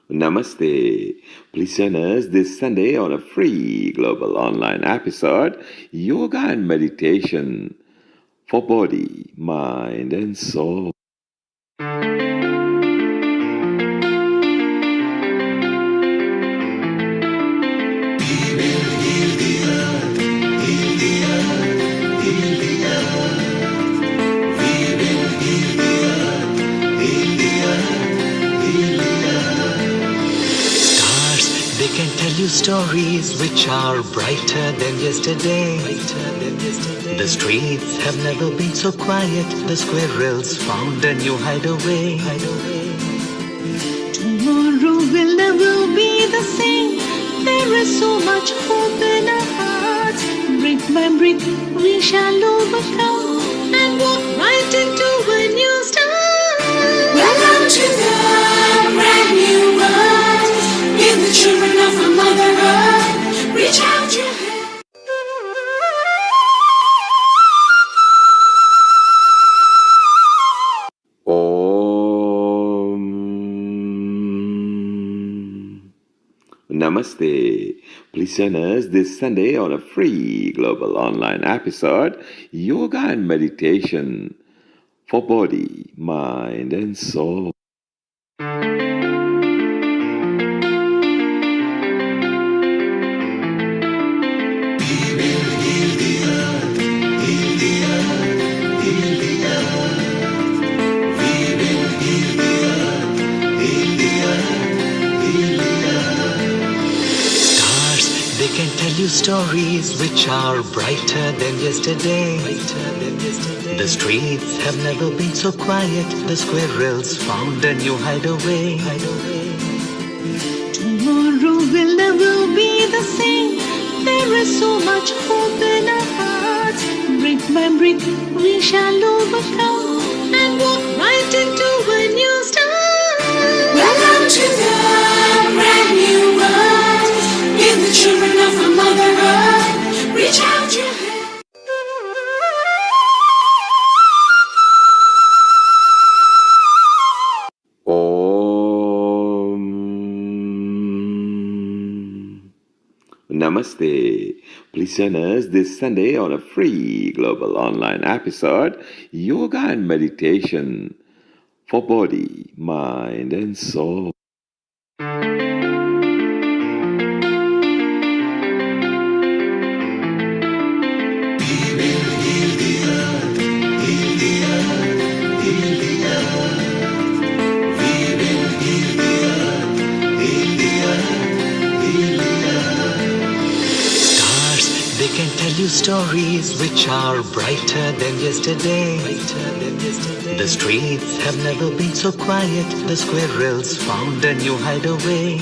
Namaste. Please join us this Sunday on a free global online episode, Yoga and Meditation for Body, Mind and Soul. They can tell you stories which are brighter than yesterday. The streets have never been so quiet. The squirrels found a new hideaway. Tomorrow will never be the same. There is so much hope in our hearts. Brick by brick we shall overcome and walk right into a new start. Welcome to the brand new world. Give the children of a mother earth. Reach out your hand. Om Namaste. Please join us this Sunday on a free global online episode, Yoga and Meditation for Body, Mind and Soul. They can tell you stories which are brighter than yesterday. The streets have never been so quiet. The squirrels found a new hideaway. Tomorrow will never be the same. There is so much hope in our hearts. Brick by brick we shall overcome and walk right into a new start. Welcome to the brand new world. Give the children of a mother earth. Reach out your hand. Om Namaste. Please join us this Sunday on a free global online episode, Yoga and Meditation for Body, Mind and Soul. They can tell you stories which are brighter than yesterday. The streets have never been so quiet. The squirrels found a new hideaway.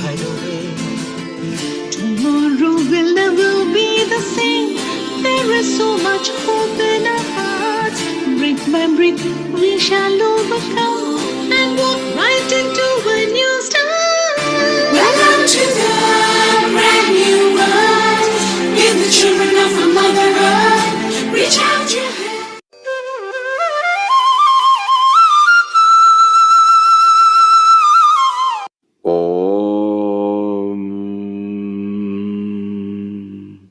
Tomorrow will never be the same. There is so much hope in our hearts. Brick by brick we shall overcome and walk right into a new start. Welcome to the brand new world. Give the children of a mother earth. Reach out your hand. Om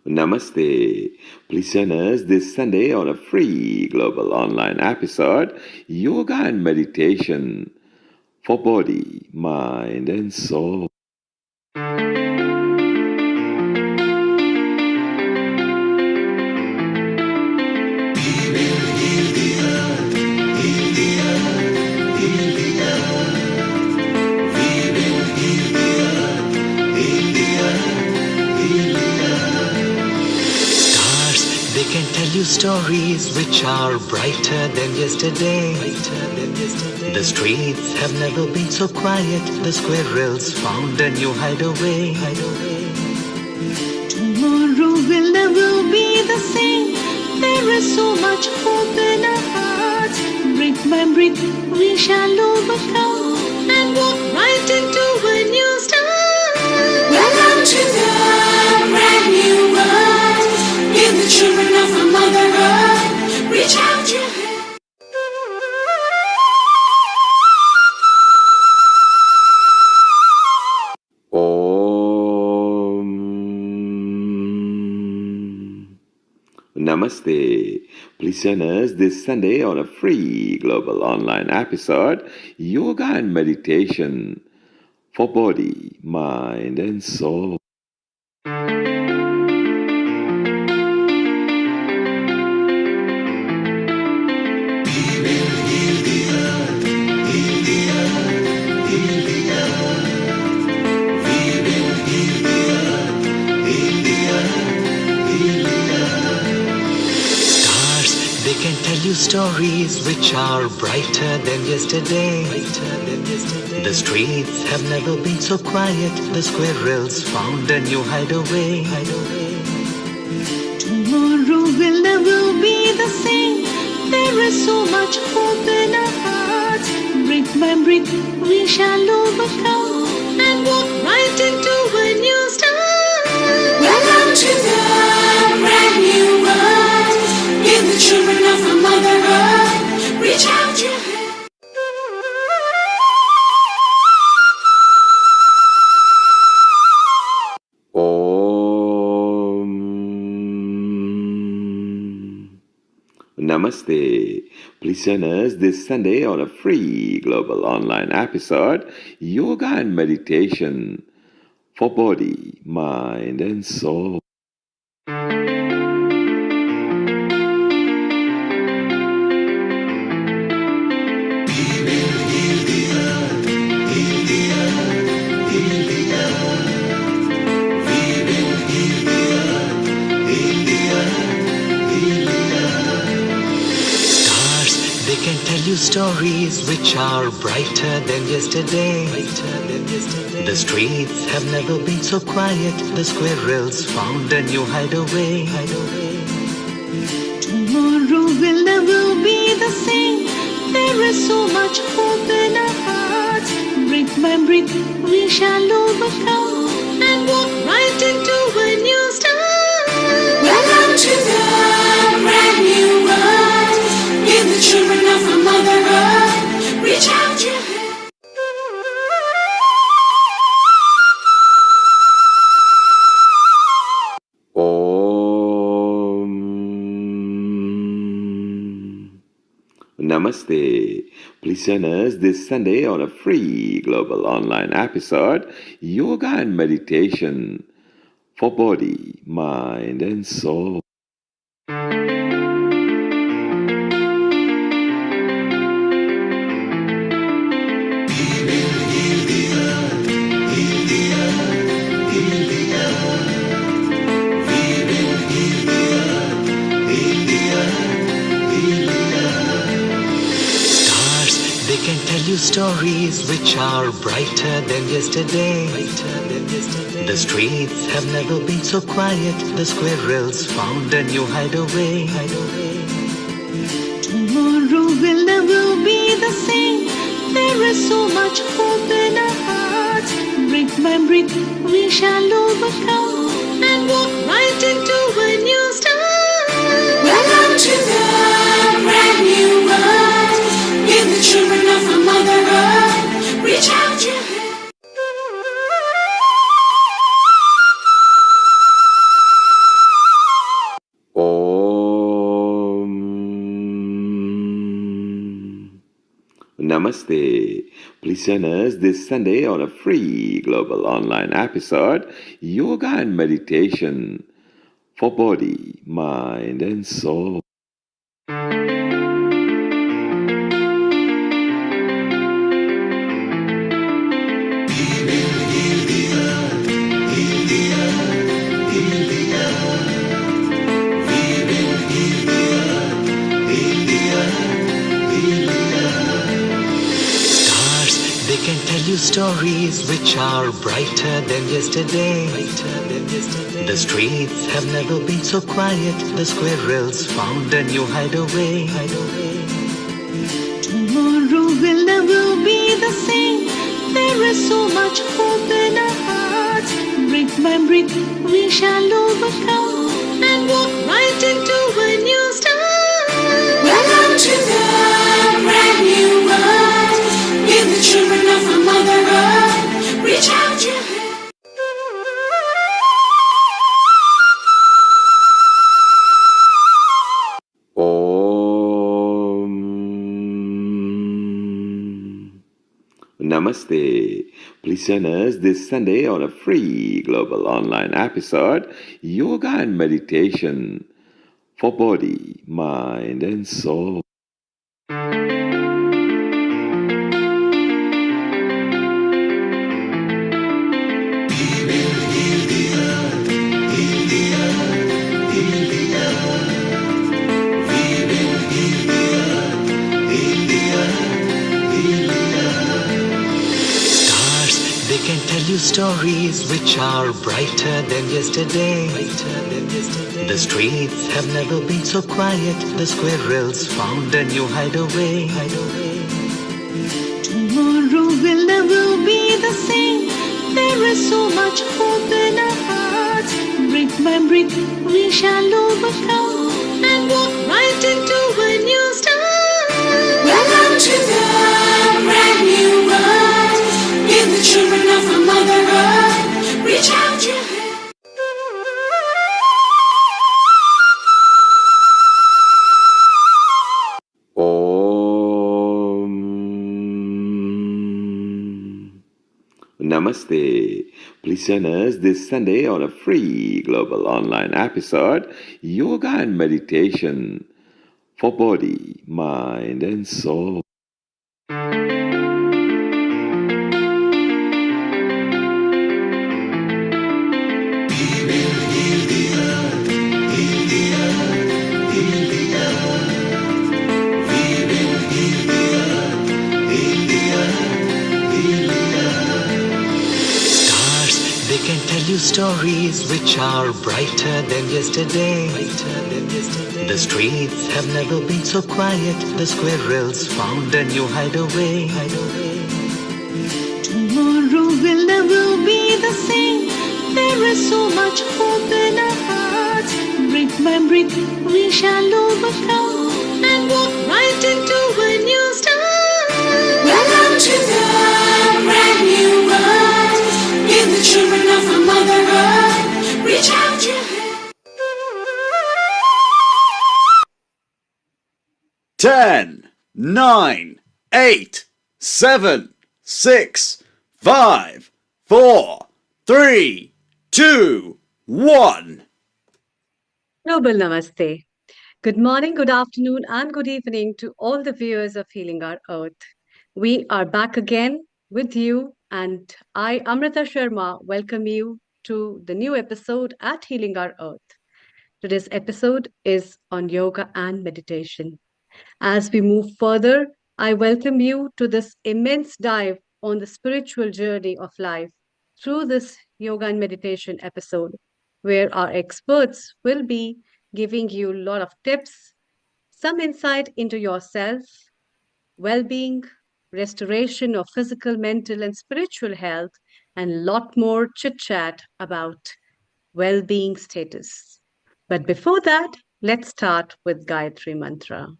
Namaste. Please join us this Sunday on a free global online episode, Yoga and Meditation for Body, Mind and Soul. They can tell you stories which are brighter than yesterday. The streets have never been so quiet. The squirrels found a new hideaway. Tomorrow will never be the same. There is so much hope in our hearts. Brick by brick we shall overcome and walk right into a new start. Welcome to the brand new world. Give the children of a mother earth. Reach out your hand. Namaste. Please join us this Sunday on a free global online episode, Yoga and Meditation for Body, Mind and Soul. They can tell you stories which are brighter than yesterday. The streets have never been so quiet. The squirrels found a new hideaway. Tomorrow will never be the same. There is so much hope in our hearts. Brick by brick, we shall overcome and walk right into a new start. Welcome to the brand new world. Give the children of the mother earth. Reach out your hand. Om Namaste. Please join us this Sunday on a free global online episode, Yoga and Meditation for Body, Mind and Soul. They can tell you stories which are brighter than yesterday. The streets have never been so quiet. The squirrels found a new hideaway. Tomorrow will never be the same. There is so much hope in our hearts. Brick by brick, we shall overcome and walk right into a new start. Welcome to the brand new world. Give the children of the mother earth. Reach out your hand. Om Namaste. Please join us this Sunday on a free global online episode, Yoga and Meditation for Body, Mind and Soul. They can tell you stories which are brighter than yesterday. The streets have never been so quiet. The squirrels found a new hideaway. Tomorrow will never be the same. There is so much hope in our hearts. Brick by brick, we shall overcome and walk right into a new start. Welcome to the brand new world. Give the children of the mother earth. Reach out your hand. Om Namaste. Please join us this Sunday on a free global online episode, Yoga and Meditation for Body, Mind and Soul. They can tell you stories which are brighter than yesterday. The streets have never been so quiet. The squirrels found a new hideaway. Tomorrow will never be the same. There is so much hope in our hearts. Brick by brick, we shall overcome and walk right into a new start. Welcome to the brand new world. Give the children of the mother earth. Reach out your hand. Namaste. Please join us this Sunday on a free global online episode, Yoga and Meditation for Body, Mind, and Soul. Stars, they can tell you stories which are brighter than yesterday. The streets have never been so quiet. The squirrels found a new hideaway. Tomorrow will never be the same. There is so much hope in our hearts. Brick by brick, we shall overcome and walk right into a new start. Welcome to the brand new world. Give the children of a mother earth. Reach out your hand. Om Namaste. Please join us this Sunday on a free global online episode, Yoga and Meditation for Body, Mind, and Soul. Stars, they can tell you stories which are brighter than yesterday. The streets have never been so quiet. The squirrels found a new hideaway. Tomorrow will never be the same. There is so much hope in our hearts. Brick by brick, we shall overcome and walk right into a new start. Welcome to the brand new world. Give the children of a mother earth. Reach out your hand. 10, 9, 8, 7, 6, 5, 4, 3, 2, 1. Global Namaste. Good morning, good afternoon, and good evening to all the viewers of Healing Our Earth. We are back again with you, and I, Amrita Sharma, welcome you to the new episode at Healing Our Earth. Today's episode is on yoga and meditation. As we move further, I welcome you to this immense dive on the spiritual journey of life through this yoga and meditation episode, where our experts will be giving you a lot of tips, some insight into yourself, well being, restoration of physical, mental, and spiritual health, and a lot more chit chat about well being status. But before that, let's start with Gayatri Mantra.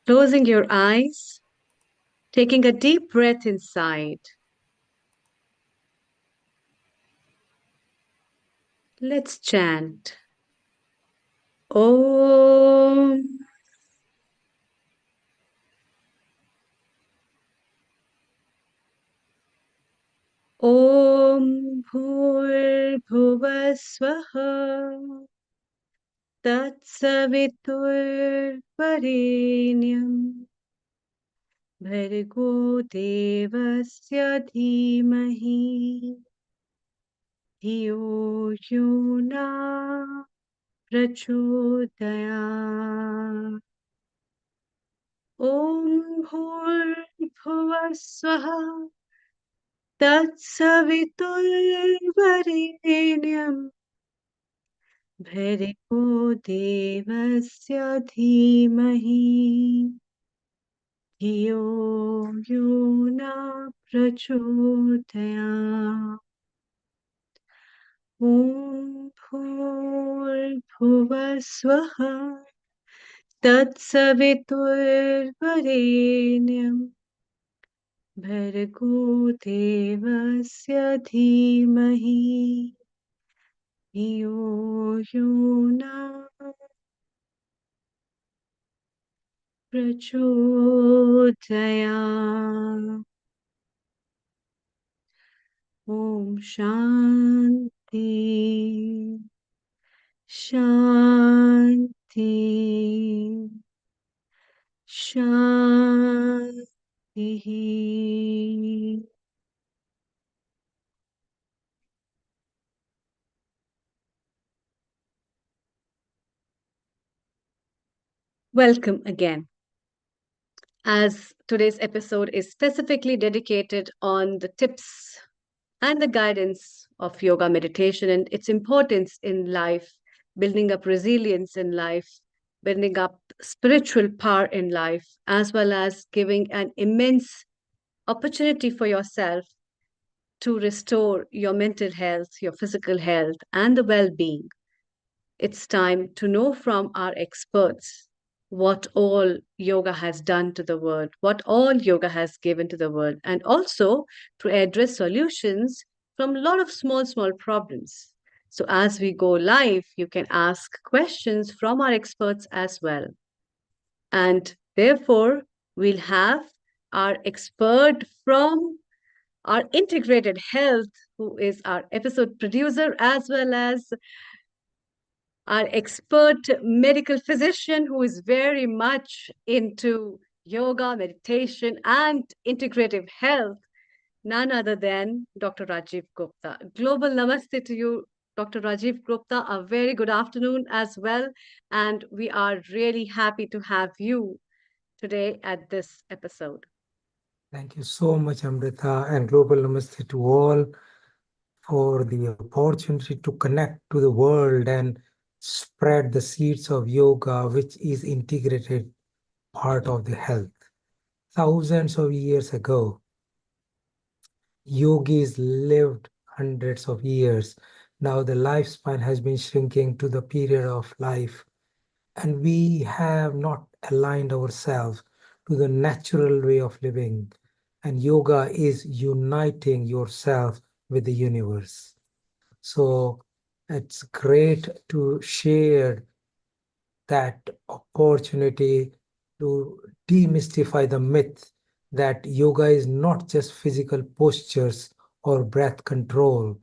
Closing your eyes, taking a deep breath inside. Let's chant. Om. Om Bhur Swaha Tatsavitur Varenyam Bhargo Devasya Dhimahi Dhiyo Yona Prachodaya. Om Bhur Swaha Tatsaviturvarenyam Bhargo Devasya Dhimahi Dhiyo Yona Prachodaya. Om Bhur Swaha Tatsaviturvarenyam Bhargo Devasya Dhimahi Dhiyo Yona प्रचोदयात्। Om Shanti, Shanti, Shanti. Welcome again. As today's episode is specifically dedicated on the tips and the guidance of yoga meditation and its importance in life, building up resilience in life, building up spiritual power in life, as well as giving an immense opportunity for yourself to restore your mental health, your physical health, and the well being. It's time to know from our experts what all yoga has done to the world, what all yoga has given to the world, and also to address solutions from a lot of small, small problems. So, as we go live, you can ask questions from our experts as well. And therefore, we'll have our expert from our integrated health, who is our episode producer, as well as our expert medical physician, who is very much into yoga, meditation, and integrative health, none other than Dr. Rajiv Gupta. Global namaste to you, Dr. Rajiv Gupta. A very good afternoon as well. And we are really happy to have you today at this episode. Thank you so much, Amrita, and global namaste to all for the opportunity to connect to the world and spread the seeds of yoga, which is integrated part of the health. Thousands of years ago, yogis lived hundreds of years. Now the lifespan has been shrinking to the period of life, and we have not aligned ourselves to the natural way of living. And yoga is uniting yourself with the universe. So it's great to share that opportunity to demystify the myth that yoga is not just physical postures or breath control.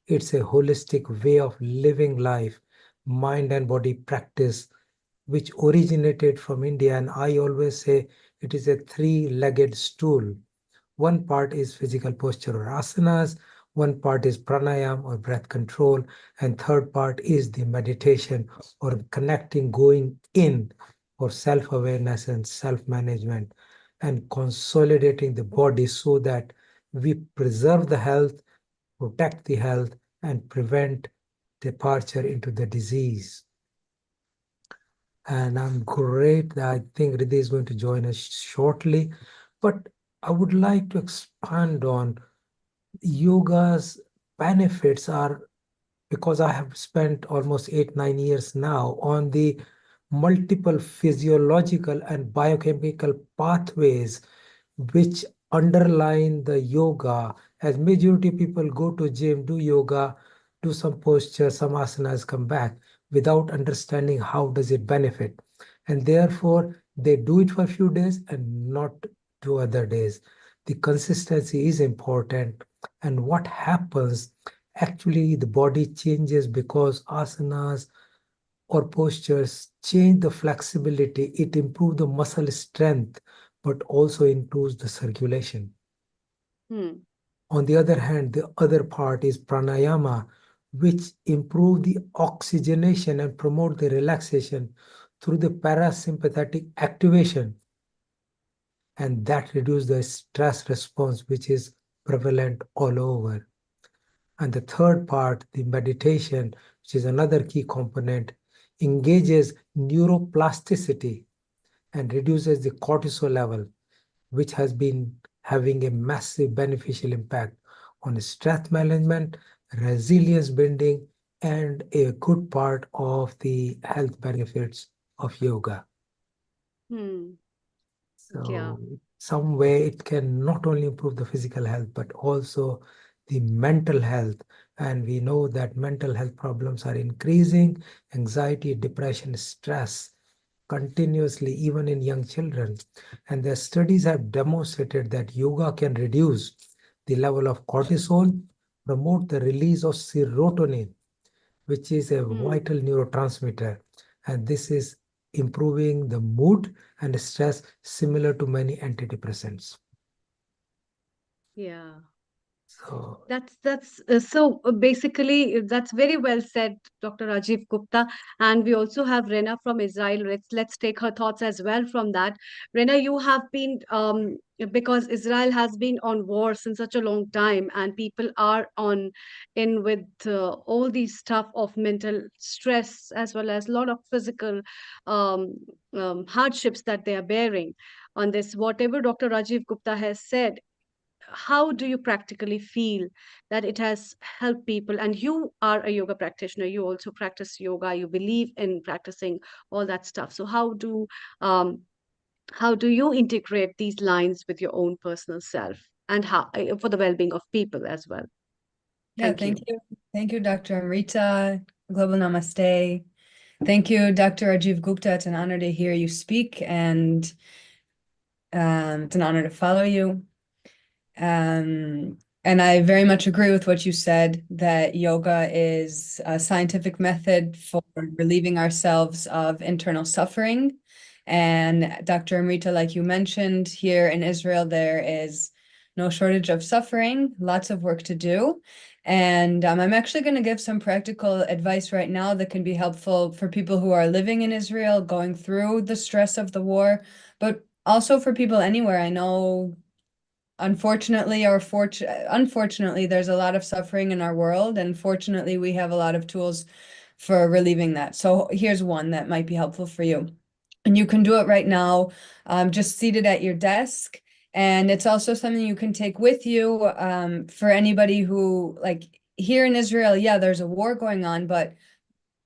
It's a holistic way of living life, mind and body practice, which originated from India. And I always say it is a three-legged stool. One part is physical posture or asanas, one part is pranayam or breath control, and third part is the meditation or connecting, going in for self-awareness and self-management and consolidating the body so that we preserve the health, protect the health, and prevent departure into the disease. And I'm great. I think Riddhi is going to join us shortly. But I would like to expand on yoga's benefits are because I have spent almost 8-9 years now on the multiple physiological and biochemical pathways which underline the yoga. As majority people go to gym, do yoga, do some posture, some asanas, come back without understanding how does it benefit. And therefore, they do it for a few days and not do other days. The consistency is important. And what happens, actually, the body changes because asanas or postures change the flexibility. It improves the muscle strength, but also improves the circulation. Hmm. On the other hand, the other part is pranayama, which improve the oxygenation and promote the relaxation through the parasympathetic activation. And that reduce the stress response, which is prevalent all over. And the third part, the meditation, which is another key component, engages neuroplasticity and reduces the cortisol level, which has been having a massive beneficial impact on stress management, resilience building, and a good part of the health benefits of yoga. Hmm. Yeah. So, some way it can not only improve the physical health, but also the mental health. And we know that mental health problems are increasing, anxiety, depression, stress, continuously, even in young children. And their studies have demonstrated that yoga can reduce the level of cortisol, promote the release of serotonin, which is a vital neurotransmitter. And this is improving the mood and stress, similar to many antidepressants. Yeah. So, That's basically that's very well said, Dr. Rajiv Gupta. And we also have Rena from Israel. Let's take her thoughts as well from that. Rena, you have been because Israel has been on war since such a long time, and people are on in with all these stuff of mental stress as well as a lot of physical um, hardships that they are bearing on this. Whatever Dr. Rajiv Gupta has said, how do you practically feel that it has helped people? And you are a yoga practitioner, you also practice yoga, you believe in practicing all that stuff. So um, how do you integrate these lines with your own personal self, and how for the well-being of people as well? Yeah, Thank thank you. you. Thank you, Dr. Amrita. Global Namaste. Thank you, Dr. Rajiv Gupta. It's an honor to hear you speak, and it's an honor to follow you. And I very much agree with what you said, that yoga is a scientific method for relieving ourselves of internal suffering. And Dr. Amrita, like you mentioned, here in Israel, there is no shortage of suffering, lots of work to do. And I'm actually going to give some practical advice right now that can be helpful for people who are living in Israel, going through the stress of the war, but also for people anywhere. I know, unfortunately or unfortunately, there's a lot of suffering in our world, and fortunately, we have a lot of tools for relieving that. So here's one that might be helpful for you. And you can do it right now, just seated at your desk. And it's also something you can take with you for anybody who, like here in Israel, yeah, there's a war going on, but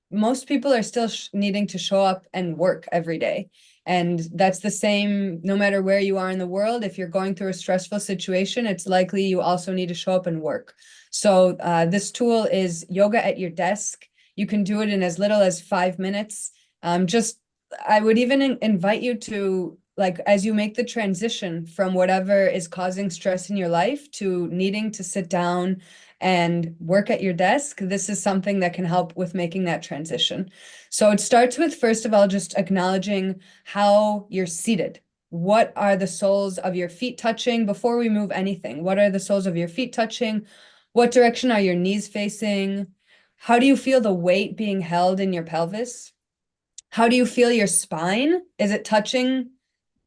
most people are still needing to show up and work every day. And that's the same no matter where you are in the world. If you're going through a stressful situation, it's likely you also need to show up and work. So this tool is yoga at your desk. You can do it in as little as 5 minutes. I would even invite you to, like, as you make the transition from whatever is causing stress in your life to needing to sit down and work at your desk, this is something that can help with making that transition. So it starts with, first of all, just acknowledging how you're seated. What are the soles of your feet touching before we move anything? What are the soles of your feet touching? What direction are your knees facing? How do you feel the weight being held in your pelvis? How do you feel your spine? Is it touching?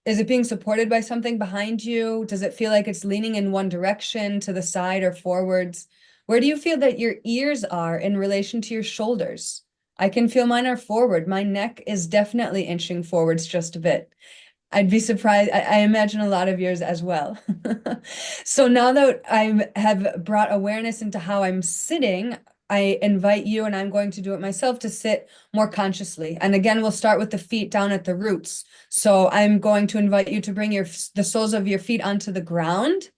Is it being supported by something behind you? Does it feel like it's leaning in one direction, to the side or forwards? Where do you feel that your ears are in relation to your shoulders? I can feel mine are forward. My neck is definitely inching forwards just a bit. I'd be surprised. I imagine a lot of yours as well. So now that I have brought awareness into how I'm sitting, I invite you, and I'm going to do it myself, to sit more consciously. And again, we'll start with the feet down at the roots. So I'm going to invite you to bring the soles of your feet onto the ground,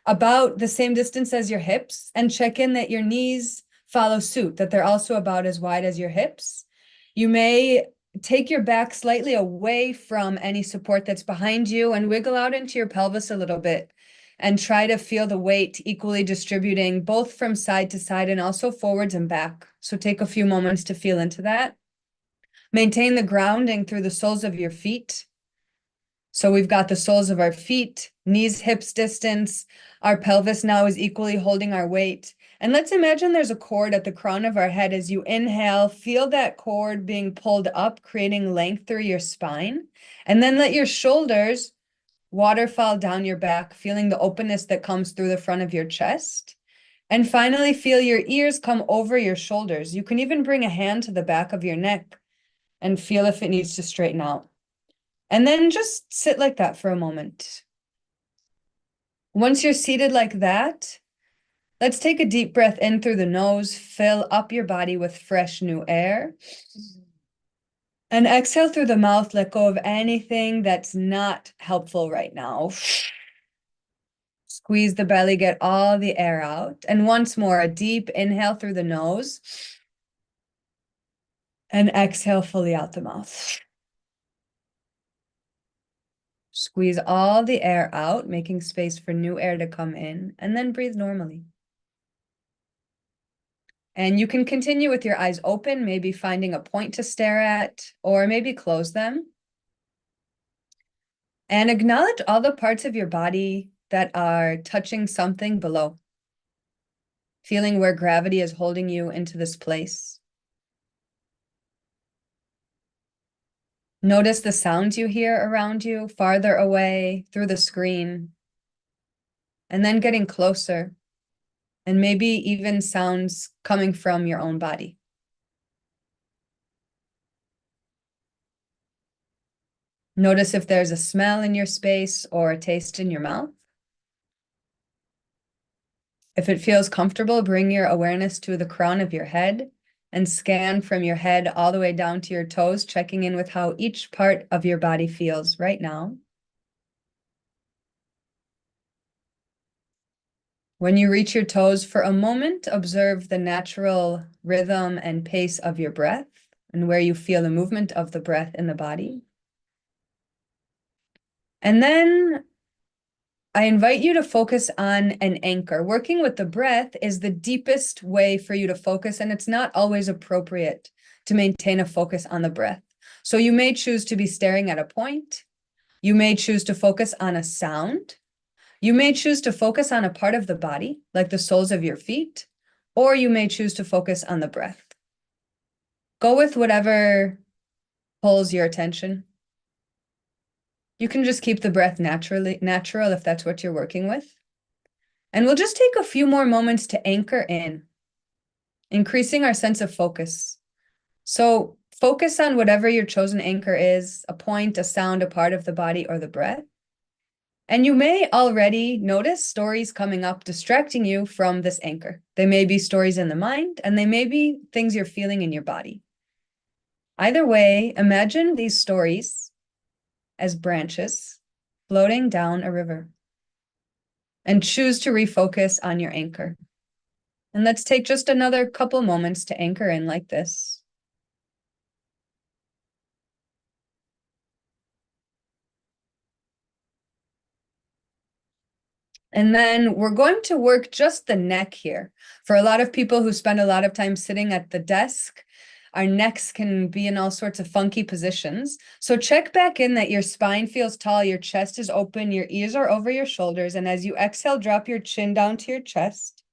about the same distance as your hips, and check in that your knees follow suit, that they're also about as wide as your hips. You may take your back slightly away from any support that's behind you and wiggle out into your pelvis a little bit, and try to feel the weight equally distributing both from side to side and also forwards and back. So take a few moments to feel into that. Maintain the grounding through the soles of your feet. So we've got the soles of our feet, knees, hips distance. Our pelvis now is equally holding our weight. And let's imagine there's a cord at the crown of our head. As you inhale, feel that cord being pulled up, creating length through your spine. And then let your shoulders waterfall down your back, feeling the openness that comes through the front of your chest. And finally, feel your ears come over your shoulders. You can even bring a hand to the back of your neck and feel if it needs to straighten out. And then just sit like that for a moment. Once you're seated like that, let's take a deep breath in through the nose, fill up your body with fresh new air. And exhale through the mouth, let go of anything that's not helpful right now. Squeeze the belly, get all the air out. And once more, a deep inhale through the nose. And exhale fully out the mouth. Squeeze all the air out, making space for new air to come in, and then breathe normally. And you can continue with your eyes open, maybe finding a point to stare at, or maybe close them. And acknowledge all the parts of your body that are touching something below. Feeling where gravity is holding you into this place. Notice the sounds you hear around you, farther away, through the screen. And then getting closer. And maybe even sounds coming from your own body. Notice if there's a smell in your space or a taste in your mouth. If it feels comfortable, bring your awareness to the crown of your head and scan from your head all the way down to your toes, checking in with how each part of your body feels right now. When you reach your toes for a moment, observe the natural rhythm and pace of your breath and where you feel the movement of the breath in the body. And then I invite you to focus on an anchor. Working with the breath is the deepest way for you to focus, and it's not always appropriate to maintain a focus on the breath. So you may choose to be staring at a point. You may choose to focus on a sound. You may choose to focus on a part of the body, like the soles of your feet, or you may choose to focus on the breath. Go with whatever pulls your attention. You can just keep the breath natural if that's what you're working with. And we'll just take a few more moments to anchor in, increasing our sense of focus. So focus on whatever your chosen anchor is, a point, a sound, a part of the body, or the breath. And you may already notice stories coming up distracting you from this anchor. They may be stories in the mind, and they may be things you're feeling in your body. Either way, imagine these stories as branches floating down a river, and choose to refocus on your anchor. And let's take just another couple moments to anchor in like this. And then we're going to work just the neck here. For a lot of people who spend a lot of time sitting at the desk, our necks can be in all sorts of funky positions. So check back in that your spine feels tall, your chest is open, your ears are over your shoulders. And as you exhale, drop your chin down to your chest.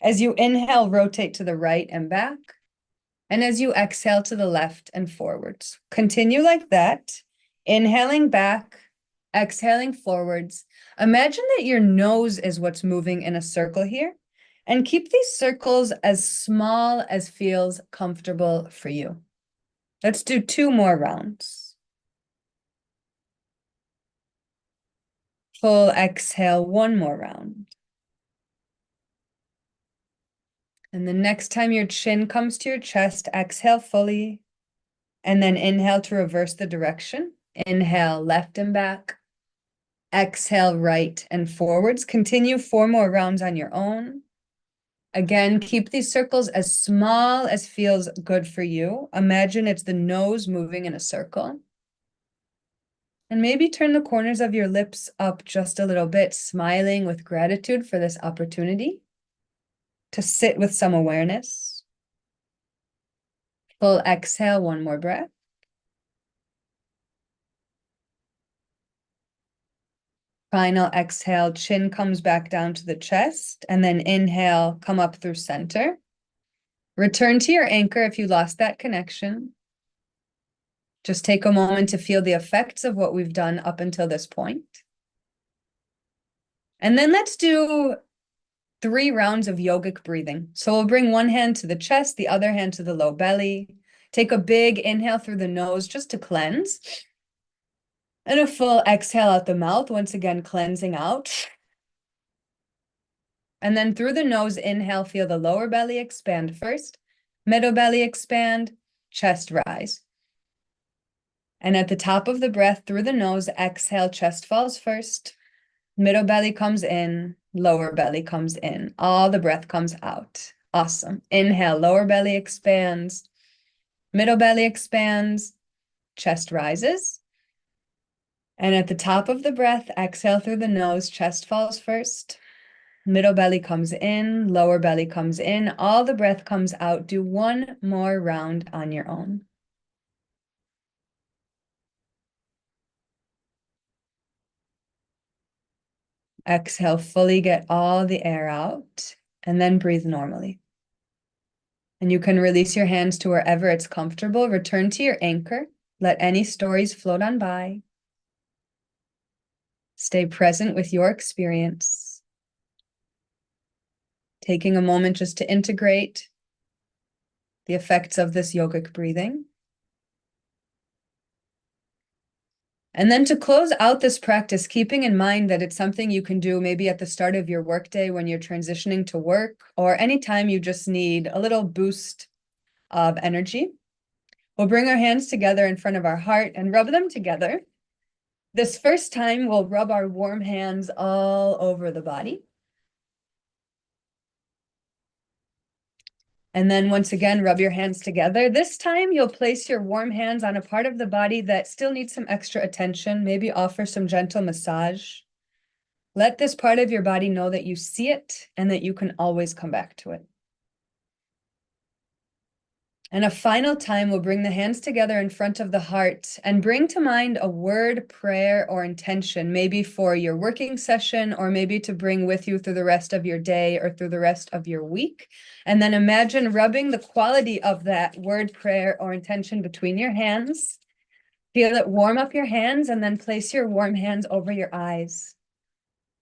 As you inhale, rotate to the right and back. And as you exhale to the left and forwards. Continue like that. Inhaling back, exhaling forwards. Imagine that your nose is what's moving in a circle here. And keep these circles as small as feels comfortable for you. Let's do 2 more rounds. Full exhale, 1 more round. And the next time your chin comes to your chest, exhale fully. And then inhale to reverse the direction. Inhale, left and back. Exhale, right and forwards. Continue 4 more rounds on your own. Again, keep these circles as small as feels good for you. Imagine it's the nose moving in a circle. And maybe turn the corners of your lips up just a little bit, smiling with gratitude for this opportunity to sit with some awareness. Full exhale, 1 more breath. Final exhale, chin comes back down to the chest, and then inhale, come up through center. Return to your anchor if you lost that connection. Just take a moment to feel the effects of what we've done up until this point. And then let's do 3 rounds of yogic breathing. So we'll bring one hand to the chest, the other hand to the low belly. Take a big inhale through the nose just to cleanse. And a full exhale out the mouth, once again cleansing out. And then through the nose, inhale, feel the lower belly expand first, middle belly expand, chest rise. And at the top of the breath, through the nose, exhale, chest falls first, middle belly comes in, lower belly comes in. All the breath comes out. Awesome. Inhale, lower belly expands, middle belly expands, chest rises. And at the top of the breath, exhale through the nose, chest falls first. Middle belly comes in, lower belly comes in, all the breath comes out. Do one more round on your own. Exhale, fully get all the air out, and then breathe normally. And you can release your hands to wherever it's comfortable. Return to your anchor. Let any stories float on by. Stay present with your experience. Taking a moment just to integrate the effects of this yogic breathing. And then to close out this practice, keeping in mind that it's something you can do maybe at the start of your workday when you're transitioning to work, or anytime you just need a little boost of energy. We'll bring our hands together in front of our heart and rub them together. This first time, we'll rub our warm hands all over the body. And then once again, rub your hands together. This time, you'll place your warm hands on a part of the body that still needs some extra attention. Maybe offer some gentle massage. Let this part of your body know that you see it and that you can always come back to it. And a final time, we'll bring the hands together in front of the heart and bring to mind a word, prayer, or intention, maybe for your working session, or maybe to bring with you through the rest of your day or through the rest of your week. And then imagine rubbing the quality of that word, prayer, or intention between your hands. Feel it warm up your hands, and then place your warm hands over your eyes.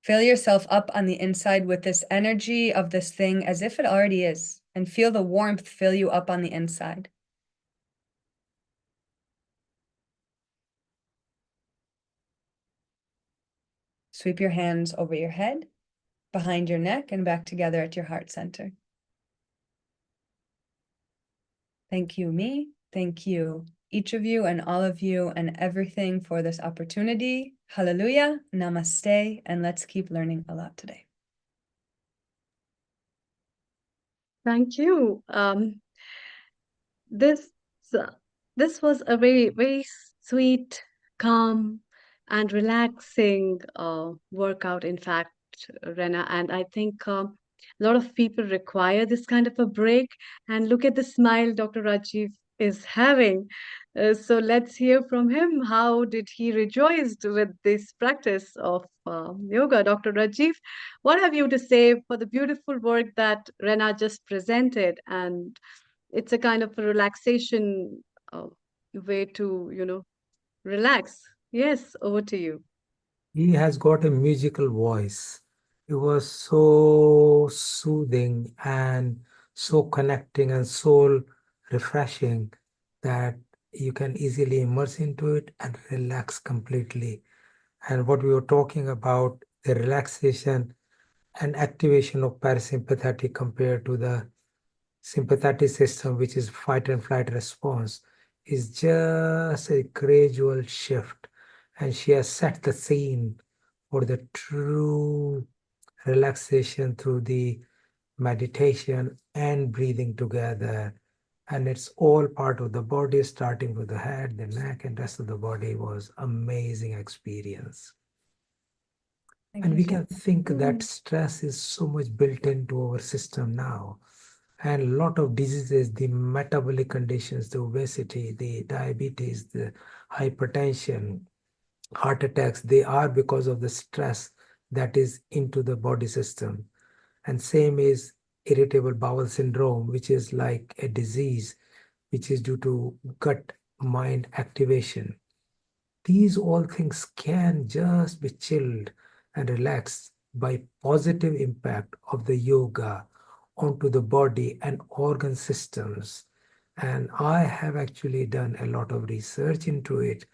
Fill yourself up on the inside with this energy of this thing as if it already is. And feel the warmth fill you up on the inside. Sweep your hands over your head, behind your neck, and back together at your heart center. Thank you, me. Thank you, each of you and all of you and everything for this opportunity. Hallelujah, namaste, and let's keep learning a lot today. Thank you. This this was a very sweet, calm, and relaxing workout. In fact, Rena, and I think a lot of people require this kind of a break. And look at the smile Dr. Rajiv is having. So let's hear from him. How did he rejoiced with this practice of yoga, Dr. Rajiv? What have you to say for the beautiful work that Rena just presented? And it's a kind of a relaxation way to, relax. Yes, over to you. He has got a musical voice. It was so soothing and so connecting and so refreshing that you can easily immerse into it and relax completely. And what we were talking about, the relaxation and activation of parasympathetic compared to the sympathetic system, which is fight and flight response, is just a gradual shift. And she has set the scene for the true relaxation through the meditation and breathing together. And it's all part of the body, starting with the head, the neck, and rest of the body. Was amazing experience. And we can think that stress is so much built into our system now. And a lot of diseases, the metabolic conditions, the obesity, the diabetes, the hypertension, heart attacks, they are because of the stress that is into the body system. And same is irritable bowel syndrome, which is like a disease, which is due to gut-mind activation. These all things can just be chilled and relaxed by positive impact of the yoga onto the body and organ systems. And I have actually done a lot of research into it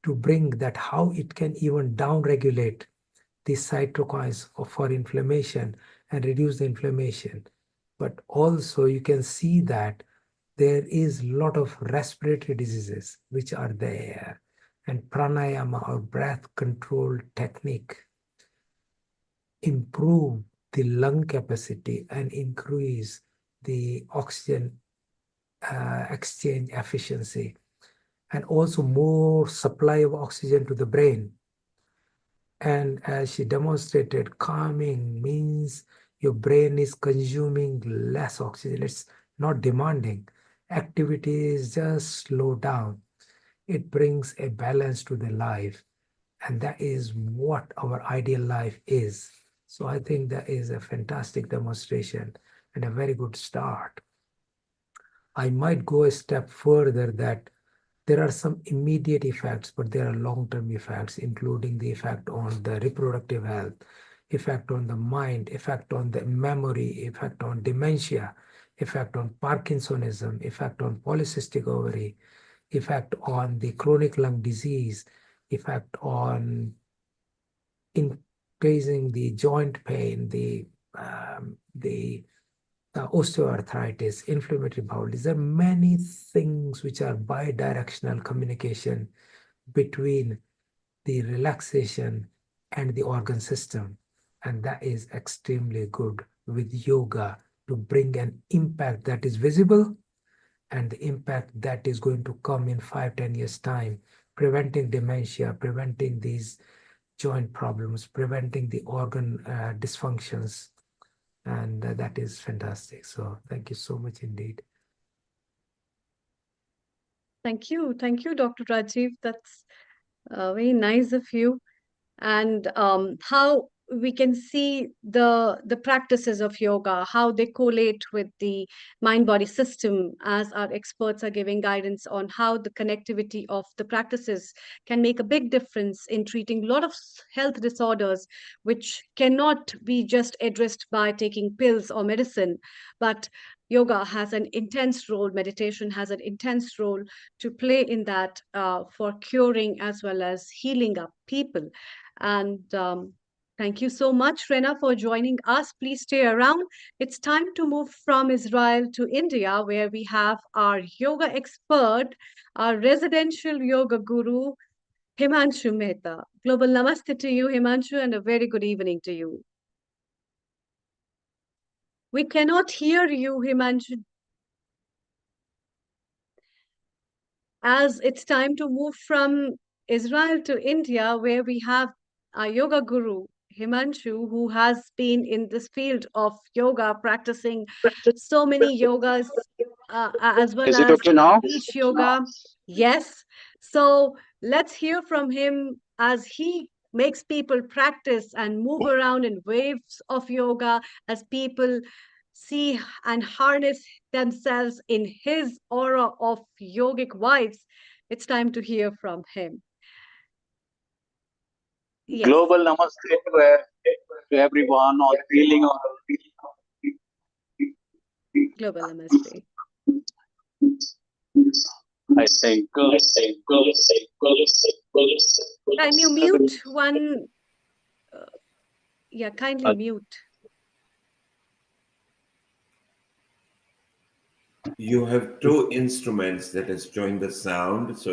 to bring that how it can even downregulate the cytokines for inflammation and reduce the inflammation. But also you can see that there is a lot of respiratory diseases which are there. And pranayama or breath control technique improve the lung capacity and increase the oxygen exchange efficiency. and also more supply of oxygen to the brain. And as she demonstrated, calming means your brain is consuming less oxygen. It's not demanding. Activities just slow down. It brings a balance to the life. And that is what our ideal life is. So I think that is a fantastic demonstration and a very good start. I might go a step further that there are some immediate effects, but there are long-term effects, including the effect on the reproductive health, effect on the mind, effect on the memory, effect on dementia, effect on Parkinsonism, effect on polycystic ovary, effect on the chronic lung disease, effect on increasing the joint pain, the osteoarthritis, inflammatory bowel disease. There are many things which are bidirectional communication between the relaxation and the organ system. And that is extremely good with yoga to bring an impact that is visible and the impact that is going to come in 5-10 years time, preventing dementia, preventing these joint problems, preventing the organ dysfunctions. And that is fantastic. So thank you so much indeed. Thank you. Thank you, Dr. Rajiv. That's very nice of you. And how we can see the practices of yoga, how they collate with the mind-body system, as our experts are giving guidance on how the connectivity of the practices can make a big difference in treating a lot of health disorders, which cannot be just addressed by taking pills or medicine, but yoga has an intense role, meditation has an intense role to play in that, for curing as well as healing up people. And thank you so much, Rena, for joining us. Please stay around. It's time to move from Israel to India, where we have our yoga expert, our residential yoga guru, Himanshu Mehta. Global namaste to you, Himanshu, and a very good evening to you. We cannot hear you, Himanshu, as it's time to move from Israel to India, where we have our yoga guru, Himanshu, who has been in this field of yoga, practicing so many yogas, as well Is it as okay now? beach yoga. Yes. So let's hear from him as he makes people practice and move around in waves of yoga, as people see and harness themselves in his aura of yogic vibes. It's time to hear from him. Yes. Global namaste to everyone on feeling on Global namaste. I think Can you mute one? Yeah, kindly mute. You have two instruments that has joined the sound. So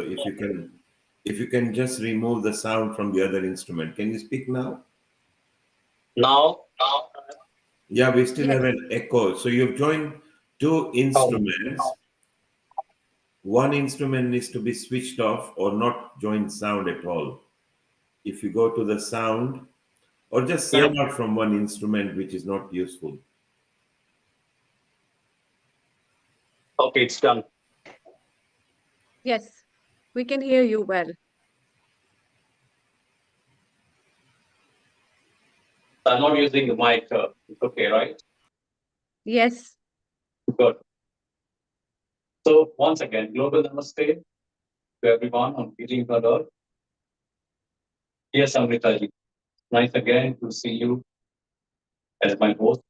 if you can just remove the sound from the other instrument. Can you speak now? now. Yeah, we still Yes. have an echo. So you've joined two instruments. One instrument needs to be switched off or not join sound at all. If you go to the sound, or just sign out from one instrument which is not useful. Okay, it's done. Yes, we can hear you well. I'm not using the mic. It's okay, right? Yes. Good. So once again, global namaste to everyone on feeling the Earth. Yes, Amrita ji. Nice again to see you as my host.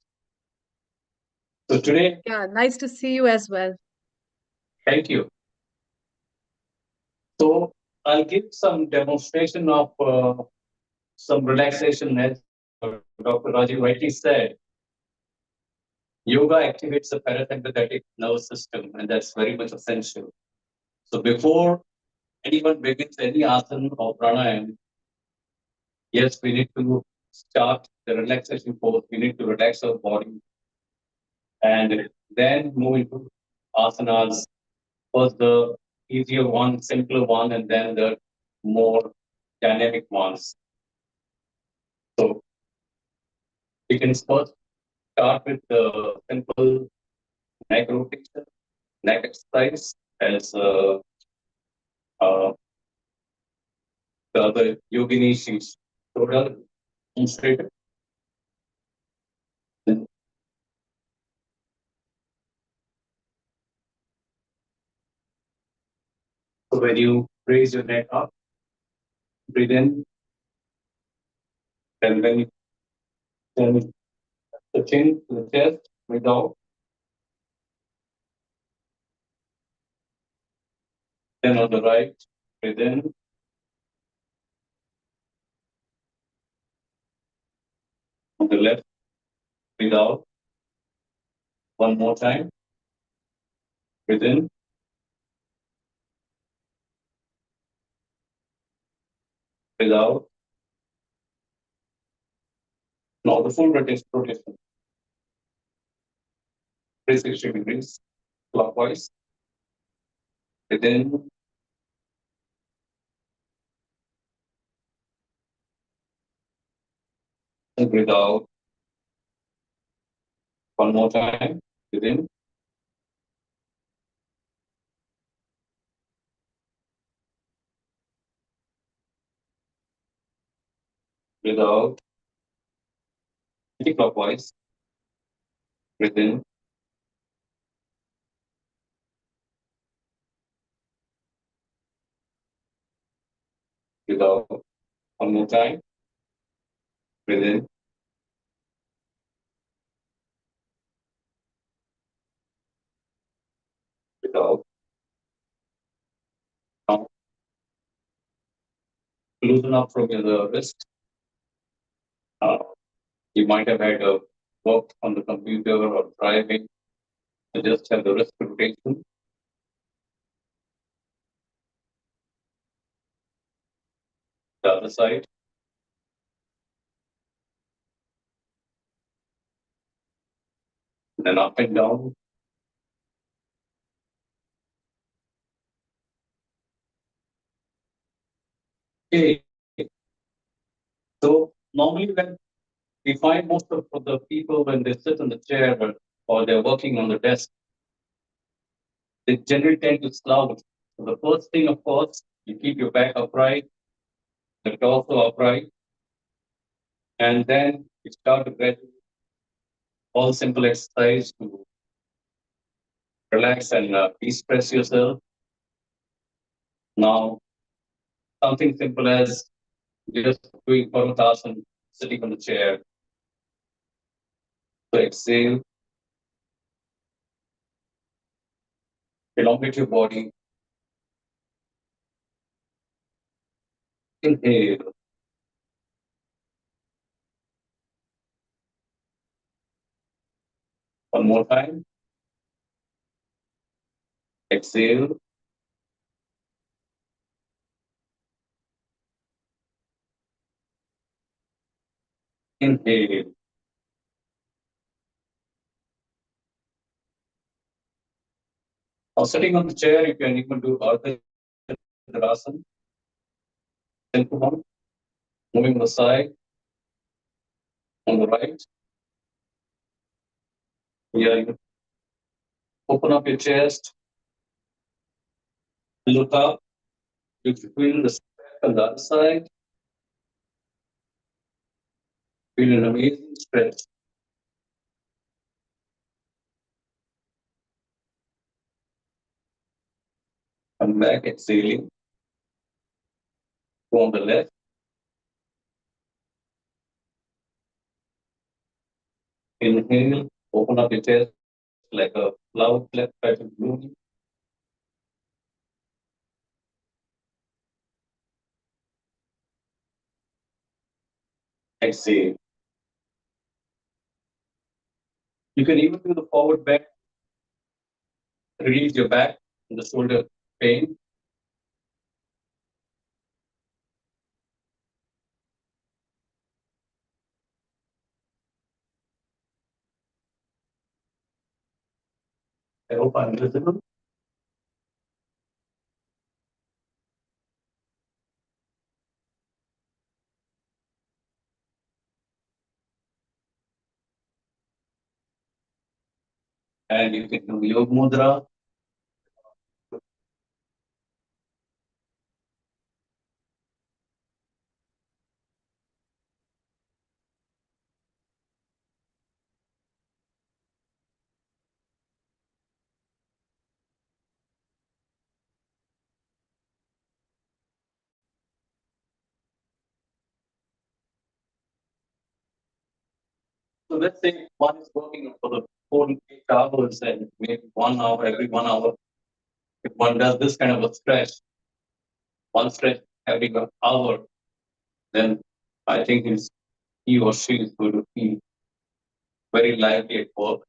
So today, Yeah, nice to see you as well. thank you. So I'll give some demonstration of some relaxation as Dr. Rajiv rightly said. Yoga activates the parasympathetic nervous system, and that's very much essential. So before anyone begins any asana or pranayam, yes, we need to start the relaxation pose. We need to relax our body and then move into asanas. First, the easier one, simpler one, and then the more dynamic ones. So we can first start with the simple neck rotation, neck exercise as uh, the other yogini she's total demonstrated. So when you raise your neck up, breathe in, then when you turn the chin to the chest, breathe out. Then on the right, breathe in, on the left, breathe out. One more time, breathe in, breathe out. Now the full rotation, 360 degrees, clockwise. Breathe in, and breathe out. One more time, breathe in, breathe out. Anti-clockwise, breathe in, breathe out. One more time, breathe in, breathe out. Now loosen up from your wrist. You might have had a work on the computer or driving. So just have the wrist rotation. The other side. Then up and down. Okay. So normally when we find most of the people when they sit in the chair or they're working on the desk, they generally tend to slouch. So the first thing, of course, you keep your back upright, the torso upright, and then you start to get all simple exercise to relax and de-stress yourself. Now, something simple as just doing Parutasana, sitting on the chair. So exhale, elongate your body. Inhale. One more time. Exhale. Inhale. Now sitting on the chair, you can even do Ardha Chandrasana. Simple one. Moving on the side, on the right. Here you open up your chest, look up. You feel the stretch on the other side. Feel an amazing stretch. Come back, exhaling. Go on the left. Inhale, open up your chest like a flower left pattern blooming. Exhale. You can even do the forward bend, release your back and the shoulder pain. I hope I'm visible. and you can do Yoga Mudra. So let's say one is working for the 48 hours and maybe 1 hour every 1 hour. If one does this kind of a stretch, one stretch every hour, then I think he or she is going to feel very lively at work,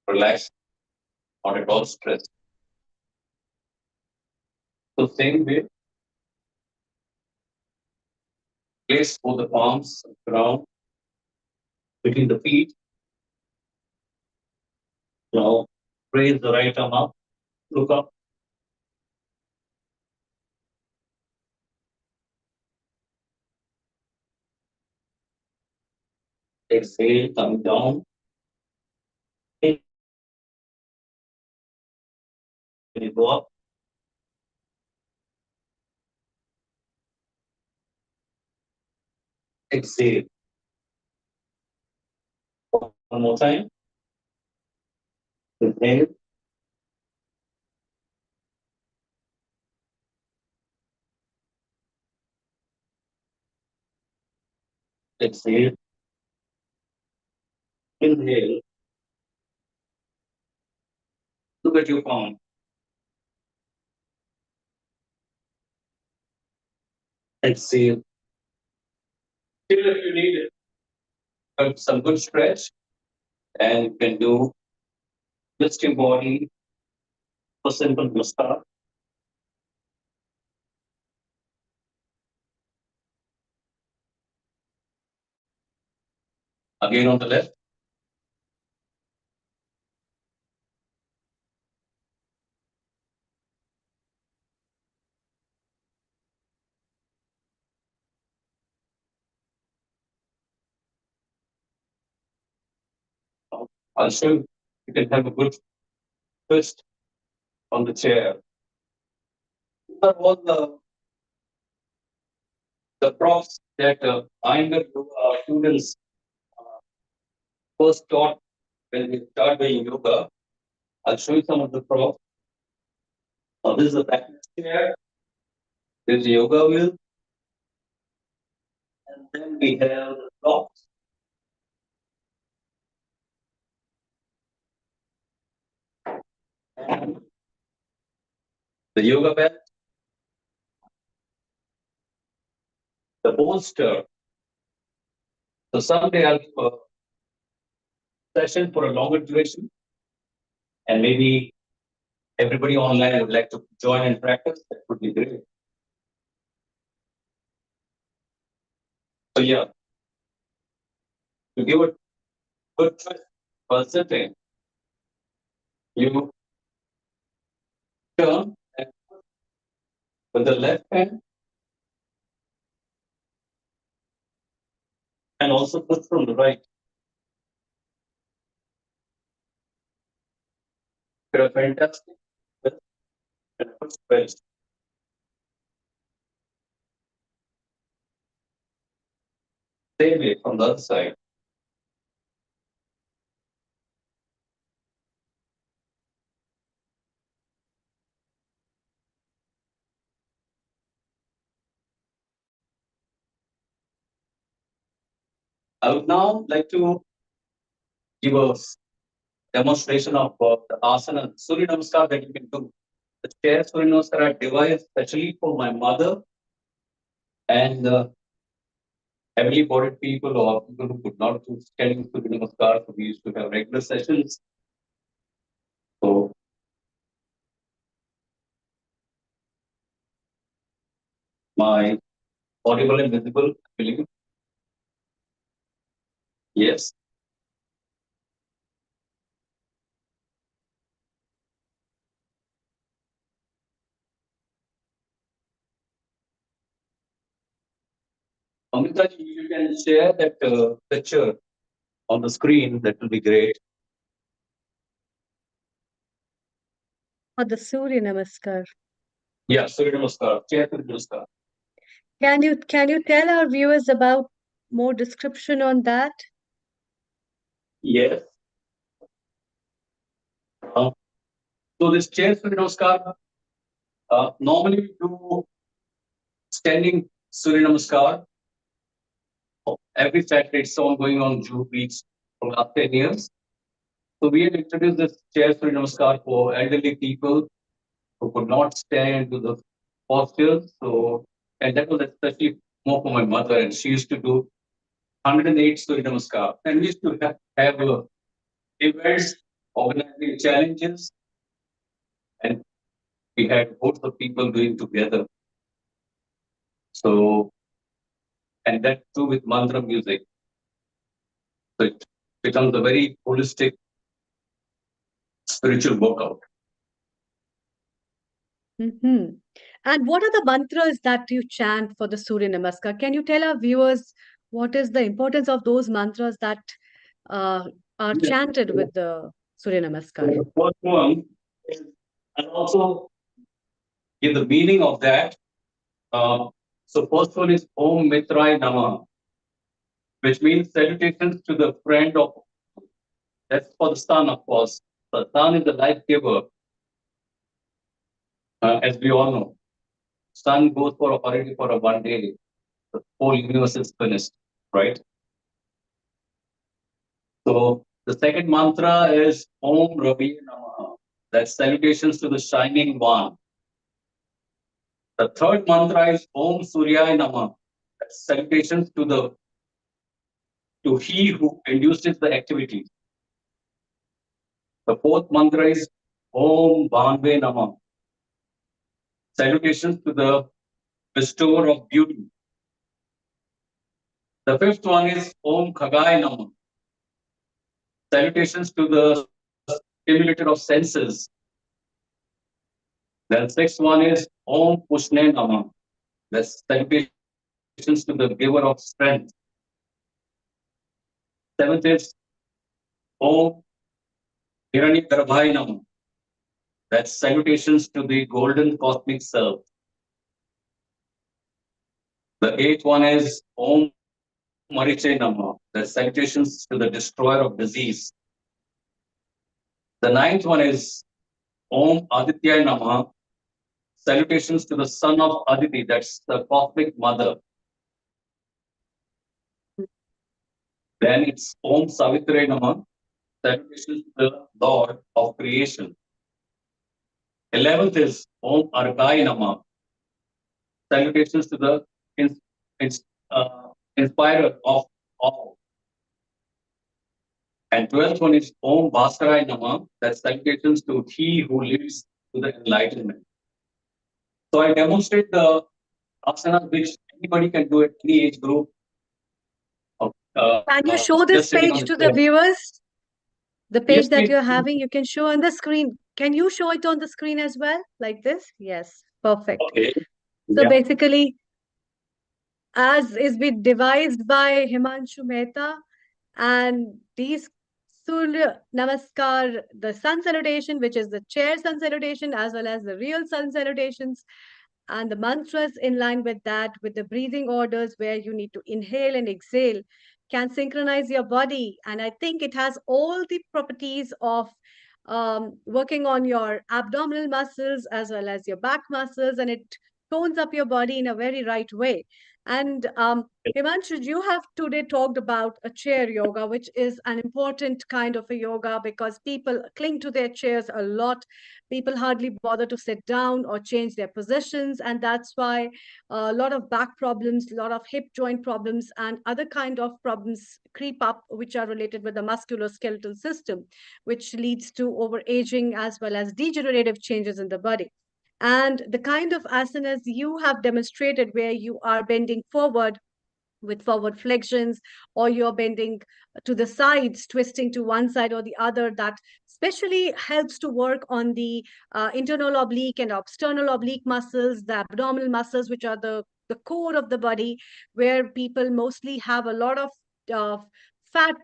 relaxed, not at all stressed. So same way, place both the palms around between the feet. Now raise the right arm up, look up. Exhale, come down. Go up. Exhale. One more time. Inhale. Exhale. Inhale. Look at your palm. Exhale. Still, if you need some good stretch, and you can do just your body for simple massage. Again on the left. Also, you can have a good twist on the chair. These are all the props that Iyengar students first taught when we start doing yoga. I'll show you some of the props. This is the back chair. There's the yoga wheel. And then we have the blocks. And the yoga mat. The bolster. So someday I'll do a session for a longer duration. And maybe everybody online would like to join and practice. That would be great. So yeah, to give a good twist while sitting, you turn and with the left hand and also push from the right. You're a fantastic twist and good twist. Same way from the other side. I would now like to give a demonstration of the asana Surya Namaskar that you can do. The chair Surya Namaskar I devised especially for my mother and heavily bodied people or people who could not do standing Surya Namaskar. So we used to have regular sessions. So my audible and visible, I believe. Yes. Amrita, you can share that picture on the screen. That will be great. or the Surya Namaskar? Yeah, Surya Namaskar, Chair Surya Namaskar. Can you tell our viewers about more description on that? Yes. So this Chair Surya Namaskar, normally we do standing Surya Namaskar. Every Saturday, it's ongoing on June Beach for last 10 years. So we have introduced this Chair Surya Namaskar for elderly people who could not stand to the posture. So, and that was especially more for my mother, and she used to do 108 Surya Namaskar. And we used to have events, organizing challenges, and we had both the people doing together. So, and that too with mantra music. So it becomes a very holistic spiritual workout. Mm-hmm. And what are the mantras that you chant for the Surya Namaskar? Can you tell our viewers what is the importance of those mantras that uh, are Yes. chanted with the Surya Namaskar? The first one is, and also give the meaning of that. So first one is Om Mitrai Nama, which means salutations to the friend of. That's for the sun, of course. The sun is the life giver, as we all know. Sun goes for already for a 1 day. The whole universe is finished, right? So the second mantra is Om Ravi Namaha. That's salutations to the shining one. The third mantra is Om Suryaya Namaha. That's salutations to he who induces the activity. The fourth mantra is Om Bhanve Namaha. Salutations to the bestower of beauty. The fifth one is Om Khagaya Namaha. Salutations to the stimulator of senses. The sixth one is Om Pushne Namaha. That's salutations to the giver of strength. Seventh is Om Hiranyagarbhaya Namaha. That's salutations to the golden cosmic self. The eighth one is Om Mariche Namaha. That's salutations to the destroyer of disease. The ninth one is Om Aditya Namaha. Salutations to the son of Aditi, that's the cosmic mother. Then it's Om Savitre Namaha. Salutations to the Lord of creation. 11th is Om Arkai Namaha. Salutations to the inspirer of all. And 12th one is Om Bhaskarai Namaha. That's salutations to he who leads to the enlightenment. So I demonstrate the asanas which anybody can do at any age group. Can you show this Just sitting on page the to the chair. viewers? The Yes, page that please. you're having, you can show on the screen. Can you show it on the screen as well, like this? Yes, perfect. Okay. So Yeah. basically, as is been devised by Himanshu Mehta, and these Surya Namaskar, the sun salutation, which is the chair sun salutation, as well as the real sun salutations, and the mantras in line with that, with the breathing orders where you need to inhale and exhale, can synchronize your body. And I think it has all the properties of working on your abdominal muscles as well as your back muscles, and it tones up your body in a very right way. And Himanshu, you have today talked about a chair yoga, which is an important kind of a yoga because people cling to their chairs a lot. People hardly bother to sit down or change their positions, and that's why a lot of back problems, a lot of hip joint problems, and other kind of problems creep up, which are related with the musculoskeletal system, which leads to overaging as well as degenerative changes in the body. And the kind of asanas you have demonstrated where you are bending forward with forward flexions, or you're bending to the sides, twisting to one side or the other, that especially helps to work on the internal oblique and external oblique muscles, the abdominal muscles, which are the core of the body, where people mostly have a lot of fat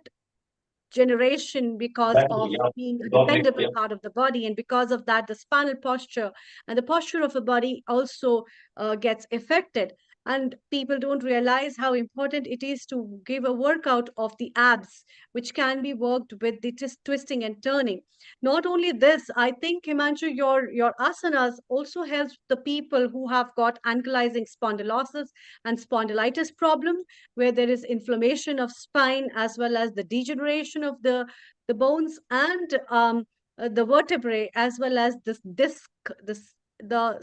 generation because of Yeah. being a God bless dependable you. part of the body, and because of that the spinal posture and the posture of a body also gets affected. And people don't realize how important it is to give a workout of the abs, which can be worked with the twisting and turning. Not only this, I think, Himanshu, your asanas also helps the people who have got ankylosing spondylosis and spondylitis problems, where there is inflammation of spine as well as the degeneration of the bones and the vertebrae, as well as this disc, this the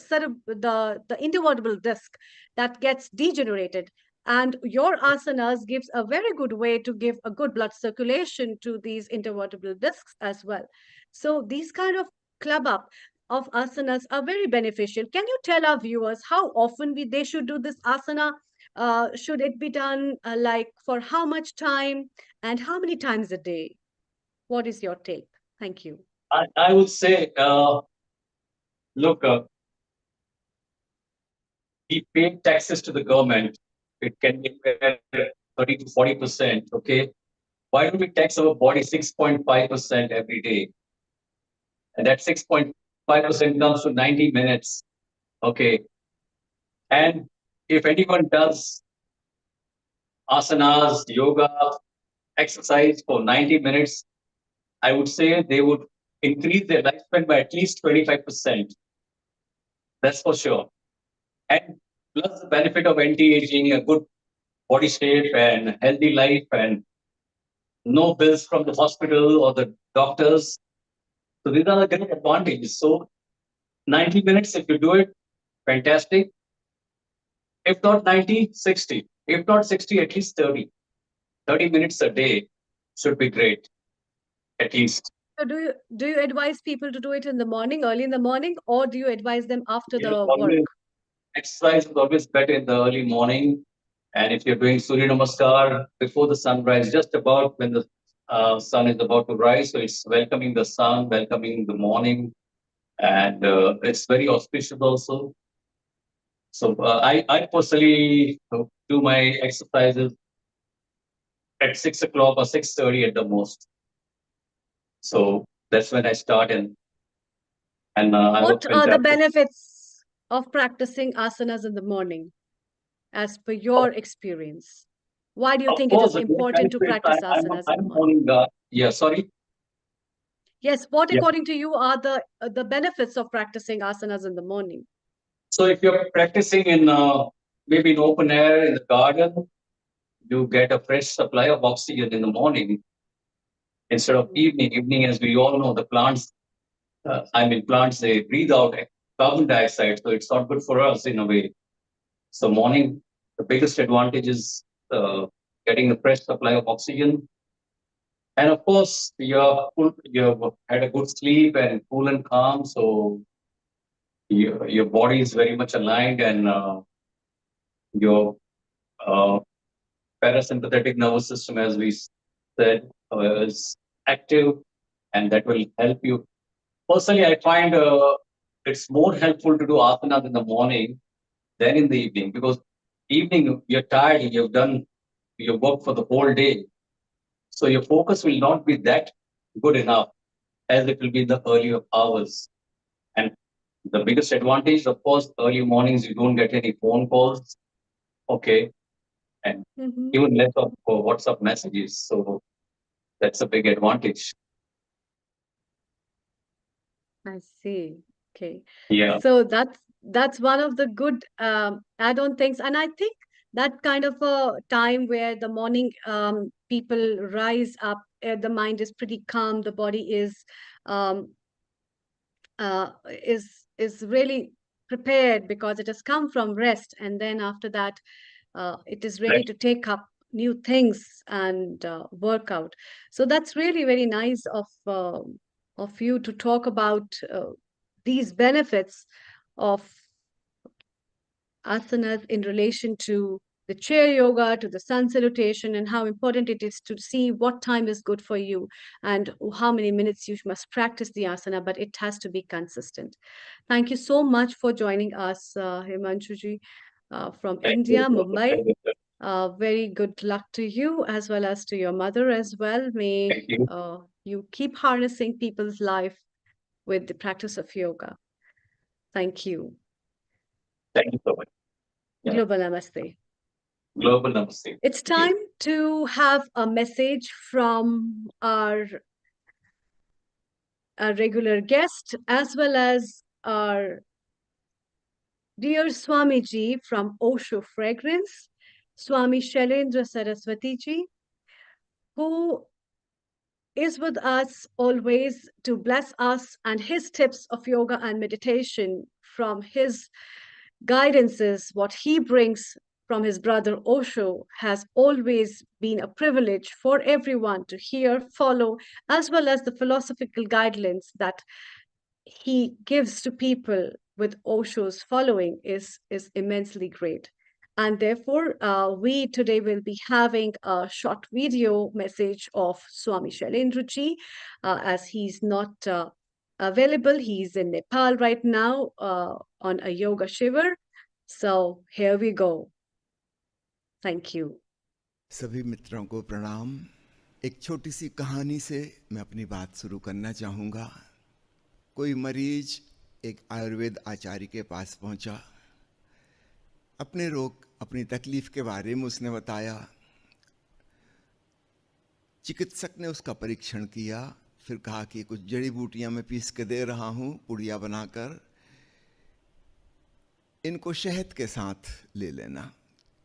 intervertebral disc that gets degenerated. And your asanas gives a very good way to give a good blood circulation to these intervertebral discs as well. So these kind of club up of asanas are very beneficial. Can you tell our viewers how often they should do this asana? Should it be done like for how much time and how many times a day? What is your take? Thank you. I would say, look, we pay taxes to the government. It can be 30 to 40%. Okay. Why do we tax our body 6.5% every day? And that 6.5% comes to 90 minutes. Okay. And if anyone does asanas, yoga, exercise for 90 minutes, I would say they would increase their lifespan by at least 25%. That's for sure. And plus the benefit of anti-aging, a good body shape and healthy life, and no bills from the hospital or the doctors. So these are the great advantages. So 90 minutes, if you do it, fantastic. If not 90, 60. If not 60, at least 30. 30 minutes a day should be great, at least. So do you advise people to do it in the morning, early in the morning, or do you advise them after Yeah, the work? always, exercise is always better in the early morning. And if you're doing Surya Namaskar before the sunrise, just about when the sun is about to rise, so it's welcoming the sun, welcoming the morning, and it's very auspicious also. So I personally do my exercises at 6 o'clock or 6:30 at the most. So that's when I start, and I work What are the fantastic. benefits of practicing asanas in the morning, as per your experience? Why do you Of think it course, is the great important to benefits. practice asanas in I'm the a morning? morning guy. Yeah, sorry. Yes, what Yeah. according to you are the benefits of practicing asanas in the morning? So if you're practicing in maybe in open air in the garden, you get a fresh supply of oxygen in the morning instead of evening. Evening, as we all know, the plants, plants, they breathe out carbon dioxide, so it's not good for us in a way. So morning, the biggest advantage is getting a fresh supply of oxygen. And of course, you've had a good sleep and cool and calm, so your body is very much aligned, and your uh, parasympathetic nervous system, as we said, is active, and that will help you. Personally, I find it's more helpful to do asanas in the morning than in the evening, because evening you're tired, you've done your work for the whole day, so your focus will not be that good enough as it will be in the earlier hours. And the biggest advantage, of course, early mornings you don't get any phone calls, okay, and Mhm. even less of WhatsApp messages. So that's a big advantage. I see. Okay. Yeah, So that's one of the good add-on things. And I think that kind of a time where the morning people rise up, the mind is pretty calm, the body um, is really prepared because it has come from rest, and then after that it is ready right. to take up new things and work out. So that's really very nice of you to talk about these benefits of asanas in relation to the chair yoga, to the sun salutation, and how important it is to see what time is good for you and how many minutes you must practice the asana, but it has to be consistent. Thank you so much for joining us, Himanshuji, from Thank you. India, Mumbai. Very good luck to you as well as to your mother as well. May Thank you. you keep harnessing people's life with the practice of yoga. Thank you. Thank you so much. Yeah. Global Namaste. Global Namaste. It's time to have a message from our regular guest as well as our dear Swamiji from Osho Fragrance, Swami Shailendra Saraswati ji, who is with us always to bless us, and his tips of yoga and meditation from his guidances, what he brings from his brother Osho, has always been a privilege for everyone to hear, follow, as well as the philosophical guidelines that he gives to people with Osho's following is immensely great. And therefore, we today will be having a short video message of Swami Shailendra ji, as he's not available. He's in Nepal right now on a yoga shivar. So here we go. Thank you. सभी मित्रों को प्रणाम। एक छोटी सी कहानी से मैं अपनी बात शुरू करना चाहूँगा। कोई मरीज एक आयुर्वेद आचार्य के पास पहुंचा। अपने रोग, अपनी तकलीफ के बारे में उसने बताया। चिकित्सक ने उसका परीक्षण किया, फिर कहा कि कुछ जड़ी बूटियां मैं पीस के दे रहा हूं, पुड़िया बनाकर, इनको शहद के साथ ले लेना,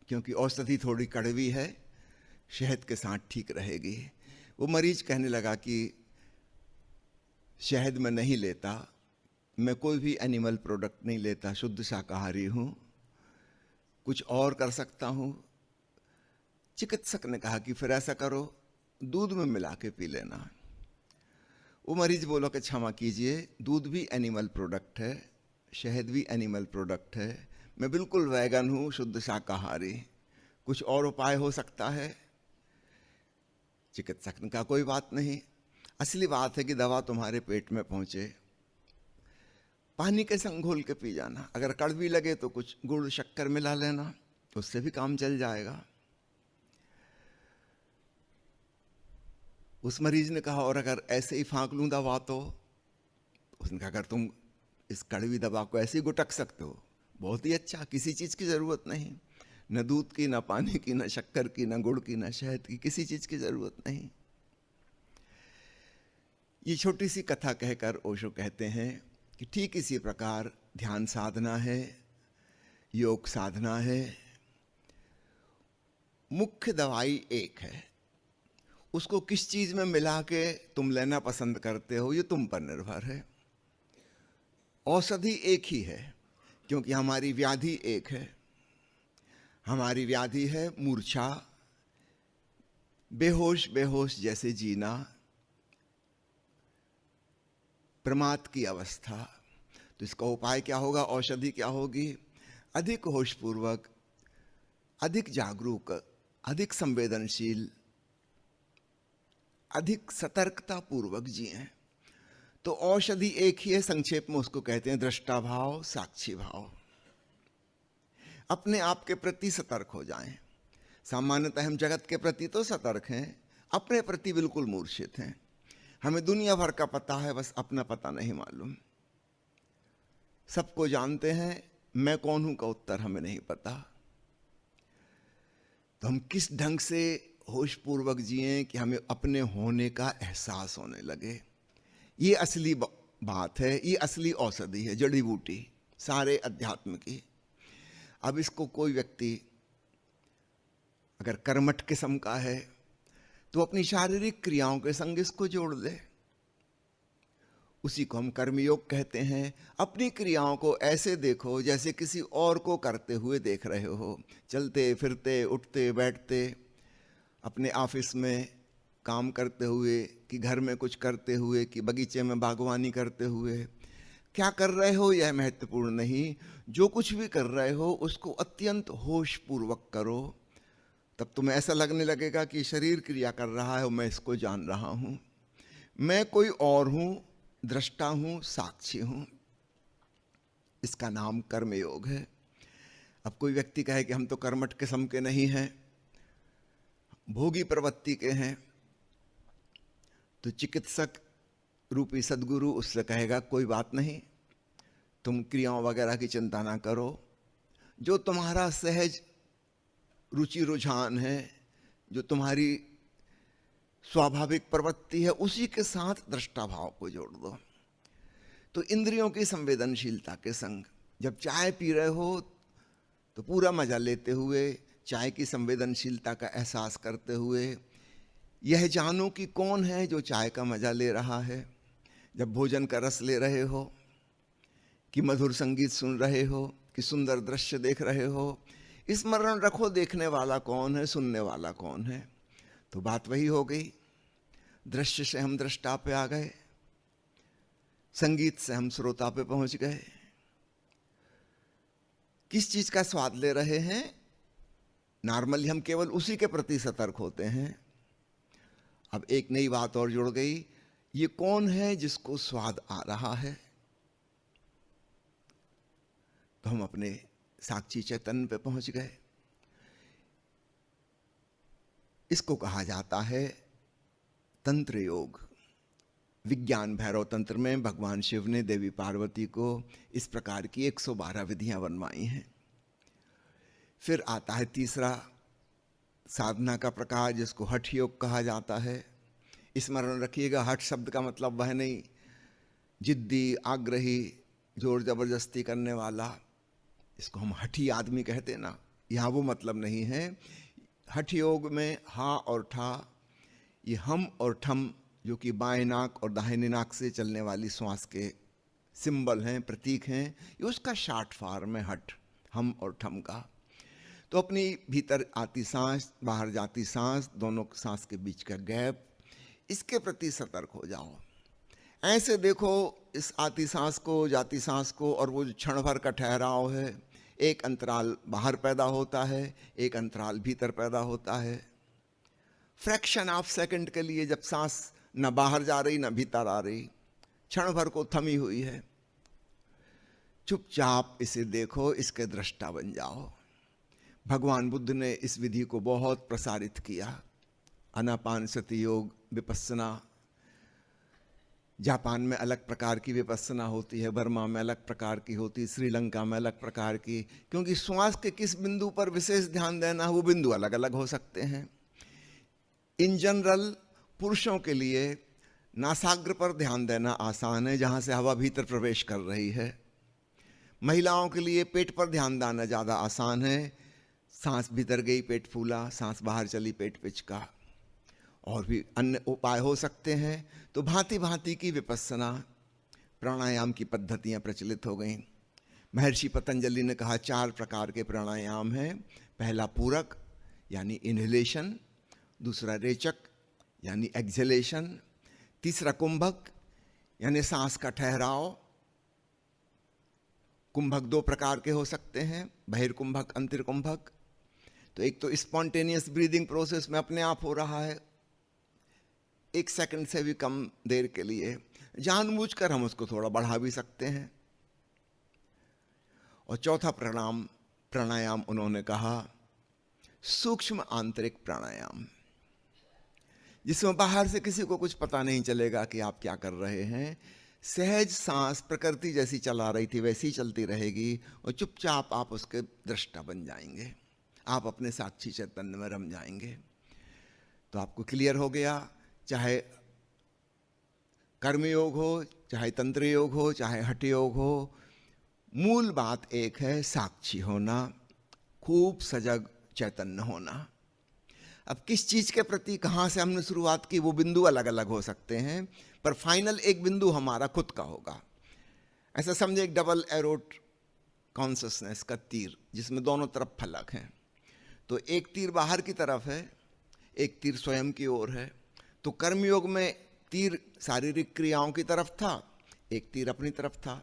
क्योंकि औषधि थोड़ी कड़वी है, शहद के साथ ठीक रहेगी। वो मरीज कहने लगा कि शहद मैं नहीं लेता, मैं कोई भी एनिमल प्रोडक्ट नहीं लेता, शुद्ध शाकाहारी हूँ, कुछ और कर सकता हूँ। चिकित्सक ने कहा कि फिर ऐसा करो, दूध में मिला के पी लेना। वो मरीज बोला कि क्षमा कीजिए, दूध भी एनिमल प्रोडक्ट है, शहद भी एनिमल प्रोडक्ट है, मैं बिल्कुल वैगन हूँ, शुद्ध शाकाहारी, कुछ और उपाय हो सकता है? चिकित्सक ने कहा कोई बात नहीं, असली बात है कि दवा तुम्हारे पेट में पहुंचे, पानी के संग घोल के पी जाना, अगर कड़वी लगे तो कुछ गुड़ शक्कर मिला लेना, उससे भी काम चल जाएगा। उस मरीज ने कहा और अगर ऐसे ही फांक लूं दवा तो? उसने कहा अगर तुम इस कड़वी दवा को ऐसे ही गुटक सकते हो, बहुत ही अच्छा, किसी चीज की जरूरत नहीं, न दूध की, न पानी की, न शक्कर की, न गुड़ की, न शहद की, किसी चीज की जरूरत नहीं। ये छोटी सी कथा कहकर ओशो कहते हैं कि ठीक इसी प्रकार ध्यान साधना है, योग साधना है, मुख्य दवाई एक है, उसको किस चीज में मिला के तुम लेना पसंद करते हो ये तुम पर निर्भर है। औषधि एक ही है, क्योंकि हमारी व्याधि एक है। हमारी व्याधि है मूर्छा, बेहोश बेहोश जैसे जीना, प्रमाद की अवस्था। तो इसका उपाय क्या होगा, औषधि क्या होगी? अधिक होशपूर्वक, अधिक जागरूक, अधिक संवेदनशील, अधिक सतर्कता पूर्वक जिए। तो औषधि एक ही है, संक्षेप में उसको कहते हैं दृष्टा भाव, साक्षी भाव। अपने आप के प्रति सतर्क हो जाएं। सामान्यतः हम जगत के प्रति तो सतर्क हैं, अपने प्रति बिल्कुल मूर्छित हैं। हमें दुनिया भर का पता है, बस अपना पता नहीं मालूम। सबको जानते हैं, मैं कौन हूं का उत्तर हमें नहीं पता। तो हम किस ढंग से होशपूर्वक जिएं कि हमें अपने होने का एहसास होने लगे। ये असली बात है, ये असली औषधि है, जड़ी बूटी सारे अध्यात्म की। अब इसको कोई व्यक्ति अगर कर्मठ किस्म का है तो अपनी शारीरिक क्रियाओं के संग इसको जोड़ ले, उसी को हम कर्मयोग कहते हैं। अपनी क्रियाओं को ऐसे देखो जैसे किसी और को करते हुए देख रहे हो, चलते फिरते, उठते बैठते, अपने ऑफिस में काम करते हुए, कि घर में कुछ करते हुए, कि बगीचे में बागवानी करते हुए। क्या कर रहे हो यह महत्वपूर्ण नहीं, जो कुछ भी कर रहे हो उसको अत्यंत होशपूर्वक करो, तब तुम्हें ऐसा लगने लगेगा कि शरीर क्रिया कर रहा है और मैं इसको जान रहा हूं, मैं कोई और हूं, दृष्टा हूं, साक्षी हूं। इसका नाम कर्मयोग है। अब कोई व्यक्ति कहे कि हम तो कर्मठ किस्म के नहीं हैं, भोगी प्रवृत्ति के हैं, तो चिकित्सक रूपी सदगुरु उससे कहेगा कोई बात नहीं, तुम क्रियाओं वगैरह की चिंता ना करो, जो तुम्हारा सहज रुचि रुझान है, जो तुम्हारी स्वाभाविक प्रवृत्ति है, उसी के साथ दृष्टा भाव को जोड़ दो। तो इंद्रियों की संवेदनशीलता के संग जब चाय पी रहे हो तो पूरा मजा लेते हुए, चाय की संवेदनशीलता का एहसास करते हुए यह जानो कि कौन है जो चाय का मजा ले रहा है। जब भोजन का रस ले रहे हो, कि मधुर संगीत सुन रहे हो, कि सुंदर दृश्य देख रहे हो, स्मरण रखो देखने वाला कौन है, सुनने वाला कौन है। तो बात वही हो गई, दृश्य से हम दृष्टा पे आ गए, संगीत से हम श्रोता पे पहुंच गए। किस चीज का स्वाद ले रहे हैं? नॉर्मली हम केवल उसी के प्रति सतर्क होते हैं। अब एक नई बात और जुड़ गई, ये कौन है जिसको स्वाद आ रहा है? तो हम अपने साक्षी चैतन्य पे पहुंच गए। इसको कहा जाता है तंत्र योग। विज्ञान भैरव तंत्र में भगवान शिव ने देवी पार्वती को इस प्रकार की 112 विधियां बनवाई हैं। फिर आता है तीसरा साधना का प्रकार, जिसको हठ योग कहा जाता है। स्मरण रखिएगा, हठ शब्द का मतलब वह नहीं जिद्दी, आग्रही, जोर जबरदस्ती करने वाला, इसको हम हठी आदमी कहते ना, यहाँ वो मतलब नहीं है। हठ योग में हा और ठा, ये हम और ठम, जो कि बाएं नाक और दाहिने नाक से चलने वाली श्वास के सिंबल हैं, प्रतीक हैं, ये उसका शार्ट फॉर्म है हठ, हम और ठम का। तो अपनी भीतर आती सांस, बाहर जाती सांस, दोनों सांस के बीच का गैप, इसके प्रति सतर्क हो जाओ। ऐसे देखो इस आती सांस को, जाती सांस को, और वो जो क्षण भर का ठहराव है, एक अंतराल बाहर पैदा होता है, एक अंतराल भीतर पैदा होता है। फ्रैक्शन ऑफ सेकंड के लिए जब सांस न बाहर जा रही न भीतर आ रही, क्षण भर को थमी हुई है, चुपचाप इसे देखो, इसके दृष्टा बन जाओ। भगवान बुद्ध ने इस विधि को बहुत प्रसारित किया। आनापानसति योग, विपस्सना, जापान में अलग प्रकार की विपस्सना होती है, बर्मा में अलग प्रकार की होती है, श्रीलंका में अलग प्रकार की, क्योंकि श्वास के किस बिंदु पर विशेष ध्यान देना है वो बिंदु अलग अलग हो सकते हैं। इन जनरल पुरुषों के लिए नासाग्र पर ध्यान देना आसान है, जहाँ से हवा भीतर प्रवेश कर रही है। महिलाओं के लिए पेट पर ध्यान देना ज़्यादा आसान है, सांस भीतर गई पेट फूला, सांस बाहर चली पेट पिचका। और भी अन्य उपाय हो सकते हैं। तो भांति भांति की विपस्सना, प्राणायाम की पद्धतियाँ प्रचलित हो गईं। महर्षि पतंजलि ने कहा 4 प्रकार के प्राणायाम हैं। पहला पूरक यानी इनहेलेशन, दूसरा रेचक यानी एक्सहेलेशन, तीसरा कुंभक यानी सांस का ठहराव। कुंभक 2 प्रकार के हो सकते हैं, बहिर्कुंभक, अंतर्कुंभक। तो एक तो स्पॉन्टेनियस ब्रीदिंग प्रोसेस में अपने आप हो रहा है, 1 सेकंड से भी कम देर के लिए, जानबूझकर हम उसको थोड़ा बढ़ा भी सकते हैं। और चौथा प्राणायाम उन्होंने कहा सूक्ष्म आंतरिक प्राणायाम, जिसमें बाहर से किसी को कुछ पता नहीं चलेगा कि आप क्या कर रहे हैं। सहज सांस प्रकृति जैसी चला रही थी वैसी चलती रहेगी, और चुपचाप आप उसके दृष्टा बन जाएंगे, आप अपने साक्षी चैतन्य में रम जाएंगे। तो आपको क्लियर हो गया, चाहे कर्मयोग हो, चाहे तंत्र योग हो, चाहे हठ योग हो, मूल बात एक है, साक्षी होना, खूब सजग चैतन्य होना। अब किस चीज के प्रति कहाँ से हमने शुरुआत की वो बिंदु अलग अलग हो सकते हैं, पर फाइनल एक बिंदु हमारा खुद का होगा। ऐसा समझे एक डबल एरोड कॉन्शसनेस का तीर, जिसमें दोनों तरफ फलक हैं। तो एक तीर बाहर की तरफ है, एक तीर स्वयं की ओर है। तो कर्मयोग में तीर शारीरिक क्रियाओं की तरफ था, एक तीर अपनी तरफ था।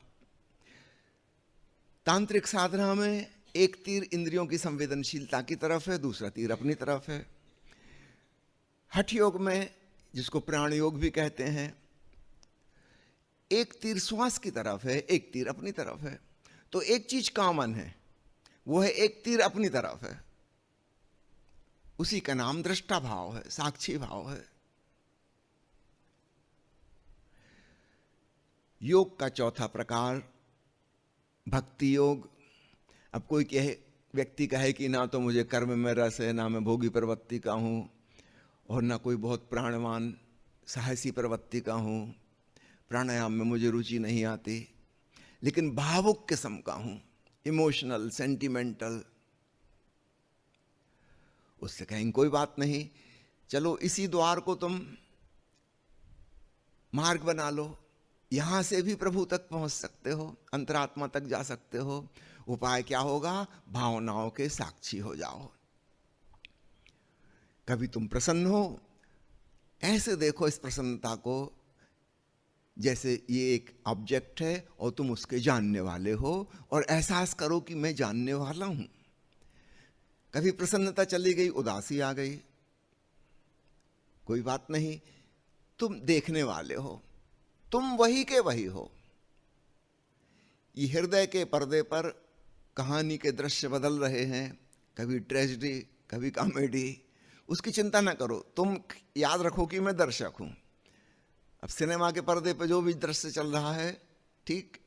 तांत्रिक साधना में एक तीर इंद्रियों की संवेदनशीलता की तरफ है, दूसरा तीर अपनी तरफ है। हठ योग में, जिसको प्राण योग भी कहते हैं, एक तीर श्वास की तरफ है, एक तीर अपनी तरफ है। तो एक चीज कॉमन है, वो है एक तीर अपनी तरफ है। उसी का नाम दृष्टा भाव है, साक्षी भाव है। योग का चौथा प्रकार भक्ति योग। अब कोई व्यक्ति कहे कि ना तो मुझे कर्म में रस है, ना मैं भोगी प्रवृत्ति का हूं, और ना कोई बहुत प्राणवान साहसी प्रवृत्ति का हूं, प्राणायाम में मुझे रुचि नहीं आती, लेकिन भावुक किस्म का हूं, इमोशनल, सेंटिमेंटल, उससे कहेंगे कोई बात नहीं, चलो इसी द्वार को तुम मार्ग बना लो, यहां से भी प्रभु तक पहुंच सकते हो, अंतरात्मा तक जा सकते हो। उपाय क्या होगा? भावनाओं के साक्षी हो जाओ। कभी तुम प्रसन्न हो, ऐसे देखो इस प्रसन्नता को जैसे ये एक ऑब्जेक्ट है और तुम उसके जानने वाले हो, और एहसास करो कि मैं जानने वाला हूं। कभी प्रसन्नता चली गई, उदासी आ गई, कोई बात नहीं, तुम देखने वाले हो, तुम वही के वही हो। ये हृदय के पर्दे पर कहानी के दृश्य बदल रहे हैं, कभी ट्रेजेडी, कभी कॉमेडी, उसकी चिंता ना करो, तुम याद रखो कि मैं दर्शक हूं। अब सिनेमा के पर्दे पर जो भी दृश्य चल रहा है, ठीक,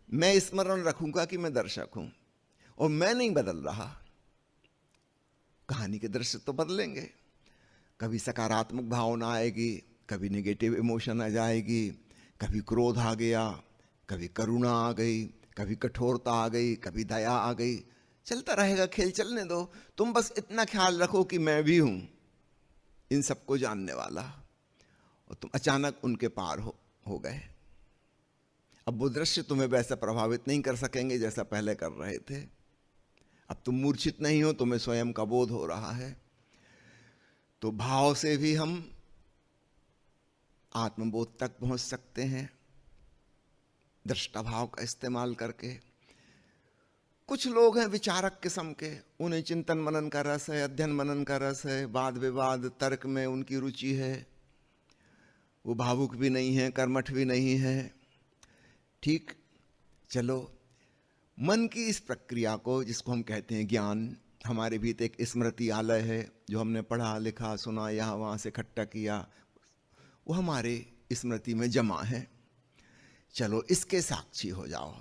मैं स्मरण रखूंगा कि मैं दर्शक हूं, और मैं नहीं बदल रहा। कहानी के दृश्य तो बदलेंगे, कभी सकारात्मक भावना आएगी, कभी नेगेटिव इमोशन आ जाएगी, कभी क्रोध आ गया, कभी करुणा आ गई, कभी कठोरता आ गई, कभी दया आ गई, चलता रहेगा खेल, चलने दो। तुम बस इतना ख्याल रखो कि मैं भी हूं इन सबको जानने वाला, और तुम अचानक उनके पार हो गए। अब वो दृश्य तुम्हें वैसा प्रभावित नहीं कर सकेंगे जैसा पहले कर रहे थे। अब तुम मूर्छित नहीं हो, तुम्हें स्वयं का बोध हो रहा है। तो भाव से भी हम आत्मबोध तक पहुंच सकते हैं, दृष्टा भाव का इस्तेमाल करके। कुछ लोग हैं विचारक किस्म के, उन्हें चिंतन मनन का रस है, अध्ययन मनन का रस है, वाद विवाद तर्क में उनकी रुचि है, वो भावुक भी नहीं है, कर्मठ भी नहीं है, ठीक। चलो, मन की इस प्रक्रिया को, जिसको हम कहते हैं ज्ञान, हमारे भीतर एक स्मृति आलय है, जो हमने पढ़ा लिखा सुना यहाँ वहाँ से इकट्ठा किया, वो हमारे स्मृति में जमा है। चलो इसके साक्षी हो जाओ।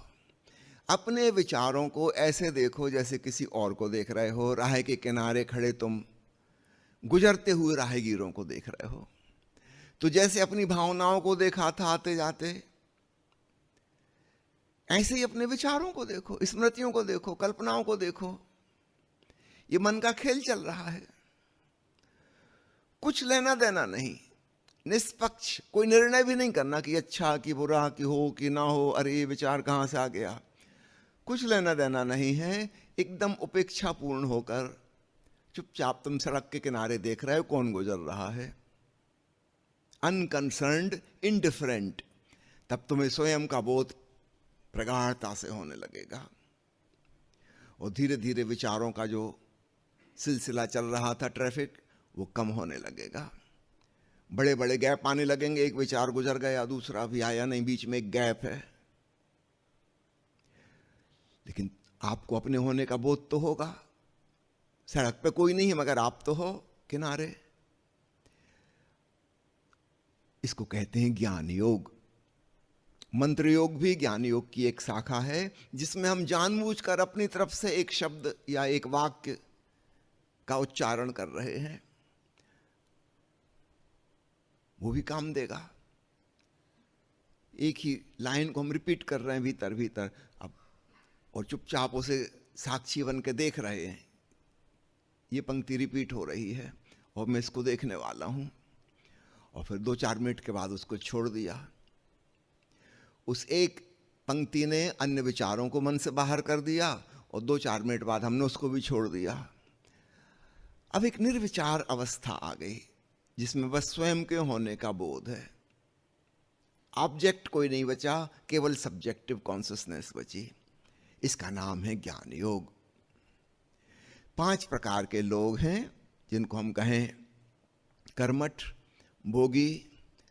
अपने विचारों को ऐसे देखो जैसे किसी और को देख रहे हो। राह के किनारे खड़े तुम गुजरते हुए राहगीरों को देख रहे हो, तो जैसे अपनी भावनाओं को देखा था आते जाते, ऐसे ही अपने विचारों को देखो, स्मृतियों को देखो, कल्पनाओं को देखो। ये मन का खेल चल रहा है, कुछ लेना देना नहीं, निष्पक्ष, कोई निर्णय भी नहीं करना कि अच्छा कि बुरा, कि हो कि ना हो, अरे ये विचार कहां से आ गया, कुछ लेना देना नहीं है। एकदम उपेक्षा पूर्ण होकर चुपचाप तुम सड़क के किनारे देख रहे हो कौन गुजर रहा है, अनकंसर्न्ड, इंडिफरेंट। तब तुम्हें स्वयं का बोध प्रगाढ़ता से होने लगेगा, और धीरे धीरे विचारों का जो सिलसिला चल रहा था, ट्रैफिक, वो कम होने लगेगा। बड़े बड़े गैप आने लगेंगे, एक विचार गुजर गया, दूसरा भी आया नहीं, बीच में एक गैप है। लेकिन आपको अपने होने का बोध तो होगा। सड़क पे कोई नहीं है मगर आप तो हो किनारे। इसको कहते हैं ज्ञान योग। मंत्र योग भी ज्ञान योग की एक शाखा है, जिसमें हम जानबूझकर अपनी तरफ से एक शब्द या एक वाक्य का उच्चारण कर रहे हैं, वो भी काम देगा। एक ही लाइन को हम रिपीट कर रहे हैं भीतर भीतर अब, और चुपचाप उसे साक्षी बन के देख रहे हैं, ये पंक्ति रिपीट हो रही है और मैं इसको देखने वाला हूं। और फिर 2-4 मिनट के बाद उसको छोड़ दिया। उस एक पंक्ति ने अन्य विचारों को मन से बाहर कर दिया, और 2-4 मिनट बाद हमने उसको भी छोड़ दिया। अब एक निर्विचार अवस्था आ गई, जिसमें बस स्वयं के होने का बोध है। ऑब्जेक्ट कोई नहीं बचा, केवल सब्जेक्टिव कॉन्शियसनेस बची। इसका नाम है ज्ञान योग। 5 प्रकार के लोग हैं, जिनको हम कहें कर्मठ, भोगी,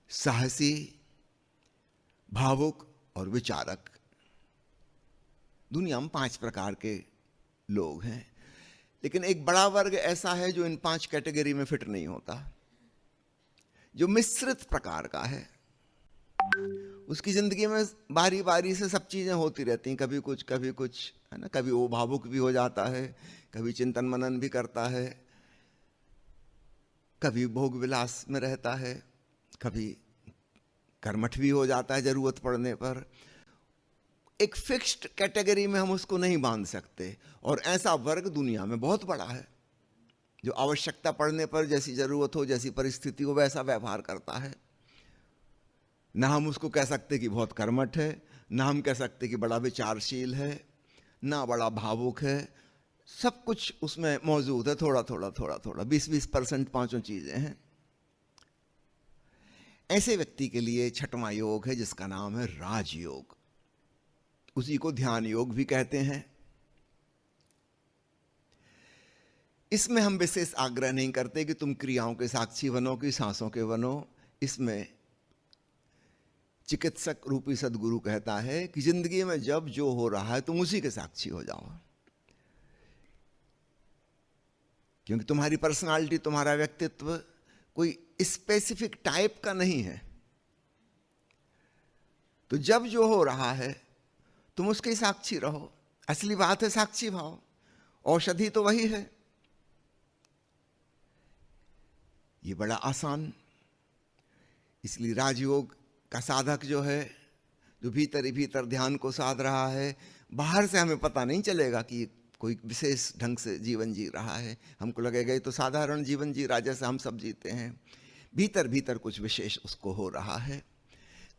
साहसी, भावुक और विचारक। दुनिया में 5 प्रकार के लोग हैं। लेकिन एक बड़ा वर्ग ऐसा है जो इन 5 कैटेगरी में फिट नहीं होता, जो मिश्रित प्रकार का है। उसकी जिंदगी में बारी बारी से सब चीजें होती रहती हैं, कभी कुछ है ना। कभी वो भावुक भी हो जाता है, कभी चिंतन मनन भी करता है, कभी भोग विलास में रहता है, कभी कर्मठ भी हो जाता है जरूरत पड़ने पर। एक फिक्स्ड कैटेगरी में हम उसको नहीं बांध सकते। और ऐसा वर्ग दुनिया में बहुत बड़ा है जो आवश्यकता पड़ने पर जैसी जरूरत हो, जैसी परिस्थिति हो, वैसा व्यवहार करता है। ना हम उसको कह सकते कि बहुत कर्मठ है, ना हम कह सकते कि बड़ा विचारशील है, ना बड़ा भावुक है। सब कुछ उसमें मौजूद है, थोड़ा थोड़ा थोड़ा थोड़ा, 20-20% पांचों चीजें हैं। ऐसे व्यक्ति के लिए छठवां योग है जिसका नाम है राजयोग। उसी को ध्यान योग भी कहते हैं। इसमें हम विशेष आग्रह नहीं करते कि तुम क्रियाओं के साक्षी बनो कि सांसों के बनो। इसमें चिकित्सक रूपी सदगुरु कहता है कि जिंदगी में जब जो हो रहा है तुम उसी के साक्षी हो जाओ, क्योंकि तुम्हारी पर्सनालिटी, तुम्हारा व्यक्तित्व कोई स्पेसिफिक टाइप का नहीं है। तो जब जो हो रहा है तुम उसके साक्षी रहो। असली बात है साक्षी भाव। औषधि तो वही है। ये बड़ा आसान। इसलिए राजयोग का साधक जो है, जो भीतर ही भीतर ध्यान को साध रहा है, बाहर से हमें पता नहीं चलेगा कि कोई विशेष ढंग से जीवन जी रहा है। हमको लगेगा ये तो साधारण जीवन जी रहा जैसे हम सब जीते हैं। भीतर भीतर कुछ विशेष उसको हो रहा है।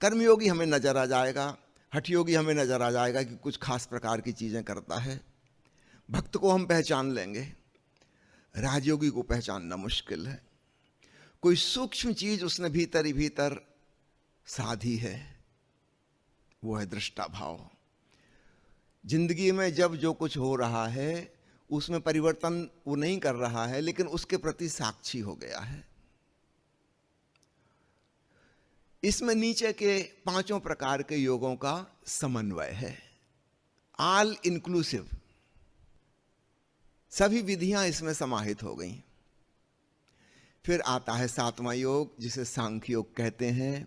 कर्मयोगी हमें नजर आ जाएगा, हठयोगी हमें नजर आ जाएगा कि कुछ खास प्रकार की चीजें करता है। भक्त को हम पहचान लेंगे, राजयोगी को पहचानना मुश्किल है। कोई सूक्ष्म चीज उसने भीतर ही भीतर साधी है, वो है दृष्टा भाव। जिंदगी में जब जो कुछ हो रहा है उसमें परिवर्तन वो नहीं कर रहा है, लेकिन उसके प्रति साक्षी हो गया है। इसमें नीचे के पांचों प्रकार के योगों का समन्वय है, ऑल इंक्लूसिव। सभी विधियां इसमें समाहित हो गई। फिर आता है सातवां योग जिसे सांख्य योग कहते हैं।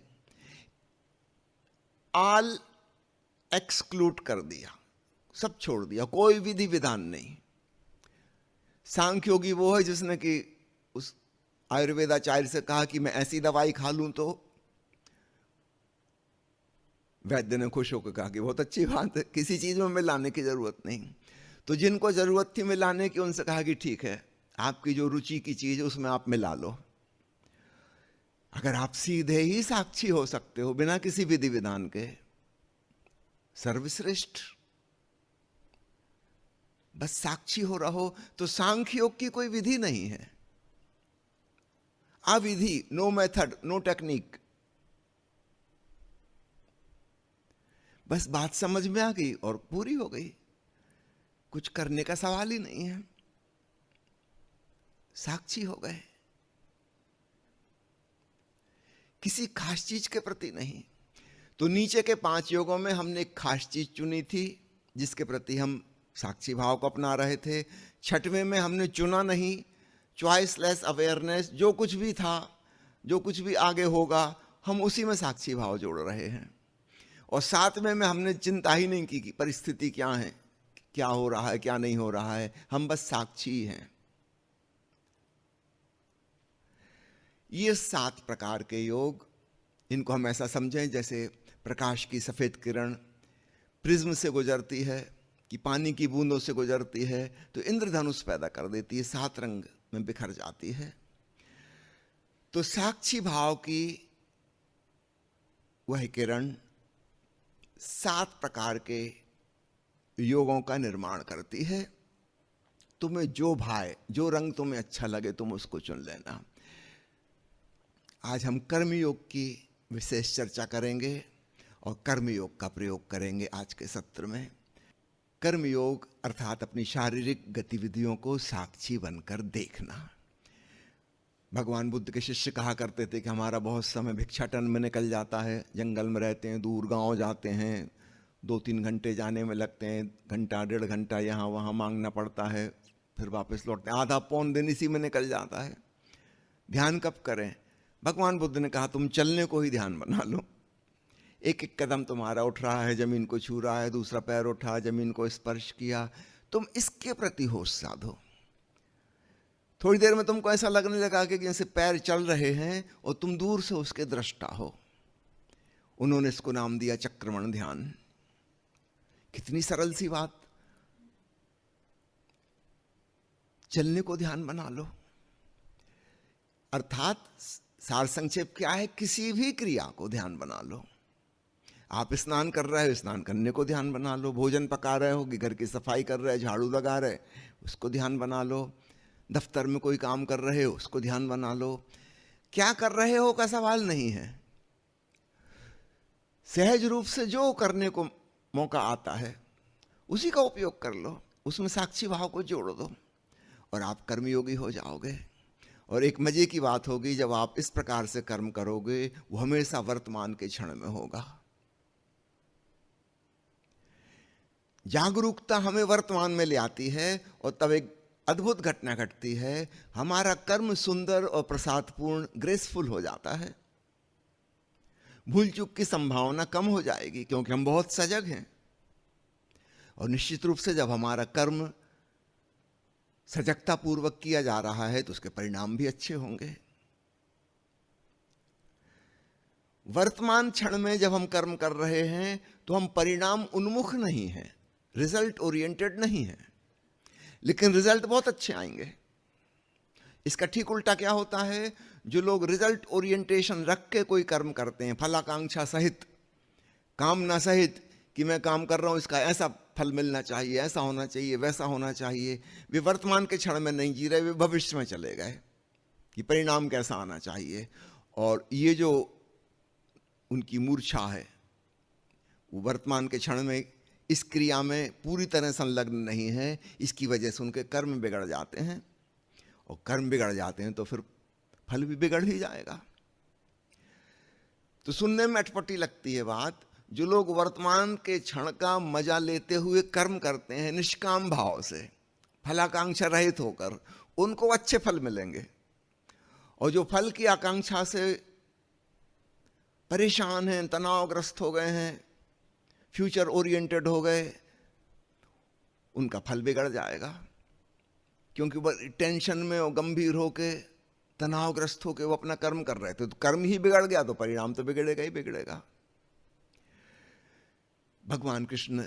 ऑल एक्सक्लूड कर दिया, सब छोड़ दिया, कोई विधि विधान नहीं। सांख्य योगी वो है जिसने कि उस आयुर्वेदाचार्य से कहा कि मैं ऐसी दवाई खा लूं, तो वैद्य ने खुश होकर कहा कि बहुत अच्छी बात है, किसी चीज में मिलाने की जरूरत नहीं। तो जिनको जरूरत थी मिलाने की, उनसे कहा कि ठीक है, आपकी जो रुचि की चीज है उसमें आप मिला लो। अगर आप सीधे ही साक्षी हो सकते हो बिना किसी विधि विधान के, सर्वश्रेष्ठ, बस साक्षी हो रहो, तो सांख्य योग की कोई विधि नहीं है। अविधि, नो मेथड, नो टेक्निक। बस बात समझ में आ गई और पूरी हो गई। कुछ करने का सवाल ही नहीं है, साक्षी हो गए। किसी खास चीज के प्रति नहीं। तो नीचे के 5 योगों में हमने एक खास चीज चुनी थी जिसके प्रति हम साक्षी भाव को अपना रहे थे। छठवें में हमने चुना नहीं, चॉइसलेस अवेयरनेस, जो कुछ भी था, जो कुछ भी आगे होगा, हम उसी में साक्षी भाव जोड़ रहे हैं। और 7वें में हमने चिंता ही नहीं की कि परिस्थिति क्या है, क्या हो रहा है, क्या नहीं हो रहा है, हम बस साक्षी हैं। ये 7 प्रकार के योग, इनको हम ऐसा समझें जैसे प्रकाश की सफेद किरण प्रिज्म से गुजरती है, कि पानी की बूंदों से गुजरती है तो इंद्रधनुष पैदा कर देती है, 7 रंग में बिखर जाती है। तो साक्षी भाव की वह किरण 7 प्रकार के योगों का निर्माण करती है। तुम्हें जो भाए, जो रंग तुम्हें अच्छा लगे, तुम उसको चुन लेना। आज हम कर्मयोग की विशेष चर्चा करेंगे और कर्मयोग का प्रयोग करेंगे आज के सत्र में। कर्मयोग अर्थात अपनी शारीरिक गतिविधियों को साक्षी बनकर देखना। भगवान बुद्ध के शिष्य कहा करते थे कि हमारा बहुत समय भिक्षाटन में निकल जाता है, जंगल में रहते हैं, दूर गांव जाते हैं, 2-3 घंटे जाने में लगते हैं, घंटा 1.5 घंटा यहाँ वहाँ मांगना पड़ता है, फिर वापस लौटते हैं, आधा पौन दिन इसी में निकल जाता है। ध्यान कब करें? भगवान बुद्ध ने कहा तुम चलने को ही ध्यान बना लो। एक एक कदम तुम्हारा उठ रहा है, जमीन को छू रहा है, दूसरा पैर उठा, जमीन को स्पर्श किया, तुम इसके प्रति होश साधो। थोड़ी देर में तुमको ऐसा लगने लगा कि जैसे पैर चल रहे हैं और तुम दूर से उसके दृष्टा हो। उन्होंने इसको नाम दिया चक्रमण ध्यान। कितनी सरल सी बात। चलने को ध्यान बना लो। अर्थात सार संक्षेप क्या है? किसी भी क्रिया को ध्यान बना लो। आप स्नान कर रहे हो, स्नान करने को ध्यान बना लो। भोजन पका रहे हो कि घर की सफाई कर रहे हो, झाड़ू लगा रहे, उसको ध्यान बना लो। दफ्तर में कोई काम कर रहे हो, उसको ध्यान बना लो। क्या कर रहे हो का सवाल नहीं है। सहज रूप से जो करने को मौका आता है उसी का उपयोग कर लो, उसमें साक्षी भाव को जोड़ दो और आप कर्मयोगी हो जाओगे। और एक मजे की बात होगी, जब आप इस प्रकार से कर्म करोगे वो हमेशा वर्तमान के क्षण में होगा। जागरूकता हमें वर्तमान में ले आती है और तब एक अद्भुत घटना घटती है। हमारा कर्म सुंदर और प्रसादपूर्ण, ग्रेसफुल हो जाता है। भूल चूक की संभावना कम हो जाएगी क्योंकि हम बहुत सजग हैं। और निश्चित रूप से जब हमारा कर्म सजगता पूर्वक किया जा रहा है तो उसके परिणाम भी अच्छे होंगे। वर्तमान क्षण में जब हम कर्म कर रहे हैं तो हम परिणाम उन्मुख नहीं हैं, रिजल्ट ओरिएंटेड नहीं है, लेकिन रिजल्ट बहुत अच्छे आएंगे। इसका ठीक उल्टा क्या होता है? जो लोग रिजल्ट ओरिएंटेशन रख के कोई कर्म करते हैं, फलाकांक्षा सहित, कामना सहित, कि मैं काम कर रहा हूं इसका ऐसा फल मिलना चाहिए, ऐसा होना चाहिए, वैसा होना चाहिए, वे वर्तमान के क्षण में नहीं जी रहे, वे भविष्य में चले गए कि परिणाम कैसा आना चाहिए। और ये जो उनकी मूर्छा है वो वर्तमान के क्षण में इस क्रिया में पूरी तरह संलग्न नहीं है। इसकी वजह से उनके कर्म बिगड़ जाते हैं और कर्म बिगड़ जाते हैं तो फिर फल भी बिगड़ ही जाएगा। तो सुनने में अटपटी लगती है बात। जो लोग वर्तमान के क्षण का मजा लेते हुए कर्म करते हैं निष्काम भाव से, फलाकांक्षा रहित होकर, उनको अच्छे फल मिलेंगे। और जो फल की आकांक्षा से परेशान हैं, तनावग्रस्त हो गए हैं, फ्यूचर ओरिएंटेड हो गए, उनका फल बिगड़ जाएगा। क्योंकि वह टेंशन में और गंभीर होके, तनावग्रस्त होके वो अपना कर्म कर रहे थे, तो कर्म ही बिगड़ गया तो परिणाम तो बिगड़ेगा ही बिगड़ेगा। भगवान कृष्ण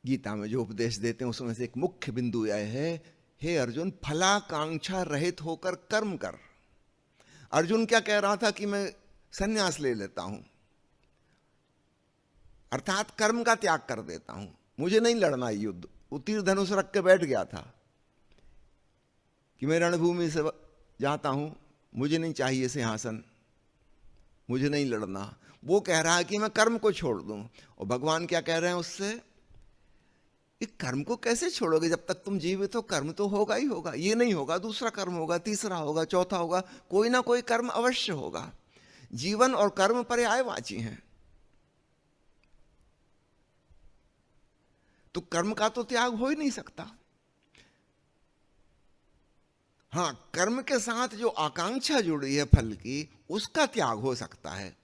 गीता में जो उपदेश देते हैं उसमें से एक मुख्य बिंदु यह है, हे अर्जुन, फलाकांक्षा रहित होकर कर्म कर। अर्जुन क्या कह रहा था कि मैं संन्यास ले लेता हूं, अर्थात कर्म का त्याग कर देता हूं, मुझे नहीं लड़ना युद्ध। वो तीर धनुष रख के बैठ गया था कि मैं रणभूमि से जाता हूं, मुझे नहीं चाहिए सिंहासन, मुझे नहीं लड़ना। वो कह रहा है कि मैं कर्म को छोड़ दूं। और भगवान क्या कह रहे हैं उससे? ये कर्म को कैसे छोड़ोगे? जब तक तुम जीवित हो कर्म तो होगा ही होगा। ये नहीं होगा, दूसरा कर्म होगा, तीसरा होगा, चौथा होगा, कोई ना कोई कर्म अवश्य होगा। जीवन और कर्म पर्यायवाची हैं। तो कर्म का तो त्याग हो ही नहीं सकता। हां, कर्म के साथ जो आकांक्षा जुड़ी है फल की, उसका त्याग हो सकता है।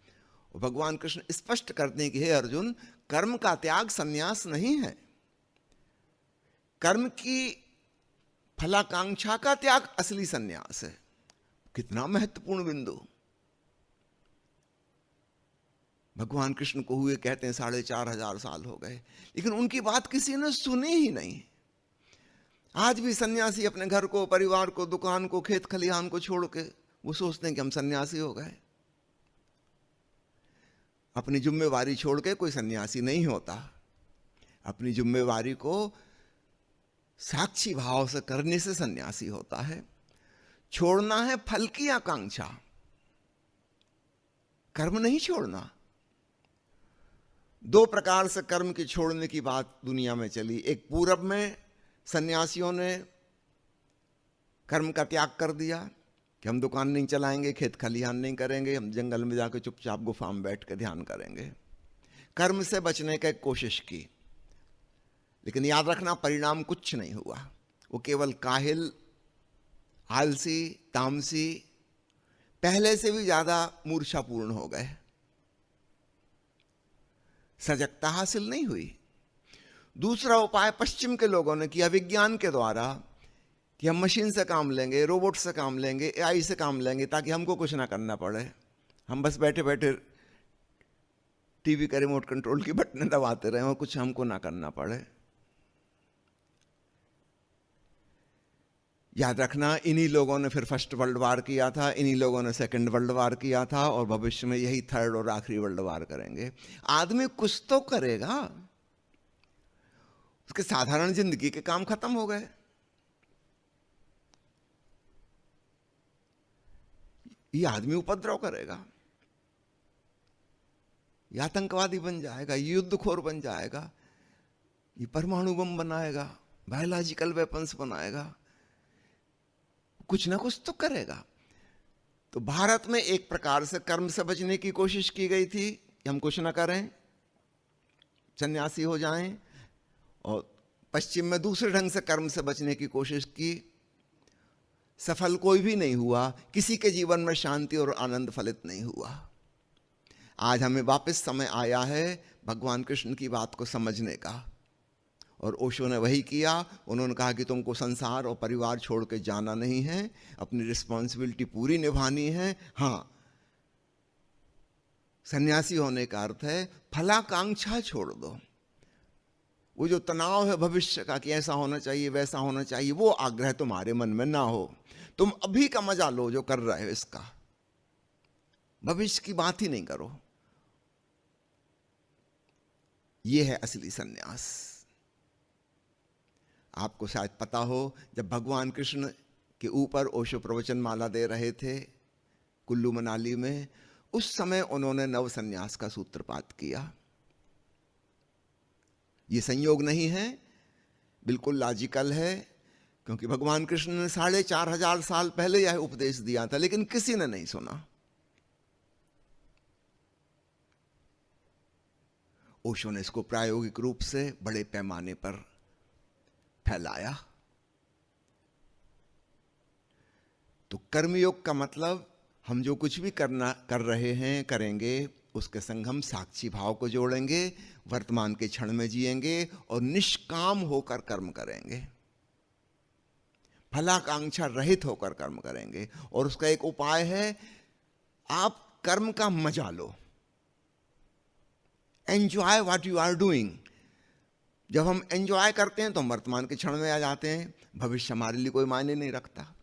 और भगवान कृष्ण स्पष्ट करते हैं कि हे अर्जुन, कर्म का त्याग संन्यास नहीं है। कर्म की फलाकांक्षा का त्याग असली संन्यास है। कितना महत्वपूर्ण बिंदु। भगवान कृष्ण को हुए कहते हैं 4,500 साल हो गए, लेकिन उनकी बात किसी ने सुनी ही नहीं। आज भी सन्यासी अपने घर को, परिवार को, दुकान को, खेत खलिहान को छोड़ के वो सोचते हैं कि हम सन्यासी हो गए। अपनी जिम्मेवारी छोड़ के कोई सन्यासी नहीं होता। अपनी जिम्मेवारी को साक्षी भाव से करने से सन्यासी होता है। छोड़ना है फल की आकांक्षा, कर्म नहीं छोड़ना। दो प्रकार से कर्म के छोड़ने की बात दुनिया में चली। एक, पूरब में सन्यासियों ने कर्म का त्याग कर दिया कि हम दुकान नहीं चलाएंगे, खेत खलिहान नहीं करेंगे, हम जंगल में जाकर चुपचाप गुफा में बैठ कर ध्यान करेंगे। कर्म से बचने की कोशिश की, लेकिन याद रखना परिणाम कुछ नहीं हुआ। वो केवल काहिल, आलसी, तामसी, पहले से भी ज्यादा मूर्छापूर्ण हो गए। सजगता हासिल नहीं हुई। दूसरा उपाय पश्चिम के लोगों ने किया विज्ञान के द्वारा कि हम मशीन से काम लेंगे, रोबोट से काम लेंगे, एआई से काम लेंगे, ताकि हमको कुछ ना करना पड़े। हम बस बैठे बैठे टीवी का रिमोट कंट्रोल की बटन दबाते रहे और कुछ हमको ना करना पड़े। याद रखना, इन्हीं लोगों ने फिर फर्स्ट वर्ल्ड वार किया था, इन्हीं लोगों ने सेकंड वर्ल्ड वार किया था, और भविष्य में यही थर्ड और आखिरी वर्ल्ड वार करेंगे। आदमी कुछ तो करेगा। उसके साधारण जिंदगी के काम खत्म हो गए। ये आदमी उपद्रव करेगा, ये आतंकवादी बन जाएगा, ये युद्धखोर बन जाएगा, ये परमाणु बम बनाएगा, बायोलॉजिकल वेपन्स बनाएगा, कुछ ना कुछ तो करेगा। तो भारत में एक प्रकार से कर्म से बचने की कोशिश की गई थी कि हम कुछ ना करें, सन्यासी हो जाएं, और पश्चिम में दूसरे ढंग से कर्म से बचने की कोशिश की। सफल कोई भी नहीं हुआ, किसी के जीवन में शांति और आनंद फलित नहीं हुआ। आज हमें वापस समय आया है भगवान कृष्ण की बात को समझने का, और ओशो ने वही किया। उन्होंने कहा कि तुमको संसार और परिवार छोड़ के जाना नहीं है, अपनी रिस्पॉन्सिबिलिटी पूरी निभानी है। हाँ, सन्यासी होने का अर्थ है फलाकांक्षा छोड़ दो। वो जो तनाव है भविष्य का कि ऐसा होना चाहिए, वैसा होना चाहिए, वो आग्रह तुम्हारे मन में ना हो। तुम अभी का मजा लो जो कर रहे हो इसका, भविष्य की बात ही नहीं करो। ये है असली सन्यास। आपको शायद पता हो, जब भगवान कृष्ण के ऊपर ओशो प्रवचन माला दे रहे थे कुल्लू मनाली में, उस समय उन्होंने नव सन्यास का सूत्रपात किया। ये संयोग नहीं है, बिल्कुल लॉजिकल है, क्योंकि भगवान कृष्ण ने 4500 साल पहले यह उपदेश दिया था, लेकिन किसी ने नहीं सुना। ओशो ने इसको प्रायोगिक रूप से बड़े पैमाने पर फैलाया। तो कर्मयोग का मतलब हम जो कुछ भी कर रहे हैं, करेंगे, उसके संग हम साक्षी भाव को जोड़ेंगे, वर्तमान के क्षण में जिएंगे और निष्काम होकर कर्म करेंगे, फलाकांक्षा रहित होकर कर्म करेंगे। और उसका एक उपाय है, आप कर्म का मजा लो, enjoy what you are doing. जब हम एंजॉय करते हैं तो हम वर्तमान के क्षण में आ जाते हैं, भविष्य हमारे लिए कोई मायने नहीं रखता।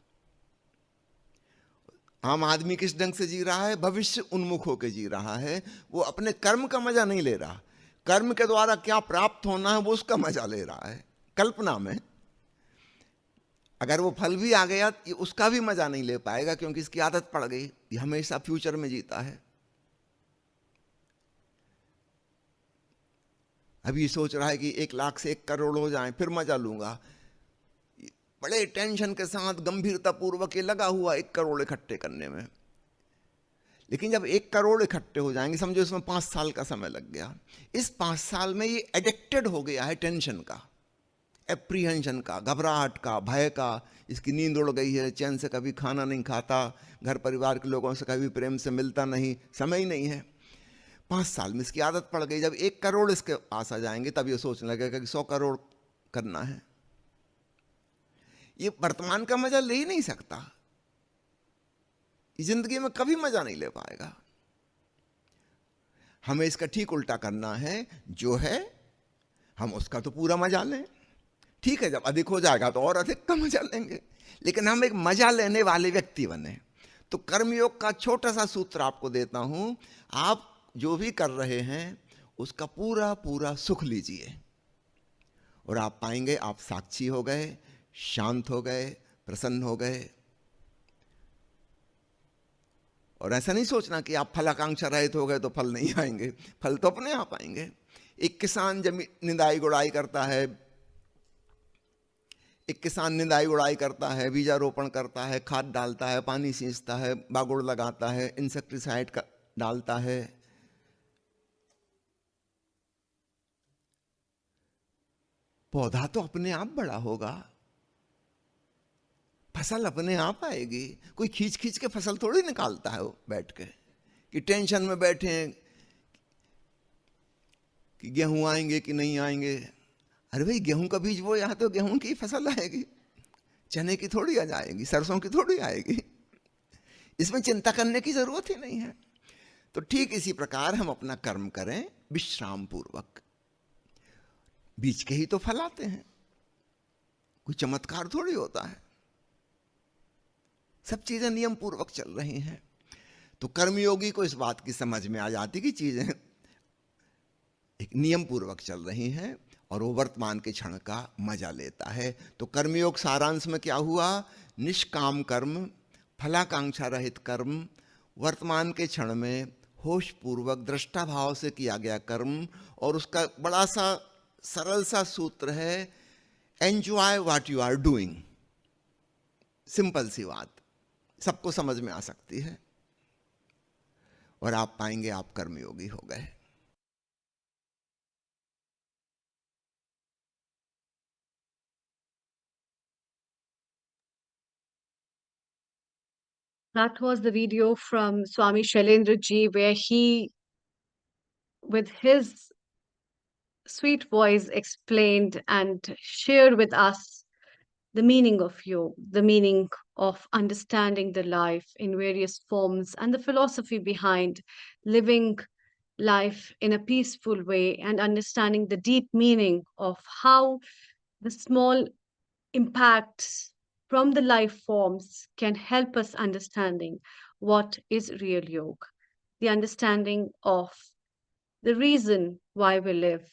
आम आदमी किस ढंग से जी रहा है? भविष्य उन्मुख होकर जी रहा है। वो अपने कर्म का मजा नहीं ले रहा, कर्म के द्वारा क्या प्राप्त होना है वो उसका मजा ले रहा है कल्पना में। अगर वो फल भी आ गया तो उसका भी मजा नहीं ले पाएगा, क्योंकि इसकी आदत पड़ गई, ये हमेशा फ्यूचर में जीता है। अभी सोच रहा है कि 1 लाख से 1 करोड़ हो जाए फिर मजा लूंगा, बड़े टेंशन के साथ गंभीरता पूर्वक ये लगा हुआ 1 करोड़ इकट्ठे करने में। लेकिन जब 1 करोड़ इकट्ठे हो जाएंगे, समझो इसमें 5 साल का समय लग गया, इस 5 साल में ये एडिक्टेड हो गया है टेंशन का, एप्रीहेंशन का, घबराहट का, भय का। इसकी नींद उड़ गई है, चैन से कभी खाना नहीं खाता, घर परिवार के लोगों से कभी प्रेम से मिलता नहीं, समय ही नहीं है। 5 साल में इसकी आदत पड़ गई। जब 1 करोड़ इसके पास आ जाएंगे तब ये सोचने लगेगा कि 100 करोड़ करना है। ये वर्तमान का मजा ले ही नहीं सकता, जिंदगी में कभी मजा नहीं ले पाएगा। हमें इसका ठीक उल्टा करना है, जो है हम उसका तो पूरा मजा लें। ठीक है, जब अधिक हो जाएगा तो और अधिक का मजा लेंगे, लेकिन हम एक मजा लेने वाले व्यक्ति बने। तो कर्मयोग का छोटा सा सूत्र आपको देता हूं, आप जो भी कर रहे हैं उसका पूरा पूरा सुख लीजिए, और आप पाएंगे आप साक्षी हो गए, शांत हो गए, प्रसन्न हो गए। और ऐसा नहीं सोचना कि आप फलाकांक्षा रहित हो गए तो फल नहीं आएंगे, फल तो अपने आप आएंगे। एक किसान निंदाई गुड़ाई करता है, निंदाई गुड़ाई करता है, बीजारोपण करता है, खाद डालता है, पानी सींचता है, बागुड़ लगाता है, इंसेक्टिसाइड का डालता है, पौधा तो अपने आप बड़ा होगा। फसल अपने आप आएगी। कोई खींच खींच के फसल थोड़ी निकालता है वो बैठ के, कि टेंशन में बैठे हैं कि गेहूं आएंगे कि नहीं आएंगे। अरे भाई, गेहूं का बीज वो यहाँ तो गेहूं की फसल आएगी, चने की थोड़ी आ जाएगी, सरसों की थोड़ी आएगी। इसमें चिंता करने की जरूरत ही नहीं है। तो ठीक इसी प्रकार हम अपना कर्म करें विश्राम पूर्वक। बीज के ही तो फल आते हैं, कोई चमत्कार थोड़ी होता है। सब चीजें नियम पूर्वक चल रही हैं। तो कर्मयोगी को इस बात की समझ में आ जाती कि चीजें एक नियम पूर्वक चल रही हैं और वो वर्तमान के क्षण का मजा लेता है। तो कर्मयोग सारांश में क्या हुआ? निष्काम कर्म, फलाकांक्षा रहित कर्म, वर्तमान के क्षण में होश पूर्वक दृष्टा भाव से किया गया कर्म। और उसका बड़ा सा सरल सा सूत्र है, enjoy what you are doing. Simple सी बात, सबको समझ में आ सकती है, और आप पाएंगे आप कर्मयोगी हो गए। That was the video from Swami Shailendra Ji, where he, with his sweet voice, explained and shared with us the meaning of yoga, the meaning of understanding the life in various forms, and the philosophy behind living life in a peaceful way, and understanding the deep meaning of how the small impacts from the life forms can help us understanding what is real yoga, the understanding of the reason why we live,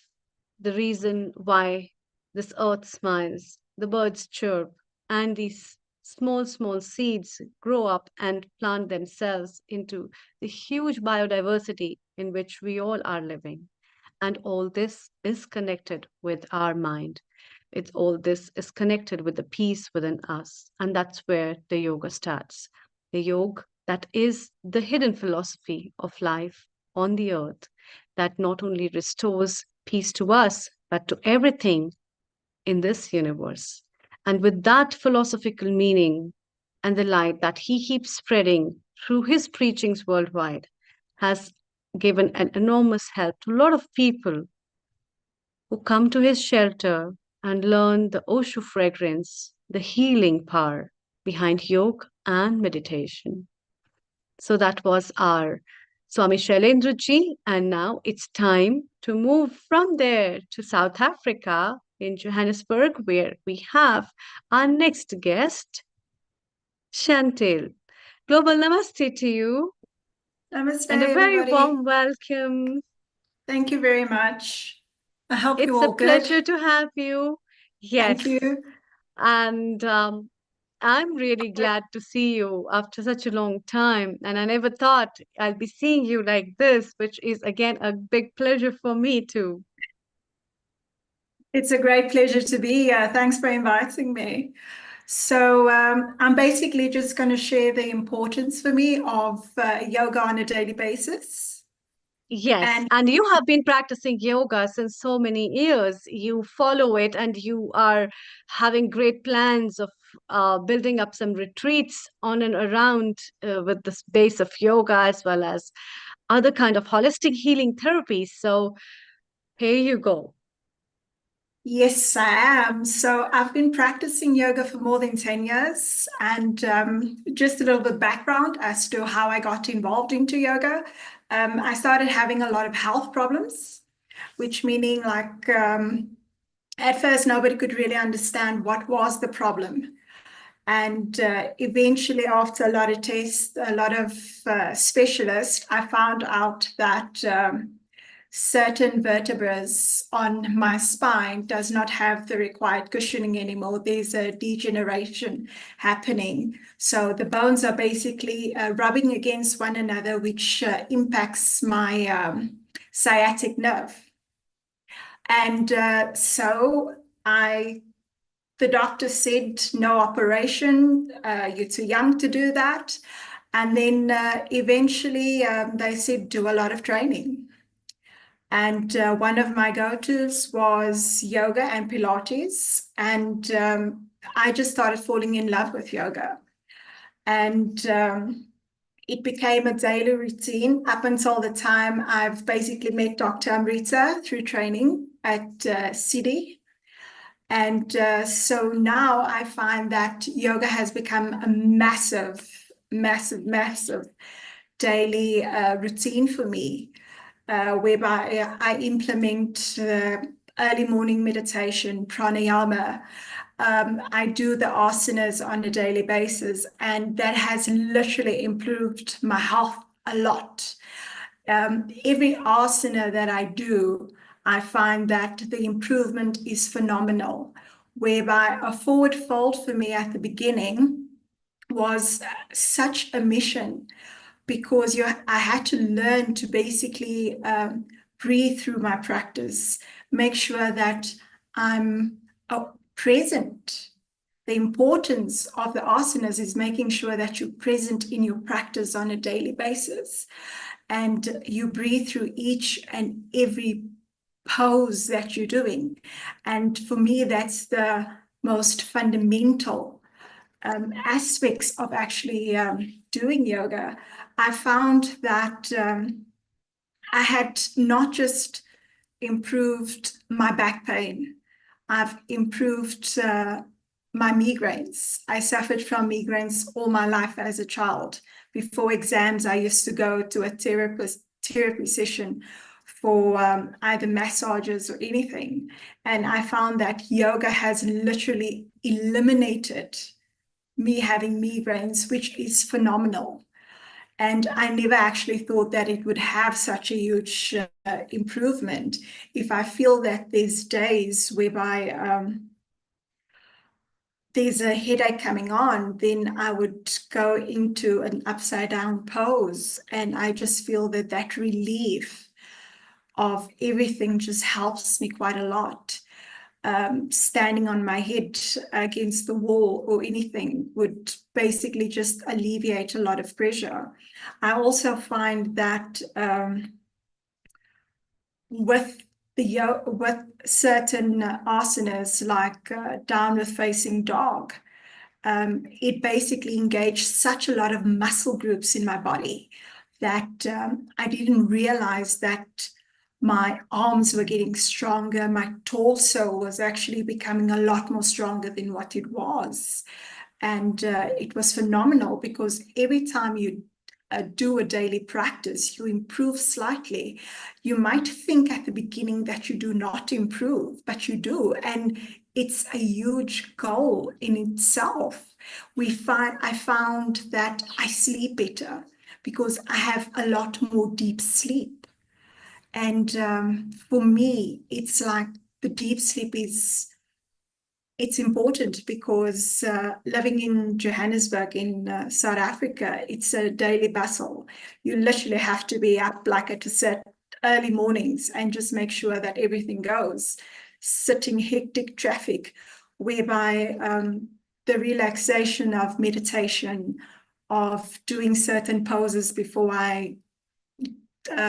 the reason why this earth smiles, the birds chirp, and these small seeds grow up and plant themselves into the huge biodiversity in which we all are living. And all this is connected with our mind. It's all this is connected with the peace within us. And that's where the yoga starts. The yoga that is the hidden philosophy of life on the earth that not only restores peace to us, but to everything in this universe. And with that philosophical meaning and the light that he keeps spreading through his preachings worldwide has given an enormous help to a lot of people who come to his shelter and learn the Osho fragrance, the healing power behind yoga and meditation. So that was our Swami Shailendra Ji, and now it's time to move from there to South Africa in Johannesburg, where we have our next guest, Chantel. Global Namaste to you. Namaste, And a very everybody. warm welcome. Thank you very much. I hope It's you're a all good. pleasure to have you. Yes. Thank you. And I'm really glad to see you after such a long time. And I never thought I'll be seeing you like this, which is again a big pleasure for me too. It's a great pleasure to be here. Thanks for inviting me. So I'm basically just going to share the importance for me of yoga on a daily basis. Yes, and you have been practicing yoga since so many years. You follow it and you are having great plans of building up some retreats on and around with this base of yoga, as well as other kind of holistic healing therapies. So here you go. Yes, I am. So I've been practicing yoga for more than 10 years. And just a little bit background as to how I got involved into yoga. I started having a lot of health problems, which meaning like at first nobody could really understand what was the problem. And eventually, after a lot of tests, a lot of specialists, I found out that certain vertebrae on my spine does not have the required cushioning anymore. There's a degeneration happening. So the bones are basically rubbing against one another, which impacts my sciatic nerve. And so the doctor said, no operation, you're too young to do that. And then eventually they said, do a lot of training. And one of my go-tos was yoga and Pilates. And I just started falling in love with yoga. And it became a daily routine up until the time I've basically met Dr. Amrita through training at City. And so now I find that yoga has become a massive, massive, massive daily routine for me, whereby I implement early morning meditation, pranayama. I do the asanas on a daily basis, and that has literally improved my health a lot. Every asana that I do, I find that the improvement is phenomenal, whereby a forward fold for me at the beginning was such a mission, because I had to learn to basically breathe through my practice, make sure that I'm present. The importance of the asanas is making sure that you're present in your practice on a daily basis, and you breathe through each and every pose that you're doing. And for me, that's the most fundamental aspects of actually doing yoga. I found that I had not just improved my back pain, I've improved my migraines. I suffered from migraines all my life as a child. Before exams, I used to go to a therapy session for either massages or anything. And I found that yoga has literally eliminated me having migraines, which is phenomenal. And I never actually thought that it would have such a huge improvement. If I feel that there's days whereby there's a headache coming on, then I would go into an upside down pose. And I just feel that that relief of everything just helps me quite a lot. Standing on my head against the wall or anything would basically just alleviate a lot of pressure. I also find that with certain asanas like downward facing dog, it basically engaged such a lot of muscle groups in my body that I didn't realize that my arms were getting stronger. My torso was actually becoming a lot more stronger than what it was. And it was phenomenal, because every time you do a daily practice, you improve slightly. You might think at the beginning that you do not improve, but you do. And it's a huge goal in itself. I found that I sleep better because I have a lot more deep sleep. And for me, it's like the deep sleep it's important, because living in Johannesburg in South Africa, it's a daily bustle. You literally have to be up like at a set early mornings and just make sure that everything goes. Sitting hectic traffic, whereby the relaxation of meditation, of doing certain poses before I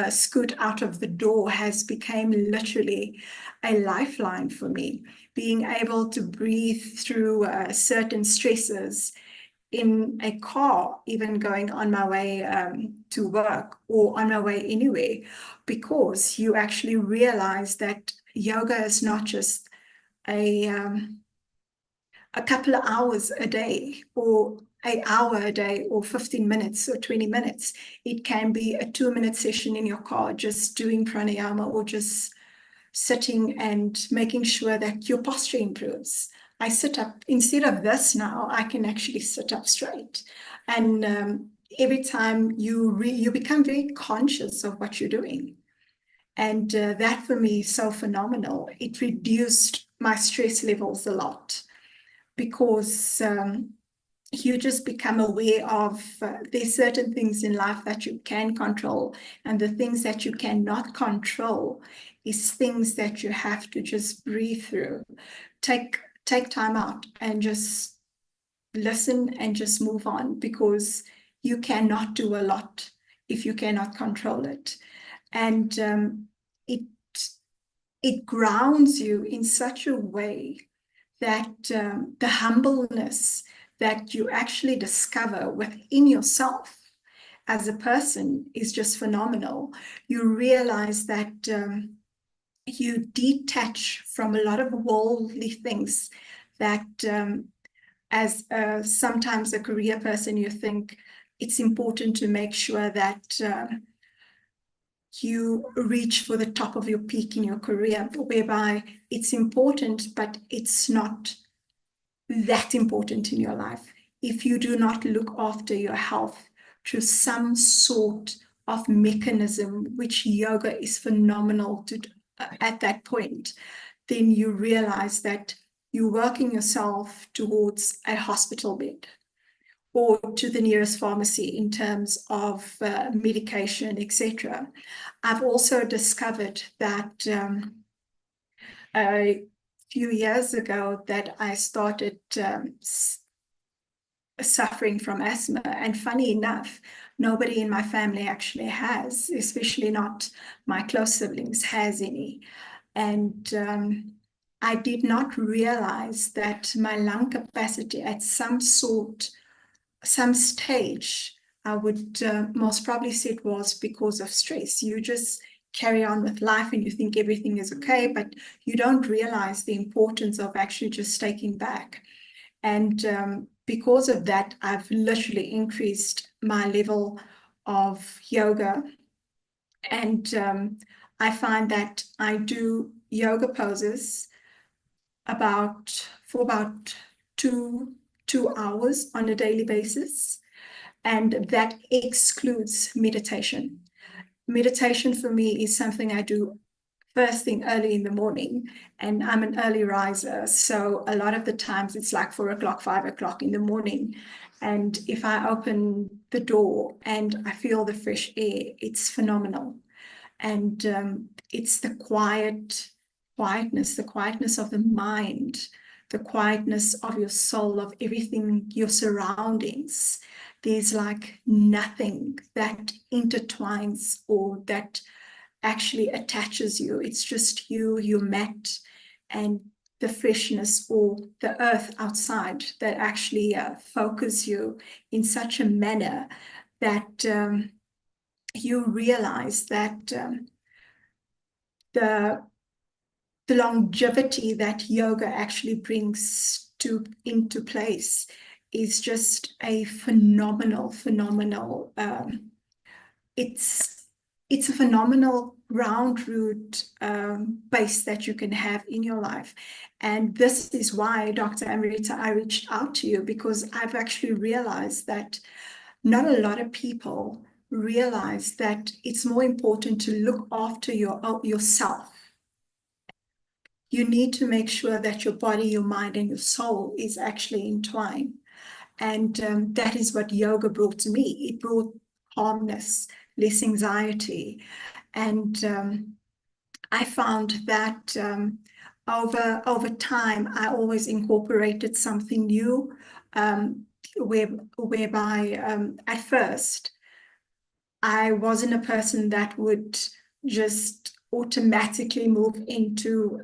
scoot out of the door has become literally a lifeline for me. Being able to breathe through certain stresses in a car, even going on my way to work or on my way anywhere, because you actually realize that yoga is not just a couple of hours a day, or an hour a day, or 15 minutes or 20 minutes. It can be a 2-minute session in your car, just doing pranayama, or just sitting and making sure that your posture improves. I sit up, instead of this now, I can actually sit up straight. And every time you become very conscious of what you're doing. And that for me is so phenomenal. It reduced my stress levels a lot, because you just become aware of there's certain things in life that you can control, and the things that you cannot control is things that you have to just breathe through. Take time out and just listen and just move on, because you cannot do a lot if you cannot control it. And it it grounds you in such a way that the humbleness that you actually discover within yourself as a person is just phenomenal. You realize that you detach from a lot of worldly things that as sometimes a career person, you think it's important to make sure that you reach for the top of your peak in your career, whereby it's important, but it's not that important in your life. If you do not look after your health through some sort of mechanism, which yoga is phenomenal to at that point, then you realize that you're working yourself towards a hospital bed or to the nearest pharmacy in terms of medication, etc. I've also discovered that a few years ago that I started suffering from asthma, and funny enough, nobody in my family actually has, especially not my close siblings, has any. And I did not realize that my lung capacity at some stage, I would most probably say it was because of stress. You just carry on with life and you think everything is okay, but you don't realize the importance of actually just taking back. And because of that, I've literally increased my level of yoga. And I find that I do yoga poses for about two hours on a daily basis. And that excludes meditation. Meditation for me is something I do first thing early in the morning, and I'm an early riser. So a lot of the times it's like 4 o'clock, 5 o'clock in the morning. And if I open the door and I feel the fresh air, it's phenomenal. And it's the quietness, the quietness of the mind, the quietness of your soul, of everything, your surroundings. There's like nothing that intertwines or that actually attaches you. It's just you, your mat, and the freshness or the earth outside that actually focus you in such a manner that you realize that the longevity that yoga actually brings into place is just a phenomenal. It's a phenomenal ground root base that you can have in your life. And this is why, Dr. Amrita, I reached out to you, because I've actually realized that not a lot of people realize that it's more important to look after yourself. You need to make sure that your body, your mind, and your soul is actually entwined. And that is what yoga brought to me. It brought calmness, less anxiety. And I found that over time, I always incorporated something new, whereby at first, I wasn't a person that would just automatically move into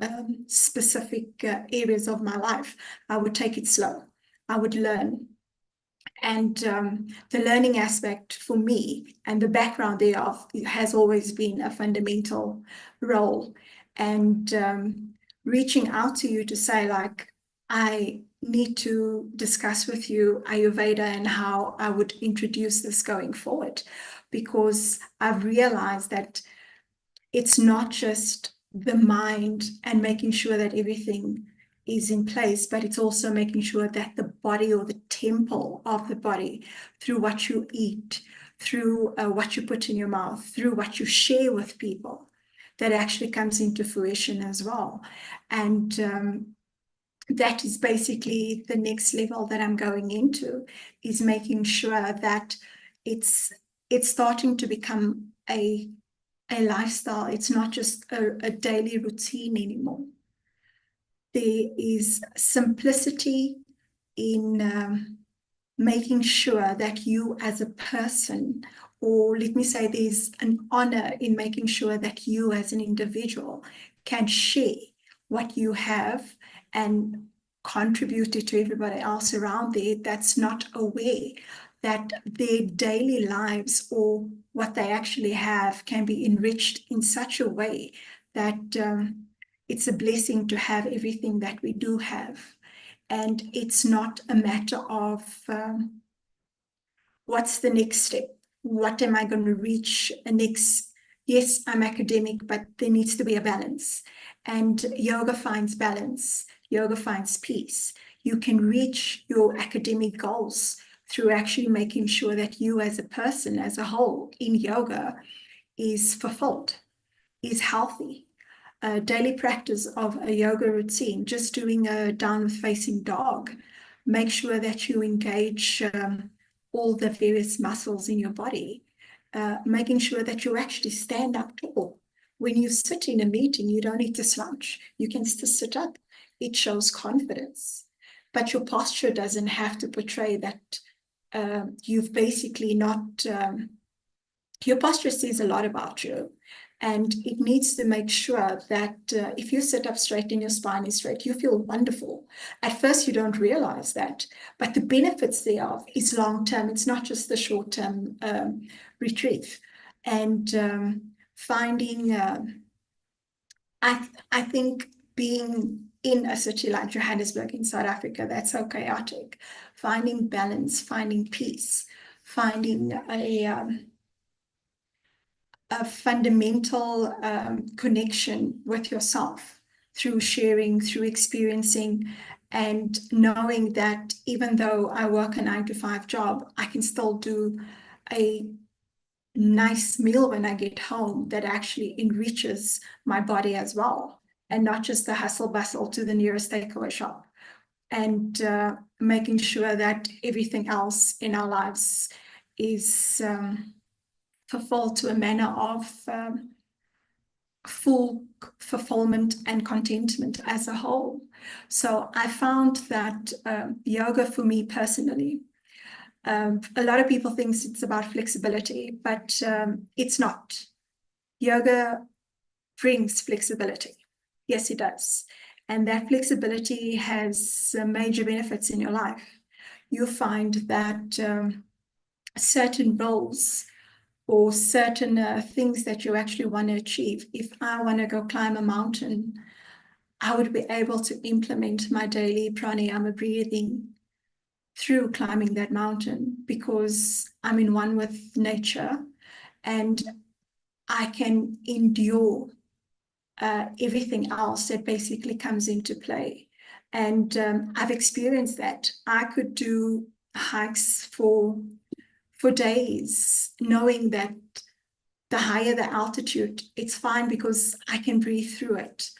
specific areas of my life. I would take it slow. I would learn. And the learning aspect for me and the background thereof has always been a fundamental role. And reaching out to you to say, like, I need to discuss with you Ayurveda and how I would introduce this going forward, because I've realized that it's not just the mind and making sure that everything is in place, but it's also making sure that the body, or the temple of the body, through what you eat, through what you put in your mouth, through what you share with people, that actually comes into fruition as well. And that is basically the next level that I'm going into, is making sure that it's starting to become a lifestyle. It's not just a daily routine anymore. There is simplicity in making sure that you as a person or let me say there's an honor in making sure that you as an individual can share what you have and contribute it to everybody else around there that's not aware that their daily lives or what they actually have can be enriched in such a way that it's a blessing to have everything that we do have. And it's not a matter of what's the next step? What am I going to reach next? Yes, I'm academic, but there needs to be a balance. And yoga finds balance. Yoga finds peace. You can reach your academic goals through actually making sure that you as a person, as a whole in yoga is fulfilled, is healthy. A daily practice of a yoga routine, just doing a downward facing dog, make sure that you engage all the various muscles in your body, making sure that you actually stand up tall. When you sit in a meeting, you don't need to slouch. You can still sit up. It shows confidence. But your posture doesn't have to portray that you've basically not, your posture says a lot about you. And it needs to make sure that if you sit up straight and your spine is straight, you feel wonderful. At first, you don't realize that, but the benefits thereof is long-term. It's not just the short-term retrieve. And finding, I think being in a city like Johannesburg in South Africa, that's so chaotic, finding balance, finding peace, finding a fundamental connection with yourself through sharing, through experiencing, and knowing that even though I work a 9-to-5 job, I can still do a nice meal when I get home that actually enriches my body as well, and not just the hustle bustle to the nearest takeaway shop. And making sure that everything else in our lives is fulfilled to a manner of full fulfillment and contentment as a whole. So I found that yoga for me personally, a lot of people think it's about flexibility, but it's not. Yoga brings flexibility. Yes, it does. And that flexibility has major benefits in your life. You'll find that certain roles or certain things that you actually want to achieve. If I want to go climb a mountain, I would be able to implement my daily pranayama breathing through climbing that mountain because I'm in one with nature and I can endure everything else that basically comes into play. And I've experienced that. I could do hikes for days, knowing that the higher the altitude, it's fine because I can breathe through it.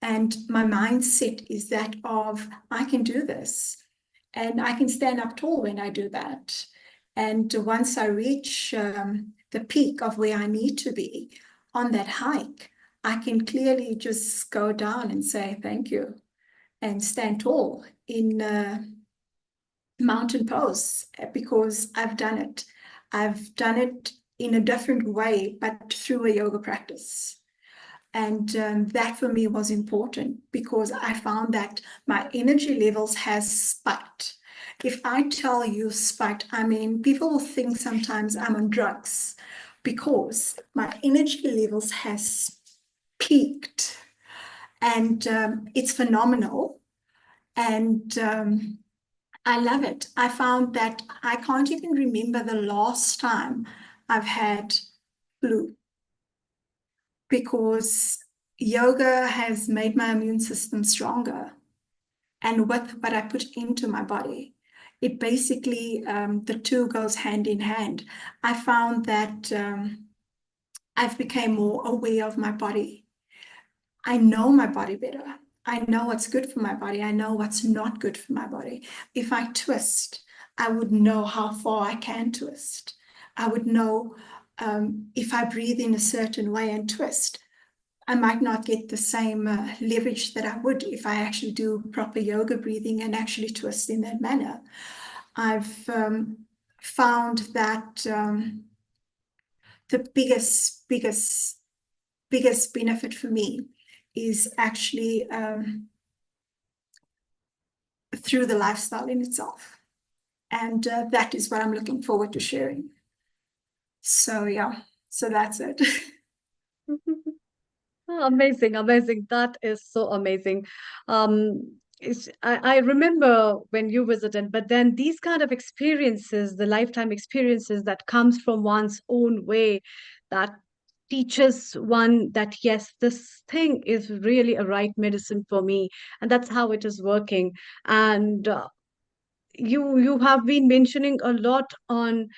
And my mindset is that of, I can do this. And I can stand up tall when I do that. And once I reach the peak of where I need to be on that hike, I can clearly just go down and say thank you and stand tall in mountain pose because I've done it. I've done it in a different way, but through a yoga practice. And that for me was important because I found that my energy levels has spiked. If I tell you spiked, I mean, people will think sometimes I'm on drugs because my energy levels has peaked and it's phenomenal. And I love it. I found that I can't even remember the last time I've had flu because yoga has made my immune system stronger. And with what I put into my body, it basically, the two goes hand in hand. I found that I've become more aware of my body. I know my body better. I know what's good for my body. I know what's not good for my body. If I twist, I would know how far I can twist. I would know if I breathe in a certain way and twist, I might not get the same leverage that I would if I actually do proper yoga breathing and actually twist in that manner. I've found that the biggest benefit for me is actually through the lifestyle in itself. And that is what I'm looking forward to sharing. So yeah, so that's it. Oh, amazing, amazing. That is so amazing. I remember when you visited, but then these kind of experiences, the lifetime experiences that comes from one's own way, that teaches one that yes, this thing is really a right medicine for me, and that's how it is working. And you have been mentioning a lot on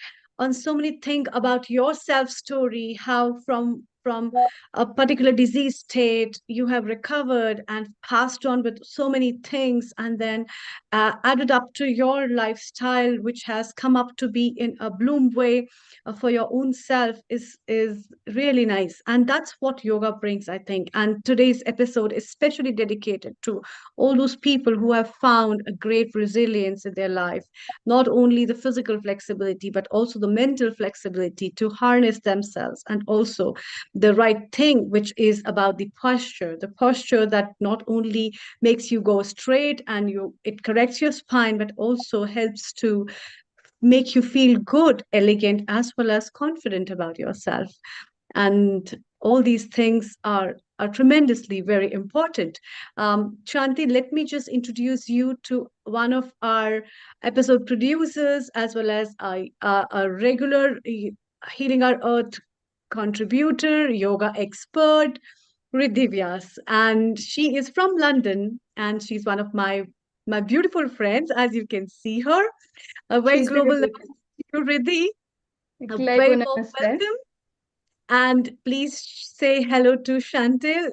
so many things about your self story, how from a particular disease state you have recovered and passed on with so many things, and then added up to your lifestyle which has come up to be in a bloom way for your own self is really nice. And that's what yoga brings, I think. And today's episode is especially dedicated to all those people who have found a great resilience in their life, not only the physical flexibility, but also the mental flexibility to harness themselves, and also the right thing, which is about the posture that not only makes you go straight and it corrects your spine, but also helps to make you feel good, elegant, as well as confident about yourself. And all these things are tremendously very important. Shanti, let me just introduce you to one of our episode producers, as well as a regular Healing Our Earth contributor, yoga expert, Riddhi Vyas. And she is from London, and she's one of my beautiful friends, as you can see her. A very She's global beautiful. namaste to you, Riddhi. A very Global warm namaste. welcome. And please say hello to Chantel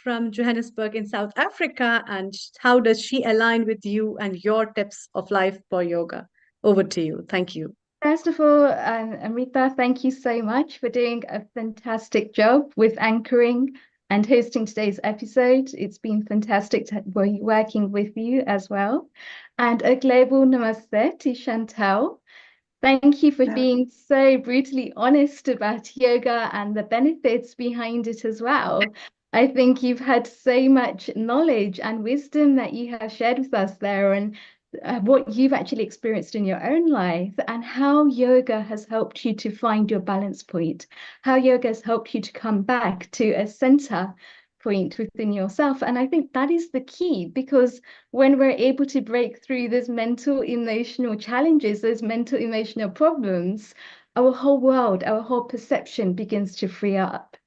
from Johannesburg in South Africa. And how does she align with you and your tips of life for yoga? Over to you. Thank you. First of all, Amrita, thank you so much for doing a fantastic job with anchoring and hosting today's episode. It's been fantastic to be working with you as well. And a global namaste to Chantel. Thank you for being so brutally honest about yoga and the benefits behind it as well. I think you've had so much knowledge and wisdom that you have shared with us there, and what you've actually experienced in your own life, and how yoga has helped you to find your balance point, how yoga has helped you to come back to a center point within yourself. And I think that is the key, because when we're able to break through those mental emotional challenges, those mental emotional problems, our whole world, our whole perception begins to free up.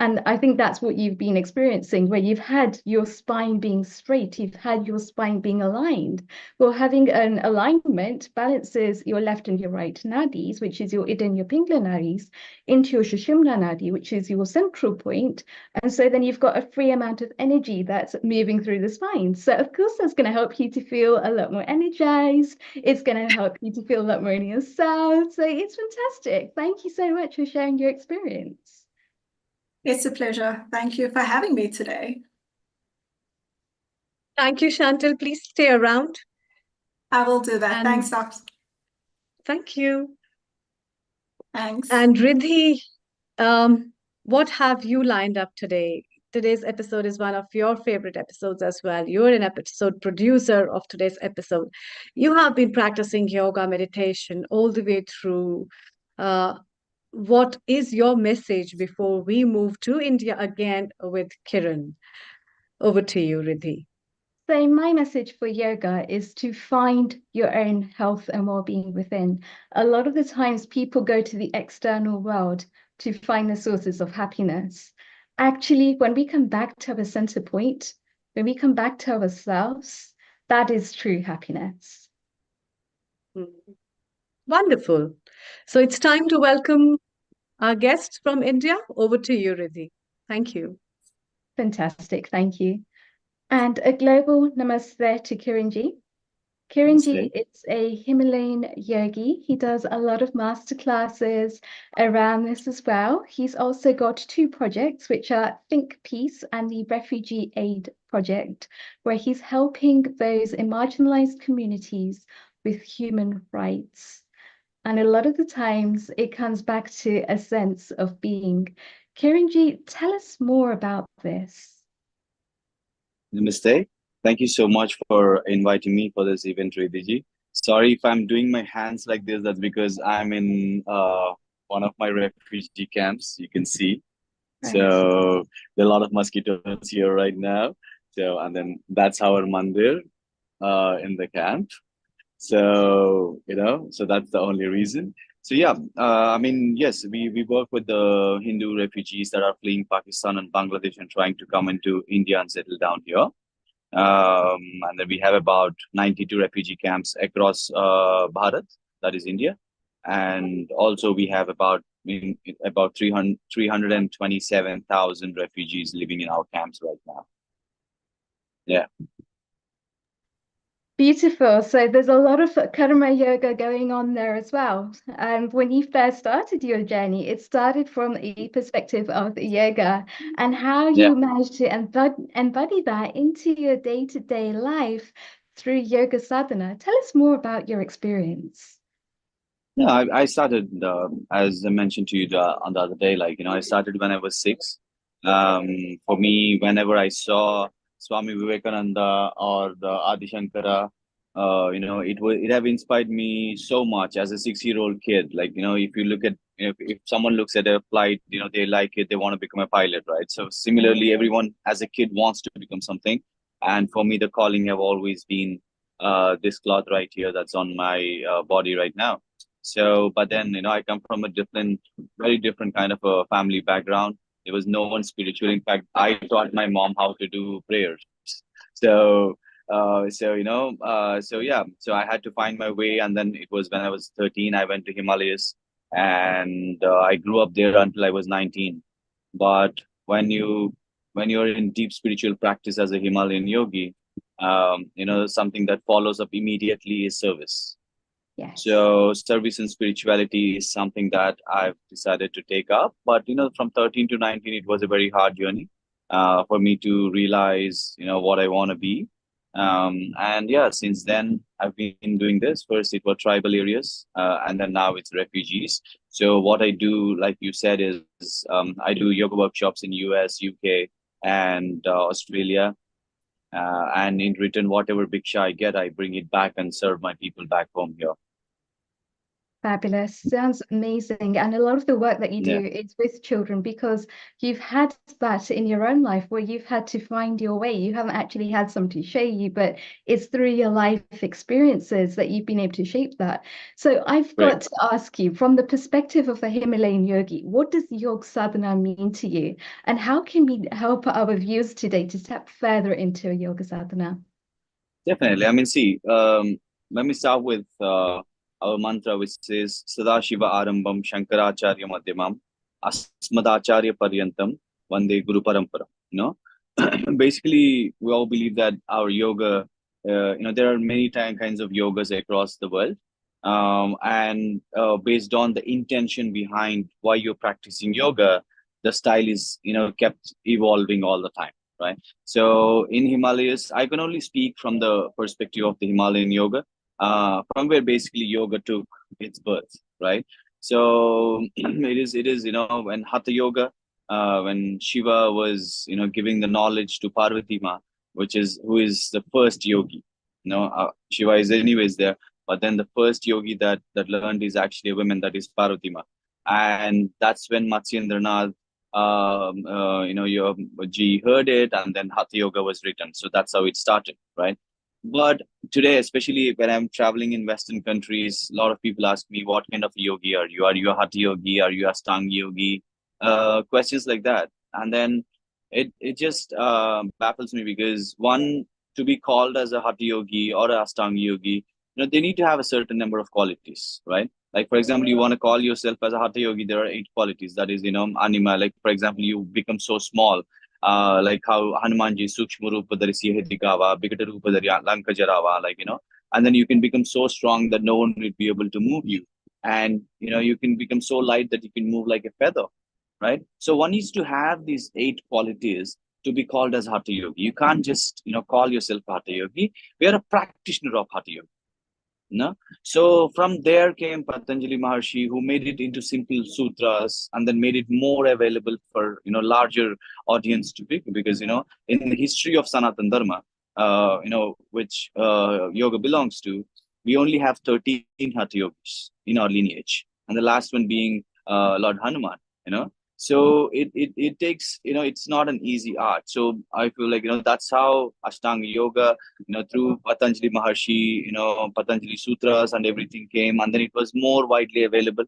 And I think that's what you've been experiencing, where you've had your spine being straight, you've had your spine being aligned. Well, having an alignment balances your left and your right nadis, which is your Ida and your Pingala nadis, into your Sushumna nadi, which is your central point. And so then you've got a free amount of energy that's moving through the spine. So of course, that's going to help you to feel a lot more energized. It's going to help you to feel a lot more in yourself. So it's fantastic. Thank you so much for sharing your experience. It's a pleasure. Thank you for having me today. Thank you, Chantel. Please stay around. I will do that. And Thanks, Doctor. thank you. Thanks. And Riddhi, what have you lined up today? Today's episode is one of your favorite episodes as well. You're an episode producer of today's episode. You have been practicing yoga meditation all the way through. What is your message before we move to India again with Kiran? Over to you, Riddhi. So my message for yoga is to find your own health and well-being within. A lot of the times people go to the external world to find the sources of happiness. Actually, when we come back to our center point, when we come back to ourselves, that is true happiness. Wonderful. So it's time to welcome our guests from India. Over to you, Riddhi. Thank you. Fantastic, thank you. And a global namaste to Kiranji. Kiranji is a Himalayan yogi. He does a lot of masterclasses around this as well. He's also got 2 projects, which are Think Peace and the Refugee Aid Project, where he's helping those in marginalized communities with human rights. And a lot of the times it comes back to a sense of being. Kiranji, tell us more about this. Namaste. Thank you so much for inviting me for this event, Riddhi. Sorry if I'm doing my hands like this. That's because I'm in one of my refugee camps. You can see. Right. So there are a lot of mosquitoes here right now. So and then that's our mandir in the camp. So so that's the only reason. So yeah, I mean, yes, we work with the Hindu refugees that are fleeing Pakistan and Bangladesh and trying to come into India and settle down here. And then we have about 92 refugee camps across Bharat, that is India. And also we have about 327,000 refugees living in our camps right now. Yeah. Beautiful. So there's a lot of karma yoga going on there as well. And when you first started your journey, it started from a perspective of yoga and how Yeah. you managed to embody that into your day-to-day life through yoga sadhana. Tell us more about your experience. Yeah, I started as I mentioned to you on the other day. Like I started when I was 6. For me, whenever I saw Swami Vivekananda or the Adi Shankara, it have inspired me so much as a 6-year-old kid. Like if you look at if someone looks at a flight, they like it, they want to become a pilot, right? So similarly, everyone as a kid wants to become something, and for me, the calling have always been this cloth right here that's on my body right now. So, but then, I come from a very different kind of a family background. There was no one spiritual. In fact, I taught my mom how to do prayers. So, so yeah, so I had to find my way. And then it was when I was 13, I went to Himalayas and I grew up there until I was 19. But when you're in deep spiritual practice as a Himalayan yogi, something that follows up immediately is service. Yes. So service and spirituality is something that I've decided to take up. But from 13 to 19, it was a very hard journey for me to realize what I want to be. And yeah, since then I've been doing this. First it was tribal areas, and then now it's refugees. So what I do, like you said, is I do yoga workshops in US, UK, and Australia. And in return, whatever bhiksha I get, I bring it back and serve my people back home here. Fabulous. Sounds amazing. And a lot of the work that you do Yeah. is with children because you've had that in your own life where you've had to find your way. You haven't actually had somebody show you, but it's through your life experiences that you've been able to shape that. So I've got Right. to ask you, from the perspective of a Himalayan yogi, what does Yog Sadhana mean to you? And how can we help our viewers today to step further into Yoga Sadhana? Definitely. I mean, see, let me start with our mantra, which says Sadashiva Arambam Shankaracharya Madhyamam Asmadacharya Paryantam Vande Guru Parampara. Basically, we all believe that our yoga, there are many kinds of yogas across the world. And based on the intention behind why you're practicing yoga, the style is, kept evolving all the time, right? So in Himalayas, I can only speak from the perspective of the Himalayan yoga, from where basically yoga took its birth, right? So it is, when Hatha yoga, when Shiva was, giving the knowledge to Parvati Ma, who is the first yogi. Shiva is anyways there, but then the first yogi that learned is actually a woman, that is Parvati Ma. And that's when Matsyendranath your G heard it, and then Hatha Yoga was written. So that's how it started, right? But today, especially when I'm traveling in Western countries, a lot of people ask me, what kind of yogi are you? Are you a Hatha yogi? Are you a Ashtanga yogi? Questions like that. And then it just baffles me because one, to be called as a Hatha yogi or a Ashtanga yogi, they need to have a certain number of qualities, right? Like, for example, you want to call yourself as a Hatha yogi, there are 8 qualities. That is, anima. Like, for example, you become so small, like how Hanumanji, Sukshma Rupa Dharisiya Hedikava, Bikata Rupa Dhariya Lanka Jarava, and then you can become so strong that no one will be able to move you. And, you can become so light that you can move like a feather, right? So one needs to have these 8 qualities to be called as Hatha yogi. You can't just, call yourself Hatha yogi. We are a practitioner of Hatha yogi. No? So from there came Patanjali Maharshi, who made it into simple sutras and then made it more available for larger audience to pick, because in the history of Sanatan Dharma, which yoga belongs to, we only have 13 Hatha yogis in our lineage, and the last one being Lord Hanuman. So it takes, it's not an easy art. So I feel like that's how Ashtanga yoga, through Patanjali Maharshi, Patanjali Sutras and everything came, and then it was more widely available.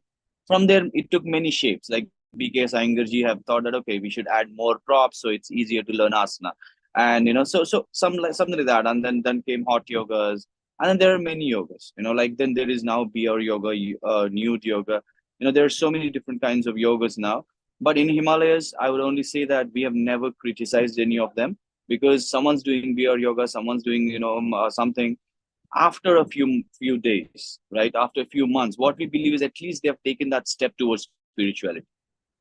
From there, it took many shapes. Like B.K. Iyengar have thought that, okay, we should add more props so it's easier to learn asana. And so something like that. And then came hot yogas. And then there are many yogas, like then there is now beer yoga, nude yoga. There are so many different kinds of yogas now. But in Himalayas, I would only say that we have never criticized any of them, because someone's doing beer yoga, someone's doing something. After a few days, right, after a few months, what we believe is at least they have taken that step towards spirituality.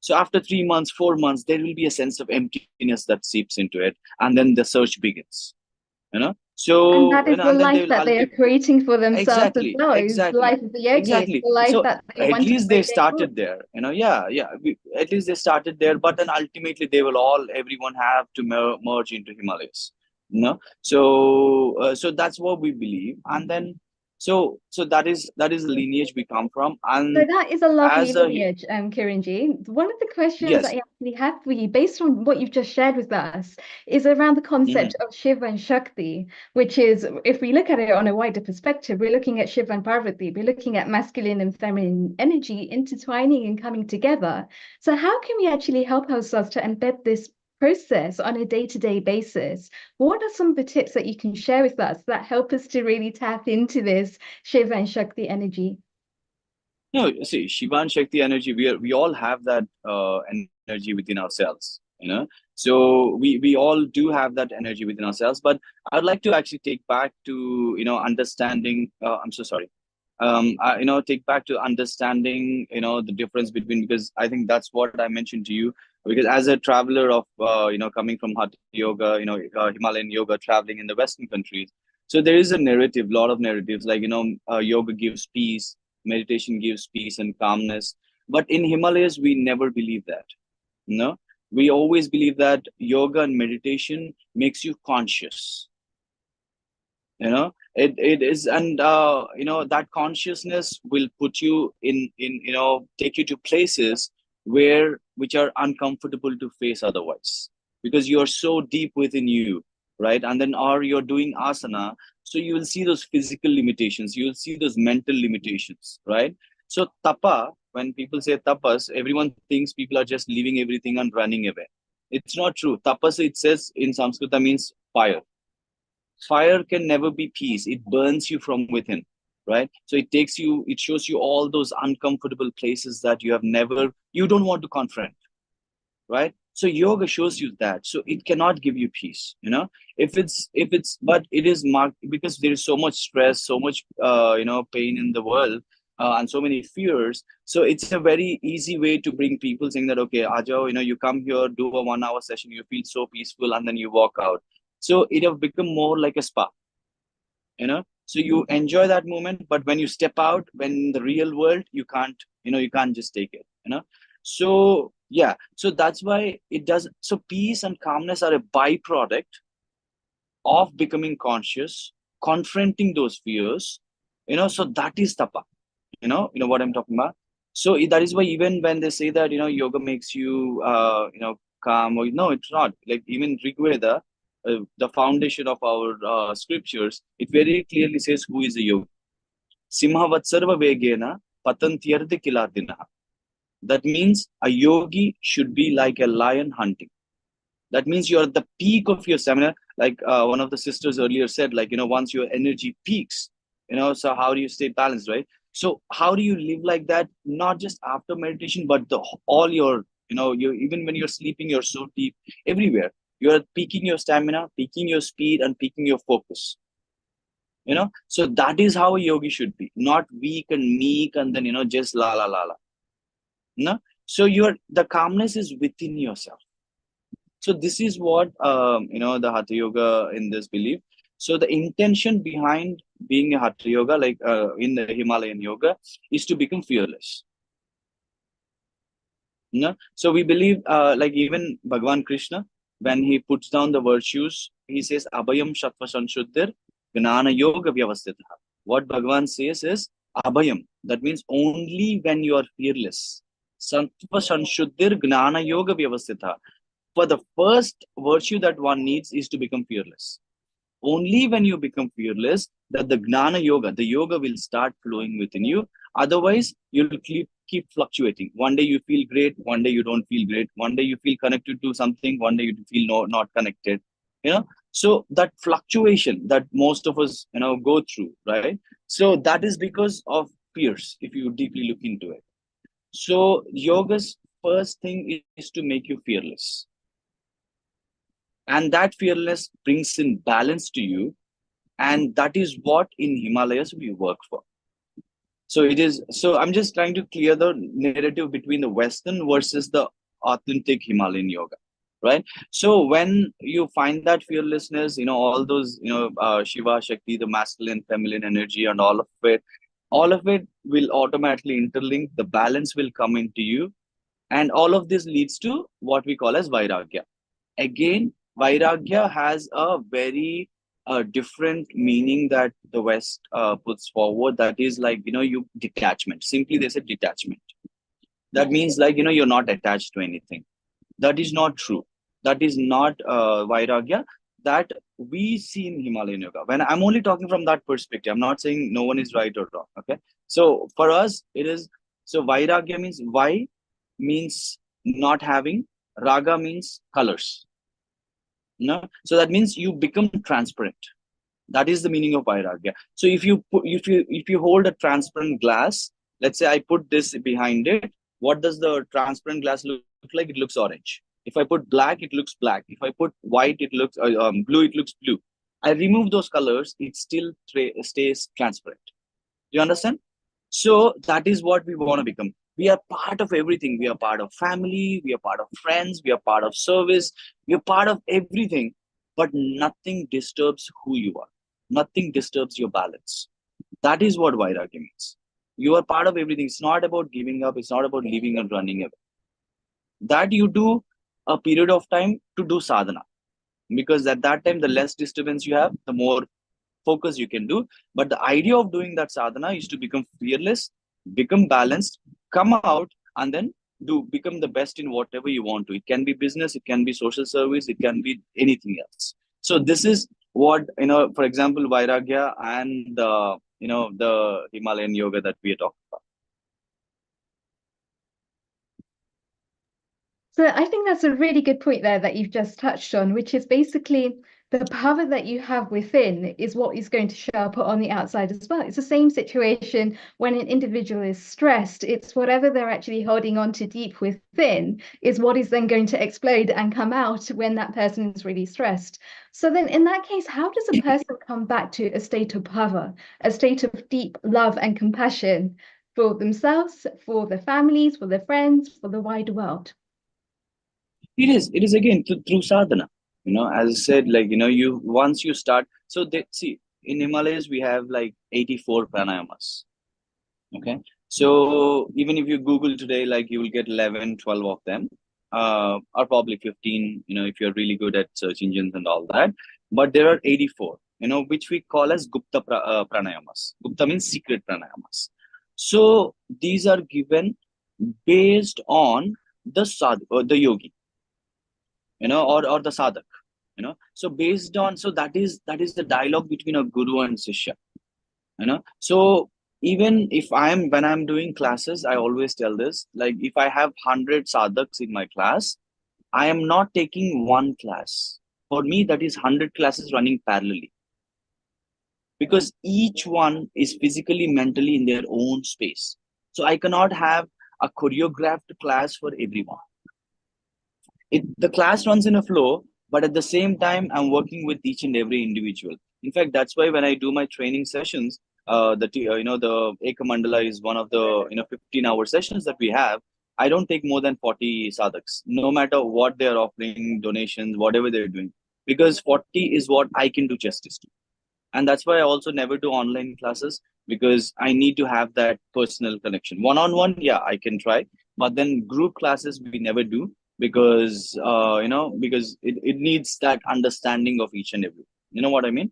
So after 3 months, 4 months, there will be a sense of emptiness that seeps into it, and then the search begins. And So that is the and then they life will that they are creating for themselves as well. It's the life of the yogi. It's exactly. the life So that they at want to least they create their own. started there. At least they started there, but then ultimately they will everyone have to merge into Himalayas. So that's what we believe, and then so that is the lineage we come from. So And that is a lovely as a lineage, Kiranji. One of the questions yes. I actually have for you, based on what you've just shared with us, is around the concept of Shiva and Shakti, which is, if we look at it on a wider perspective, we're looking at Shiva and Parvati, we're looking at masculine and feminine energy intertwining and coming together. So how can we actually help ourselves to embed this process on a day-to-day basis? What are some of the tips that you can share with us that help us to really tap into this Shiva and Shakti energy? No, see, Shiva and Shakti energy, we all have that energy within ourselves. So we all do have that energy within ourselves. But I'd like to actually take back to understanding. I'm so sorry. Take back to understanding the difference between, because I think that's what I mentioned to you. Because as a traveler of coming from Hatha yoga, Himalayan yoga, traveling in the Western countries, so there is a narrative, lot of narratives, like yoga gives peace, meditation gives peace and calmness. But in Himalayas, we never believe that. No, we always believe that yoga and meditation makes you conscious. It is, and that consciousness will put you in take you to places which are uncomfortable to face otherwise, because you are so deep within you, right? And then, or you're doing asana, so you will see those physical limitations, you will see those mental limitations, right? So tapa, when people say tapas, everyone thinks people are just leaving everything and running away. It's not true. Tapas, it says in Sanskrita, means fire. Fire can never be peace. It burns you from within, right? So it shows you all those uncomfortable places that you don't want to confront, right? So yoga shows you that. So it cannot give you peace, but it is marked, because there is so much stress, so much, pain in the world, and so many fears. So it's a very easy way to bring people, saying that, okay, Ajao, you come here, do a 1 hour session, you feel so peaceful, and then you walk out. So it have become more like a spa, so you enjoy that moment, but when you step out, when in the real world, you can't just take it. So yeah, so that's why it does. So peace and calmness are a byproduct of becoming conscious, confronting those fears. So that is tapa. What I'm talking about. So that is why, even when they say that yoga makes you calm, or no, it's not. Like even Rigveda, the foundation of our scriptures, it very clearly says who is a yogi. Simhavat sarva vegena patantyarthi kiladina. That means a yogi should be like a lion hunting. That means you're at the peak of your stamina. Like one of the sisters earlier said, like, once your energy peaks, so how do you stay balanced, right? So how do you live like that? Not just after meditation, but all your, you, even when you're sleeping, you're so deep everywhere. You're peaking your stamina, peaking your speed, and peaking your focus. So that is how a yogi should be, not weak and meek, and then, just la la la la. So the calmness is within yourself. So this is what the Hatha Yoga in this belief. So the intention behind being a Hatha Yoga, like in the Himalayan Yoga, is to become fearless. You know? So we believe, like even Bhagavan Krishna, when he puts down the virtues, he says, Abhayam Sattva Sanshuddhir Gnana Yoga Vyavastitha. What Bhagavan says is, Abhayam. That means only when you are fearless. Sattva Sanshuddhir Gnana Yoga Vyavastitha. For the first virtue that one needs is to become fearless. Only when you become fearless that the Gnana Yoga, the yoga will start flowing within you. Otherwise, you'll keep fluctuating. One day you feel great, one day you don't feel great. One day you feel connected to something, one day you feel not connected. You know, so that fluctuation that most of us, go through, right? So that is because of fears, if you deeply look into it. So yoga's first thing is to make you fearless. And that fearless brings in balance to you. And that is what in Himalayas we work for. So I'm just trying to clear the narrative between the Western versus the authentic Himalayan yoga, right? So when you find that fearlessness, all those, Shiva, Shakti, the masculine, feminine energy and all of it will automatically interlink. The balance will come into you. And all of this leads to what we call as Vairagya. Again, Vairagya has a very different meaning that the West puts forward. That is like, detachment. Simply, they say detachment. That means like, you're not attached to anything. That is not true. That is not Vairagya that we see in Himalayan Yoga. When I'm only talking from that perspective, I'm not saying no one is right or wrong. Okay. So for us, it is, so Vairagya means Vai means not having, Raga means colors. No, so that means you become transparent. That is the meaning of Vairagya. So if you hold a transparent glass, let's say I put this behind it, what does the transparent glass look like? It looks orange. If I put black, it looks black. If I put white, it looks blue. It looks blue. I remove those colors, it still stays transparent. Do you understand? So that is what we want to become. We are part of everything. We are part of family. We are part of friends. We are part of service. We are part of everything. But nothing disturbs who you are. Nothing disturbs your balance. That is what Vairagya means. You are part of everything. It's not about giving up. It's not about leaving and running away. That you do a period of time to do sadhana. Because at that time, the less disturbance you have, the more focus you can do. But the idea of doing that sadhana is to become fearless, become balanced, come out, and then become the best in whatever you want to. It can be business, it can be social service, it can be anything else. So this is what, for example, Vairagya and the Himalayan yoga that we are talking about. So I think that's a really good point there that you've just touched on, which is basically the power that you have within is what is going to show up on the outside as well. It's the same situation when an individual is stressed. It's whatever they're actually holding on to deep within is what is then going to explode and come out when that person is really stressed. So then in that case, how does a person come back to a state of bhava, a state of deep love and compassion for themselves, for their families, for their friends, for the wider world? It is again through sadhana. As I said, like, once you start, so see, in Himalayas, we have like 84 pranayamas. Okay. So even if you Google today, like you will get 11, 12 of them, or probably 15, if you're really good at search engines and all that. But there are 84, which we call as Gupta pranayamas. Gupta means secret pranayamas. So these are given based on the the yogi, or the sadhak, so based on, so that is the dialogue between a guru and shishya, so even if when I'm doing classes, I always tell this, like if I have 100 sadhaks in my class, I am not taking one class. For me, that is 100 classes running parallelly, because each one is physically, mentally in their own space. So I cannot have a choreographed class for everyone. The class runs in a flow, but at the same time, I'm working with each and every individual. In fact, that's why when I do my training sessions, the Eka Mandala is one of the 15-hour sessions that we have. I don't take more than 40 sadhaks, no matter what they're offering, donations, whatever they're doing, because 40 is what I can do justice to. And that's why I also never do online classes, because I need to have that personal connection. One-on-one, yeah, I can try, but then group classes we never do, because because it needs that understanding of each and every. You know what I mean?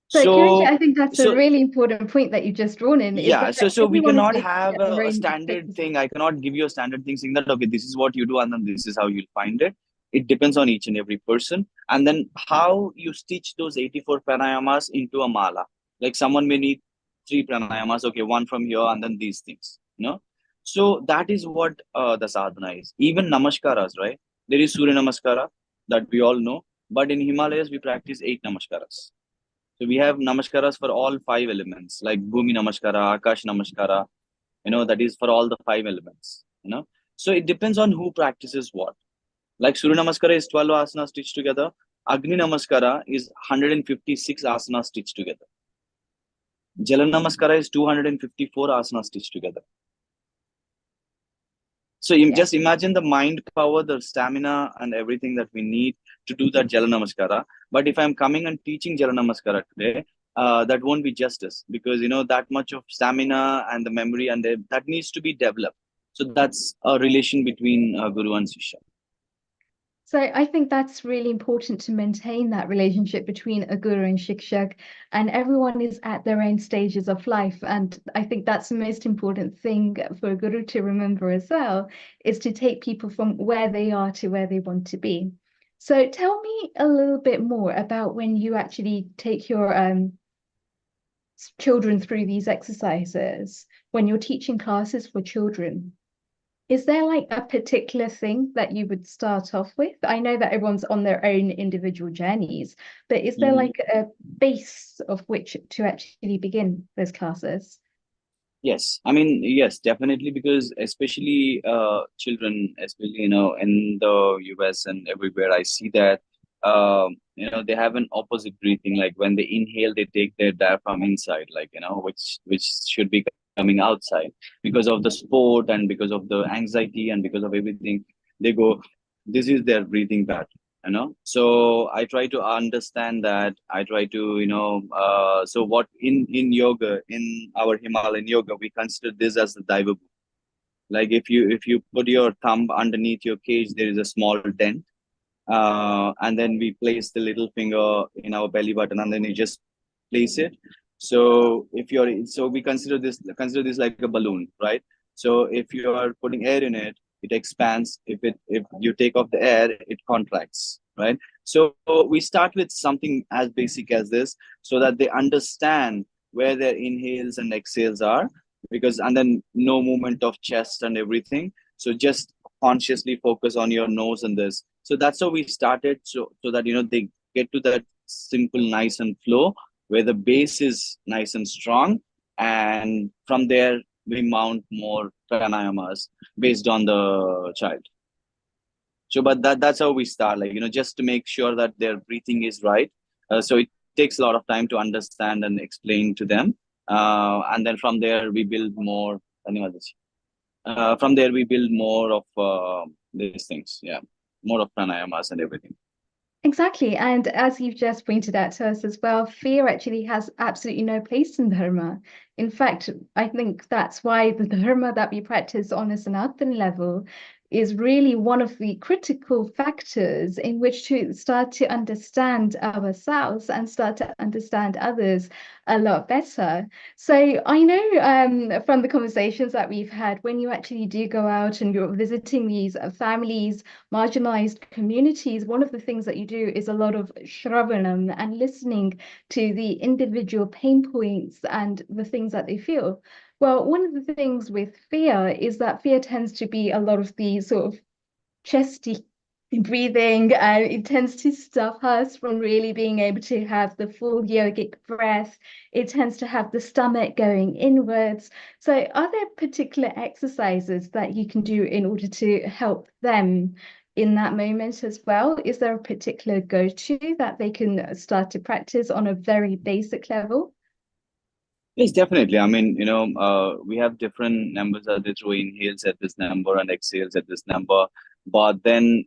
So, Kiranji, So I think that's a so really important point that you've just drawn in, is yeah, that so we everyone is cannot basically have at their a own standard pace. thing. I cannot give you a standard thing saying that okay, this is what you do and then this is how you'll find it. It depends on each and every person, and then how you stitch those 84 pranayamas into a mala. Like someone may need three pranayamas, okay, one from here and then these things, you know. So that is what the sadhana is. Even namaskaras, right? There is Surya Namaskara that we all know, but in Himalayas we practice 8 namaskaras. So we have namaskaras for all 5 elements, like Bhumi Namaskara, Akash Namaskara, that is for all the 5 elements. So it depends on who practices what. Like Surya Namaskara is 12 asanas stitched together. Agni Namaskara is 156 asanas stitched together. Jala Namaskara is 254 asanas stitched together. So just imagine the mind power, the stamina, and everything that we need to do that Jala Namaskara. But if I'm coming and teaching Jala Namaskara today, that won't be justice, because that much of stamina and the memory and that needs to be developed. So that's a relation between Guru and Sishya. So I think that's really important to maintain that relationship between a guru and shikshak, and everyone is at their own stages of life. And I think that's the most important thing for a guru to remember as well, is to take people from where they are to where they want to be. So tell me a little bit more about when you actually take your children through these exercises, when you're teaching classes for children. Is there like a particular thing that you would start off with? I know that everyone's on their own individual journeys, but is there like a base of which to actually begin those classes? Yes, I mean, yes, definitely, because especially children, especially in the US and everywhere, I see that they have an opposite breathing. Like when they inhale, they take their diaphragm inside, like which should be coming outside, because of the sport and because of the anxiety and because of everything. They go, this is their breathing pattern. So I try to understand that. I try to so what in yoga, in our Himalayan yoga, we consider this as the daiva. Like if you put your thumb underneath your cage, there is a small dent, and then we place the little finger in our belly button, and then you just place it. So we consider this like a balloon, right? So if you are putting air in it, it expands. If you take off the air, it contracts, right? So we start with something as basic as this, so that they understand where their inhales and exhales are, and then no movement of chest and everything. So just consciously focus on your nose and this. So that's how we started. So that they get to that simple, nice and flow, where the base is nice and strong, and from there we mount more pranayamas based on the child. So, but that's how we start, like just to make sure that their breathing is right. So it takes a lot of time to understand and explain to them, and then from there we build more. From there we build more of these things, yeah, more of pranayamas and everything. Exactly. And as you've just pointed out to us as well, fear actually has absolutely no place in dharma. In fact, I think that's why the dharma that we practice on a Sanatan level is really one of the critical factors in which to start to understand ourselves and start to understand others a lot better. So I know from the conversations that we've had, when you actually do go out and you're visiting these families, marginalized communities, one of the things that you do is a lot of shravanam and listening to the individual pain points and the things that they feel. Well, one of the things with fear is that fear tends to be a lot of the sort of chesty breathing, and it tends to stop us from really being able to have the full yogic breath. It tends to have the stomach going inwards. So are there particular exercises that you can do in order to help them in that moment as well? Is there a particular go-to that they can start to practice on a very basic level? Yes, definitely. I mean, we have different numbers that they throw inhales at this number and exhales at this number. But then,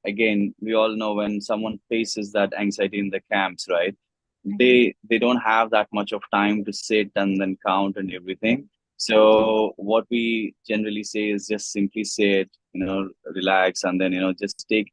again, we all know when someone faces that anxiety in the camps, right? they don't have that much of time to sit and then count and everything. So what we generally say is just simply sit, relax, and then just take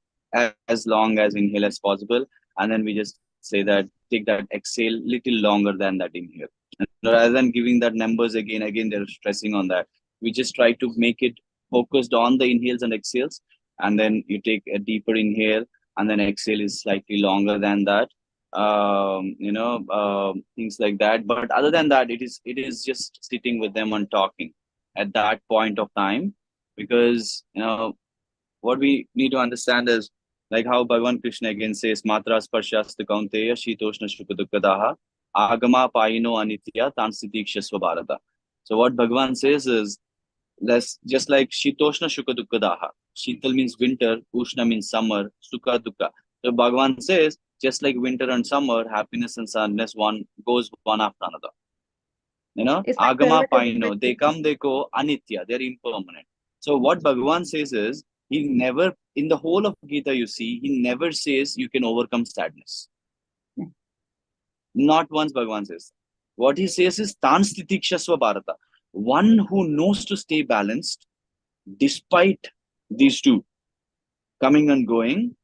as long as inhale as possible, and then we just say that take that exhale little longer than that inhale. And rather than giving that numbers again they're stressing on that. We just try to make it focused on the inhales and exhales, and then you take a deeper inhale, and then exhale is slightly longer than that, things like that. But other than that, it is just sitting with them and talking at that point of time, because what we need to understand is like how Bhagavan Krishna again says, Matra Sparshasta Kaunteya Shitoshna Shukadukadaha Agama Paino Anitya Tansitikshasva Bharata. So what Bhagavan says is, let's just like Shitoshna Shukadukadaha. Shital means winter, Ushna means summer, Sukha Dukha. So Bhagavan says, just like winter and summer, happiness and sadness one goes one after another. It's like Agama the Paino, they come, they go, Anitya, they're impermanent. So what Bhagavan says is, he never, in the whole of Gita you see, he never says you can overcome sadness. Not once Bhagavan says. What he says is, Tan Stitikshasva Bharata. One who knows to stay balanced despite these two coming and going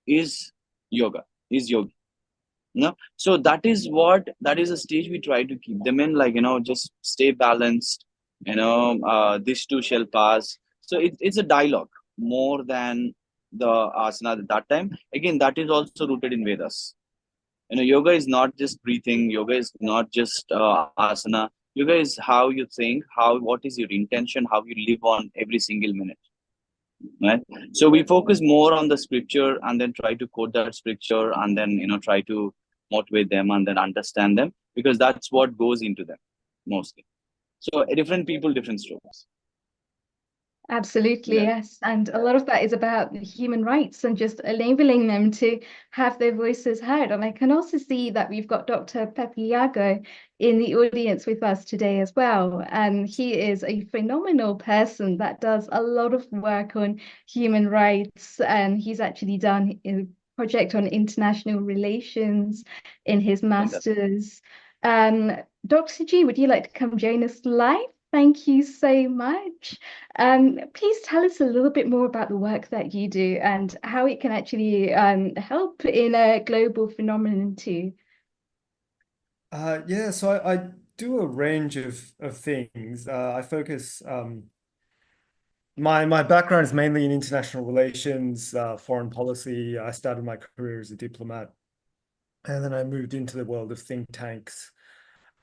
is yoga, is yogi. So that is a stage we try to keep them in, like, just stay balanced, this too shall pass. So it's a dialogue more than the asana at that time. Again, that is also rooted in Vedas. Yoga is not just breathing, yoga is not just asana. Yoga is how you think, what is your intention, how you live on every single minute. Right? So we focus more on the scripture and then try to quote that scripture, and then try to motivate them and then understand them, because that's what goes into them mostly. So different people, different strokes. Absolutely, Yeah. yes. And a lot of that is about human rights and just enabling them to have their voices heard. And I can also see that we've got Dr. Pepe Yago in the audience with us today as well. And he is a phenomenal person that does a lot of work on human rights. And he's actually done a project on international relations in his master's. Dr. G, would you like to come join us live? Thank you so much. Please tell us a little bit more about the work that you do and how it can actually help in a global phenomenon too. Yeah, so I do a range of things. I focus, my background is mainly in international relations, foreign policy. I started my career as a diplomat, and then I moved into the world of think tanks,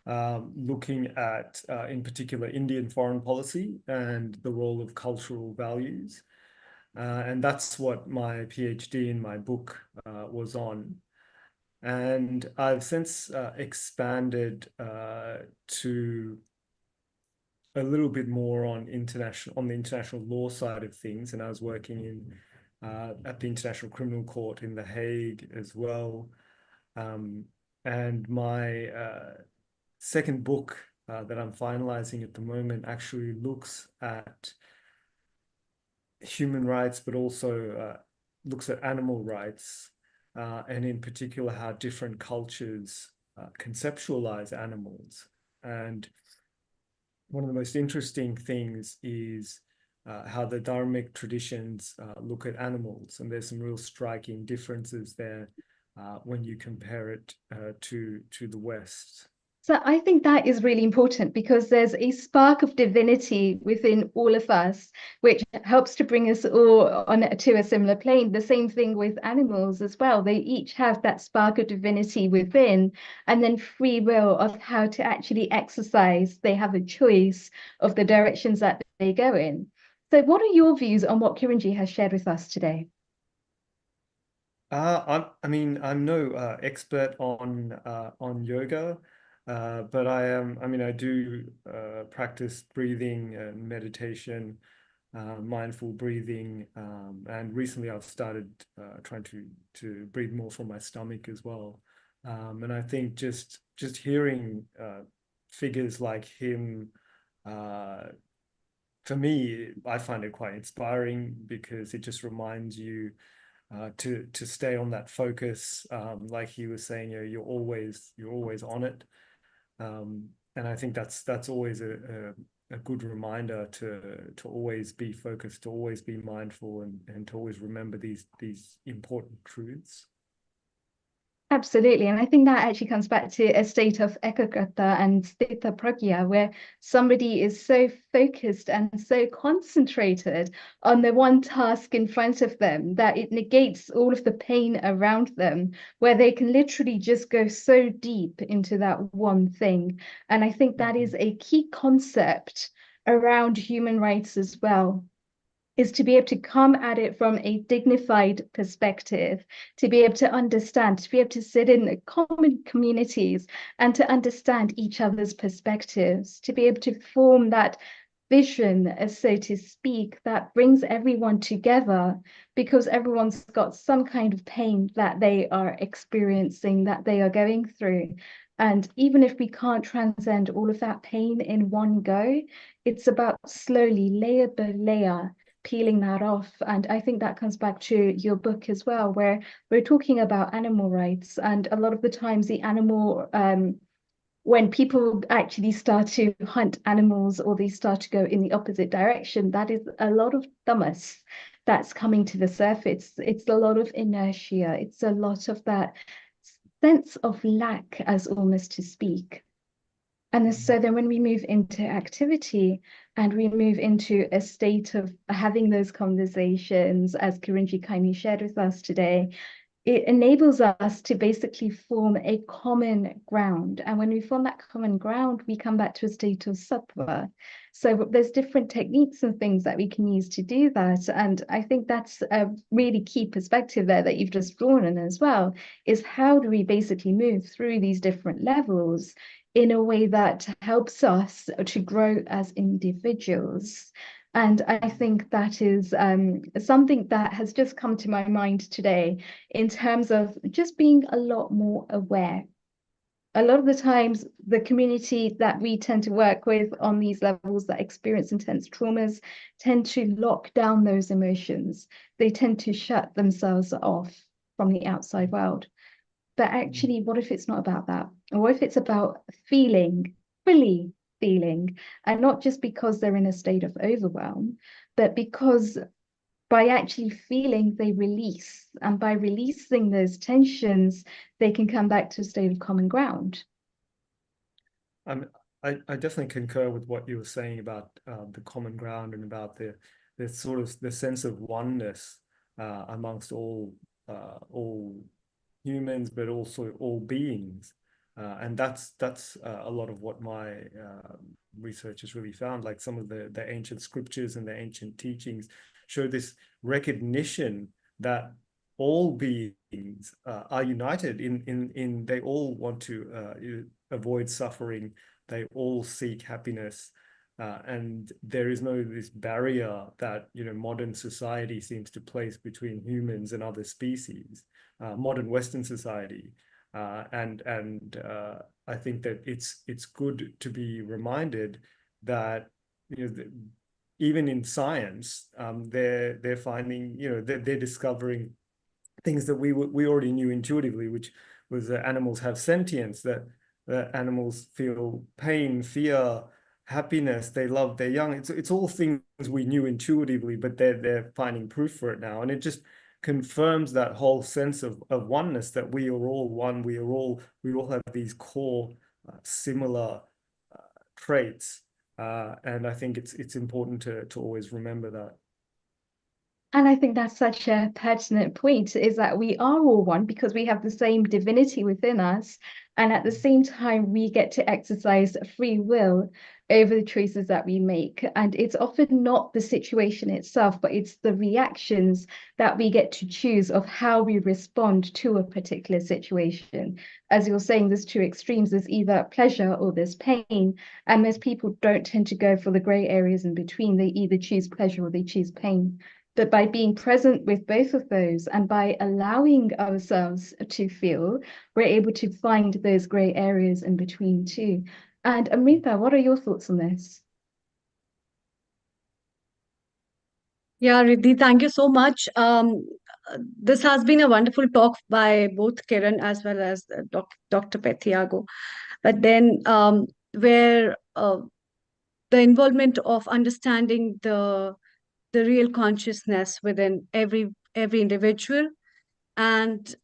looking at, in particular, Indian foreign policy and the role of cultural values. And that's what my PhD in my book was on. And I've since expanded to a little bit more on the international law side of things. And I was working in at the International Criminal Court in The Hague as well. And my second book that I'm finalizing at the moment actually looks at human rights, but also looks at animal rights, and in particular how different cultures conceptualize animals. And one of the most interesting things is how the Dharmic traditions look at animals, and there's some real striking differences there when you compare it to the West. So I think that is really important because there's a spark of divinity within all of us, which helps to bring us all on to a similar plane. The same thing with animals as well. They each have that spark of divinity within, and then free will of how to actually exercise. They have a choice of the directions that they go in. So what are your views on what Kiranji has shared with us today? I'm no expert on yoga. But I do practice breathing and meditation, mindful breathing, and recently I've started trying to breathe more from my stomach as well. And I think just hearing figures like him, for me, I find it quite inspiring because it just reminds you to stay on that focus. Like he was saying, you're always on it. And I think that's always a good reminder to always be focused, to always be mindful, and to always remember these important truths. Absolutely. And I think that actually comes back to a state of ekagrata and sthita pragya, where somebody is so focused and so concentrated on the one task in front of them that it negates all of the pain around them, where they can literally just go so deep into that one thing. And I think that is a key concept around human rights as well, is to be able to come at it from a dignified perspective, to be able to understand, to be able to sit in common communities and to understand each other's perspectives, to be able to form that vision, so to speak, that brings everyone together, because everyone's got some kind of pain that they are experiencing, that they are going through. And even if we can't transcend all of that pain in one go, it's about slowly, layer by layer, peeling that off. And I think that comes back to your book as well, where we're talking about animal rights. And a lot of the times the animal, when people actually start to hunt animals or they start to go in the opposite direction, that is a lot of tamas that's coming to the surface. It's a lot of inertia. It's a lot of that sense of lack, as almost to speak. And so then when we move into activity and we move into a state of having those conversations, as Kiranji kindly shared with us today, it enables us to basically form a common ground. And when we form that common ground, we come back to a state of sattva. So there's different techniques and things that we can use to do that. And I think that's a really key perspective there that you've just drawn in as well, is how do we basically move through these different levels in a way that helps us to grow as individuals. And I think that is something that has just come to my mind today in terms of just being a lot more aware. A lot of the times, the community that we tend to work with on these levels that experience intense traumas tend to lock down those emotions. They tend to shut themselves off from the outside world. But actually, what if it's not about that? Or what if it's about feeling, fully feeling, and not just because they're in a state of overwhelm, but because by actually feeling, they release. And by releasing those tensions, they can come back to a state of common ground. I definitely concur with what you were saying about the common ground and about the sort of the sense of oneness amongst all humans, but also all beings. And that's a lot of what my research has really found. Like some of the ancient scriptures and the ancient teachings show this recognition that all beings are united in they all want to avoid suffering. They all seek happiness. And there is no this barrier that modern society seems to place between humans and other species, modern Western society, and I think that it's good to be reminded that even in science they're finding they're discovering things that we already knew intuitively, which was that animals have sentience, that animals feel pain, fear, happiness, they love their young. It's all things we knew intuitively, but they're finding proof for it now, and it just confirms that whole sense of oneness, that we are all one. We all have these core similar traits, and I think it's important to always remember that. And I think that's such a pertinent point, is that we are all one because we have the same divinity within us. And at the same time, we get to exercise free will over the choices that we make. And it's often not the situation itself, but it's the reactions that we get to choose of how we respond to a particular situation. As you're saying, there's two extremes. There's either pleasure or there's pain. And most people don't tend to go for the gray areas in between. They either choose pleasure or they choose pain. But by being present with both of those and by allowing ourselves to feel, we're able to find those gray areas in between too. And Amrita, what are your thoughts on this? Yeah, Riddhi, thank you so much. This has been a wonderful talk by both Kiran as well as Dr. Pethiago. But then, where the involvement of understanding the real consciousness within every individual, and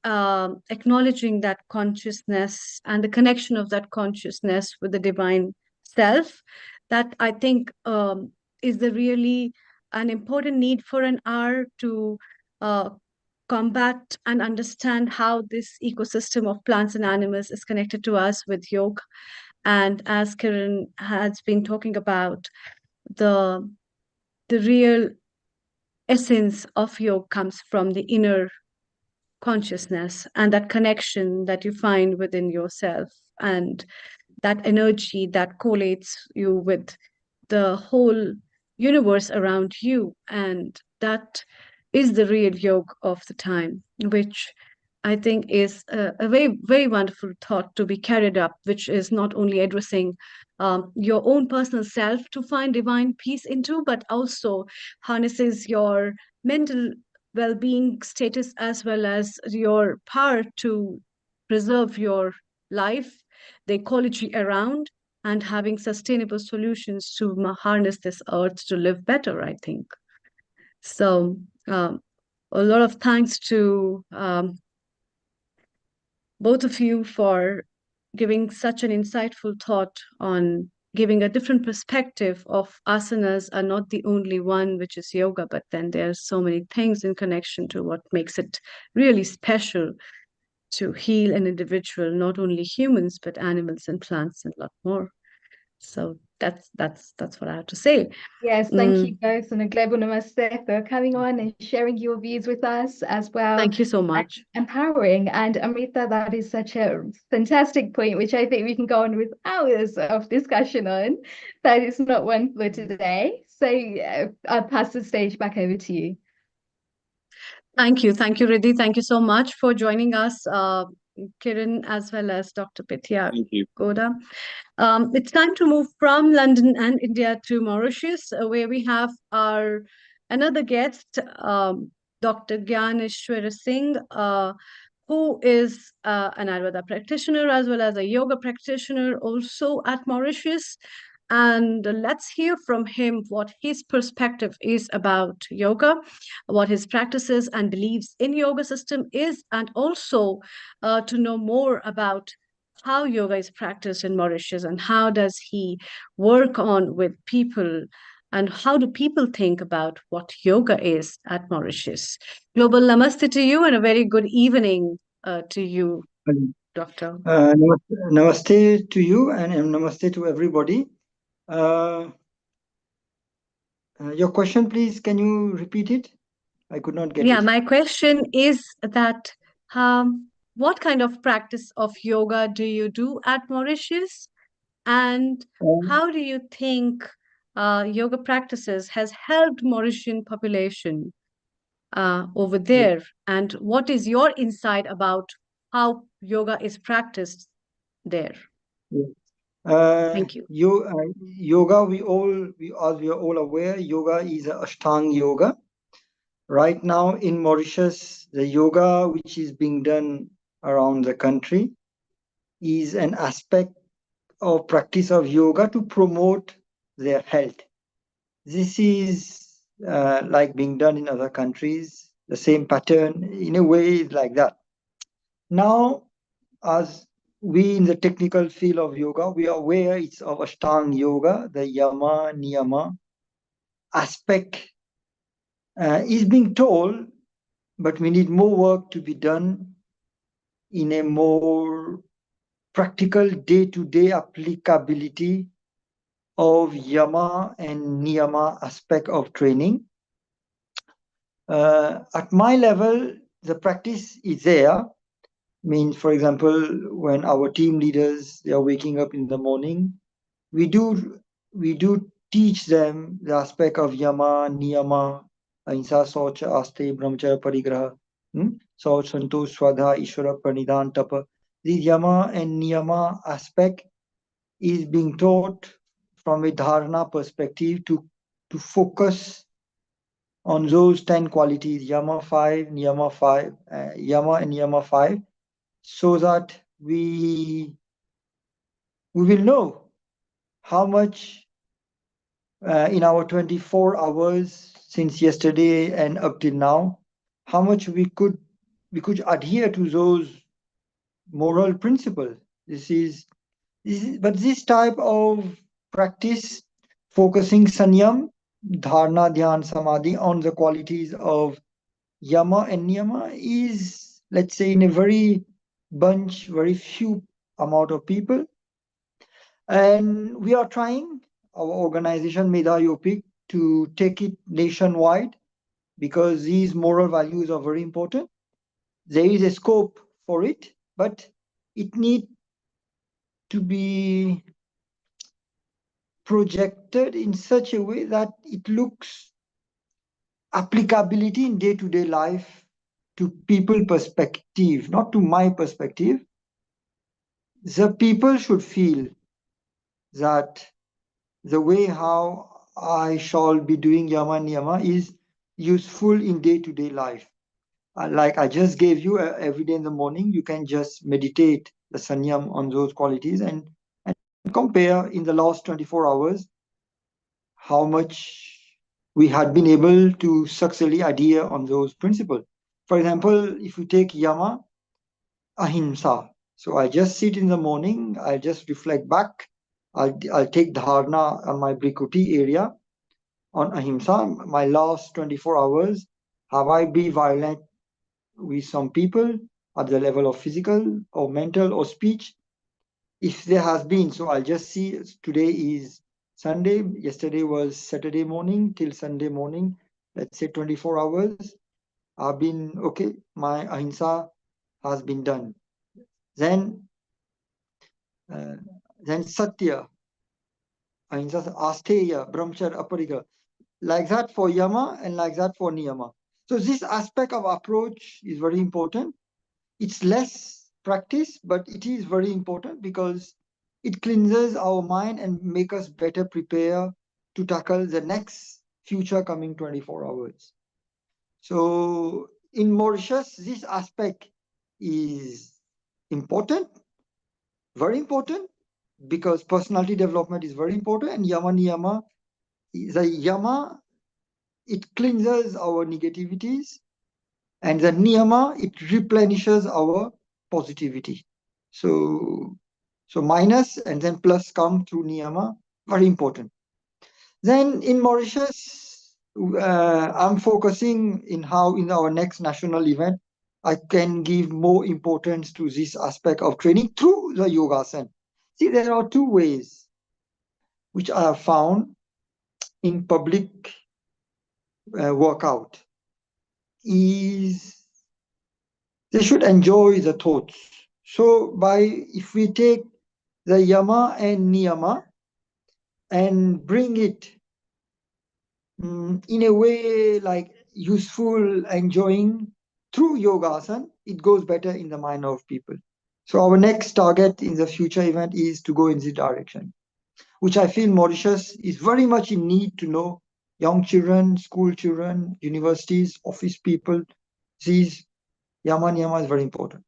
acknowledging that consciousness and the connection of that consciousness with the divine self, that I think is the really an important need for an hour to uh, combat and understand how this ecosystem of plants and animals is connected to us with yoga. And as Kiran has been talking about, the real essence of yoga comes from the inner consciousness and that connection that you find within yourself, and that energy that collates you with the whole universe around you. And that is the real yoga of the time, which I think is a very, very wonderful thought to be carried up, which is not only addressing your own personal self to find divine peace into, but also harnesses your mental well-being status as well as your power to preserve your life, the ecology around, and having sustainable solutions to harness this earth to live better, I think. So a lot of thanks to both of you for giving such an insightful thought on giving a different perspective of asanas are not the only one, which is yoga, but then there's so many things in connection to what makes it really special to heal an individual, not only humans, but animals and plants and a lot more. So that's what I have to say. Yes, thank you both, and a global namaste for coming on and sharing your views with us as well. Thank you so much. Empowering. And Amrita, that is such a fantastic point, which I think we can go on with hours of discussion on. That is not one for today. So I'll pass the stage back over to you. Thank you, Riddhi. Thank you so much for joining us, Kiran, as well as Dr. Pitya Goda. It's time to move from London and India to Mauritius, where we have our another guest, Dr. Gyaneshwara Singh, who is an Ayurveda practitioner as well as a yoga practitioner also at Mauritius. And let's hear from him what his perspective is about yoga, what his practices and beliefs in yoga system is, and also to know more about how yoga is practiced in Mauritius and how does he work on with people and how do people think about what yoga is at Mauritius. Global namaste to you and a very good evening to you, Doctor. Namaste to you and namaste to everybody. Your question, please, can you repeat it? I could not get it. Yeah, my question is that what kind of practice of yoga do you do at Mauritius? And how do you think yoga practices has helped Mauritian population over there? And what is your insight about how yoga is practiced there? Thank you. Yoga, we are all aware, yoga is a Ashtanga yoga. Right now in Mauritius, the yoga which is being done around the country is an aspect of practice of yoga to promote their health. This is like being done in other countries, the same pattern in a way is like that. Now, as we in the technical field of yoga, we are aware it's of Ashtanga yoga, the yama, niyama aspect is being told, but we need more work to be done in a more practical day-to-day applicability of yama and niyama aspect of training. At my level, the practice is there. Means, for example, when our team leaders, they are waking up in the morning, we do teach them the aspect of yama, niyama, ahimsa, saucha, aste, brahmacharya, parigraha, sauch, santosh, swadha, ishvara, pranidhan, tapa. This yama and niyama aspect is being taught from a dharana perspective to focus on those 10 qualities, Yama 5, Niyama 5, Yama and Niyama 5, so that we will know how much in our 24 hours since yesterday and up till now, how much we could adhere to those moral principles. But this type of practice, focusing sanyam, dharana, dhyan, samadhi on the qualities of yama and niyama is, let's say, in a very few amount of people. And we are trying, our organization Medha Yopik, to take it nationwide because these moral values are very important. There is a scope for it, but it needs to be projected in such a way that it looks applicability in day-to-day life to people perspective, not to my perspective. The people should feel that the way how I shall be doing yama niyama is useful in day-to-day life. Like I just gave you every day in the morning, you can just meditate the sanyam on those qualities and compare in the last 24 hours how much we had been able to successfully adhere on those principles. For example, if you take yama, ahimsa. So I just sit in the morning, I just reflect back, I'll take dharana on my brikuti area on ahimsa. My last 24 hours, have I been violent with some people at the level of physical or mental or speech? If there has been, so I'll just see, today is Sunday, yesterday was Saturday morning till Sunday morning, let's say 24 hours, I've been, okay, my ahimsa has been done. Then satya, ahimsa, asteya, brahmacharya, apariga, like that for yama and like that for niyama. So this aspect of approach is very important. It's less practice, but it is very important because it cleanses our mind and make us better prepare to tackle the next future coming 24 hours. So in Mauritius, this aspect is important, very important, because personality development is very important, and yama niyama, the yama, it cleanses our negativities, and the niyama, it replenishes our positivity. So minus and then plus come through niyama, very important. Then in Mauritius, I'm focusing in how in our next national event, I can give more importance to this aspect of training through the yogasana. See, there are two ways which I have found in public workout is they should enjoy the thoughts. So if we take the yama and niyama and bring it in a way like useful, enjoying through yogasana, it goes better in the mind of people. So our next target in the future event is to go in this direction, which I feel Mauritius is very much in need to know. Young children, school children, universities, office people, these yama niyama is very important.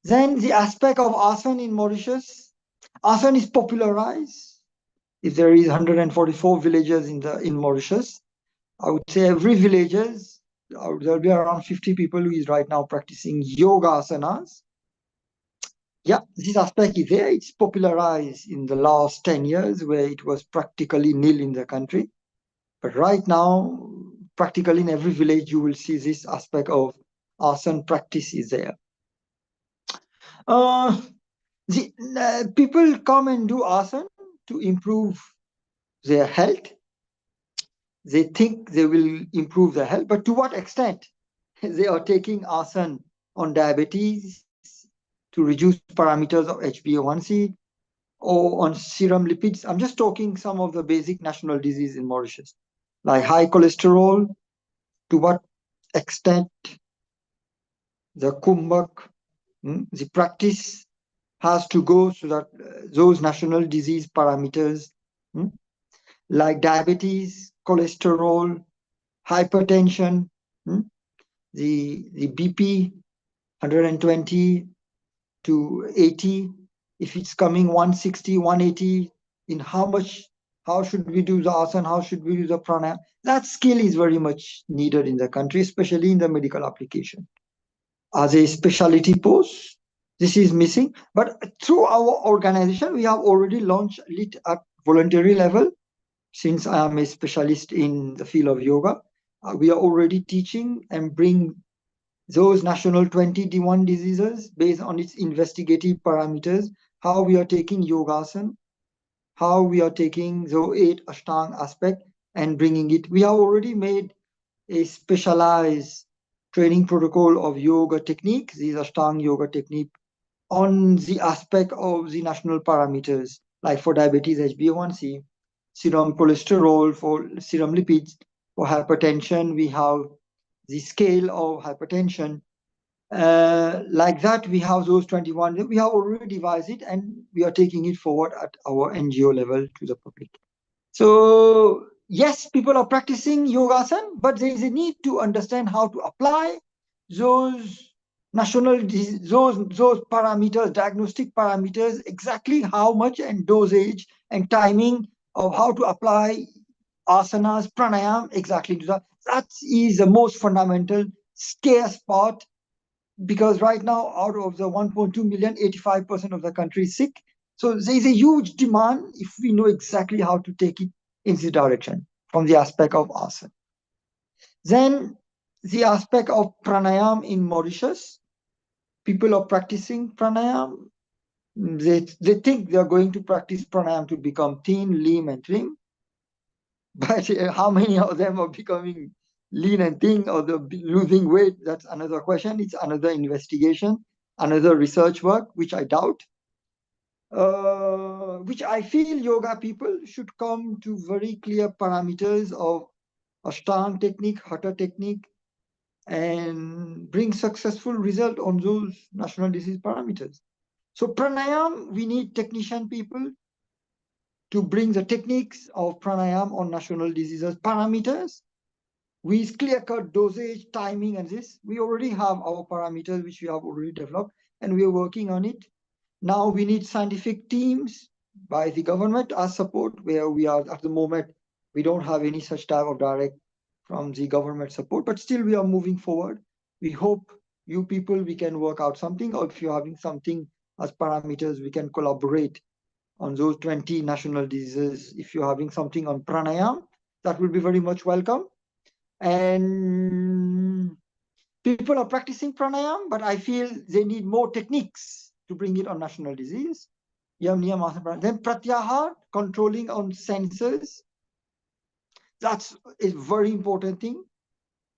Then the aspect of asana in Mauritius, asana is popularized. If there is 144 villages in Mauritius, I would say every villages, there'll be around 50 people who is right now practicing yoga asanas. Yeah, this aspect is there. It's popularized in the last 10 years where it was practically nil in the country. But right now, practically in every village, you will see this aspect of asana practice is there. People come and do asana to improve their health. They think they will improve their health, but to what extent? They are taking asana on diabetes to reduce parameters of HbA1c or on serum lipids. I'm just talking some of the basic national disease in Mauritius, like high cholesterol, to what extent the kumbhak, the practice has to go so that those national disease parameters like diabetes, cholesterol, hypertension, the BP 120 to 80. If it's coming 160, 180, in how should we do the asana, how should we do the pranayama? That skill is very much needed in the country, especially in the medical application. As a specialty post, this is missing. But through our organization, we have already launched it at voluntary level. Since I am a specialist in the field of yoga, we are already teaching and bring those national 21 diseases based on its investigative parameters, how we are taking yogasana, how we are taking the 8 Ashtanga aspect and bringing it. We have already made a specialized training protocol of yoga technique, these Ashtanga yoga technique, on the aspect of the national parameters, like for diabetes, HbA1c, serum cholesterol, for serum lipids, for hypertension, we have the scale of hypertension. Like that, we have those 21. We have already devised it and we are taking it forward at our NGO level to the public. So yes, people are practicing yogasana, but there is a need to understand how to apply those those parameters, diagnostic parameters, exactly how much and dosage and timing of how to apply asanas, pranayam, exactly to that. That is the most fundamental, scarce part, because right now, out of the 1.2 million, 85% of the country is sick. So there is a huge demand if we know exactly how to take it in the direction from the aspect of asana. Then the aspect of pranayam in Mauritius, people are practicing pranayam. They think they are going to practice pranayam to become thin, lean, and trim. But how many of them are becoming lean and thin or losing weight? That's another question. It's another investigation, another research work, which I doubt. Which I feel yoga people should come to very clear parameters of Ashtanga technique, Hatha technique, and bring successful result on those national disease parameters. So pranayam, we need technician people to bring the techniques of pranayam on national diseases parameters with clear-cut dosage, timing, and this. We already have our parameters, which we have already developed, and we are working on it. Now we need scientific teams by the government as support, where we are at the moment, we don't have any such type of direct from the government support, but still we are moving forward. We hope you people, we can work out something, or if you're having something as parameters, we can collaborate on those 20 national diseases. If you're having something on pranayam, that will be very much welcome. And people are practicing pranayam, but I feel they need more techniques to bring it on national disease. Then pratyahar, controlling on senses. That's a very important thing.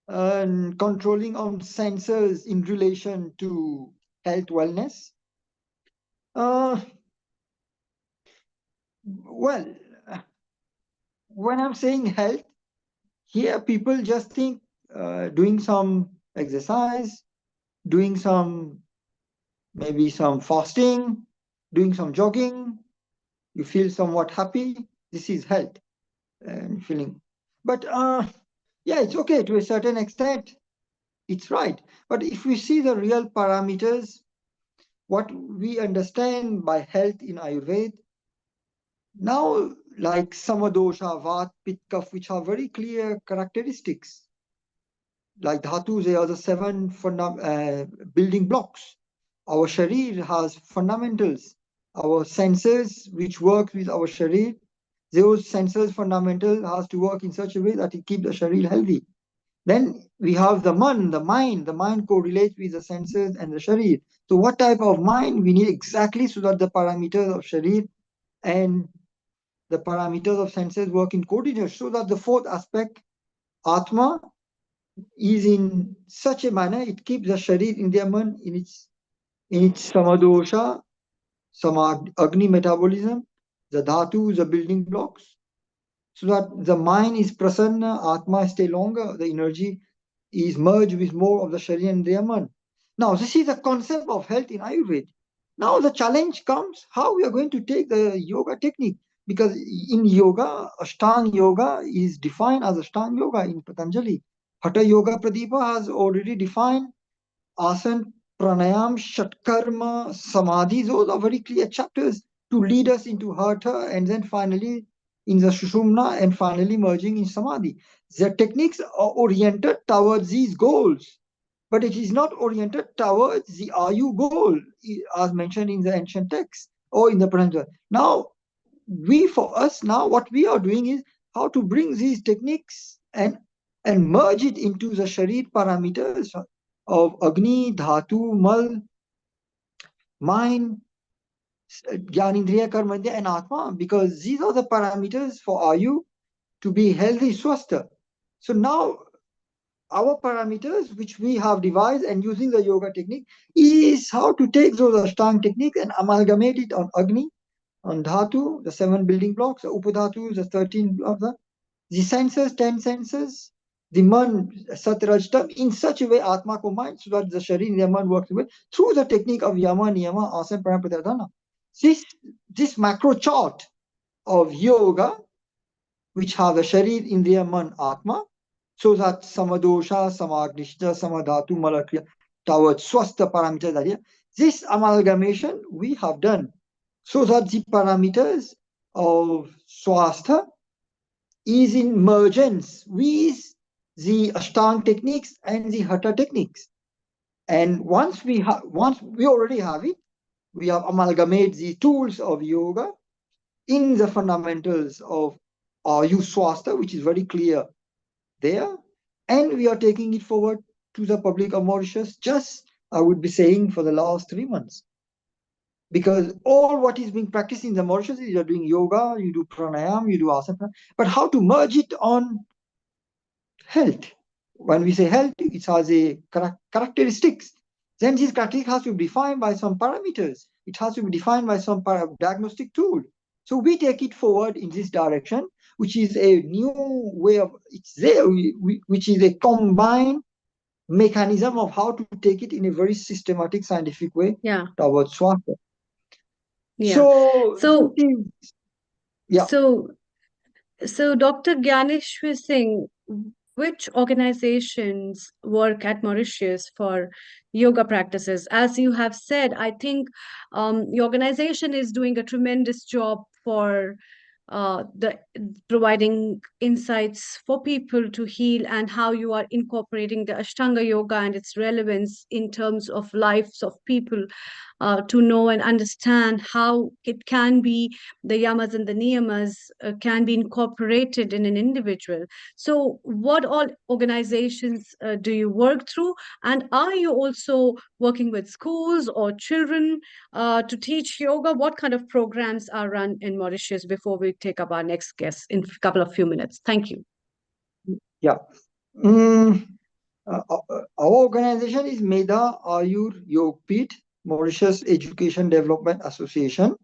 And controlling on senses in relation to health, wellness. Well, when I'm saying health, here people just think doing some exercise, doing maybe some fasting, doing some jogging, you feel somewhat happy. This is health and feeling. But yeah, it's okay to a certain extent. It's right. But if we see the real parameters, what we understand by health in Ayurveda, now like Samadosha, Vat, Pitta, Kapha, which have very clear characteristics. Like Dhatu, they are the 7 building blocks. Our Sharir has fundamentals. Our senses, which work with our Sharir, those senses fundamental has to work in such a way that it keeps the Sharir healthy. Then we have the mind. The mind correlates with the senses and the Sharir. So what type of mind we need exactly so that the parameters of Sharir and the parameters of senses work in coordination, so that the fourth aspect, Atma, is in such a manner, it keeps the Sharir in the man in its Samadosha, Agni metabolism, the Dhatu, the building blocks, so that the mind is prasanna, Atma stay longer, the energy is merged with more of the Sharir and the man. Now, this is the concept of health in Ayurveda. Now the challenge comes how we are going to take the yoga technique. because in yoga, Ashtanga yoga is defined as Ashtanga yoga in Patanjali. Hatha Yoga Pradipa has already defined asana, pranayam, shatkarma, samadhi. Those are very clear chapters to lead us into hatha and then finally in the sushumna and finally merging in samadhi. The techniques are oriented towards these goals, but it is not oriented towards the Ayu goal as mentioned in the ancient texts or in the Patanjali. Now, for us now, what we are doing is how to bring these techniques and merge it into the Sharir parameters of Agni, Dhatu, Mal, mind, Gyanindriya, Karmandriya, and Atma, because these are the parameters for Ayu to be healthy, swastha. So now our parameters, which we have devised and using the yoga technique, is how to take those Ashtanga techniques and amalgamate it on Agni, on Dhatu, the 7 building blocks, the Upadhatu, the 13 of the senses, 10 senses, the man, Satrajtam, in such a way, Atma ko mind, so that the Sharir and the man works with through the technique of Yama, Niyama, Asana, Pranayama, Pratyahara. This macro chart of yoga, which have the Sharir, Indriya, Man, Atma, so that Samadosha, Samagnishta, Samadhatu, Malakriya, towards Swastha parameters are here. This amalgamation we have done so that the parameters of Swastha is in mergence with the Ashtanga techniques and the Hatha techniques. And once we already have it, we have amalgamated the tools of yoga in the fundamentals of Ayu Swastha, which is very clear there, and we are taking it forward to the public of Mauritius, just I would be saying for the last 3 months. Because all what is being practiced in the Mauritius is you're doing yoga, you do pranayam, you do asana, but how to merge it on health. When we say health, it has a characteristics. Then this characteristic has to be defined by some parameters. It has to be defined by some diagnostic tool. So we take it forward in this direction, which is a new way of, it's there, which is a combined mechanism of how to take it in a very systematic, scientific way towards Swastha. Yeah. So, yeah. So Dr. Gyaneshwar Singh, which organizations work at Mauritius for yoga practices? As you have said, I think your organization is doing a tremendous job for the providing insights for people to heal, and how you are incorporating the Ashtanga yoga and its relevance in terms of lives of people, to know and understand how it can be the yamas and the niyamas can be incorporated in an individual. So what all organizations do you work through, and are you also working with schools or children to teach yoga? What kind of programs are run in Mauritius before we take up our next guest in a couple of few minutes? Thank you. Yeah. Our organization is Medha Ayur Yogpit, Mauritius Education Development Association,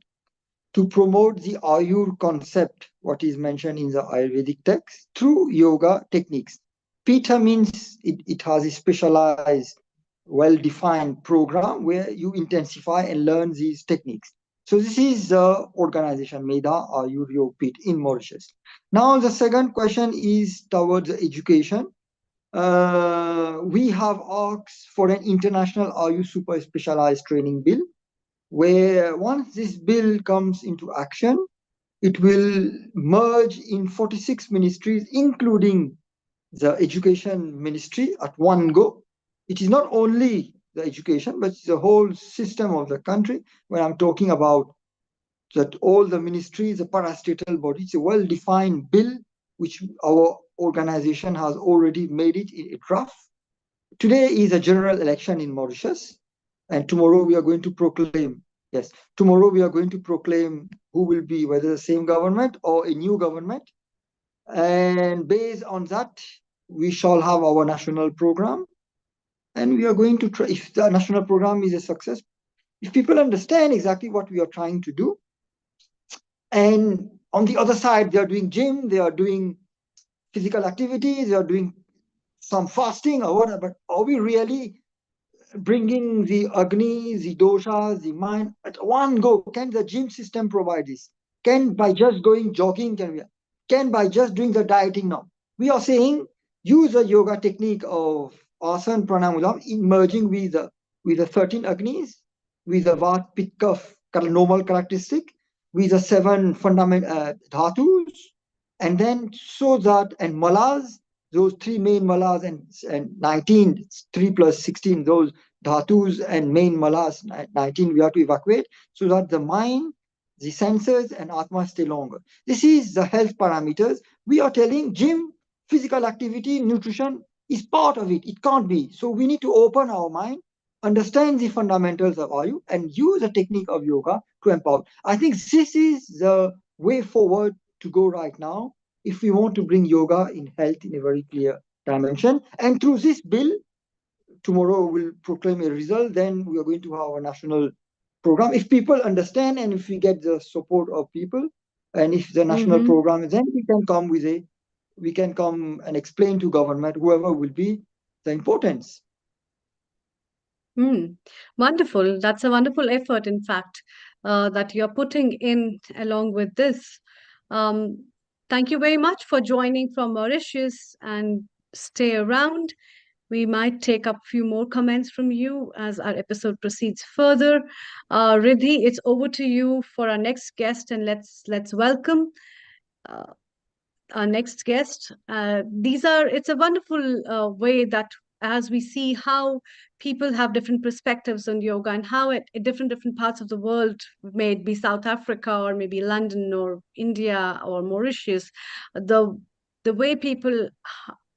to promote the Ayur concept, what is mentioned in the Ayurvedic text, through yoga techniques. Pita means it has a specialized, well-defined program where you intensify and learn these techniques. So this is the organization, Medha Ayur Yogpit in Mauritius. Now the second question is towards education. We have asked for an international Ayu super specialized training bill, where once this bill comes into action, it will merge in 46 ministries, including the education ministry at one go. It is not only the education, but it's the whole system of the country. When I'm talking about that, all the ministries, the parastatal bodies, it's a well-defined bill, which our organization has already made it in a draft. Today is a general election in Mauritius, and tomorrow we are going to proclaim, tomorrow we are going to proclaim who will be, whether the same government or a new government. And based on that, we shall have our national program. And we are going to try, if the national program is a success, if people understand exactly what we are trying to do, and on the other side, they are doing gym, they are doing physical activities, they are doing some fasting or whatever, but are we really bringing the Agni, the doshas, the mind at one go? Can the gym system provide this? Can by just going jogging, can by just doing the dieting now. We are saying use a yoga technique of asana pranayama merging with the 13 agnis, with the vat pit kapha normal characteristic, with the 7 fundamental dhatus, and then so that and malas, those 3 main malas and 19, 3 plus 16, those dhatus and main malas 19 we have to evacuate so that the mind, the senses and atma stay longer. This is the health parameters. We are telling gym, physical activity, nutrition is part of it. It can't be. So we need to open our mind, understand the fundamentals of Ayu and use a technique of yoga to empower. I think this is the way forward to go right now if we want to bring yoga in health in a very clear dimension. And through this bill, tomorrow we'll proclaim a result, then we are going to have a national program. If people understand and if we get the support of people, and if the national program, then we can come and explain to government, whoever will be, the importance. Wonderful. That's a wonderful effort, in fact, that you're putting in along with this. Thank you very much for joining from Mauritius and stay around. We might take up a few more comments from you as our episode proceeds further. Riddhi, it's over to you for our next guest, and let's welcome our next guest. It's a wonderful way that as we see how people have different perspectives on yoga and how at different parts of the world, may it be South Africa or maybe London or India or Mauritius, the way people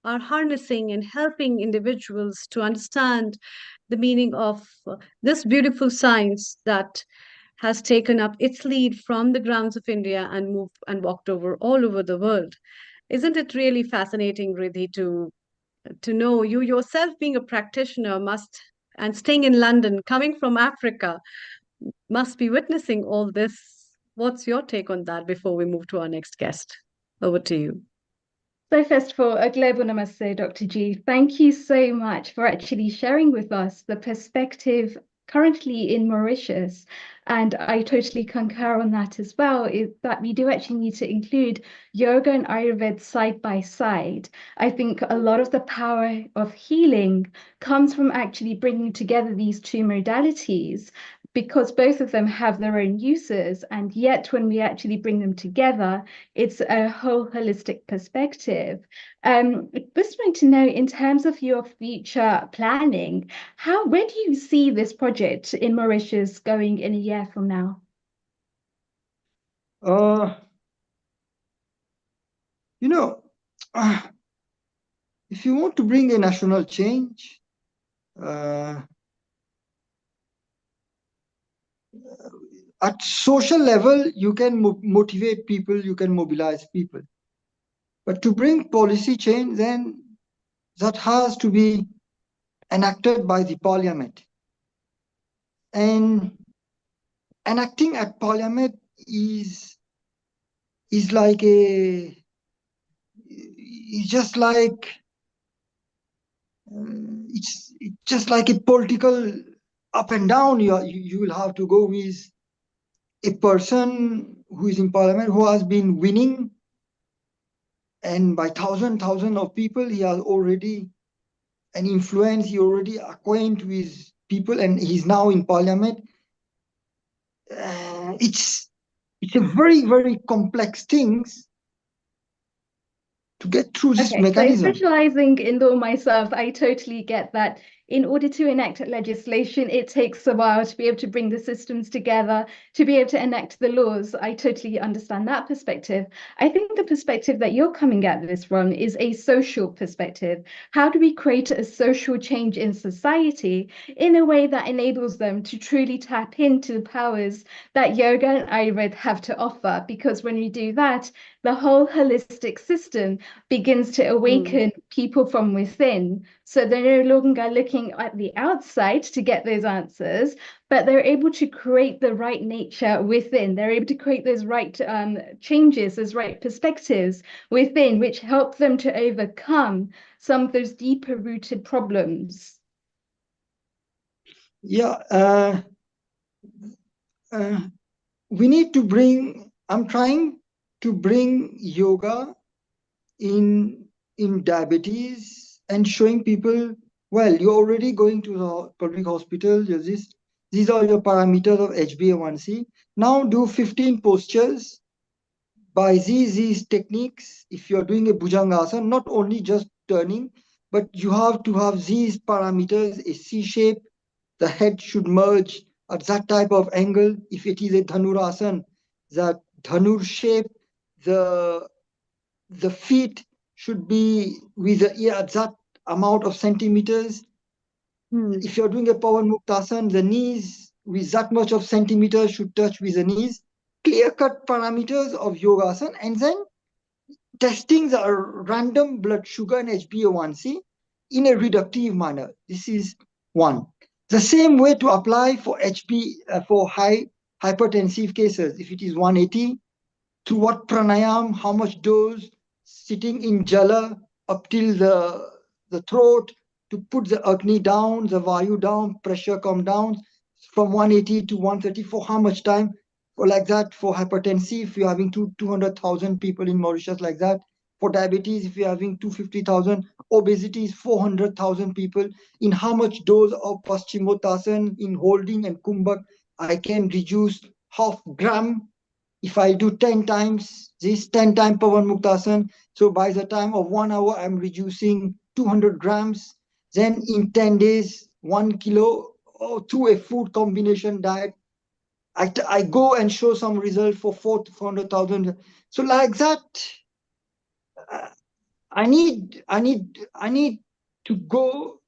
are harnessing and helping individuals to understand the meaning of this beautiful science that has taken up its lead from the grounds of India and moved and walked over all over the world. Isn't it really fascinating, Riddhi, to know you yourself being a practitioner and staying in London, coming from Africa, must be witnessing all this. What's your take on that before we move to our next guest? Over to you. So first of all, a global namaste, Dr. G. Thank you so much for actually sharing with us the perspective currently in Mauritius. And I totally concur on that as well, is that we do actually need to include yoga and Ayurveda side by side. I think a lot of the power of healing comes from actually bringing together these two modalities, because both of them have their own uses, and yet when we actually bring them together, it's a whole holistic perspective. Just wanting to know, in terms of your future planning, where do you see this project in Mauritius going in a year from now? If you want to bring a national change, at social level, you can motivate people, you can mobilize people. But to bring policy change, then that has to be enacted by the parliament. And enacting at parliament is like it's just like a political up and down. You will have to go with a person who is in parliament who has been winning, and by thousands of people, he has already an influence, he already acquainted with people, and he's now in parliament. It's a very, very complex things to get through this mechanism. So specializing in law myself, I totally get that. In order to enact legislation, it takes a while to be able to bring the systems together, to be able to enact the laws. I totally understand that perspective. I think the perspective that you're coming at this from is a social perspective. How do we create a social change in society in a way that enables them to truly tap into the powers that yoga and Ayurveda have to offer? Because when we do that, the whole holistic system begins to awaken people from within. So they're no longer looking at the outside to get those answers, but they're able to create the right nature within. They're able to create those right changes, those right perspectives within, which help them to overcome some of those deeper rooted problems. Yeah, we need to bring I'm trying to bring yoga in diabetes and showing people, well, you're already going to the public hospital. These are your parameters of HbA1c. Now do 15 postures by these techniques. If you're doing a bhujangasana, not only just turning, but you have to have these parameters, a C shape, the head should merge at that type of angle. If it is a dhanurasana, that dhanur shape, the feet should be with the ear at that amount of centimeters. If you're doing a Pawan Muktasana, the knees with that much of centimeters should touch with the knees. Clear-cut parameters of yogasana, and then testing the random blood sugar and HbA1c in a reductive manner. This is one. The same way to apply for for high hypertensive cases. If it is 180, to what pranayam, how much dose, sitting in jala up till the throat to put the agni down, the vayu down, pressure come down from 180 to 130 for how much time? For like that, for hypertensive, if you're having 200,000 people in Mauritius like that. For diabetes, if you're having 250,000, obesity is 400,000 people. In how much dose of Paschimottanasana in holding and kumbhak, I can reduce half gram if I do 10 times, this 10 times Pawan Muktasana. So by the time of 1 hour, I'm reducing 200 grams. Then in 10 days, 1 kilo through a food combination diet. I go and show some result for 400,000. So like that, I need to go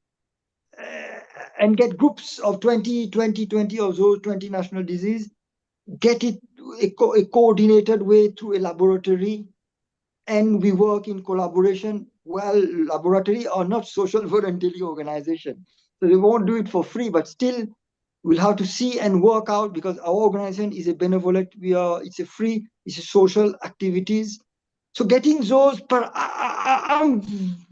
and get groups of 20 of those 20 national disease, get it a coordinated way through a laboratory, and we work in collaboration. Well, laboratory are not social voluntary organization, so they won't do it for free, but still we'll have to see and work out, because our organization is a benevolent, it's a free, it's a social activities. So getting those, I'm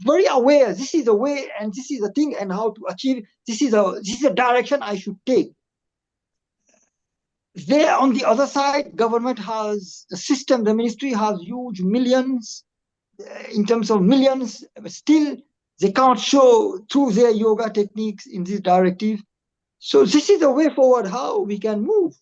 very aware this is the way and this is the thing and how to achieve, this is a direction I should take. There on the other side, government has the system, the ministry has huge millions, in terms of millions, but still they can't show through their yoga techniques in this directive. So this is the way forward, how we can move.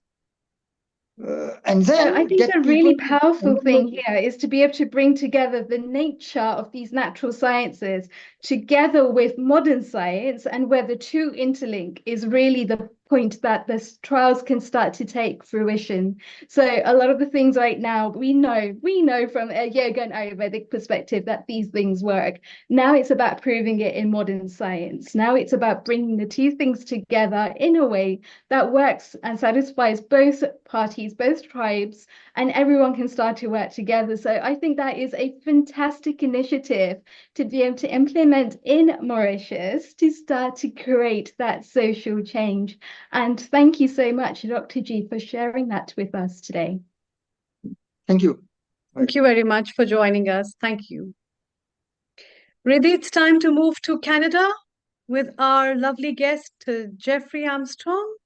And then I think get a really people powerful thing here is to be able to bring together the nature of these natural sciences together with modern science, and where the two interlink is really the point that the trials can start to take fruition. So a lot of the things right now, we know from a yoga and Ayurvedic perspective that these things work. Now it's about proving it in modern science. Now it's about bringing the two things together in a way that works and satisfies both parties, both tribes, and everyone can start to work together. So I think that is a fantastic initiative to be able to implement in Mauritius to start to create that social change. And thank you so much, Dr. G, for sharing that with us today. Thank you. Thank you very much for joining us. Thank you. Riddhi, it's time to move to Canada with our lovely guest, Jeffrey Armstrong.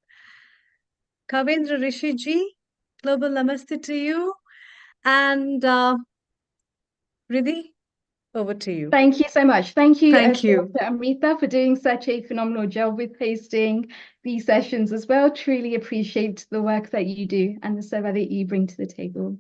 Kavindra Rishi ji, global namaste to you. And Riddhi, over to you. Thank you so much. Thank you, Dr. Amrita, for doing such a phenomenal job with hosting these sessions as well. Truly appreciate the work that you do and the seva that you bring to the table.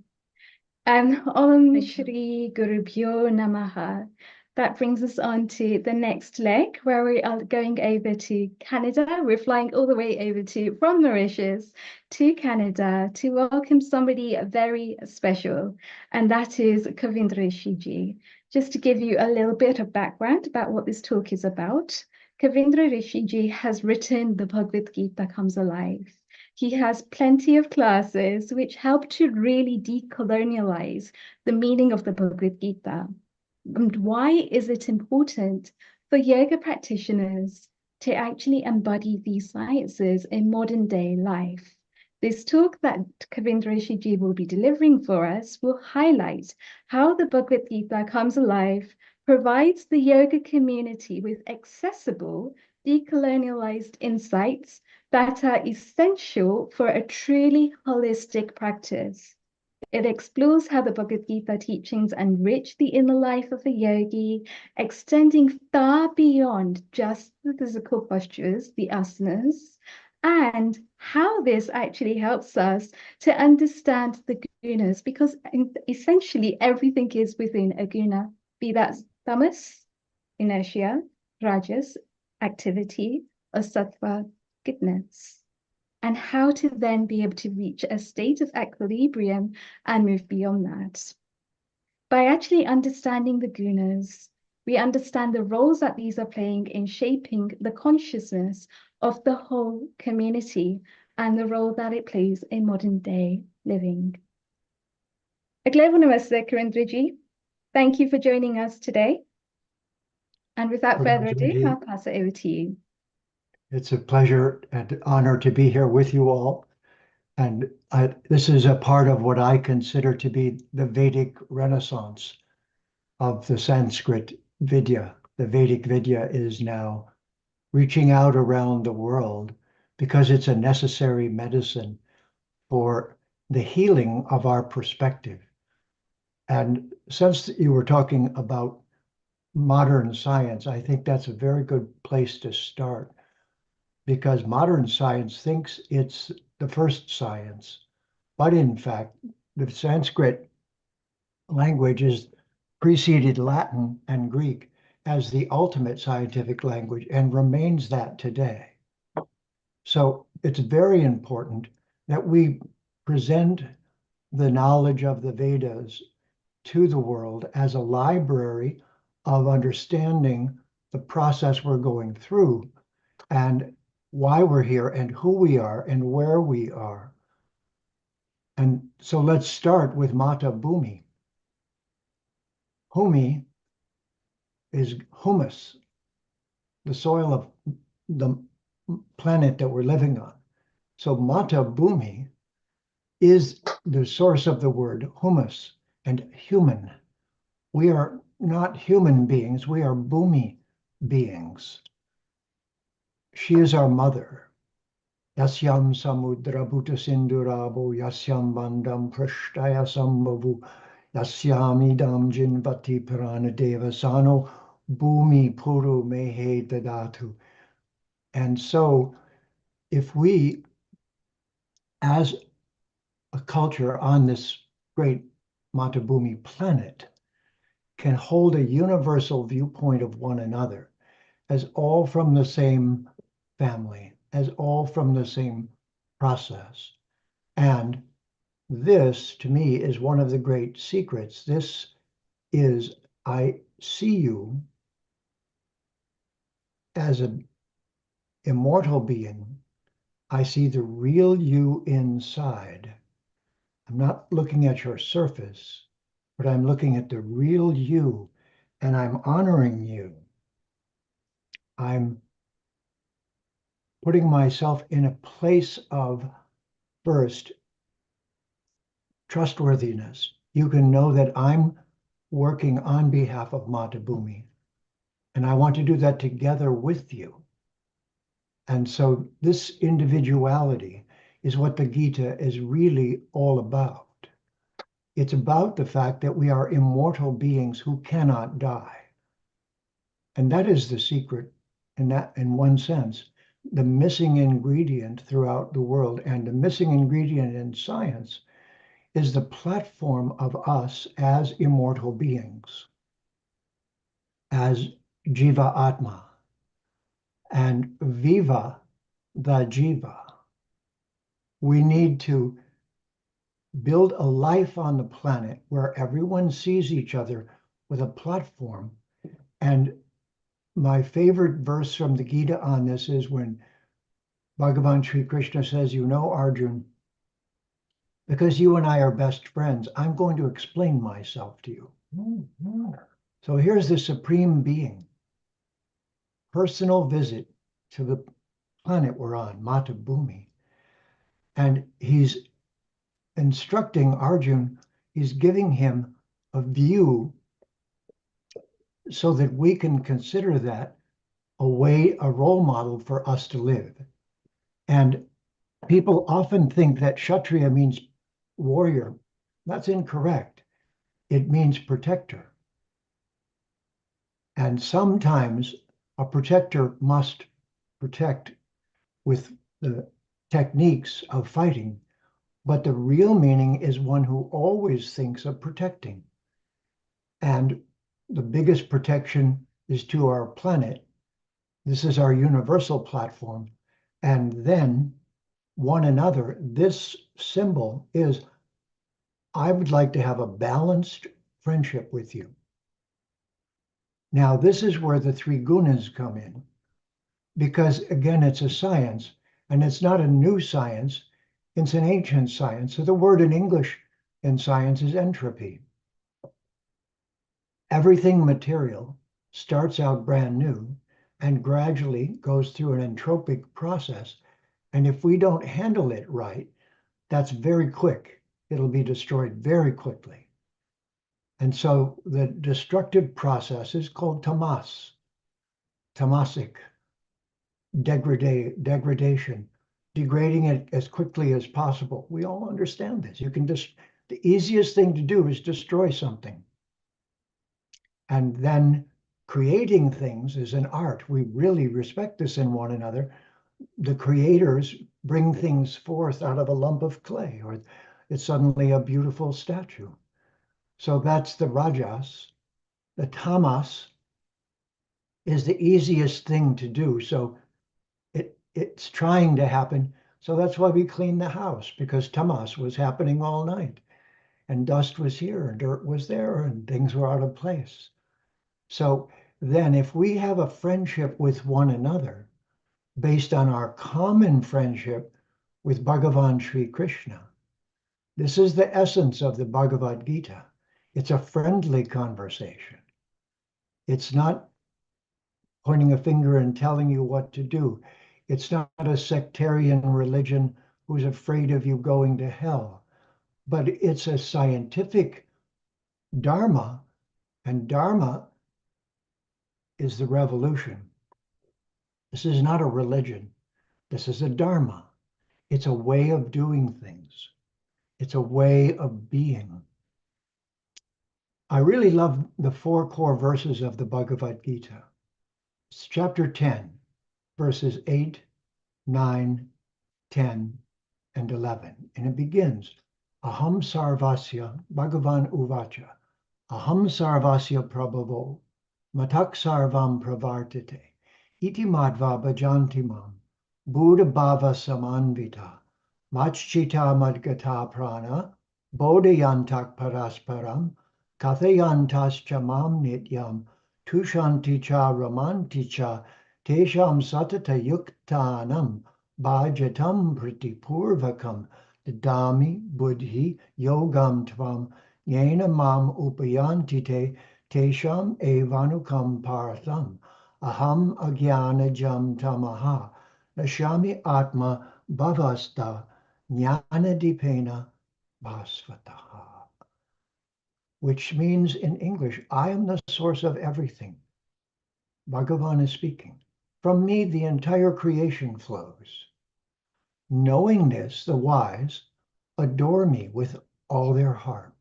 Om Shri Guru Bhyo Namaha. That brings us on to the next leg, where we are going over to Canada. We're flying all the way over from Mauritius to Canada to welcome somebody very special, and that is Kavindra Rishi ji. Just to give you a little bit of background about what this talk is about, Kavindra Rishi ji has written The Bhagavad Gita Comes Alive. He has plenty of classes which help to really decolonialize the meaning of the Bhagavad Gita. And why is it important for yoga practitioners to actually embody these sciences in modern day life? This talk that Kavindra Rishi ji will be delivering for us will highlight how the Bhagavad Gita Comes Alive provides the yoga community with accessible, decolonialized insights that are essential for a truly holistic practice. It explores how the Bhagavad Gita teachings enrich the inner life of a yogi, extending far beyond just the physical postures, the asanas, and how this actually helps us to understand the gunas, because essentially everything is within a guna, be that tamas, inertia, rajas, activity, or sattva, goodness, and how to then be able to reach a state of equilibrium and move beyond that. By actually understanding the gunas, we understand the roles that these are playing in shaping the consciousness of the whole community and the role that it plays in modern day living. Aglevo Namaste, Kirandraji. Thank you for joining us today. And without further ado, I'll pass it over to you. It's a pleasure and honor to be here with you all. And this is a part of what I consider to be the Vedic Renaissance of the Sanskrit Vidya. The Vedic Vidya is now reaching out around the world because it's a necessary medicine for the healing of our perspective. And since you were talking about modern science, I think that's a very good place to start, because modern science thinks it's the first science. But in fact, the Sanskrit language is preceded Latin and Greek as the ultimate scientific language and remains that today. So it's very important that we present the knowledge of the Vedas to the world as a library of understanding the process we're going through and why we're here and who we are and where we are. And so let's start with Mata Bhumi. Bhumi is humus, the soil of the planet that we're living on. So Mata Bhumi is the source of the word humus and human. We are not human beings, we are Bhumi beings. She is our mother. Yasyam samudra bhuta sindurabo yasyam bandam prashtaya sambhavu yasyam idam jinvati paranadeva sano bhumi puru mehe dadatu. And so if we, as a culture on this great Mata Bhumi planet, can hold a universal viewpoint of one another as all from the same family, as all from the same process. And this, to me, is one of the great secrets. This is, I see you as an immortal being. I see the real you inside. I'm not looking at your surface, but I'm looking at the real you, and I'm honoring you. I'm putting myself in a place of, first, trustworthiness. You can know that I'm working on behalf of Mata Bhumi, and I want to do that together with you. And so this individuality is what the Gita is really all about. It's about the fact that we are immortal beings who cannot die. And that is the secret, in one sense, the missing ingredient throughout the world, and the missing ingredient in science is the platform of us as immortal beings, as Jiva Atma, and Viva the Jiva. We need to build a life on the planet where everyone sees each other with a platform. And my favorite verse from the Gita on this is when Bhagavan Sri Krishna says, you know, Arjun, because you and I are best friends, I'm going to explain myself to you. So here's the supreme being, personal visit to the planet we're on, Mata Bhumi. And he's instructing Arjun, he's giving him a view so that we can consider that a role model for us to live. And people often think that Kshatriya means warrior, That's incorrect. It means protector. And sometimes a protector must protect with the techniques of fighting, but the real meaning is one who always thinks of protecting. And the biggest protection is to our planet. This is our universal platform. And then one another, this symbol is, I would like to have a balanced friendship with you. Now, this is where the three gunas come in, because again, it's a science, and it's not a new science, it's an ancient science. So the word in English in science is entropy. Everything material starts out brand new and gradually goes through an entropic process. And if we don't handle it right, that's very quick. It'll be destroyed very quickly. And so the destructive process is called tamas, tamasic, degradation, degrading it as quickly as possible. We all understand this. You can just, the easiest thing to do is destroy something. And then creating things is an art. We really respect this in one another. The creators bring things forth out of a lump of clay, or it's suddenly a beautiful statue. So that's the rajas. The tamas is the easiest thing to do. So it's trying to happen. So that's why we clean the house, because tamas was happening all night. And dust was here, and dirt was there, and things were out of place. So then if we have a friendship with one another, based on our common friendship with Bhagavan Sri Krishna, this is the essence of the Bhagavad Gita. It's a friendly conversation. It's not pointing a finger and telling you what to do. It's not a sectarian religion who's afraid of you going to hell, but it's a scientific dharma, and dharma is the revolution. This is not a religion. This is a dharma. It's a way of doing things. It's a way of being. I really love the 4 core verses of the Bhagavad Gita. It's chapter 10, verses 8, 9, 10, and 11. And it begins, Aham sarvasya Bhagavan uvacha, Aham sarvasya prabhavo, matak sarvam pravartate, iti madva bhajanti mam, buddha bhava samanvita, machchita madgata prana, bodhayantak parasparam, kathayantascha mam nityam, tushanti cha ramanti cha, tesham satata yuktanam, bhajatam pritipurvakam, dadami buddhi yogam tvam, yena mam upayanti te, tesham evanukam partham, aham agyanajam tamaha, nashami atma bhavasta, jnana dipena bhasvataha. Which means in English, I am the source of everything. Bhagavan is speaking. From me, the entire creation flows. Knowing this, the wise adore me with all their heart.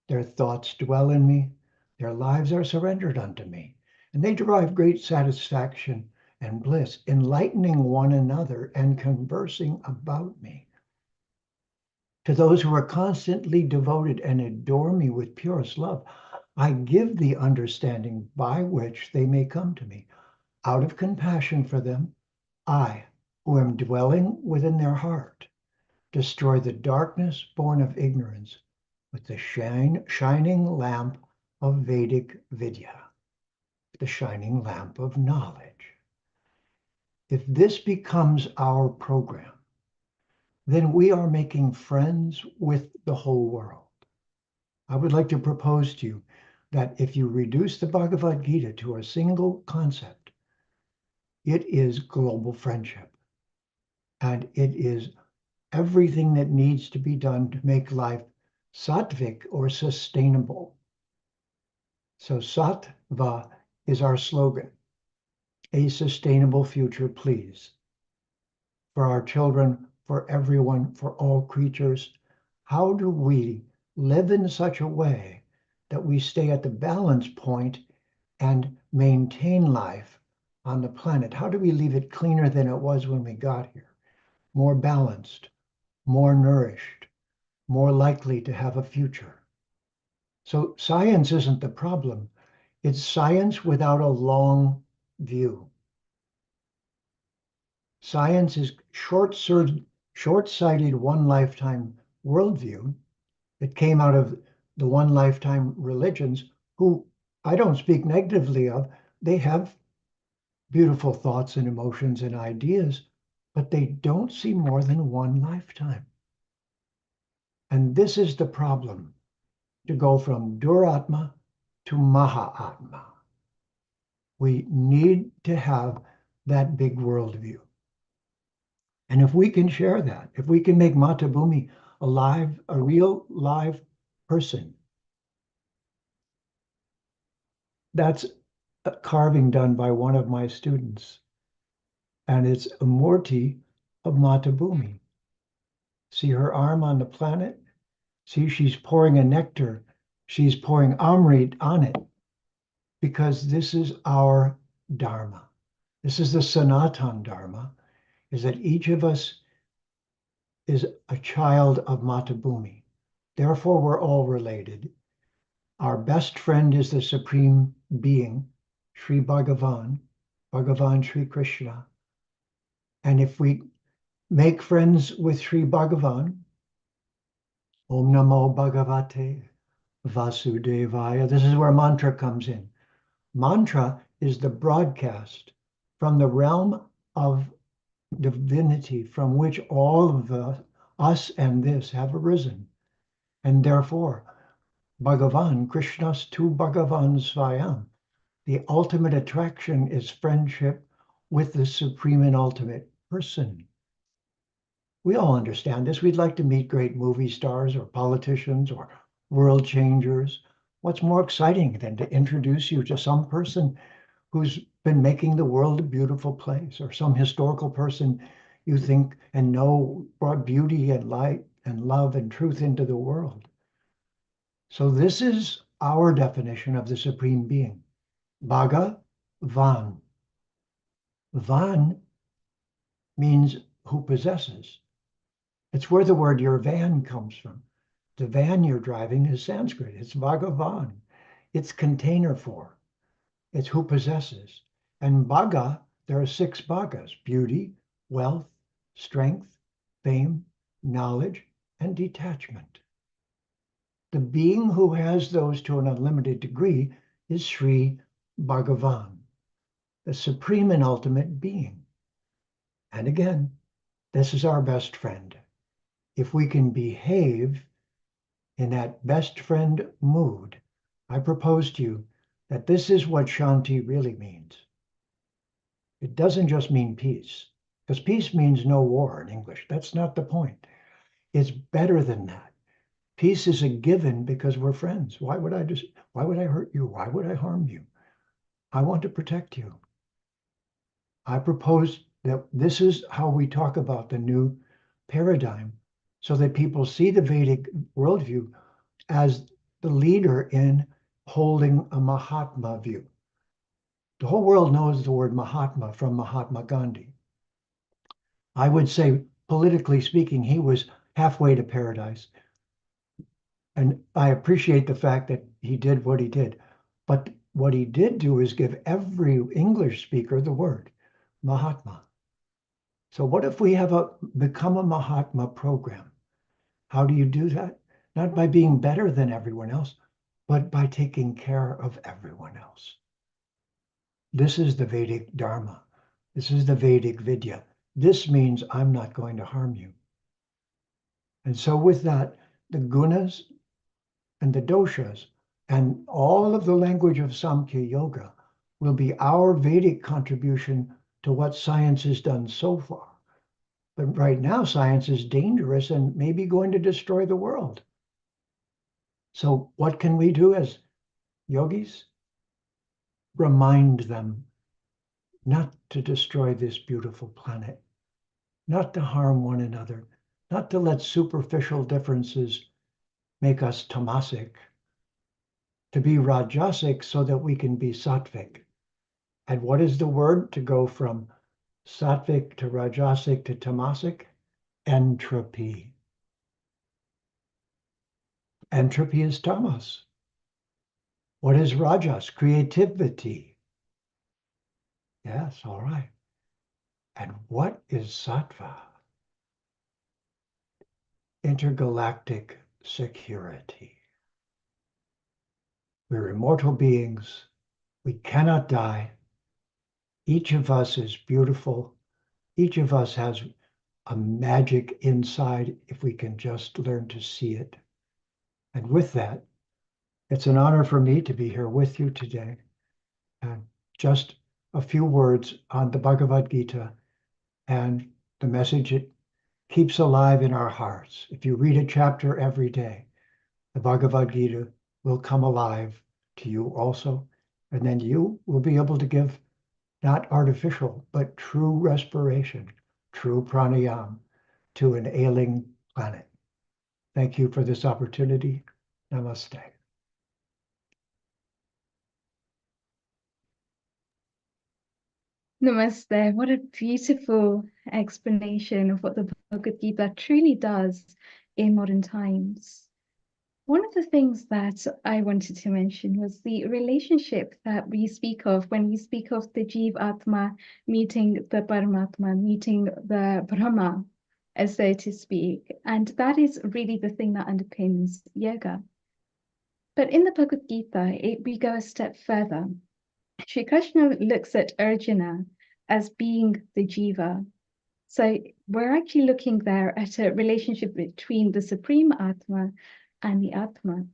Their thoughts dwell in me. Their lives are surrendered unto me. And they derive great satisfaction and bliss, enlightening one another and conversing about me. To those who are constantly devoted and adore me with purest love, I give the understanding by which they may come to me. Out of compassion for them, I, who am dwelling within their heart, destroy the darkness born of ignorance with the shining lamp of Vedic Vidya, the shining lamp of knowledge. If this becomes our program, then we are making friends with the whole world. I would like to propose to you that if you reduce the Bhagavad Gita to a single concept, it is global friendship. And it is everything that needs to be done to make life sattvic or sustainable. So sattva is our slogan, a sustainable future, please. For our children, for everyone, for all creatures, how do we live in such a way that we stay at the balance point and maintain life on the planet? How do we leave it cleaner than it was when we got here? More balanced, more nourished, more likely to have a future. So science isn't the problem. It's science without a long view. Science is short-sighted one lifetime worldview. It came out of the one lifetime religions, who I don't speak negatively of. They have beautiful thoughts and emotions and ideas, but they don't see more than one lifetime. And this is the problem, to go from Duratma to Mahatma. We need to have that big worldview. And if we can share that, if we can make Matabhumi alive, a real live person, that's a carving done by one of my students. And it's a Murti of Matabhumi. See her arm on the planet? See, she's pouring a nectar. She's pouring Amrit on it, because this is our Dharma. This is the Sanatan Dharma, is that each of us is a child of Matabhumi. Therefore, we're all related. Our best friend is the Supreme Being, Sri Bhagavan, Bhagavan Sri Krishna. And if we make friends with Sri Bhagavan, Om Namo Bhagavate Vasudevaya, this is where mantra comes in. Mantra is the broadcast from the realm of divinity from which all of us and this have arisen. And therefore, Bhagavan, Krishna's tu Bhagavan Svayam, the ultimate attraction is friendship with the supreme and ultimate person. We all understand this. We'd like to meet great movie stars or politicians or world changers. What's more exciting than to introduce you to some person who's been making the world a beautiful place, or some historical person you think and know brought beauty and light and love and truth into the world? So this is our definition of the Supreme Being. Bhagavan. Van means who possesses. It's where the word your van comes from. The van you're driving is Sanskrit. It's Bhagavan. It's container for. It's who possesses. And Bhaga, there are 6 Bhagas: beauty, wealth, strength, fame, knowledge, and detachment. The being who has those to an unlimited degree is Sri Bhagavan, the supreme and ultimate being. And again, this is our best friend. If we can behave in that best friend mood, I propose to you that this is what Shanti really means. It doesn't just mean peace, because peace means no war in English. That's not the point. It's better than that. Peace is a given because we're friends. Why would I hurt you? Why would I harm you? I want to protect you. I propose that this is how we talk about the new paradigm, so that people see the Vedic worldview as the leader in holding a Mahatma view. The whole world knows the word Mahatma from Mahatma Gandhi. I would say, politically speaking, he was halfway to paradise. And I appreciate the fact that he did what he did. But what he did do is give every English speaker the word Mahatma. So what if we have become a Mahatma program? How do you do that? Not by being better than everyone else, but by taking care of everyone else. This is the Vedic Dharma. This is the Vedic Vidya. This means I'm not going to harm you. And so with that, the gunas and the doshas and all of the language of Samkhya Yoga will be our Vedic contribution to what science has done so far. But right now, science is dangerous and maybe going to destroy the world. So what can we do as yogis? Remind them not to destroy this beautiful planet, not to harm one another, not to let superficial differences make us tamasic, to be rajasic so that we can be sattvic. And what is the word to go from sattvic to rajasic to tamasic? Entropy. Entropy is tamas. What is rajas? Creativity. Yes, all right. And what is sattva? Intergalactic security. We're immortal beings. We cannot die. Each of us is beautiful. Each of us has a magic inside if we can just learn to see it. And with that, it's an honor for me to be here with you today. And just a few words on the Bhagavad Gita and the message it keeps alive in our hearts. If you read a chapter every day, the Bhagavad Gita will come alive to you also. And then you will be able to give not artificial, but true respiration, true pranayam to an ailing planet. Thank you for this opportunity. Namaste. Namaste. What a beautiful explanation of what the Bhagavad Gita truly does in modern times. One of the things that I wanted to mention was the relationship that we speak of when we speak of the Jeev Atma meeting the Paramatma, meeting the Brahma, as so to speak. And that is really the thing that underpins yoga. But in the Bhagavad Gita, we go a step further. Shri Krishna looks at Arjuna as being the Jiva. So we're actually looking there at a relationship between the Supreme Atma and the Atma.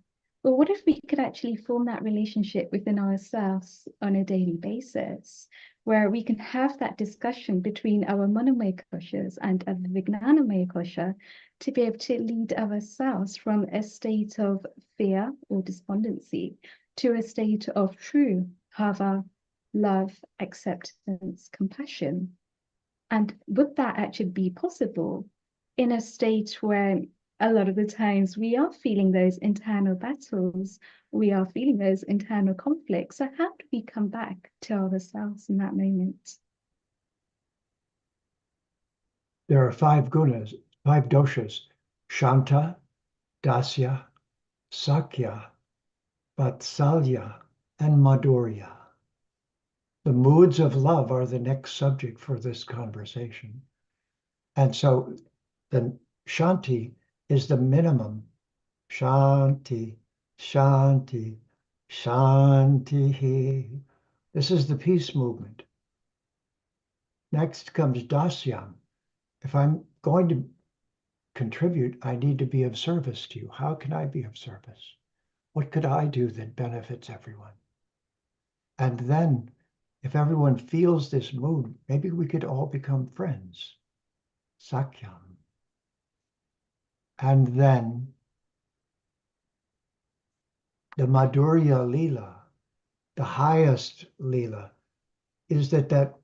But what if we could actually form that relationship within ourselves on a daily basis, where we can have that discussion between our Manomaya koshas and our Vijnanamaya kosha to be able to lead ourselves from a state of fear or despondency to a state of true bhava, love, acceptance, compassion. And would that actually be possible in a state where a lot of the times we are feeling those internal battles, we are feeling those internal conflicts? So how do we come back to ourselves in that moment? There are 5 gunas, 5 doshas: Shanta, Dasya, Sakya, Vatsalya, and Madhurya. The moods of love are the next subject for this conversation. And so the Shanti is the minimum. Shanti, Shanti, Shanti. This is the peace movement. Next comes Dasyam. If I'm going to contribute, I need to be of service to you. How can I be of service? What could I do that benefits everyone? And then, if everyone feels this mood, maybe we could all become friends. Sakyam. And then the Madhurya Leela, the highest Leela, is that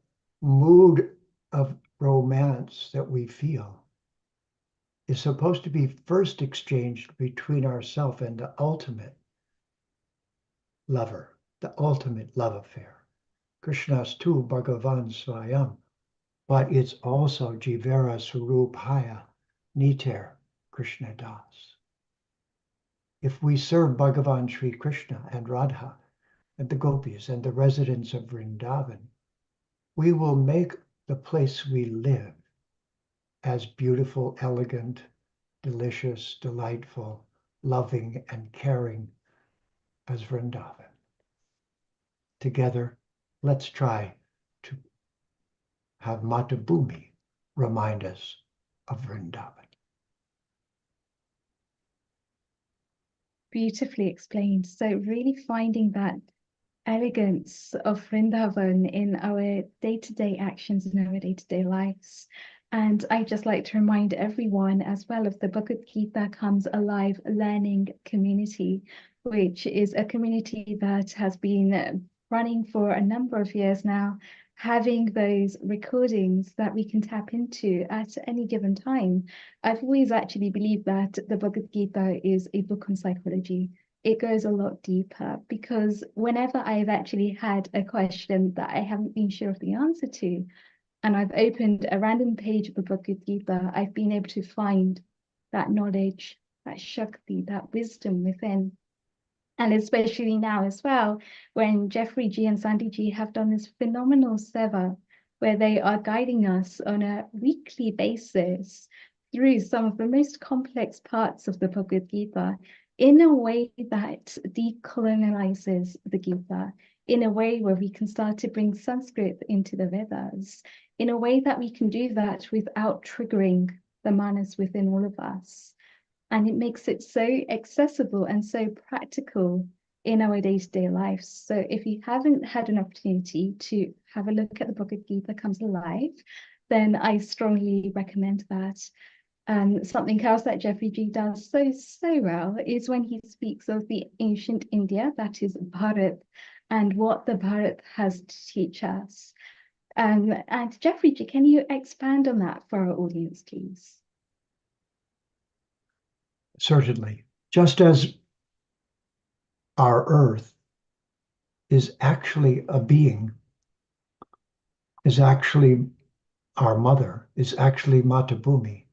mood of romance that we feel is supposed to be first exchanged between ourselves and the ultimate lover, the ultimate love affair. Krishna's tu Bhagavan Swayam, but it's also Jivera Surupaya Niter Krishna Das. If we serve Bhagavan Sri Krishna and Radha and the gopis and the residents of Vrindavan, we will make the place we live as beautiful, elegant, delicious, delightful, loving, and caring as Vrindavan. Together, let's try to have Matabhumi remind us of Vrindavan. Beautifully explained. So really finding that elegance of Vrindavan in our day-to-day actions in our day-to-day lives. And I'd just like to remind everyone as well of the Bhagavad Gita Comes Alive Learning Community, which is a community that has been running for a number of years now. having those recordings that we can tap into at any given time. I've always actually believed that the Bhagavad Gita is a book on psychology. It goes a lot deeper because whenever I've actually had a question that I haven't been sure of the answer to, and I've opened a random page of the Bhagavad Gita, I've been able to find that knowledge, that Shakti, that wisdom within. And especially now as well, when Jeffrey G and Sandy G have done this phenomenal seva, where they are guiding us on a weekly basis through some of the most complex parts of the Bhagavad Gita in a way that decolonializes the Gita, in a way where we can start to bring Sanskrit into the Vedas, in a way that we can do that without triggering the manas within all of us. And it makes it so accessible and so practical in our day-to-day lives. So if you haven't had an opportunity to have a look at the Bhagavad Gita Comes Alive, then I strongly recommend that. Something else that Jeffrey G does so well is when he speaks of the ancient India, that is Bharat, and what the Bharat has to teach us. And Jeffrey G, can you expand on that for our audience, please? Certainly. Just as our earth is actually a being, is actually our mother, is actually Mata Bhumi.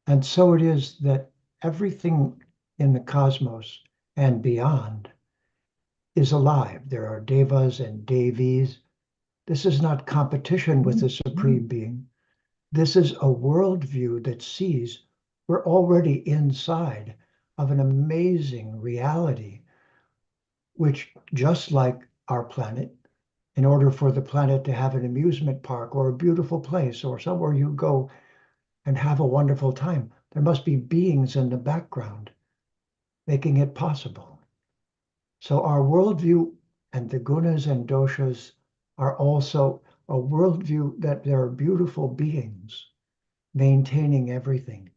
And so it is that everything in the cosmos and beyond is alive. There are devas and devis. This is not competition with the supreme being. This is a worldview that sees we're already inside of an amazing reality, which, just like our planet, in order for the planet to have an amusement park or a beautiful place or somewhere you go and have a wonderful time, there must be beings in the background making it possible. So our worldview and the gunas and doshas are also a worldview that there are beautiful beings maintaining everything.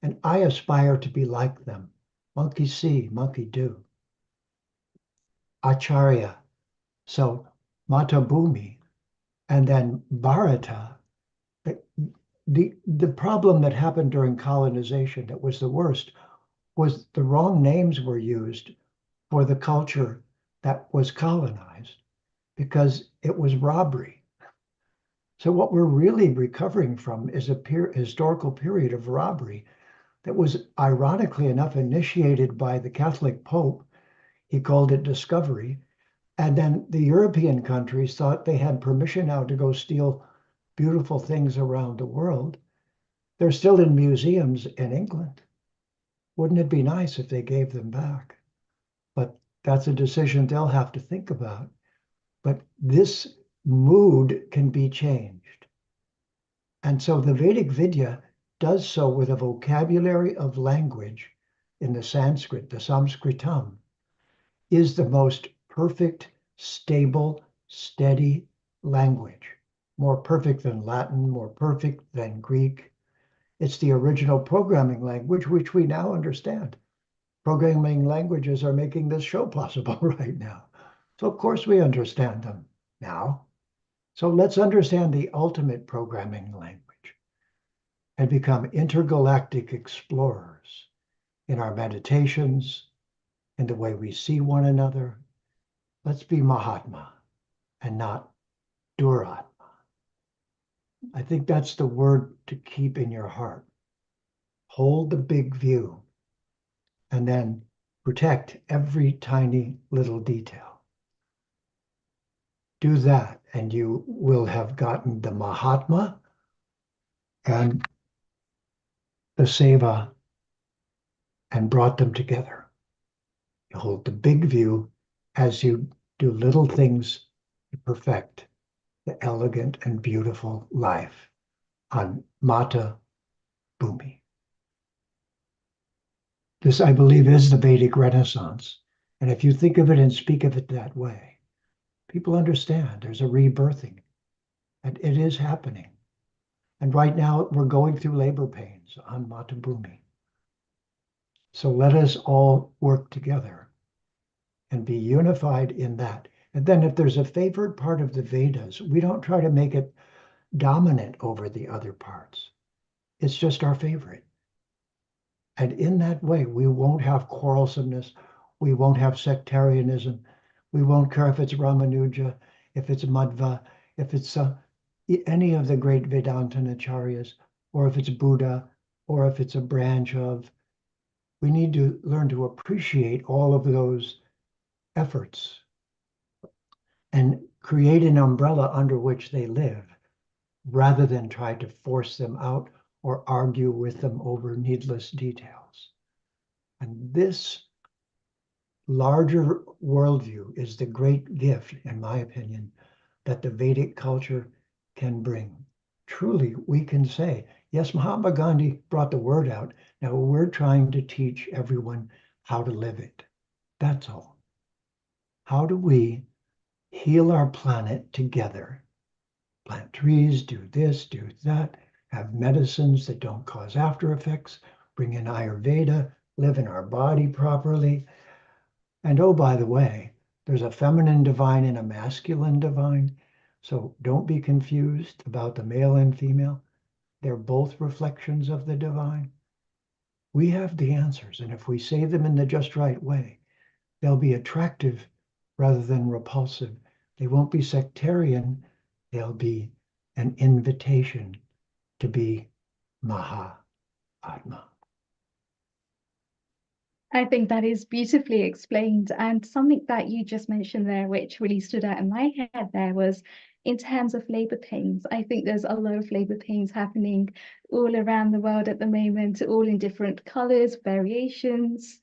And I aspire to be like them. Monkey see, monkey do. Acharya. So Mata Bhumi, and then Bharata. The problem that happened during colonization that was the worst was the wrong names were used for the culture that was colonized because it was robbery. So what we're really recovering from is a historical period of robbery that was, ironically enough, initiated by the Catholic Pope. He called it discovery. And then the European countries thought they had permission now to go steal beautiful things around the world. They're still in museums in England. Wouldn't it be nice if they gave them back? But that's a decision they'll have to think about. But this mood can be changed. And so the Vedic Vidya does so with a vocabulary of language in the Sanskrit. The Sanskritam is the most perfect, stable, steady language. More perfect than Latin, more perfect than Greek. It's the original programming language, which we now understand. Programming languages are making this show possible right now. So of course we understand them now. So let's understand the ultimate programming language and become intergalactic explorers in our meditations, in the way we see one another. Let's be Mahatma and not Duratma. I think that's the word to keep in your heart. Hold the big view and then protect every tiny little detail. Do that and you will have gotten the Mahatma and the Seva and brought them together. You hold the big view as you do little things to perfect the elegant and beautiful life on Mata Bhumi. This, I believe, is the Vedic Renaissance. And if you think of it and speak of it that way, people understand there's a rebirthing, and it is happening. And right now, we're going through labor pains on Mata Bhumi. So let us all work together and be unified in that. And then if there's a favored part of the Vedas, we don't try to make it dominant over the other parts. It's just our favorite. And in that way, we won't have quarrelsomeness. We won't have sectarianism. We won't care if it's Ramanuja, if it's Madhva, if it's any of the great Vedanta acharyas, or if it's Buddha, or if it's a branch of. We need to learn to appreciate all of those efforts and create an umbrella under which they live, rather than try to force them out or argue with them over needless details. And this larger worldview is the great gift, in my opinion, that the Vedic culture can bring. Truly, we can say, yes, Mahatma Gandhi brought the word out. Now we're trying to teach everyone how to live it. That's all. How do we heal our planet together? Plant trees, do this, do that, have medicines that don't cause after effects, bring in Ayurveda, live in our body properly. And oh, by the way, there's a feminine divine and a masculine divine. So don't be confused about the male and female. They're both reflections of the divine. We have the answers, and if we say them in the just right way, they'll be attractive rather than repulsive. They won't be sectarian. They'll be an invitation to be Maha Atma. I think that is beautifully explained. And something that you just mentioned there, which really stood out in my head there, was in terms of labor pains. I think there's a lot of labor pains happening all around the world at the moment, all in different colors, variations,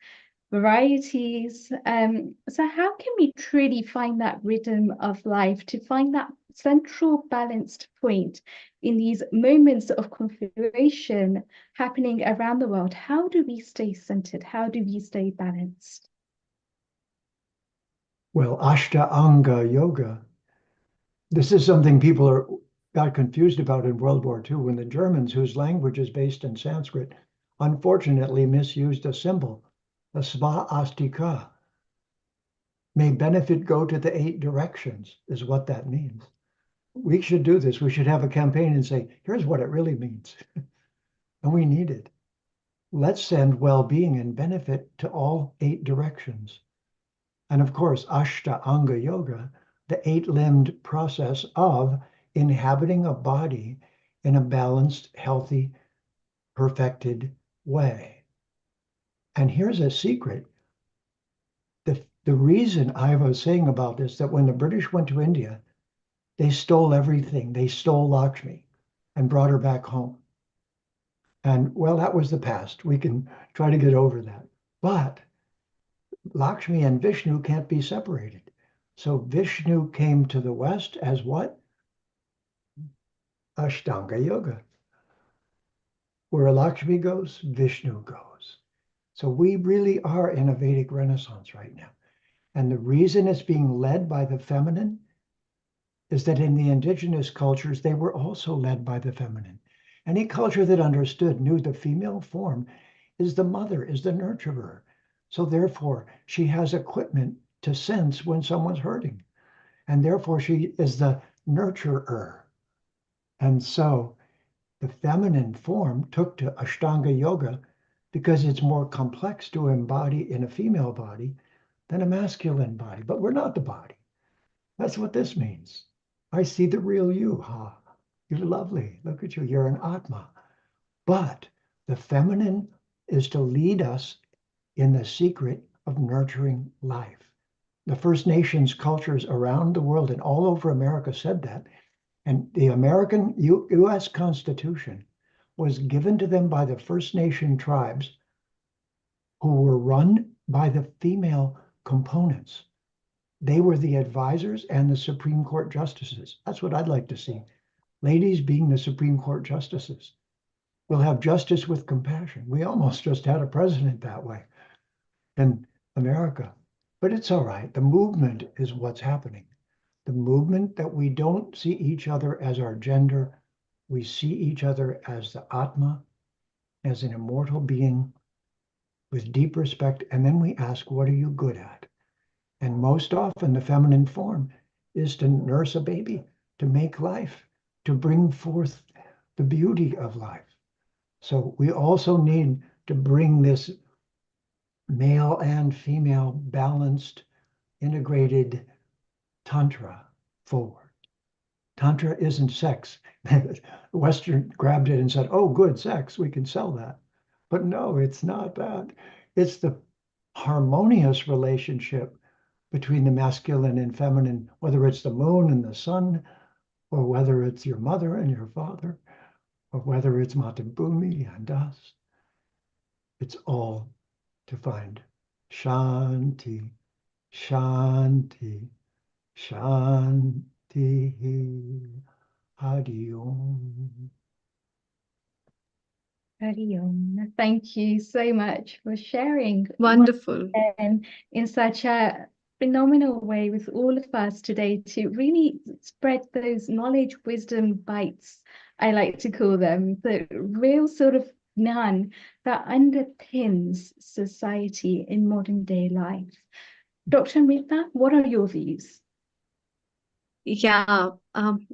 varieties. So how can we truly find that rhythm of life, to find that central balanced point in these moments of configuration happening around the world? How do we stay centered? How do we stay balanced? Well, Ashtanga Yoga, this is something people got confused about in World War II when the Germans, whose language is based in Sanskrit, unfortunately misused a symbol, the svastika. May benefit go to the 8 directions, is what that means. We should do this. We should have a campaign and say, here's what it really means. And we need it. Let's send well-being and benefit to all 8 directions. And of course, Ashtanga Yoga, the 8-limbed process of inhabiting a body in a balanced, healthy, perfected way. And here's a secret. The reason I was saying about this, that when the British went to India, they stole everything. They stole Lakshmi and brought her back home. And well, that was the past. We can try to get over that. But Lakshmi and Vishnu can't be separated. So Vishnu came to the West as what? Ashtanga Yoga. Where Lakshmi goes, Vishnu goes. So we really are in a Vedic Renaissance right now. And the reason it's being led by the feminine is that in the indigenous cultures, they were also led by the feminine. Any culture that understood knew the female form is the mother, is the nurturer. So therefore, she has equipment to sense when someone's hurting. And therefore, she is the nurturer. And so the feminine form took to Ashtanga Yoga because it's more complex to embody in a female body than a masculine body. But we're not the body. That's what this means. I see the real you, huh? You're lovely. Look at you. You're an Atma. But the feminine is to lead us in the secret of nurturing life. The First Nations cultures around the world and all over America said that. And the American U.S. Constitution was given to them by the First Nation tribes who were run by the female components. They were the advisors and the Supreme Court justices. That's what I'd like to see. Ladies being the Supreme Court justices. We'll have justice with compassion. We almost just had a president that way in America. But it's all right. The movement is what's happening. The movement that we don't see each other as our gender. We see each other as the Atma, as an immortal being with deep respect. And then we ask, what are you good at? And most often, the feminine form is to nurse a baby, to make life, to bring forth the beauty of life. So we also need to bring this male and female balanced, integrated Tantra forward. Tantra isn't sex. Western grabbed it and said, oh, good, sex, we can sell that. But no, it's not that. It's the harmonious relationship between the masculine and feminine, whether it's the moon and the sun, or whether it's your mother and your father, or whether it's Matabhumi and us. It's all to find Shanti, Shanti, Shanti, Hari Om. Hari Om. Thank you so much for sharing. Wonderful. And in such a phenomenal way with all of us today to really spread those knowledge, wisdom bites, I like to call them, the real sort of gnan that underpins society in modern day life. Dr. Amrita, what are your views? Yeah,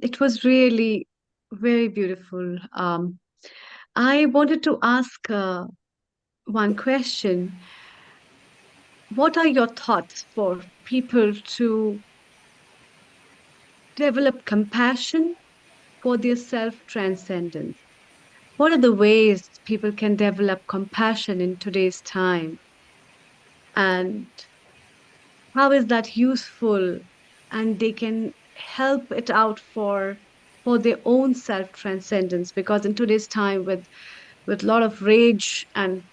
it was really very beautiful. I wanted to ask one question. What are your thoughts for people to develop compassion for their self-transcendence? What are the ways people can develop compassion in today's time? And how is that useful? And they can help it out for their own self-transcendence, because in today's time with a lot of rage and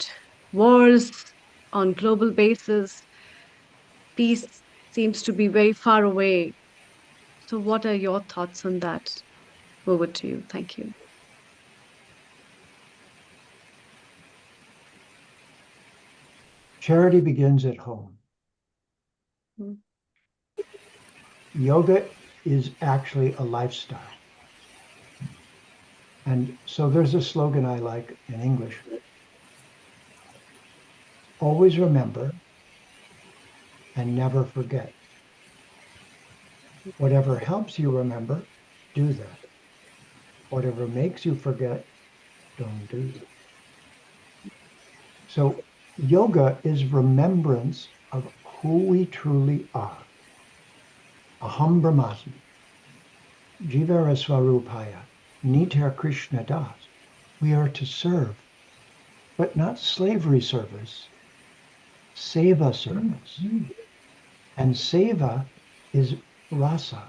wars on global basis, peace seems to be very far away. So what are your thoughts on that? Over to you. Thank you. Charity begins at home. Mm. Yoga is actually a lifestyle. And so there's a slogan I like in English. Always remember and never forget. Whatever helps you remember, do that. Whatever makes you forget, don't do that. So yoga is remembrance of who we truly are. Aham Brahmasmi, Jivara Swarupaya, Nitar Krishna Das. We are to serve, but not slavery service, seva service. And seva is rasa.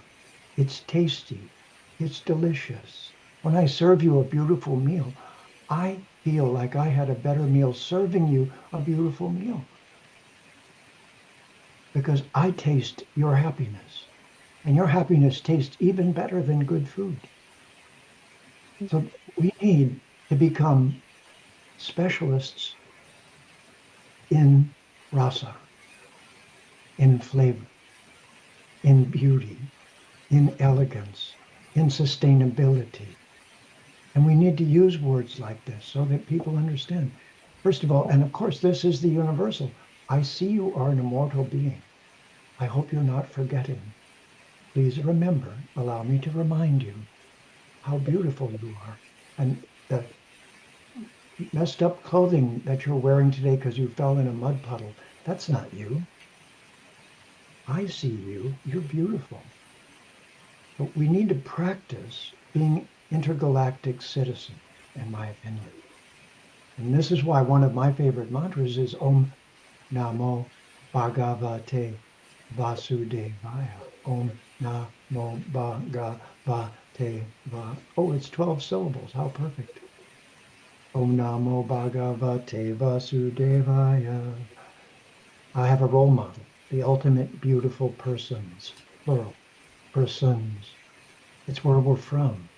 It's tasty. It's delicious. When I serve you a beautiful meal, I feel like I had a better meal serving you a beautiful meal, because I taste your happiness, and your happiness tastes even better than good food. So we need to become specialists in rasa, in flavor, in beauty, in elegance, in sustainability. And we need to use words like this so that people understand. First of all, and of course, this is the universal. I see you are an immortal being. I hope you're not forgetting. Please remember, allow me to remind you how beautiful you are. And the messed up clothing that you're wearing today because you fell in a mud puddle, that's not you. I see you. You're beautiful. But we need to practice being intergalactic citizens, in my opinion. And this is why one of my favorite mantras is Om Namo Bhagavate Vasudevaya. Om Namo Bhagavate Va. Oh, it's 12 syllables. How perfect. Om Namo Bhagavate Vasudevaya. I have a role model, the ultimate beautiful persons, plural, persons. It's where we're from.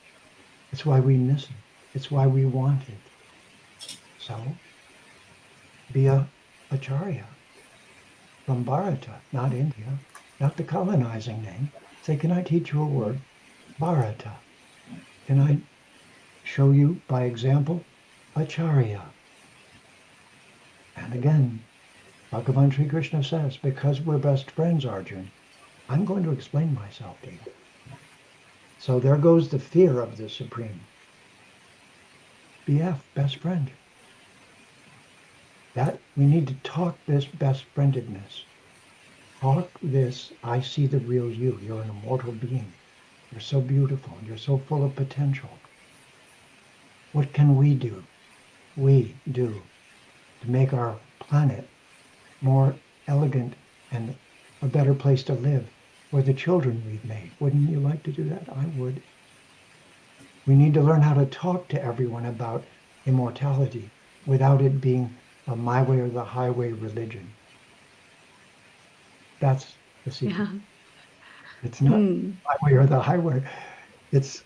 It's why we miss it. It's why we want it. So, be a Acharya from Bharata, not India, not the colonizing name. Say, can I teach you a word? Bharata. Can I show you by example? Acharya. And again, Bhagavan Sri Krishna says, because we're best friends, Arjun, I'm going to explain myself to you. So there goes the fear of the Supreme. BF, best friend. That we need to talk this best friendedness. Talk this, I see the real you. You're an immortal being. You're so beautiful. You're so full of potential. What can we do? We do to make our planet more elegant and a better place to live for the children we've made. Wouldn't you like to do that? I would. We need to learn how to talk to everyone about immortality without it being a my way or the highway religion. That's the secret. Yeah. It's not Hmm. my way or the highway. It's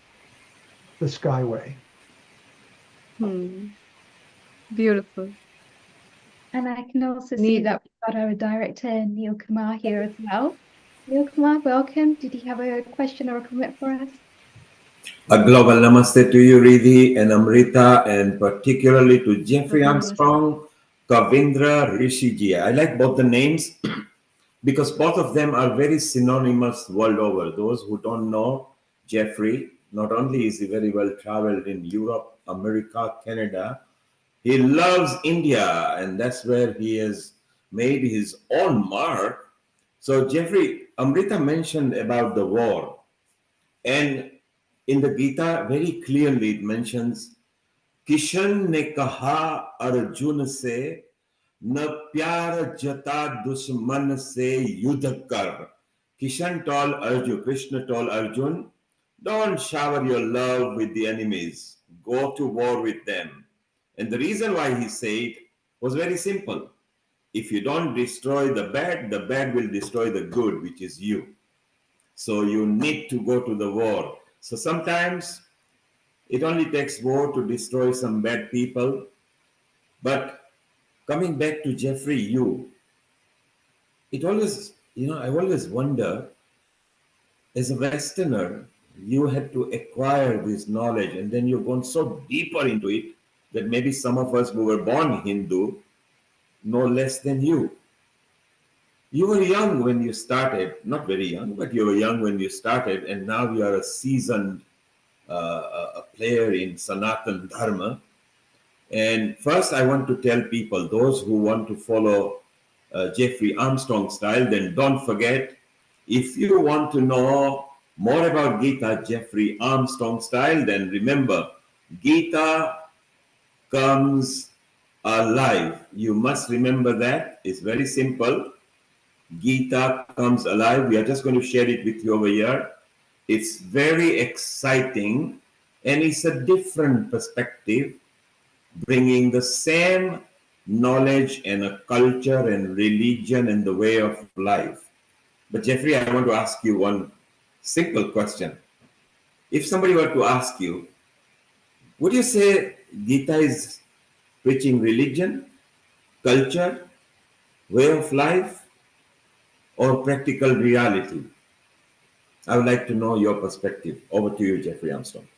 the skyway. Hmm. Beautiful. And I can also see Neil. that we've got our director, Neil Kumar, here as well. Neil Kumar, welcome. Did you have a question or a comment for us? A global namaste to you, Riddhi and Amrita, and particularly to Jeffrey Global namaste. Armstrong, Kavindra, Rishiji. I like both the names because both of them are very synonymous world over. Those who don't know Jeffrey, not only is he very well traveled in Europe, America, Canada, he loves India, and that's where he has made his own mark. So, Jeffrey, Amrita mentioned about the war, and in the Gita, very clearly it mentions, Kishan ne kaha Arjun se, na pyar jata dushman se yudh kar. Kishan told Arjun, Krishna told Arjun, don't shower your love with the enemies. Go to war with them. And the reason why he said was very simple. If you don't destroy the bad will destroy the good, which is you. So you need to go to the war. So sometimes it only takes war to destroy some bad people. But coming back to Jeffrey, it always, I always wonder, as a Westerner, you had to acquire this knowledge and then you've gone so deeper into it that maybe some of us who were born Hindu know less than you. You were young when you started, not very young, but you were young when you started, and now you are a seasoned a player in Sanatan Dharma. And first, I want to tell people, those who want to follow Jeffrey Armstrong style, then don't forget, if you want to know more about Gita Jeffrey Armstrong style, then remember, Gita comes alive. You must remember that. It's very simple. Gita comes alive. We are just going to share it with you over here. It's very exciting and it's a different perspective, bringing the same knowledge and a culture and religion and the way of life. But Jeffrey, I want to ask you one simple question. If somebody were to ask you, would you say Gita is preaching religion, culture, way of life, or practical reality? I would like to know your perspective. Over to you, Jeffrey Armstrong.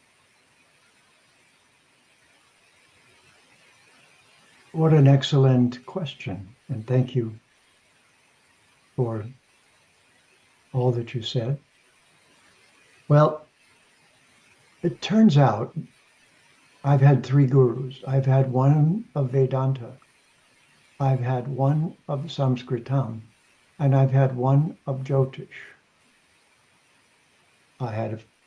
What an excellent question. And thank you for all that you said. Well, it turns out I've had three gurus. I've had one of Vedanta, I've had one of Sanskritam, and I've had one of Jyotish.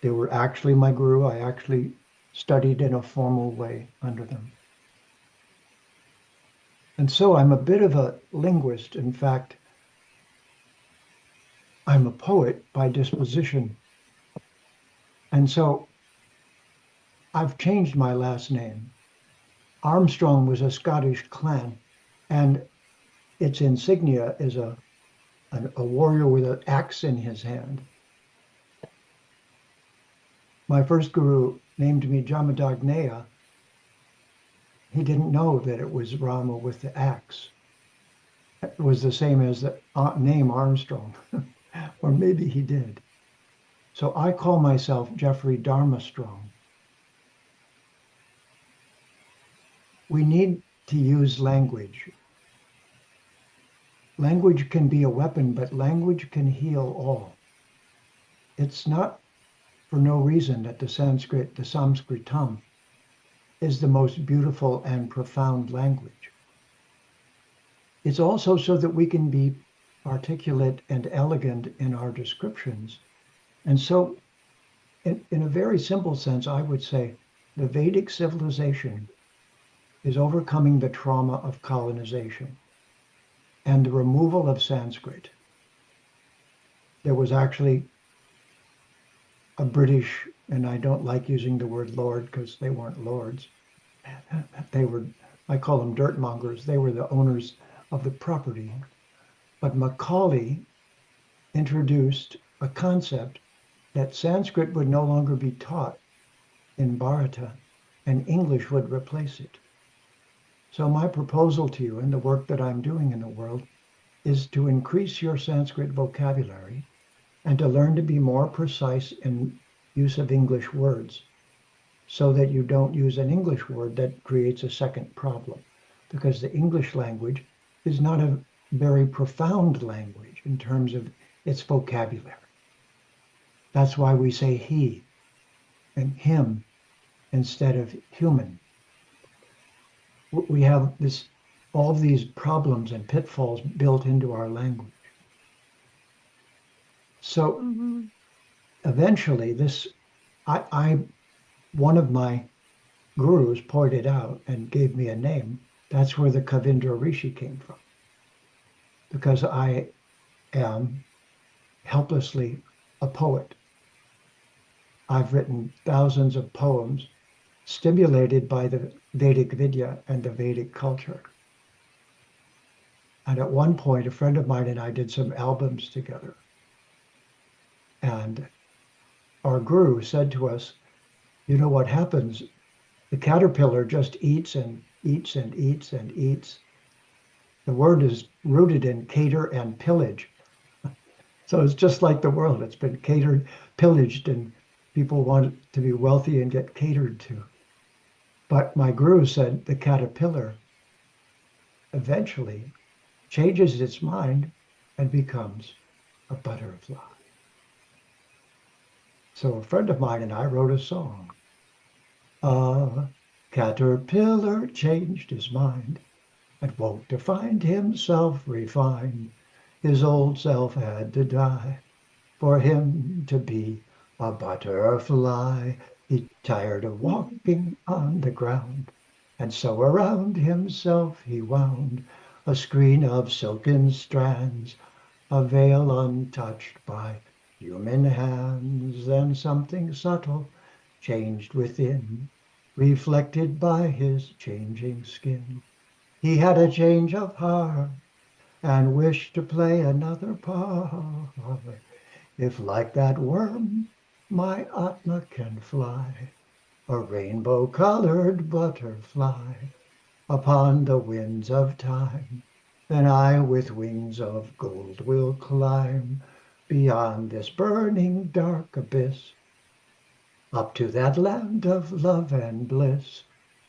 They were actually my guru. I actually studied in a formal way under them. And so I'm a bit of a linguist. In fact, I'm a poet by disposition. And so I've changed my last name. Armstrong was a Scottish clan, and its insignia is a warrior with an axe in his hand. My first guru named me Jamadagneya. He didn't know that it was Rama with the axe. It was the same as the name Armstrong, or maybe he did. So I call myself Jeffrey Dharma Strong. We need to use language. language can be a weapon, but language can heal all. It's not for no reason that the Sanskritam, is the most beautiful and profound language. It's also so that we can be articulate and elegant in our descriptions. And so, in a very simple sense, I would say the Vedic civilization is overcoming the trauma of colonization and the removal of Sanskrit. There was actually a British, and I don't like using the word lord because they weren't lords. They were, I call them dirt mongers. They were the owners of the property. But Macaulay introduced a concept that Sanskrit would no longer be taught in Bharata and English would replace it. So my proposal to you and the work that I'm doing in the world is to increase your Sanskrit vocabulary and to learn to be more precise in use of English words so that you don't use an English word that creates a second problem, because the English language is not a very profound language in terms of its vocabulary. That's why we say he and him instead of human. We have all of these problems and pitfalls built into our language. So eventually one of my gurus pointed out and gave me a name. That's where the Kavindra Rishi came from. Because I am helplessly a poet. I've written thousands of poems stimulated by the Vedic Vidya and the Vedic culture. And at one point, a friend of mine and I did some albums together. And our guru said to us, you know what happens? The caterpillar just eats and eats and eats and eats. The word is rooted in cater and pillage. So it's just like the world. It's been catered, pillaged, and people want to be wealthy and get catered to. But my guru said the caterpillar eventually changes its mind and becomes a butterfly. So a friend of mine and I wrote a song. A caterpillar changed his mind and woke to find himself refined. His old self had to die for him to be a butterfly. He tired of walking on the ground, and so around himself he wound a screen of silken strands, a veil untouched by human hands. Then something subtle changed within, reflected by his changing skin. He had a change of heart and wished to play another part. If like that worm my Atma can fly, a rainbow-colored butterfly, upon the winds of time, then I with wings of gold will climb beyond this burning dark abyss, up to that land of love and bliss,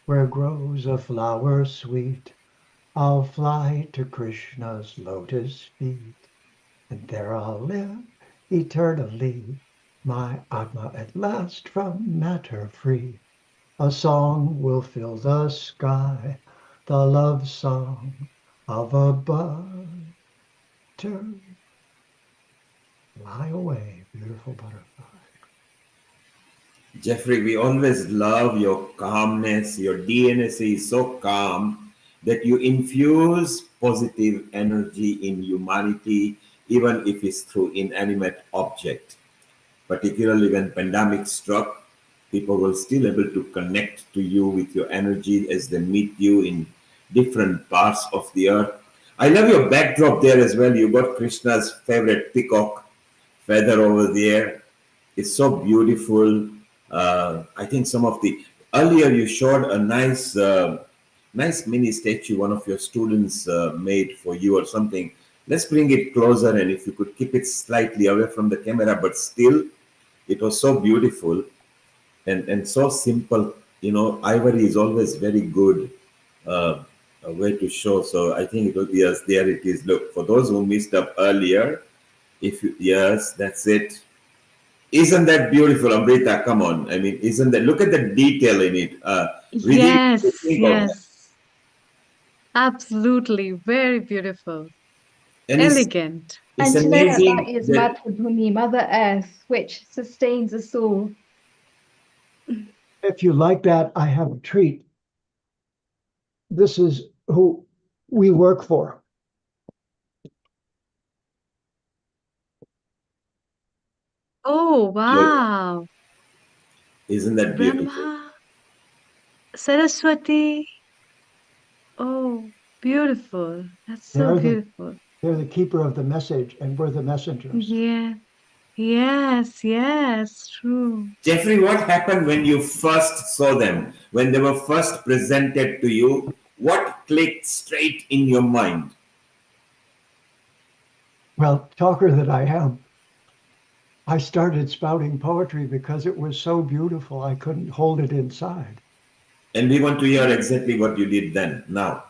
where grows a flower sweet. I'll fly to Krishna's lotus feet, and there I'll live eternally, my Atma at last from matter free. A song will fill the sky, the love song of a butterfly. Fly away, beautiful butterfly. Jeffrey, we always love your calmness. Your DNS is so calm that you infuse positive energy in humanity, even if it's through inanimate object. Particularly when pandemic struck, people were still able to connect to you with your energy as they meet you in different parts of the earth. I love your backdrop there as well. You got Krishna's favorite peacock feather over there. It's so beautiful. I think some of the earlier you showed a nice mini statue one of your students made for you or something. Let's bring it closer, and if you could keep it slightly away from the camera, but still it was so beautiful and so simple. You know, ivory is always very good way to show. So I think it was, yes, there it is. Look, for those who missed up earlier, if you, yes, that's it. Isn't that beautiful, Amrita? Come on. I mean, isn't that, look at the detail in it. Riddhi, what do you Yes, think of that? yes, absolutely. Very beautiful. And Elegant. it's And to know that that amazing is that Mathabhumi, Mother Earth, which sustains us all. If you like that, I have a treat. This is who we work for. Oh, wow. isn't that beautiful? Brahma, Saraswati. Oh, beautiful. That's so They're the beautiful. they're the keeper of the message, and we're the messengers. Yeah. Yes, yes, true. Jeffrey, what happened when you first saw them? When they were first presented to you, what clicked straight in your mind? Well, talker that I am, I started spouting poetry because it was so beautiful I couldn't hold it inside. And we want to hear exactly what you did then, now,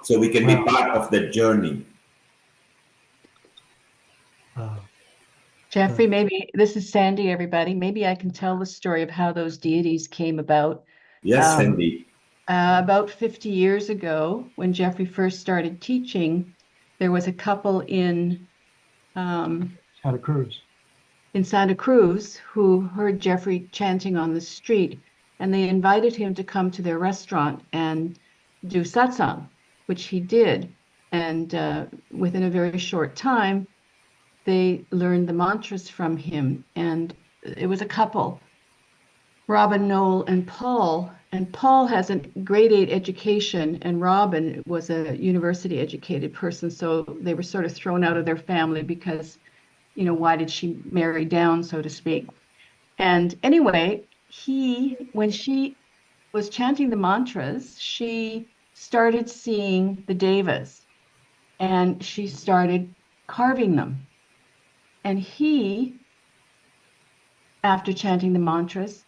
so we can be Wow. part of the journey. Jeffrey, maybe this is Sandy, everybody. Maybe I can tell the story of how those deities came about. Yes, Sandy. About 50 years ago, when Jeffrey first started teaching, there was a couple in Santa Cruz. In Santa Cruz who heard Jeffrey chanting on the street, and they invited him to come to their restaurant and do satsang, which he did. And within a very short time, they learned the mantras from him. And it was a couple, Robin, Noel, and Paul. And Paul has a grade 8 education, and Robin was a university educated person. So they were sort of thrown out of their family because, you know, why did she marry down, so to speak? And anyway, when she was chanting the mantras, she started seeing the devas and she started carving them. And he, after chanting the mantras,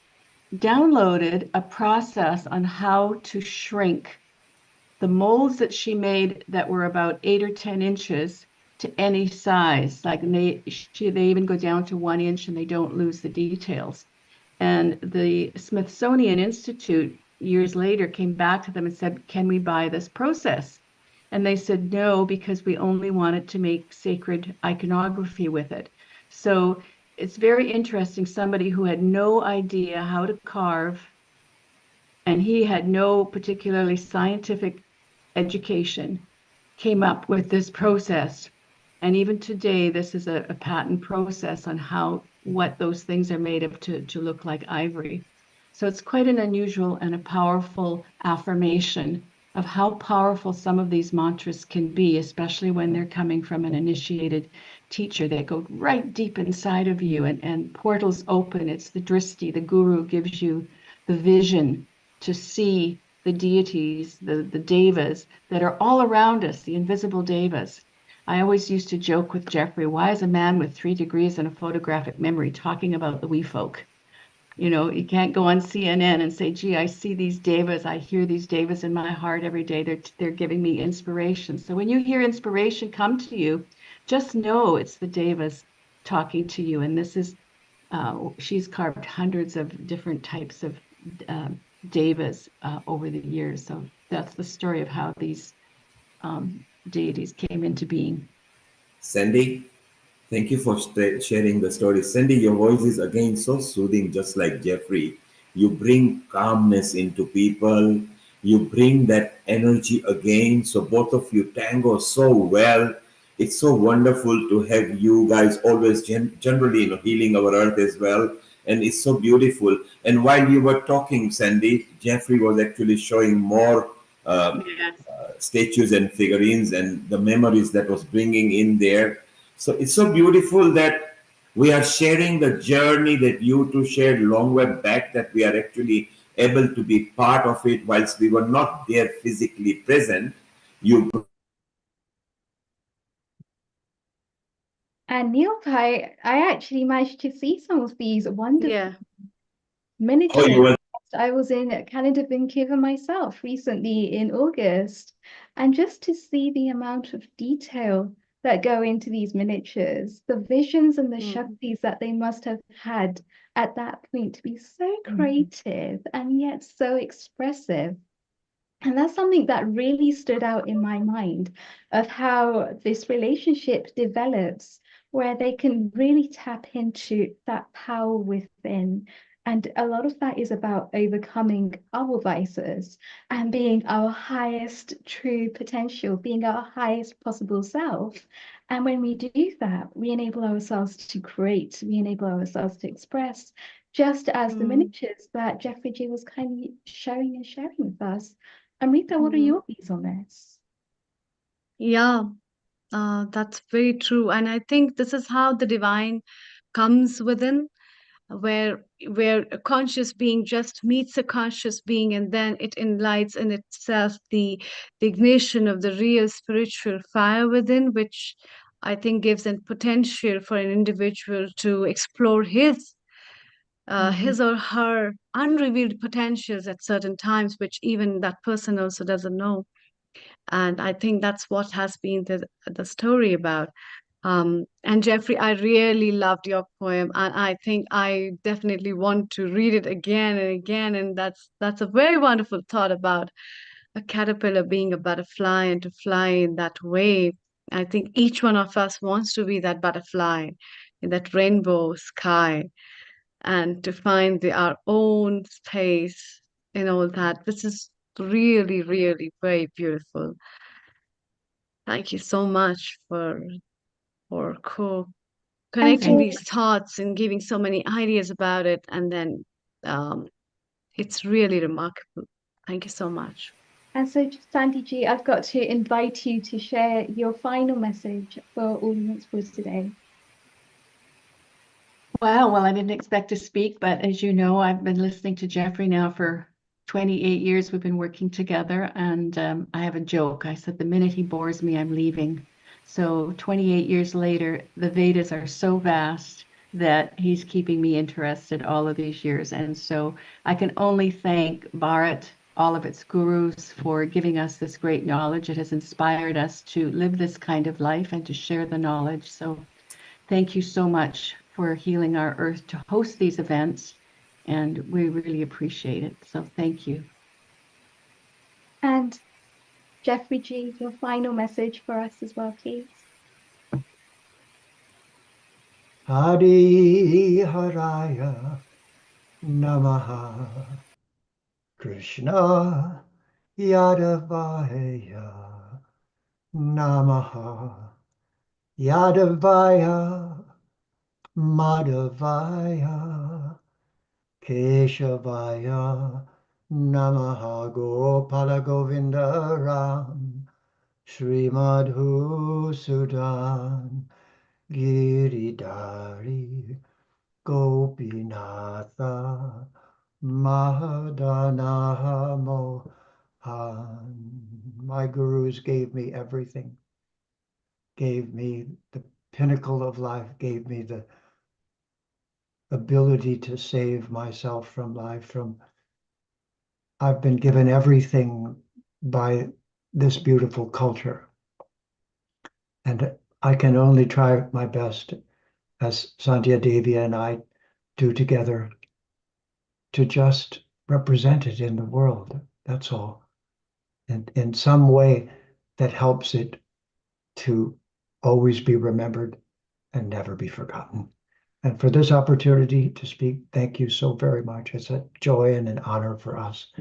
downloaded a process on how to shrink the molds that she made that were about 8 or 10 inches to any size. Like they even go down to 1 inch and they don't lose the details. And the Smithsonian Institute years later came back to them and said, can we buy this process? And they said no, because we only wanted to make sacred iconography with it. So it's very interesting, somebody who had no idea how to carve, and he had no particularly scientific education, came up with this process. And even today, this is a patent process on what those things are made of to look like ivory. So it's quite an unusual and a powerful affirmation of how powerful some of these mantras can be, especially when they're coming from an initiated teacher. They go right deep inside of you, and portals open. It's the drishti, the guru gives you the vision to see the deities, the devas that are all around us, the invisible devas. I always used to joke with Jeffrey, why is a man with 3 degrees and a photographic memory talking about the wee folk? You know, you can't go on CNN and say, gee, I see these devas, I hear these devas in my heart every day. They're giving me inspiration. So when you hear inspiration come to you, just know it's the devas talking to you. And this is, she's carved hundreds of different types of devas over the years. So that's the story of how these deities came into being. Sandy, thank you for sharing the story. Sandy, your voice is again so soothing, just like Jeffrey. You bring calmness into people. You bring that energy again. So both of you tango so well. It's so wonderful to have you guys always generally, healing our earth as well. And it's so beautiful. And while you were talking, Sandy, Jeffrey was actually showing more statues and figurines and the memories that was bringing in there. So it's so beautiful that we are sharing the journey that you two shared long way back, that we are actually able to be part of it whilst we were not there physically present. And Neil, I actually managed to see some of these wonderful Yeah. miniatures. I was in Canada, Vancouver myself recently in August, and just to see the amount of detail that go into these miniatures, the visions and the shaktis that they must have had at that point to be so creative and yet so expressive. And that's something that really stood out in my mind of how this relationship develops, where they can really tap into that power within. And a lot of that is about overcoming our vices and being our highest true potential, being our highest possible self. And when we do that, we enable ourselves to create, we enable ourselves to express, just as the miniatures that Jeffrey G was kindly showing and sharing with us. Amrita, what are your views on this? Yeah, that's very true. And I think this is how the divine comes within, where a conscious being just meets a conscious being, and then it enlights in itself the ignition of the real spiritual fire within, which I think gives a potential for an individual to explore his or her unrevealed potentials at certain times, which even that person also doesn't know. And I think that's what has been the story about. And Jeffrey, I really loved your poem, and I think I definitely want to read it again and again. And that's a very wonderful thought about a caterpillar being a butterfly and to fly in that way. I think each one of us wants to be that butterfly in that rainbow sky and to find our own space in all that. This is really, really very beautiful. Thank you so much for connecting so these thoughts and giving so many ideas about it. And then it's really remarkable. Thank you so much. And so, Sandy G, I've got to invite you to share your final message for our audience for today. Well, I didn't expect to speak, but as you know, I've been listening to Jeffrey now for 28 years. We've been working together, and I have a joke. I said, the minute he bores me, I'm leaving. So 28 years later, the Vedas are so vast that he's keeping me interested all of these years. And so I can only thank Bharat, all of its gurus, for giving us this great knowledge. It has inspired us to live this kind of life and to share the knowledge. So thank you so much for healing our earth to host these events, and we really appreciate it. So thank you. And Jeffrey G, your final message for us as well, please. Adi Haraya Namaha Krishna Yadavaya Namaha Yadavaya Madhavaya Keshavaya Namaha Gopala Govinda Ram Sri Madhu Sudan Giridhari Gopinatha Mahadana Mohan. My gurus gave me everything, gave me the pinnacle of life, gave me the ability to save myself from life. I've been given everything by this beautiful culture. And I can only try my best, as Sandhya Devi and I do together, to just represent it in the world. That's all. And in some way that helps it to always be remembered and never be forgotten. And for this opportunity to speak, thank you so very much. It's a joy and an honor for us.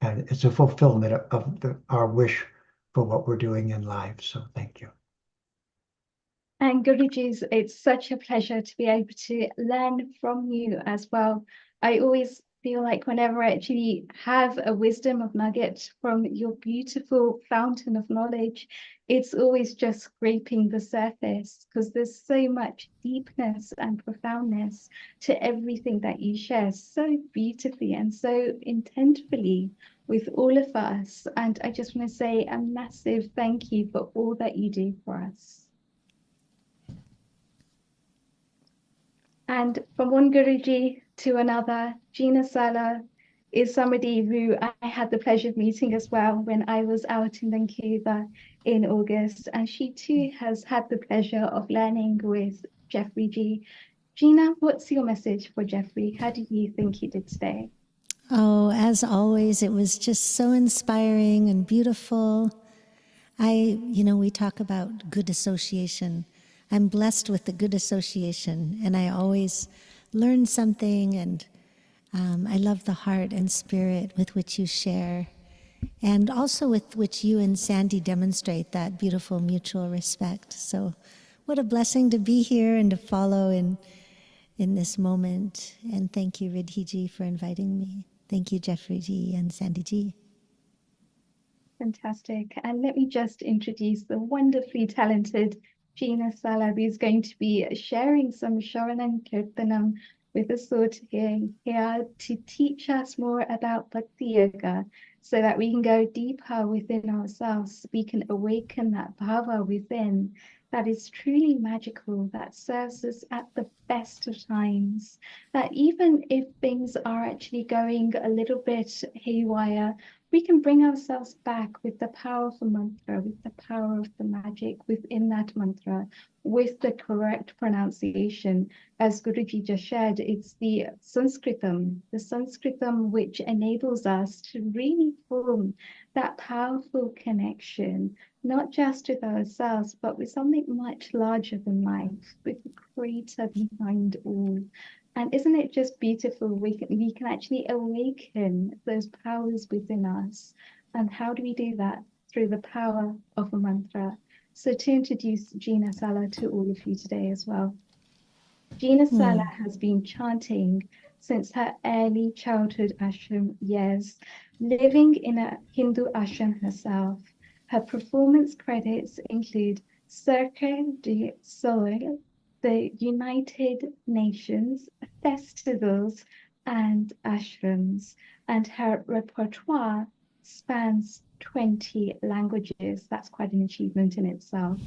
And it's a fulfillment of our wish for what we're doing in life. So thank you. And Guruji's, it's such a pleasure to be able to learn from you as well. I always feel like whenever I actually have a wisdom of nugget from your beautiful fountain of knowledge, it's always just scraping the surface, because there's so much deepness and profoundness to everything that you share so beautifully and so intentfully with all of us. And I just want to say a massive thank you for all that you do for us. And from one Guruji to another, Gina Sala, is somebody who I had the pleasure of meeting as well when I was out in Vancouver in August. And she too has had the pleasure of learning with Jeffrey G. Gina, what's your message for Jeffrey? How do you think he did today? Oh, as always, it was just so inspiring and beautiful. We talk about good association. I'm blessed with the good association, and I always learn something, and I love the heart and spirit with which you share, and also with which you and Sandy demonstrate that beautiful mutual respect. So what a blessing to be here and to follow in this moment. And thank you, Riddhi ji, for inviting me. Thank you, Jeffrey ji and Sandy ji. Fantastic. And let me just introduce the wonderfully talented Gina Sala, who's going to be sharing some Sharanan Kirtanam with us all here to teach us more about Bhakti Yoga so that we can go deeper within ourselves. We can awaken that bhava within that is truly magical, that serves us at the best of times. That even if things are actually going a little bit haywire, we can bring ourselves back with the power of the mantra, with the power of the magic within that mantra, with the correct pronunciation. As Guruji just shared, it's the Sanskritam which enables us to really form that powerful connection, not just with ourselves, but with something much larger than life, with the creator behind all. And isn't it just beautiful? We can actually awaken those powers within us. And how do we do that? Through the power of a mantra. So to introduce Gina Sala to all of you today as well. Gina Sala has been chanting since her early childhood ashram years, living in a Hindu ashram herself. Her performance credits include Cirque du Soleil, the United Nations, festivals, and ashrams, and her repertoire spans 20 languages. That's quite an achievement in itself.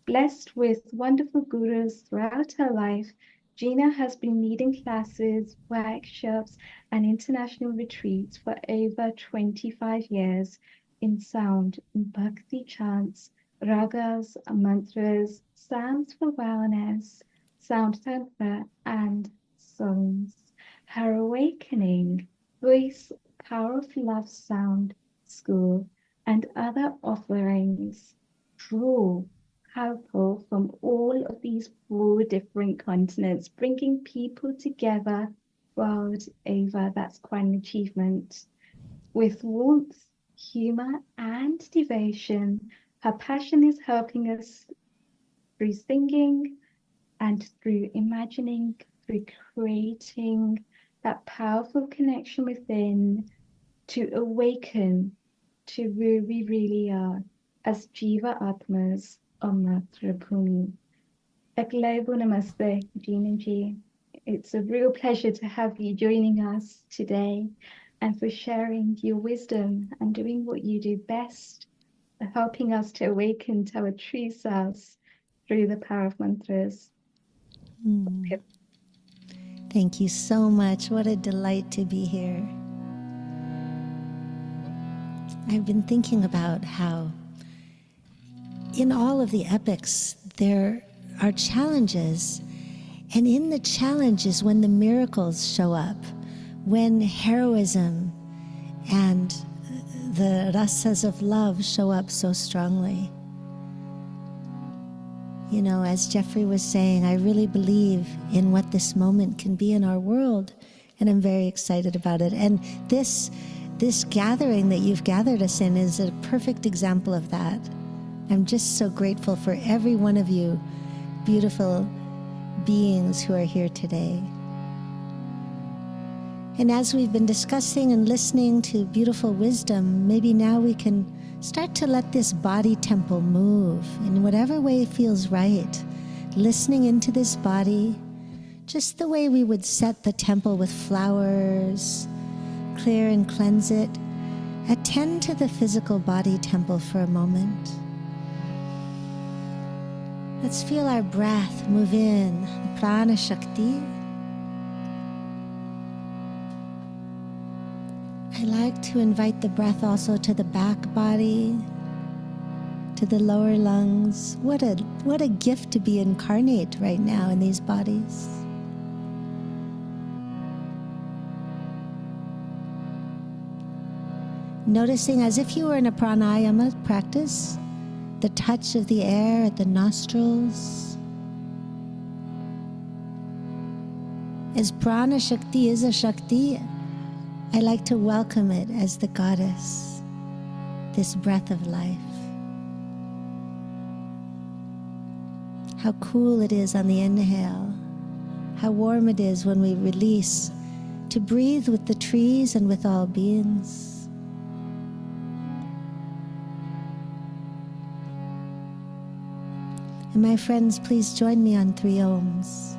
Blessed with wonderful gurus throughout her life, Gina has been leading classes, workshops, and international retreats for over 25 years in sound, bhakti chants, ragas, mantras, psalms for wellness, sound tantra, and songs. Her awakening, voice, power of love sound school, and other offerings draw powerful from all of these 4 different continents, bringing people together world over. That's quite an achievement. With warmth, humor, and devotion, her passion is helping us through singing and through imagining, through creating that powerful connection within to awaken to where we really are as Jiva Atmas on Matrabhumi. A global namaste, Gina Ji. It's a real pleasure to have you joining us today and for sharing your wisdom and doing what you do best, helping us to awaken to our true selves through the power of mantras. Thank you so much. What a delight to be here. I've been thinking about how in all of the epics there are challenges, and in the challenges when the miracles show up, when heroism and the rasas of love show up so strongly. You know, as Jeffrey was saying, I really believe in what this moment can be in our world, and I'm very excited about it. And this gathering that you've gathered us in is a perfect example of that. I'm just so grateful for every one of you beautiful beings who are here today. And as we've been discussing and listening to beautiful wisdom, maybe now we can start to let this body temple move in whatever way feels right. Listening into this body, just the way we would set the temple with flowers, clear and cleanse it. Attend to the physical body temple for a moment. Let's feel our breath move in, prana shakti. like to invite the breath also to the back body, to the lower lungs. What a gift to be incarnate right now in these bodies. Noticing as if you were in a pranayama practice, the touch of the air at the nostrils. As prana shakti is a shakti, I like to welcome it as the goddess, this breath of life. How cool it is on the inhale, how warm it is when we release, to breathe with the trees and with all beings. And my friends, please join me on 3 ohms.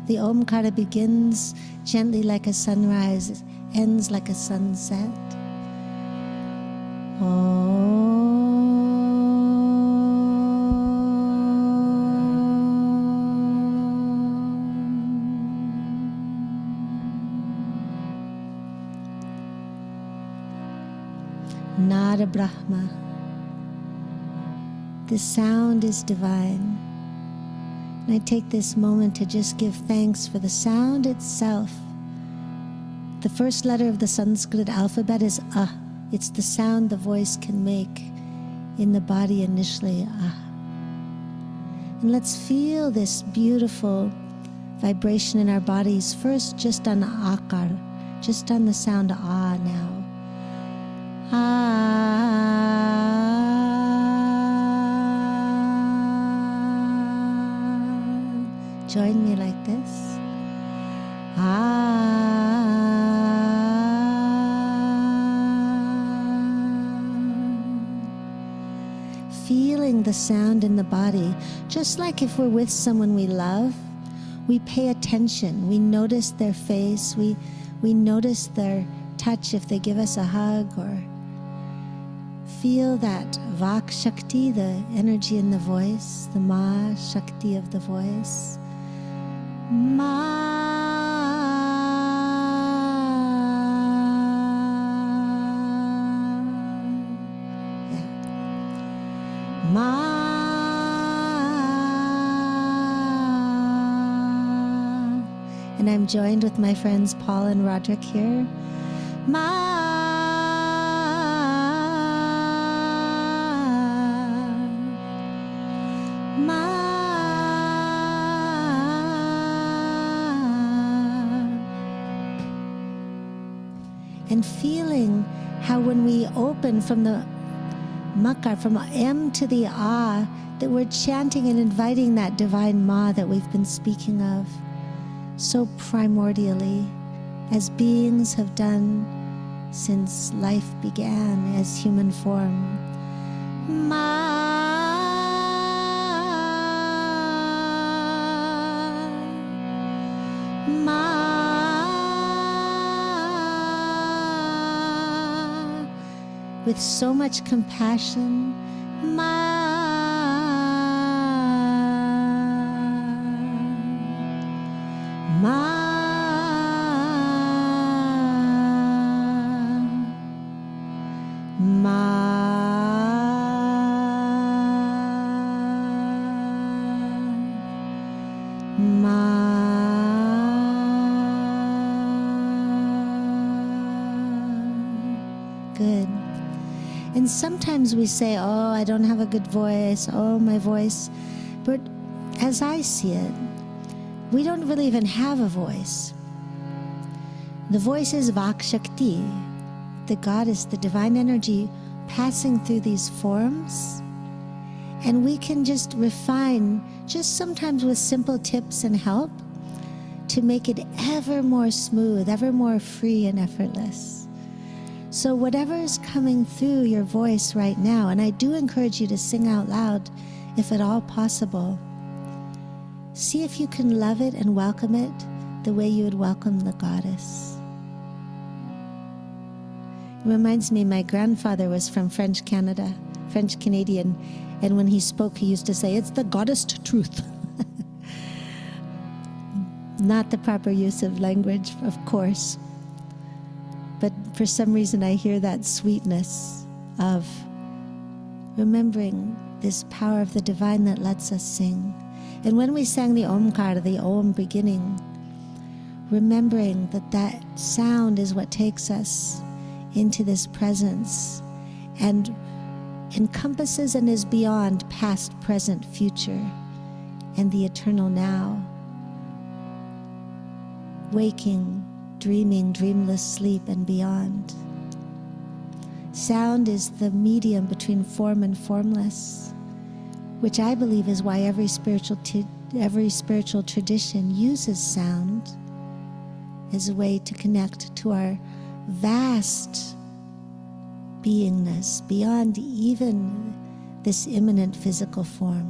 The Omkara begins gently like a sunrise, ends like a sunset. Nada Brahma. The sound is divine. And I take this moment to just give thanks for the sound itself. The first letter of the Sanskrit alphabet is A. It's the sound the voice can make in the body initially, A. And let's feel this beautiful vibration in our bodies, first just on Akar, just on the sound A now. Join me like this. Feeling the sound in the body, just like if we're with someone we love, we pay attention, we notice their face, we notice their touch if they give us a hug, or feel that Vak Shakti, the energy in the voice, the Ma Shakti of the voice. Ma. Yeah. Ma. And I'm joined with my friends Paul and Roderick here. Ma. And feeling how when we open from the makar, from M to the A, that we're chanting and inviting that divine Ma that we've been speaking of so primordially, as beings have done since life began as human form. Ma. Ma. With so much compassion, Ma. Ma. Ma. Ma. Good. And sometimes we say, oh, I don't have a good voice, oh, my voice. But as I see it, we don't really even have a voice. The voice is Vak Shakti, the goddess, the divine energy passing through these forms. And we can just refine, just sometimes with simple tips and help, to make it ever more smooth, ever more free and effortless. So whatever is coming through your voice right now, and I do encourage you to sing out loud if at all possible, see if you can love it and welcome it the way you would welcome the goddess. It reminds me, my grandfather was from French Canada, French Canadian, and when he spoke, he used to say, "It's the goddess truth." Not the proper use of language, of course, but for some reason I hear that sweetness of remembering this power of the divine that lets us sing. And when we sang the Omkar, the Om beginning, remembering that that sound is what takes us into this presence and encompasses and is beyond past, present, future, and the eternal now. Waking, dreaming, dreamless sleep, and beyond. Sound is the medium between form and formless, which I believe is why every spiritual tradition uses sound as a way to connect to our vast beingness beyond even this imminent physical form.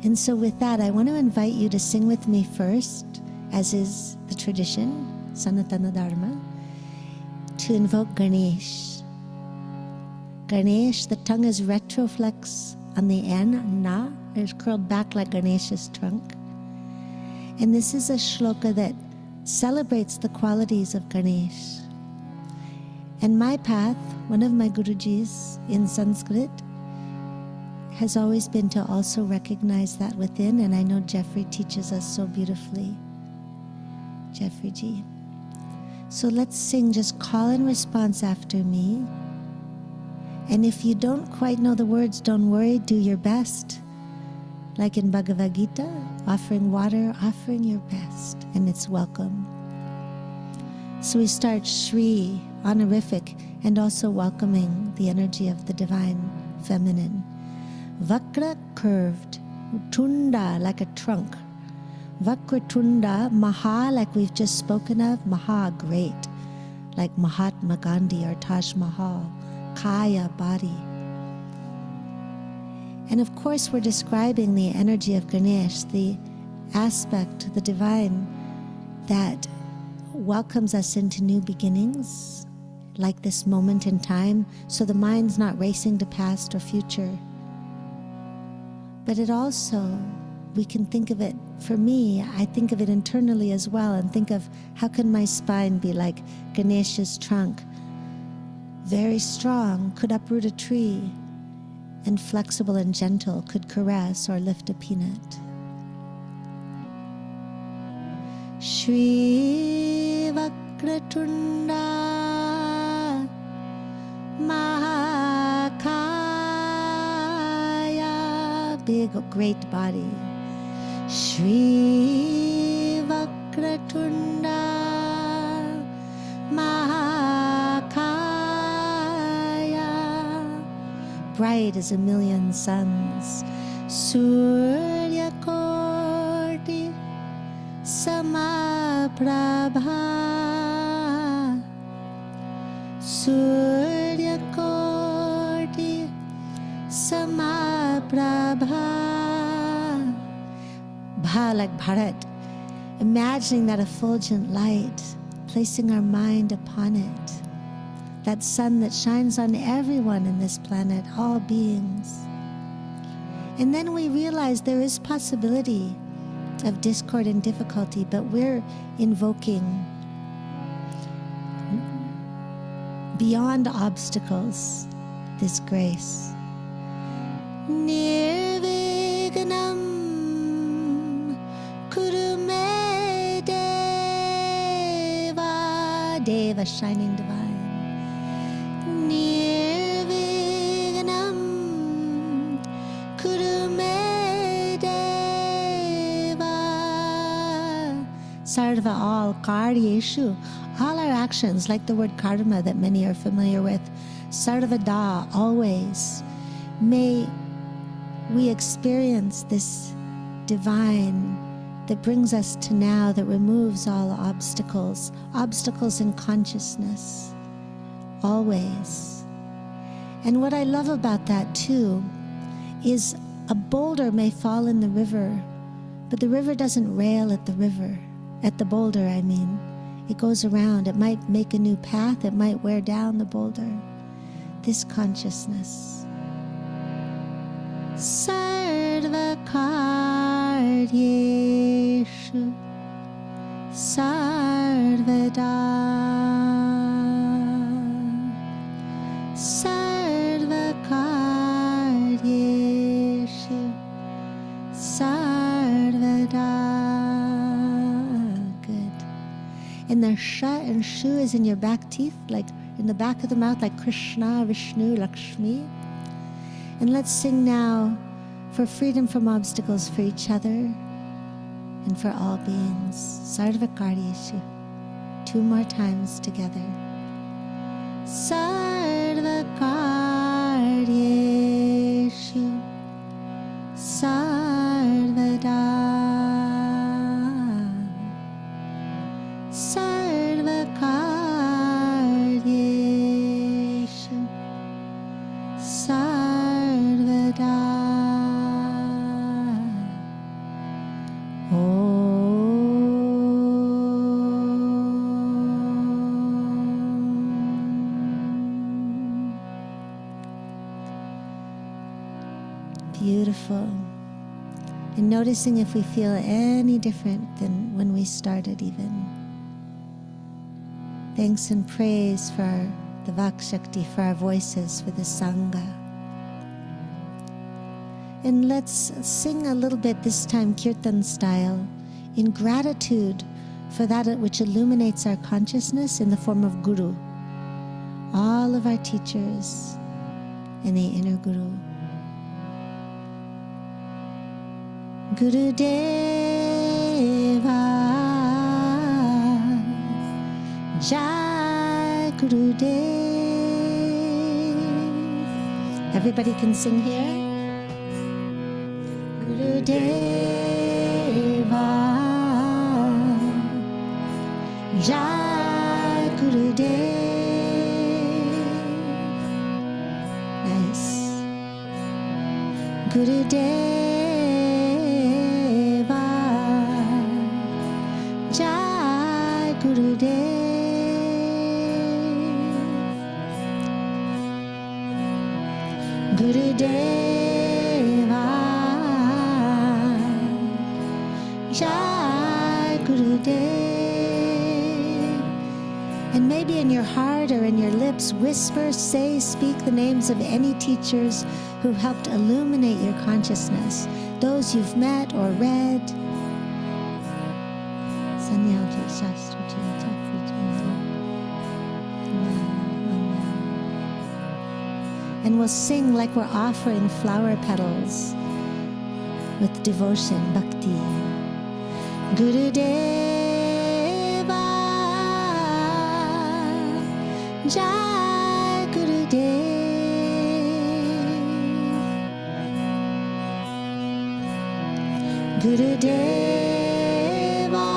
And so with that, I want to invite you to sing with me first, as is the tradition, Sanatana Dharma, to invoke Ganesh. Ganesh, the tongue is retroflex on the N, Na, is curled back like Ganesha's trunk. And this is a shloka that celebrates the qualities of Ganesh. And my path, one of my Gurujis in Sanskrit, has always been to also recognize that within, and I know Jeffrey teaches us so beautifully. Jeffrey G. So let's sing, just call and response after me. And if you don't quite know the words, don't worry, do your best. Like in Bhagavad Gita, offering water, offering your best, and it's welcome. So we start Shri, honorific, and also welcoming the energy of the divine feminine. Vakra, curved, Tunda, like a trunk. Vakratunda, Maha, like we've just spoken of, Maha, great, like Mahatma Gandhi or Taj Mahal. Kaya, body. And of course we're describing the energy of Ganesh, the aspect, the divine, that welcomes us into new beginnings, like this moment in time, so the mind's not racing to past or future. But it also, we can think of it, for me, I think of it internally as well, and think of how can my spine be like Ganesha's trunk, very strong, could uproot a tree, and flexible and gentle, could caress or lift a peanut. Shri Vakratunda Mahakaya, big, great body. Shri Vakratunda Mahakaya, bright as a million suns. Surya Koti Samaprabha, Surya Koti Samaprabha. Bha, like Bharat, imagining that effulgent light, placing our mind upon it, that sun that shines on everyone in this planet, all beings. And then we realize there is possibility of discord and difficulty, but we're invoking beyond obstacles this grace. Nirvignam kurume deva, deva, shining divine. Nirvignam kurume deva, sarva, all, karyeshu, all our actions, like the word karma that many are familiar with, sarvada, always, may we experience this divine that brings us to now, that removes all obstacles, obstacles in consciousness, always. And what I love about that too is a boulder may fall in the river, but the river doesn't rail at the river, at the boulder, I mean. It goes around. It might make a new path. It might wear down the boulder. This consciousness. Sarva Karyeshu Sarvada Sarva Karyeshu Sarvada. Good. And the sha and shu is in your back teeth, like in the back of the mouth, like Krishna, Vishnu, Lakshmi. And let's sing now for freedom from obstacles for each other and for all beings. Sarva Karyeshu. 2 more times together. Sarva Karyeshu Sarvada Sarva Karyeshu Sarvada. Beautiful. And noticing if we feel any different than when we started even. Thanks and praise for the Vak Shakti, for our voices, for the Sangha. And let's sing a little bit, this time Kirtan style, in gratitude for that which illuminates our consciousness in the form of Guru. All of our teachers and the inner Guru. Guru Deva Jai Guru Dev. Everybody can sing here. Guru Deva Jai Guru Dev. Nice. Guru Deva Jai Guru Dev. Guru Deva Jai Guru Dev. And maybe in your heart or in your lips, whisper, say, speak the names of any teachers who helped illuminate your consciousness, those you've met or read. Sanyalji, Shastriji, Jeffreyji. And we'll sing like we're offering flower petals with devotion, bhakti. Guru Deva Jai Guru Dev. Guru Deva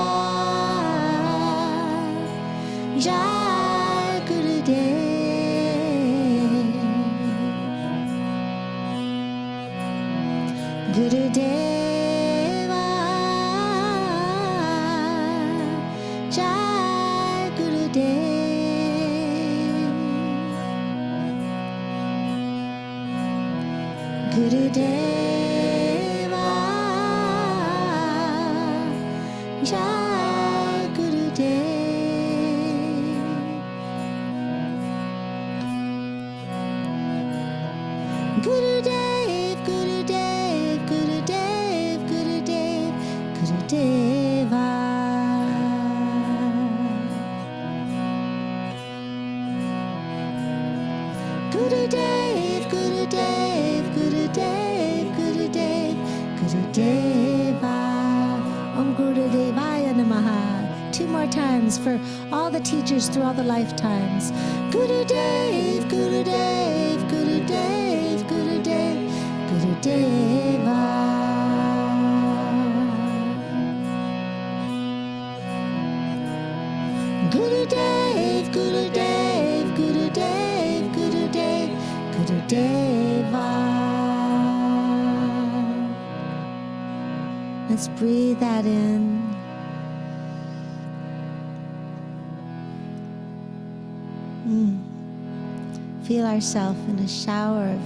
Jai Guru Dev. Guru Deva Jai Guru Dev. Guru Deva Jai Guru Dev. Guru Dev, Guru Dev, Guru Dev, Guru Dev, Guru Deva. Guru Dev, Guru Dev, Guru Dev, Guru Dev, Guru Deva. Om Guru Devaya Namaha. 2 more times for all the teachers through all the lifetimes. Guru Dev, Guru Dev, Guru Dev, Guru Dev, Guru Deva. Deva. Let's breathe that in. Feel ourselves in a shower of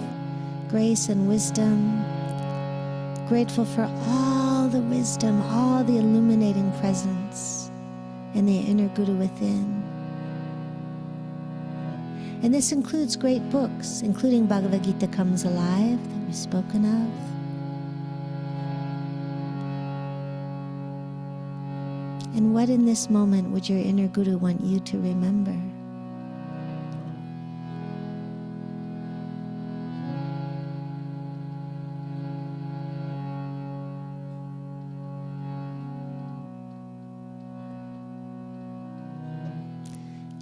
grace and wisdom. Grateful for all the wisdom, all the illuminating presence in the inner Guru within. And this includes great books, including Bhagavad Gita Comes Alive that we've spoken of. And what in this moment would your inner Guru want you to remember?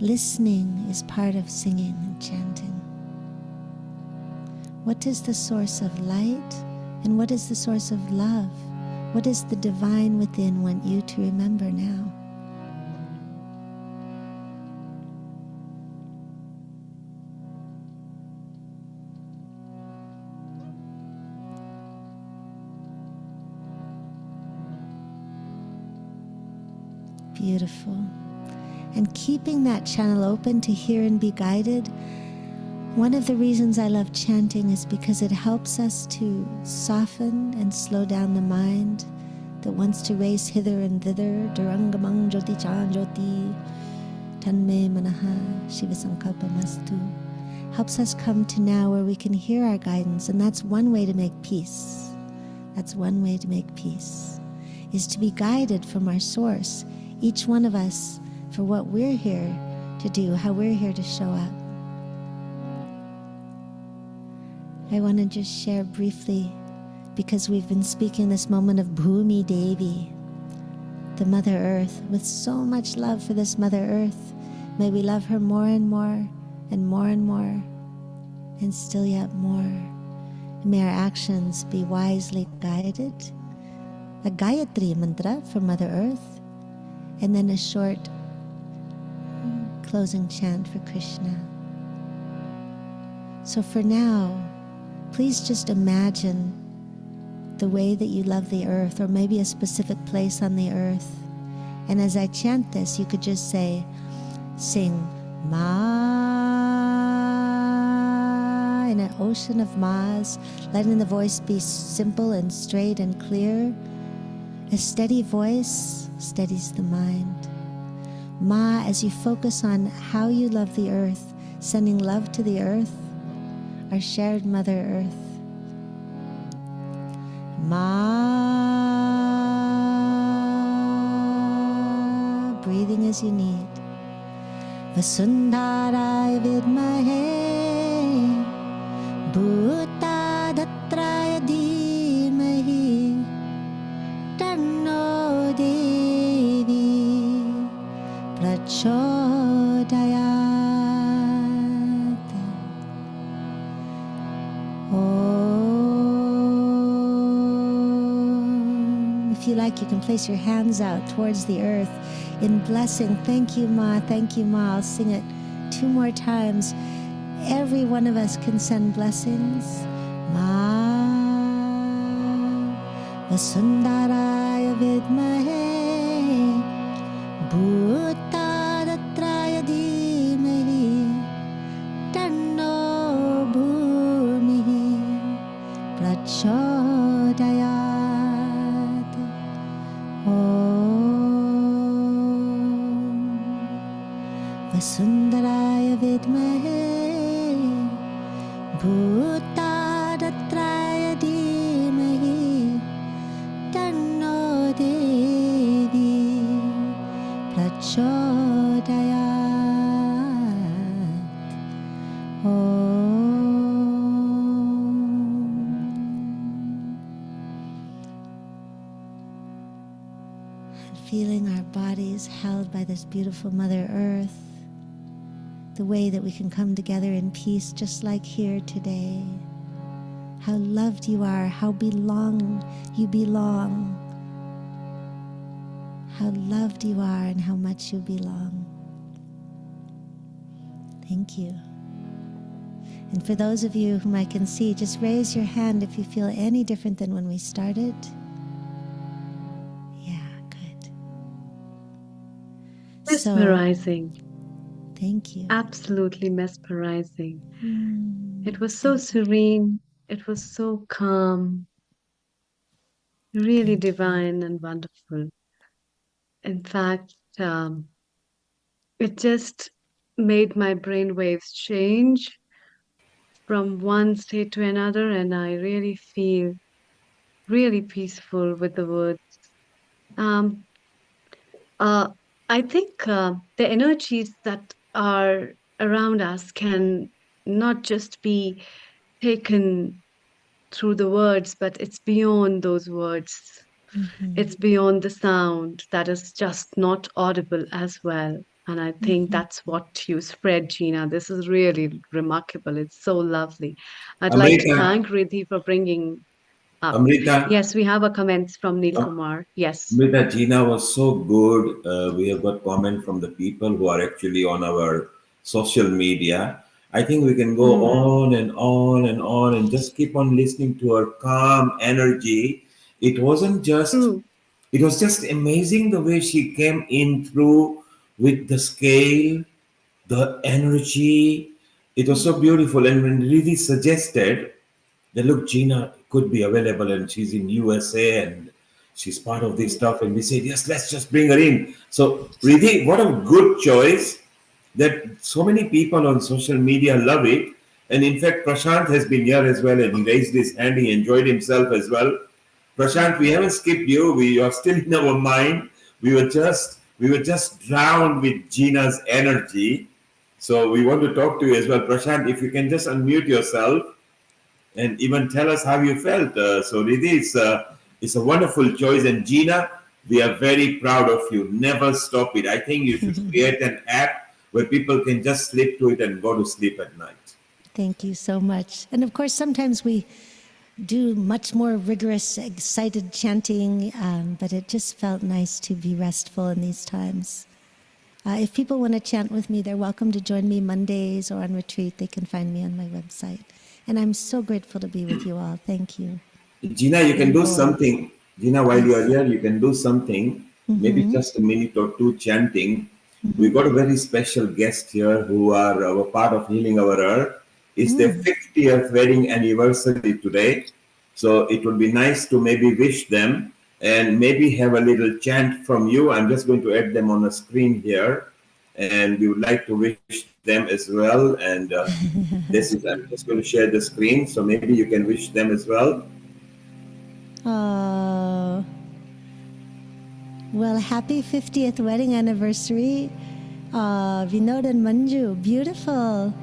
Listening is part of singing and chanting. What is the source of light and what is the source of love? What does the divine within want you to remember now? Beautiful. And keeping that channel open to hear and be guided. One of the reasons I love chanting is because it helps us to soften and slow down the mind that wants to race hither and thither. Durangamang Jyoti Chan Jyoti Tanme Manaha Shiva Sankalpa Mastu. Helps us come to now where we can hear our guidance, and that's one way to make peace. That's one way to make peace, is to be guided from our source, each one of us, for what we're here to do, how we're here to show up. I want to just share briefly, because we've been speaking this moment of Bhumi Devi, the Mother Earth, with so much love for this Mother Earth. May we love her more and more and more and more, and still yet more. And may our actions be wisely guided. A Gayatri mantra for Mother Earth, and then a short closing chant for Krishna. So for now, please just imagine the way that you love the earth, or maybe a specific place on the earth. And as I chant this, you could just say, sing Ma in an ocean of Ma's, letting the voice be simple and straight and clear. A steady voice steadies the mind. Ma, as you focus on how you love the earth, sending love to the earth, our shared Mother Earth. Ma, breathing as you need. Vasundharaya vidmahe, Bhutadatraya dhimahi, Tanno Devi Prachodayat. Om. If you like, you can place your hands out towards the earth in blessing. Thank you, Ma. Thank you, Ma. I'll sing it 2 more times. Every one of us can send blessings. Ma Vasundaraya vidmahe, Bhutadatraya dhimahi, Tanno Bhumihi Prachodayat. Om Vasundaraya vidmahe, Bhutadatraya dhimahi, Tanno Devi Prachodayat. And feeling our bodies held by this beautiful Mother Earth, the way that we can come together in peace, just like here today. How loved you are, how you belong. How loved you are and how much you belong. Thank you. And for those of you whom I can see, just raise your hand if you feel any different than when we started. Yeah, good. Mesmerizing. Thank you. Absolutely mesmerizing. It was so serene. It was so calm. Really divine and wonderful. In fact, it just made my brain waves change from one state to another, and I really feel really peaceful with the words. Um, I think the energies that are around us can not just be taken through the words, but it's beyond those words. It's beyond the sound that is just not audible as well. And I think that's what you spread, Gina. This is really remarkable. It's so lovely. I'd like to Amrita, thank Riddhi for bringing up. Amrita, Yes, we have a comment from Neil uh, Kumar. Yes. Amrita, Gina was so good. We have got comment from the people who are actually on our social media. I think we can go on and on and on and just keep on listening to her calm energy. It wasn't just, it was just amazing the way she came in through with the scale, the energy. It was so beautiful. And when Riddhi suggested that, look, Gina could be available and she's in USA and she's part of this stuff, and we said, yes, let's just bring her in. So Riddhi, what a good choice that so many people on social media love it. And in fact, Prashant has been here as well, and he raised his hand. He enjoyed himself as well. Prashant, we haven't skipped you. We are still in our mind. We were just drowned with Gina's energy. So we want to talk to you as well. Prashant, if you can just unmute yourself and even tell us how you felt. So Riddhi, it's a wonderful choice. And Gina, we are very proud of you. Never stop it. I think you should create an app where people can just slip to it and go to sleep at night. Thank you so much. And of course, sometimes we do much more rigorous, excited chanting, but it just felt nice to be restful in these times. If people want to chant with me, they're welcome to join me Mondays or on retreat. They can find me on my website. And I'm so grateful to be with you all. Thank you. Gina, you can do something. Gina, while you are here, you can do something, maybe just a minute or two chanting. We got a very special guest here who are a part of Healing Our Earth. It's their 50th wedding anniversary today. So it would be nice to maybe wish them and maybe have a little chant from you. I'm just going to add them on the screen here. And we would like to wish them as well. And I'm just going to share the screen. So maybe you can wish them as well. Oh, well, happy 50th wedding anniversary. Vinod and Manju, beautiful.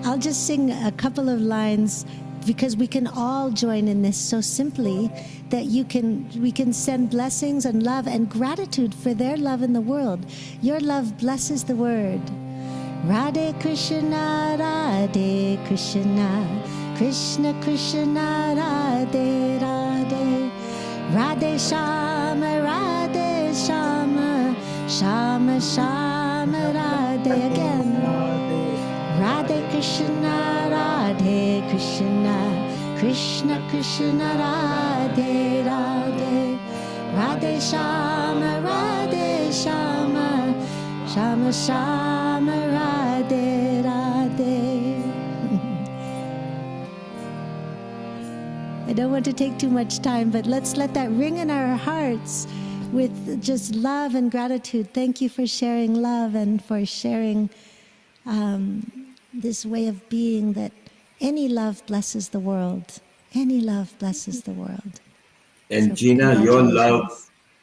I'll just sing a couple of lines because we can all join in this so simply that we can send blessings and love and gratitude for their love in the world. Your love blesses the word. Radhe Krishna, Radhe Krishna, Krishna Krishna, Radhe Radhe, Radhe Shama, Radhe Shama, Shama Shama, Radhe again. Radhe Krishna, Radhe Krishna, Krishna Krishna, Radhe Radhe, Radhe Shama, Radhe Shama, Shama Shama, Radhe Radhe. I don't want to take too much time, but let's let that ring in our hearts with just love and gratitude. Thank you for sharing love and for sharing this way of being that any love blesses the world. Any love blesses the world. And so Gina,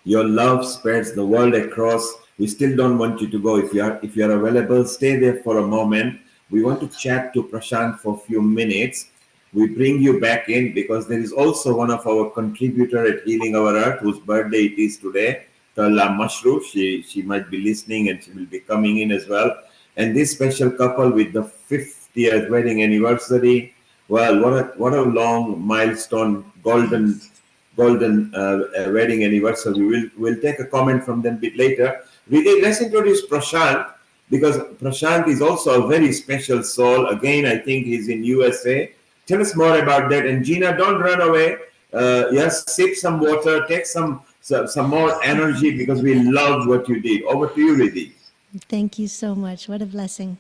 your love spreads the world across. We still don't want you to go. If you are available, stay there for a moment. We want to chat to Prashant for a few minutes. We bring you back in because there is also one of our contributor at Healing Our Earth whose birthday it is today, Tala Mashru. She might be listening and she will be coming in as well. And this special couple with the 50th wedding anniversary, well, what a long milestone, golden wedding anniversary. We'll take a comment from them a bit later. Riddhi, let's introduce Prashant. because Prashant is also a very special soul. Again, I think he's in USA. Tell us more about that. And Gina, don't run away. Yes, sip some water, take some more energy because we loved what you did. Over to you, Riddhi. Thank you so much. What a blessing.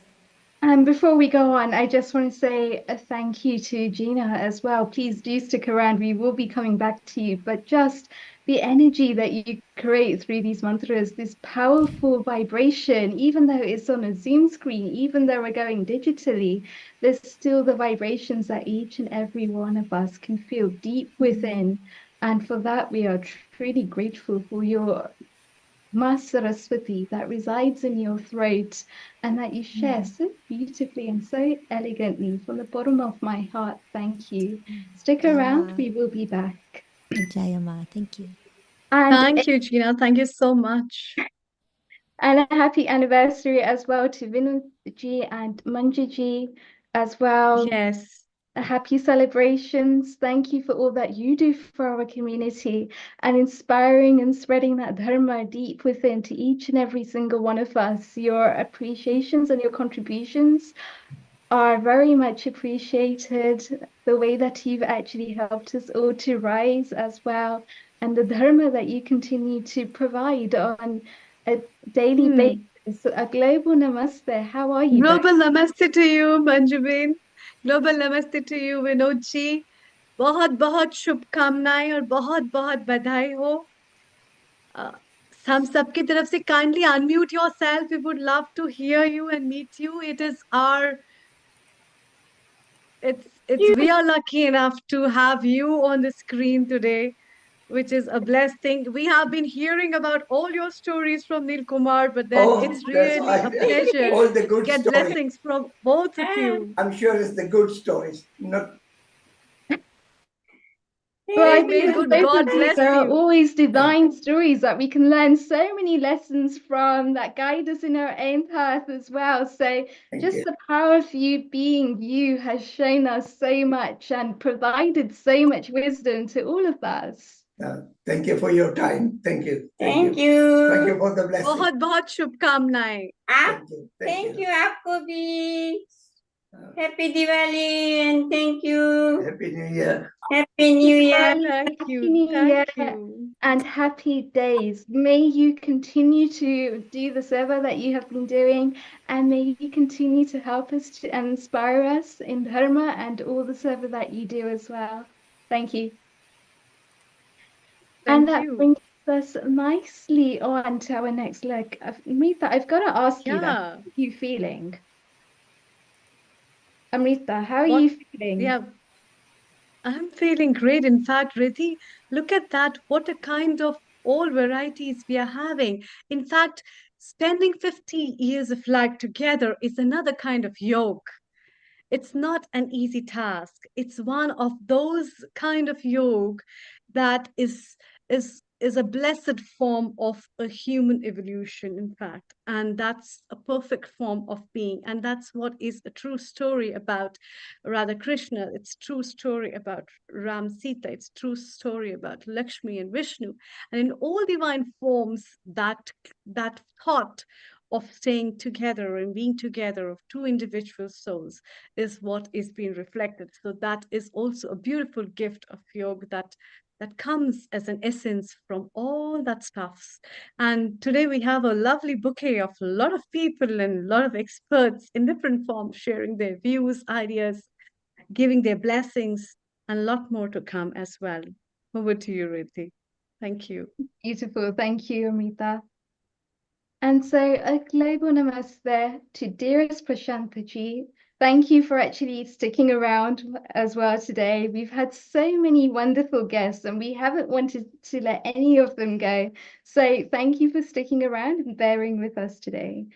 And before we go on, I just want to say a thank you to Gina as well. Please do stick around. We will be coming back to you. But just the energy that you create through these mantras, this powerful vibration, even though it's on a Zoom screen, even though we're going digitally, there's still the vibrations that each and every one of us can feel deep within. And for that, we are truly grateful for your Ma Saraswati that resides in your throat and that you share so beautifully and so elegantly from the bottom of my heart. Thank you. Stick around, we will be back. Jayama, thank you. And Thank you, Gina. Thank you so much. And a happy anniversary as well to Vinuji and Manjuji as well. Yes. Happy celebrations. Thank you for all that you do for our community and inspiring and spreading that dharma deep within to each and every single one of us. Your appreciations and your contributions are very much appreciated. The way that you've actually helped us all to rise as well, and the dharma that you continue to provide on a daily basis. A global namaste. How are you? Global namaste to you, Manjubin. Global namaste to you, Vinod ji. बहुत बहुत शुभकामनाएं और बहुत बहुत बधाई हो. हम सबकी तरफ से kindly unmute yourself. We would love to hear you and meet you. We are lucky enough to have you on the screen today, which is a blessed thing. We have been hearing about all your stories from Neil Kumar, but then it's really a pleasure all the good to get stories. blessings from both of you. I'm sure it's the good stories, not. Well, I May think good both God of these bless are you. always divine stories that we can learn so many lessons from that guide us in our own path as well. So just the power of you being you has shown us so much and provided so much wisdom to all of us. Thank you for your time. Thank you. Thank you. Thank you for the blessing. बहुत बहुत शुभकामनाएं. Thank you आपको भी. Happy Diwali and thank you. Happy New Year. Happy New Year. Thank Happy you. New Year Thank you. and happy days. May you continue to do the seva that you have been doing, and may you continue to help us to inspire us in dharma and all the seva that you do as well. Thank you. And Thank that you. brings us nicely on to our next leg. Amrita, I've got to ask you that. How are you feeling? Amrita, how are you feeling? Yeah, I'm feeling great. In fact, Riddhi, look at that. What a kind of all varieties we are having. In fact, spending 50 years of life together is another kind of yoga. It's not an easy task. It's one of those kind of yoga that is a blessed form of a human evolution, in fact. And that's a perfect form of being. And that's what is a true story about Radha Krishna. It's true story about Ram Sita. It's true story about Lakshmi and Vishnu. And in all divine forms, that thought of staying together and being together of two individual souls is what is being reflected. So that is also a beautiful gift of yoga that comes as an essence from all that stuffs. And today we have a lovely bouquet of a lot of people and a lot of experts in different forms sharing their views, ideas, giving their blessings, and a lot more to come as well. Over to you, Riddhi. Thank you. Beautiful. Thank you, Amrita. And so a global namaste to dearest Prashantaji. Thank you for actually sticking around as well today. We've had so many wonderful guests and we haven't wanted to let any of them go. So thank you for sticking around and bearing with us today.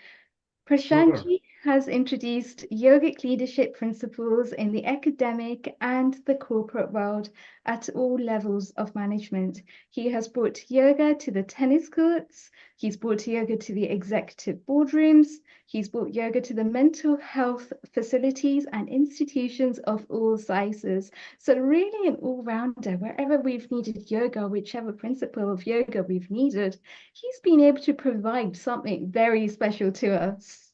Prashantji has introduced yogic leadership principles in the academic and the corporate world at all levels of management. He has brought yoga to the tennis courts, he's brought yoga to the executive boardrooms, he's brought yoga to the mental health facilities and institutions of all sizes. So really an all-rounder, wherever we've needed yoga, whichever principle of yoga we've needed, he's been able to provide something very special to us.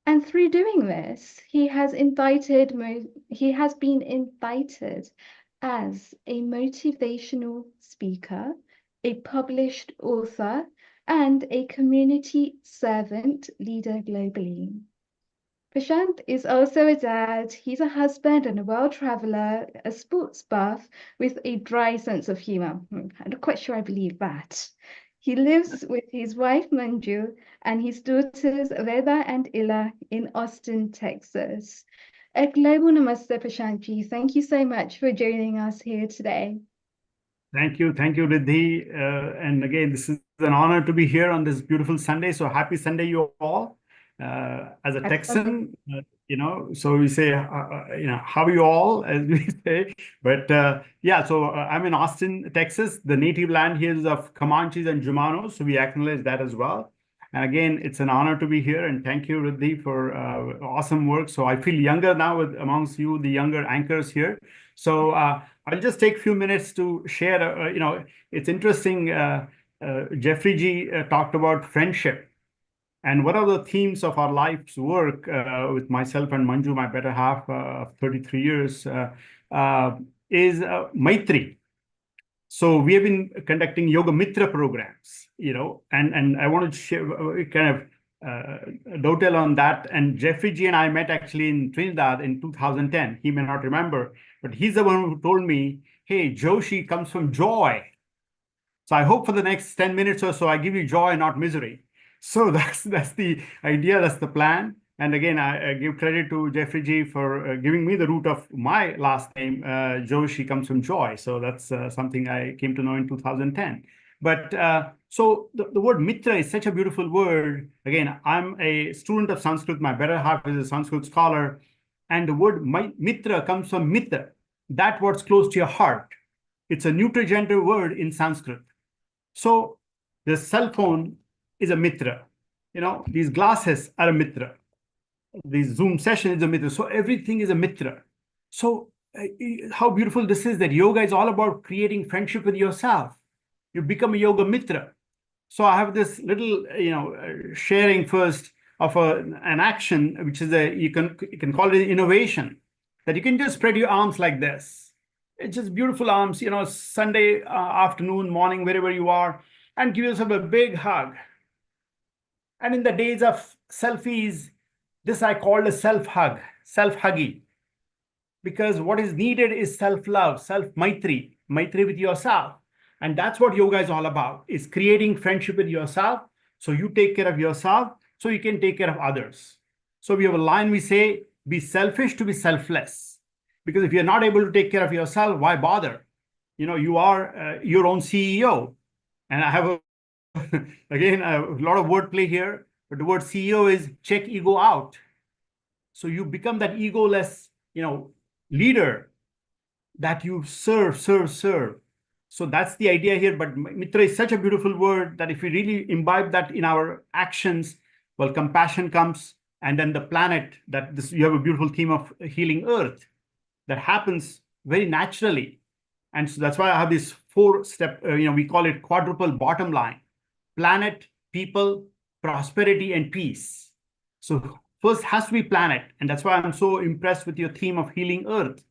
And through doing this, he has been invited as a motivational speaker, a published author, and a community servant leader globally. Prashant is also a dad. He's a husband and a world traveler, a sports buff with a dry sense of humor. I'm not quite sure I believe that. He lives with his wife Manju and his daughters Veda and Ila in Austin, Texas. A global namaste, Prashantji. Thank you so much for joining us here today. Thank you, Riddhi. And again, this is an honor to be here on this beautiful Sunday. So happy Sunday, you all. As a Texan, so we say, how are you all, as we say. But yeah, so I'm in Austin, Texas. The native land here is of Comanches and Jumanos, so we acknowledge that as well. And again, it's an honor to be here, and thank you, Riddhi, for awesome work. So I feel younger now amongst you, the younger anchors here. So I'll just take a few minutes to share. It's interesting. Jeffrey G talked about friendship. And one of the themes of our life's work with myself and Manju, my better half of 33 years, is Maitri. So we have been conducting Yoga Mitra programs, and I wanted to share, kind of dovetail on that. And Jeffrey G and I met actually in Trinidad in 2010. He may not remember, but he's the one who told me, hey, Joshi comes from joy. So I hope for the next 10 minutes or so, I give you joy, not misery. So that's the idea, that's the plan. And again, I give credit to Jeffrey G for giving me the root of my last name, Joshi comes from joy. So that's something I came to know in 2010. But so the word mitra is such a beautiful word. Again, I'm a student of Sanskrit. My better half is a Sanskrit scholar. And the word mitra comes from mitra, that what's close to your heart. It's a neuter-gender word in Sanskrit. So the cell phone is a mitra. These glasses are a mitra. This Zoom session is a mitra. So everything is a mitra. So how beautiful this is, that yoga is all about creating friendship with yourself. You become a yoga mitra. So I have this little, sharing first of an action, which is you can call it an innovation, that you can just spread your arms like this. It's just beautiful arms, Sunday afternoon, morning, wherever you are, and give yourself a big hug. And in the days of selfies, this I called a self-hug, self-huggy. Because what is needed is self-love, self-maitri, maitri with yourself. And that's what yoga is all about, is creating friendship with yourself. So you take care of yourself, so you can take care of others. So we have a line, we say, be selfish to be selfless. Because if you're not able to take care of yourself, why bother? You are your own CEO. And I have again, a lot of wordplay here, but the word CEO is check ego out. So you become that egoless, leader that you serve. So that's the idea here. But mitra is such a beautiful word that if we really imbibe that in our actions, well, compassion comes, and then the planet, you have a beautiful theme of healing earth that happens very naturally. And so that's why I have this 4-step, we call it quadruple bottom line: planet, people, prosperity, and peace. So first has to be planet. And that's why I'm so impressed with your theme of healing earth.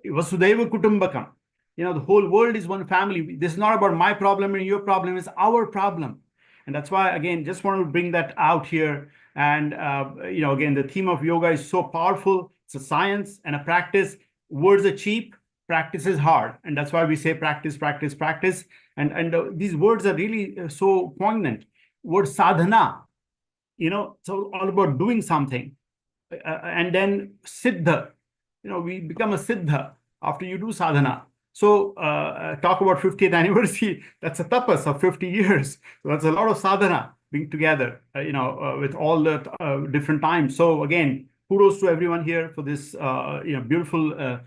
Vasudhaiva Kutumbakam. The whole world is one family. This is not about my problem and your problem, it's our problem. And that's why, again, just want to bring that out here. And, again, the theme of yoga is so powerful. It's a science and a practice. Words are cheap, practice is hard. And that's why we say practice, practice, practice. And these words are really so poignant. Word sadhana, it's all about doing something. And then siddha, we become a siddha after you do sadhana. So talk about 50th anniversary, that's a tapas of 50 years. So that's a lot of sadhana being together, with all the different times. So again, kudos to everyone here for this, beautiful,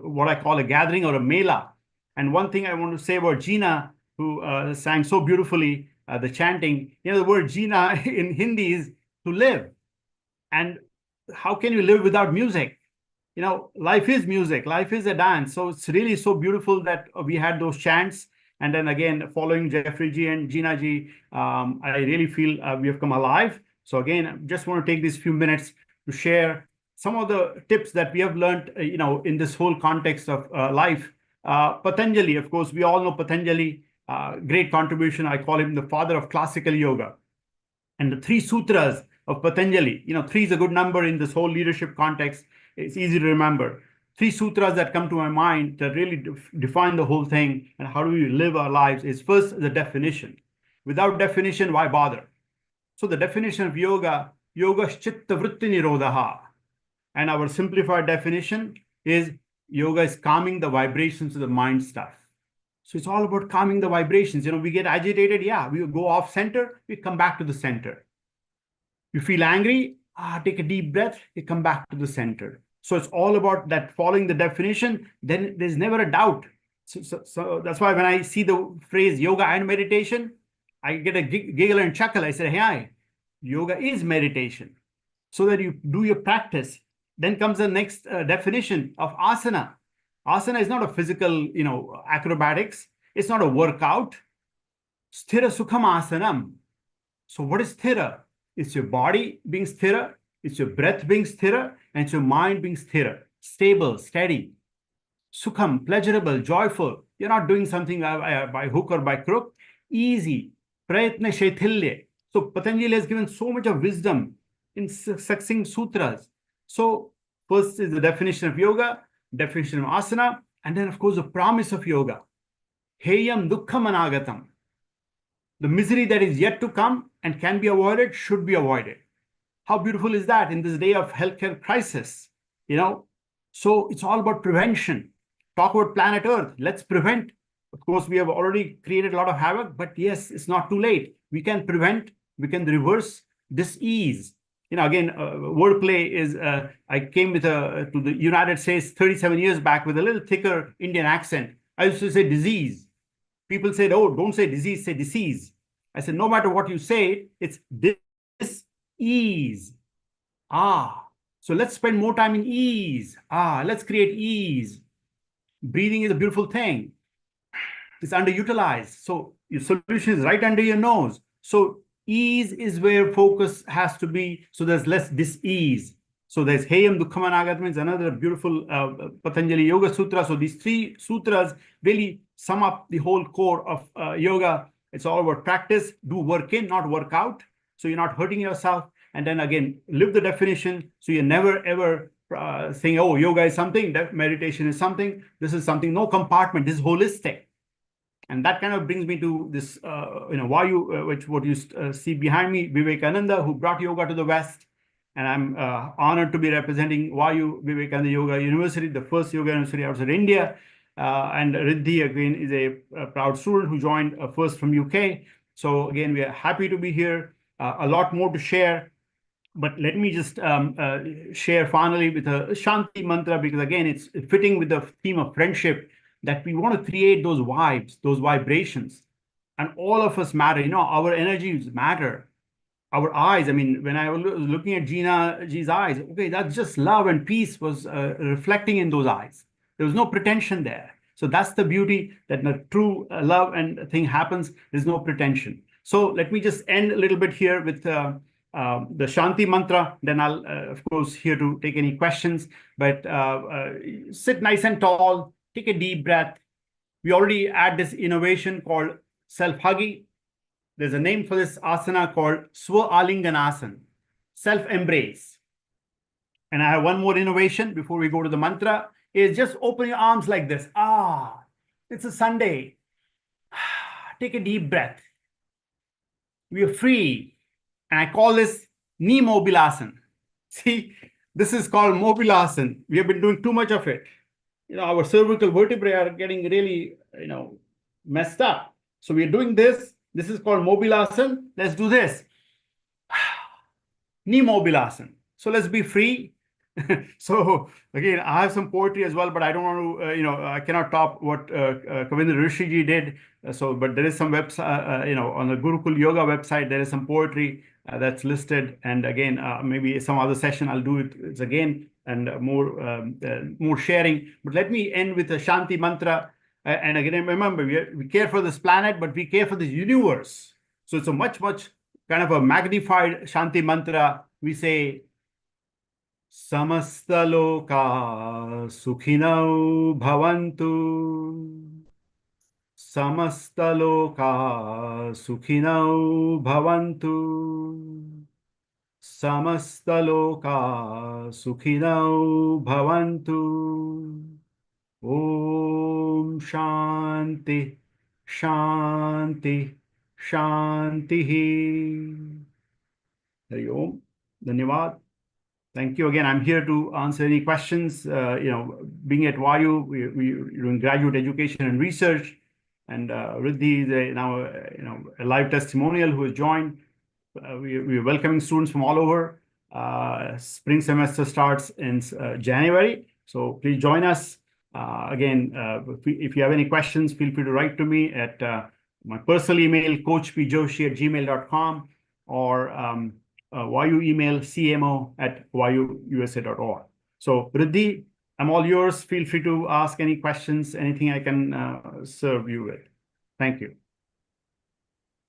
what I call a gathering or a mela. And one thing I want to say about Gina, who sang so beautifully, the chanting, the word Gina in Hindi is to live. And how can you live without music? Life is music, life is a dance. So it's really so beautiful that we had those chants. And then again, following Jeffrey G and Gina G, I really feel we have come alive. So again, I just want to take these few minutes to share some of the tips that we have learned, in this whole context of life. Patanjali, of course, we all know Patanjali, great contribution. I call him the father of classical yoga. And the 3 sutras of Patanjali, 3 is a good number in this whole leadership context. It's easy to remember. 3 sutras that come to my mind that really define the whole thing and how do we live our lives is first the definition. Without definition, why bother? So the definition of yoga, yoga chitta vritti nirodha. And our simplified definition is yoga is calming the vibrations of the mind stuff. So it's all about calming the vibrations. We get agitated. Yeah, we go off center. We come back to the center. You feel angry. Take a deep breath. You come back to the center. So it's all about that following the definition. Then there's never a doubt. So that's why when I see the phrase yoga and meditation, I get a giggle and chuckle. I say, hey, yoga is meditation. So that you do your practice. Then comes the next definition of asana. Asana is not a physical, acrobatics. It's not a workout. Sthira sukham asanam. So what is sthira? It's your body being sthira. It's your breath being sthira. And it's your mind being sthira. Stable, steady. Sukham, pleasurable, joyful. You're not doing something by hook or by crook. Easy. Prayatna shaithilya. So Patanjali has given so much of wisdom in succinct sutras. So first is the definition of yoga, definition of asana, and then of course the promise of yoga. Heyam dukkham anagatam. The misery that is yet to come and can be avoided should be avoided. How beautiful is that in this day of healthcare crisis? So it's all about prevention. Talk about planet Earth. Let's prevent. Of course, we have already created a lot of havoc, but yes, it's not too late. We can prevent, we can reverse dis-ease. Again, wordplay is, I came to the United States 37 years back with a little thicker Indian accent. I used to say disease. People said, oh, don't say disease, say disease. I said, no matter what you say, it's dis-ease. So let's spend more time in ease. Let's create ease. Breathing is a beautiful thing. It's underutilized. So your solution is right under your nose. So ease is where focus has to be. So there's less dis-ease. So there's Heyam Dukkham Anagatam is another beautiful Patanjali Yoga Sutra. So these 3 sutras really sum up the whole core of yoga. It's all about practice, do work in, not work out. So you're not hurting yourself. And then again, live the definition. So you're never ever saying, oh, yoga is something, meditation is something. This is something, no compartment. This is holistic. And that kind of brings me to this, Vayu, what you see behind me, Vivekananda, who brought yoga to the West. And I'm honored to be representing Vayu Vivekananda Yoga University, the first yoga university outside India. And Riddhi, again, is a proud student who joined first from UK. So again, we are happy to be here. A lot more to share. But let me just share finally with a Shanti mantra, because again, it's fitting with the theme of friendship, that we want to create those vibes, those vibrations. And all of us matter. Our energies matter. Our eyes, when I was looking at Gina's eyes, okay, that's just love and peace was reflecting in those eyes. There was no pretension there. So that's the beauty, that the true love and thing happens. There's no pretension. So let me just end a little bit here with the Shanti mantra. Then I'll, of course, here to take any questions. But sit nice and tall. Take a deep breath. We already had this innovation called self-hugging. There's a name for this asana called Swa-Alinganasana, self-embrace. And I have one more innovation before we go to the mantra, is just open your arms like this. It's a Sunday. Take a deep breath. We are free. And I call this knee mobilasana. See, this is called mobilasana. We have been doing too much of it. Our cervical vertebrae are getting really, messed up. So we're doing this. This is called mobilasana. Let's do this. Knee mobilasana. So let's be free. So again, I have some poetry as well, but I don't want to, I cannot top what Kavindra Rishiji did. But there is some website, on the Gurukul Yoga website, there is some poetry that's listed. And again, maybe some other session I'll do it again and more sharing. But let me end with a Shanti mantra. And again, remember, we care for this planet, but we care for this universe. So it's a much kind of a magnified Shanti mantra, we say, Samastaloka Sukhinau Bhavantu. Samastaloka Sukhinau Bhavantu. Samastaloka Sukhinau Bhavantu. Om Shanti, Shanti, Shanti. Hari Om. Dhanyavad. Thank you again. I'm here to answer any questions. Being at YU, we're doing graduate education and research, and Riddhi is now a live testimonial who has joined. We're welcoming students from all over. Spring semester starts in January, so please join us. Again, if you have any questions, feel free to write to me at my personal email, coachpjoshi@gmail.com, or YU email cmo@yuusa.org. So, Riddhi, I'm all yours. Feel free to ask any questions, anything I can serve you with. Thank you.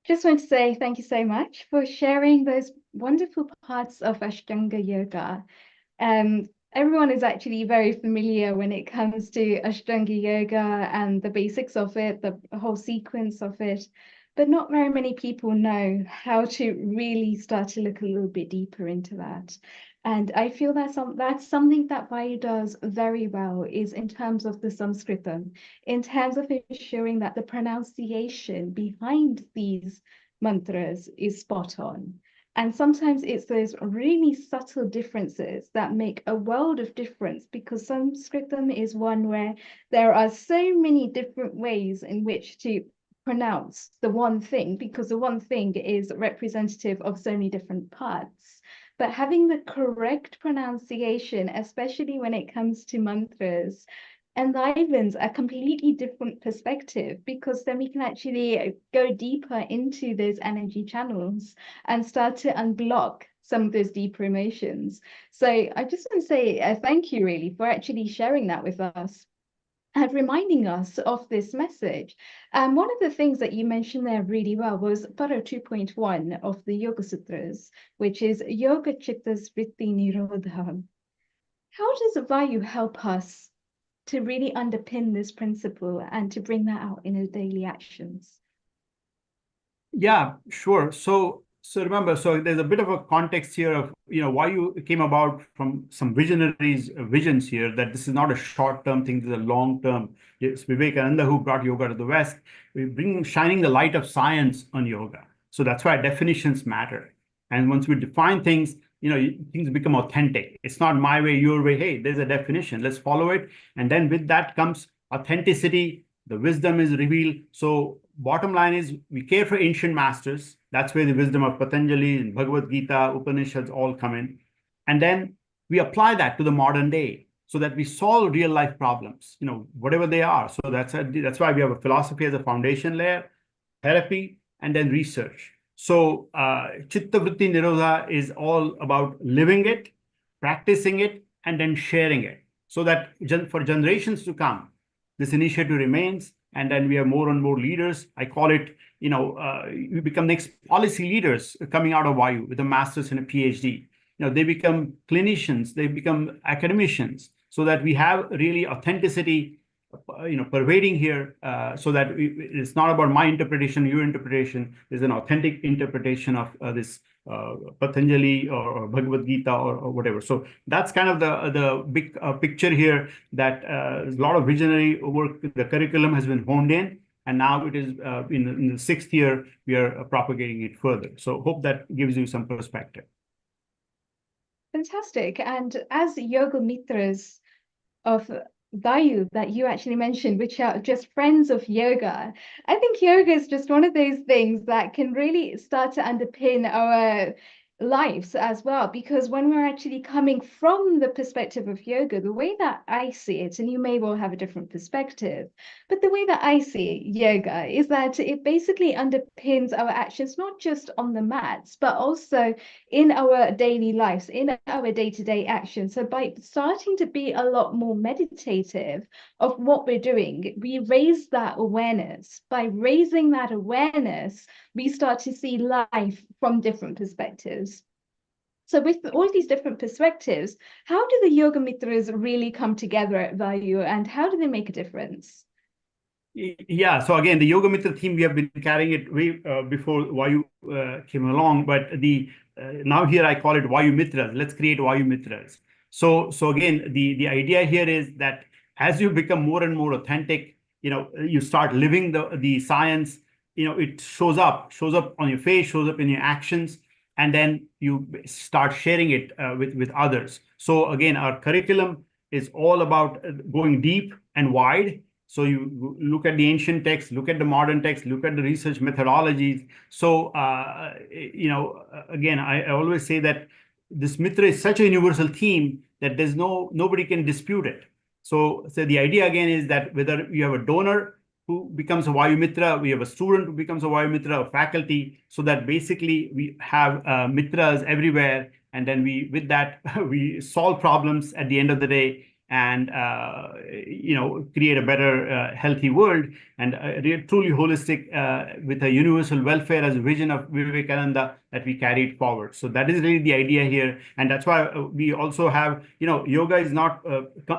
Just want to say thank you so much for sharing those wonderful parts of Ashtanga Yoga. Everyone is actually very familiar when it comes to Ashtanga Yoga and the basics of it, the whole sequence of it, but not very many people know how to really start to look a little bit deeper into that. And I feel that's something that Vayu does very well, is in terms of the Sanskritam, in terms of ensuring that the pronunciation behind these mantras is spot on. And sometimes it's those really subtle differences that make a world of difference, because Sanskritam is one where there are so many different ways in which to pronounce the one thing, because the one thing is representative of so many different parts. But having the correct pronunciation, especially when it comes to mantras, enlivens a completely different perspective, because then we can actually go deeper into those energy channels and start to unblock some of those deeper emotions. So I just want to say thank you really for actually sharing that with us and reminding us of this message. One of the things that you mentioned there really well was Para 2.1 of the Yoga Sutras, which is Yoga Chitta Vritti Nirodha. How does Vayu help us to really underpin this principle and to bring that out in our daily actions? Yeah, sure. So remember, so there's a bit of a context here of, why you came about from some visionaries' visions here, that this is not a short-term thing, this is a long-term. It's Vivekananda who brought yoga to the West. We shining the light of science on yoga. So that's why definitions matter. And once we define things, things become authentic. It's not my way, your way. Hey, there's a definition. Let's follow it. And then with that comes authenticity. The wisdom is revealed. So bottom line is, we care for ancient masters. That's where the wisdom of Patanjali and Bhagavad Gita, Upanishads all come in. And then we apply that to the modern day so that we solve real life problems, whatever they are. So that's why we have a philosophy as a foundation layer, therapy, and then research. So Chitta Vritti Nirodha is all about living it, practicing it, and then sharing it, so that for generations to come, this initiative remains, and then we have more and more leaders. I call it, we become next policy leaders coming out of YU with a master's and a PhD. They become clinicians, they become academicians, so that we have really authenticity, pervading here, so that it's not about my interpretation, your interpretation. There's an authentic interpretation of this Patanjali or Bhagavad Gita or whatever. So that's kind of the big picture here, that there's a lot of visionary work. The curriculum has been honed in, and now it is in the 6th year, we are propagating it further. So hope that gives you some perspective. Fantastic. And as yoga mitras of Vayu that you actually mentioned, which are just friends of yoga, I think yoga is just one of those things that can really start to underpin our lives as well, because when we're actually coming from the perspective of yoga, the way that I see it, and you may well have a different perspective, but the way that I see yoga is that it basically underpins our actions, not just on the mats, but also in our daily lives, in our day-to-day actions. So by starting to be a lot more meditative of what we're doing, we raise that awareness. By raising that awareness, we start to see life from different perspectives. So with all these different perspectives, how do the Yoga Mitras really come together at Vayu, and how do they make a difference? Yeah, so again, the Yoga Mitra theme, we have been carrying it way before Vayu came along, but now here I call it Vayu Mitras. Let's create Vayu Mitras. So again, the idea here is that as you become more and more authentic, you start living the science. It shows up on your face, shows up in your actions, and then you start sharing it with others. So again, our curriculum is all about going deep and wide. So you look at the ancient texts, look at the modern texts, look at the research methodologies. So, again, I always say that this Mitra is such a universal theme that nobody can dispute it. So the idea again is that whether you have a donor who becomes a Vayu Mitra, we have a student who becomes a Vayu Mitra, a faculty, so that basically we have Mitras everywhere. And then with that, we solve problems at the end of the day, and create a better, healthy world, and truly holistic, with a universal welfare as a vision of Vivekananda that we carried forward. So that is really the idea here, and that's why we also have, yoga is not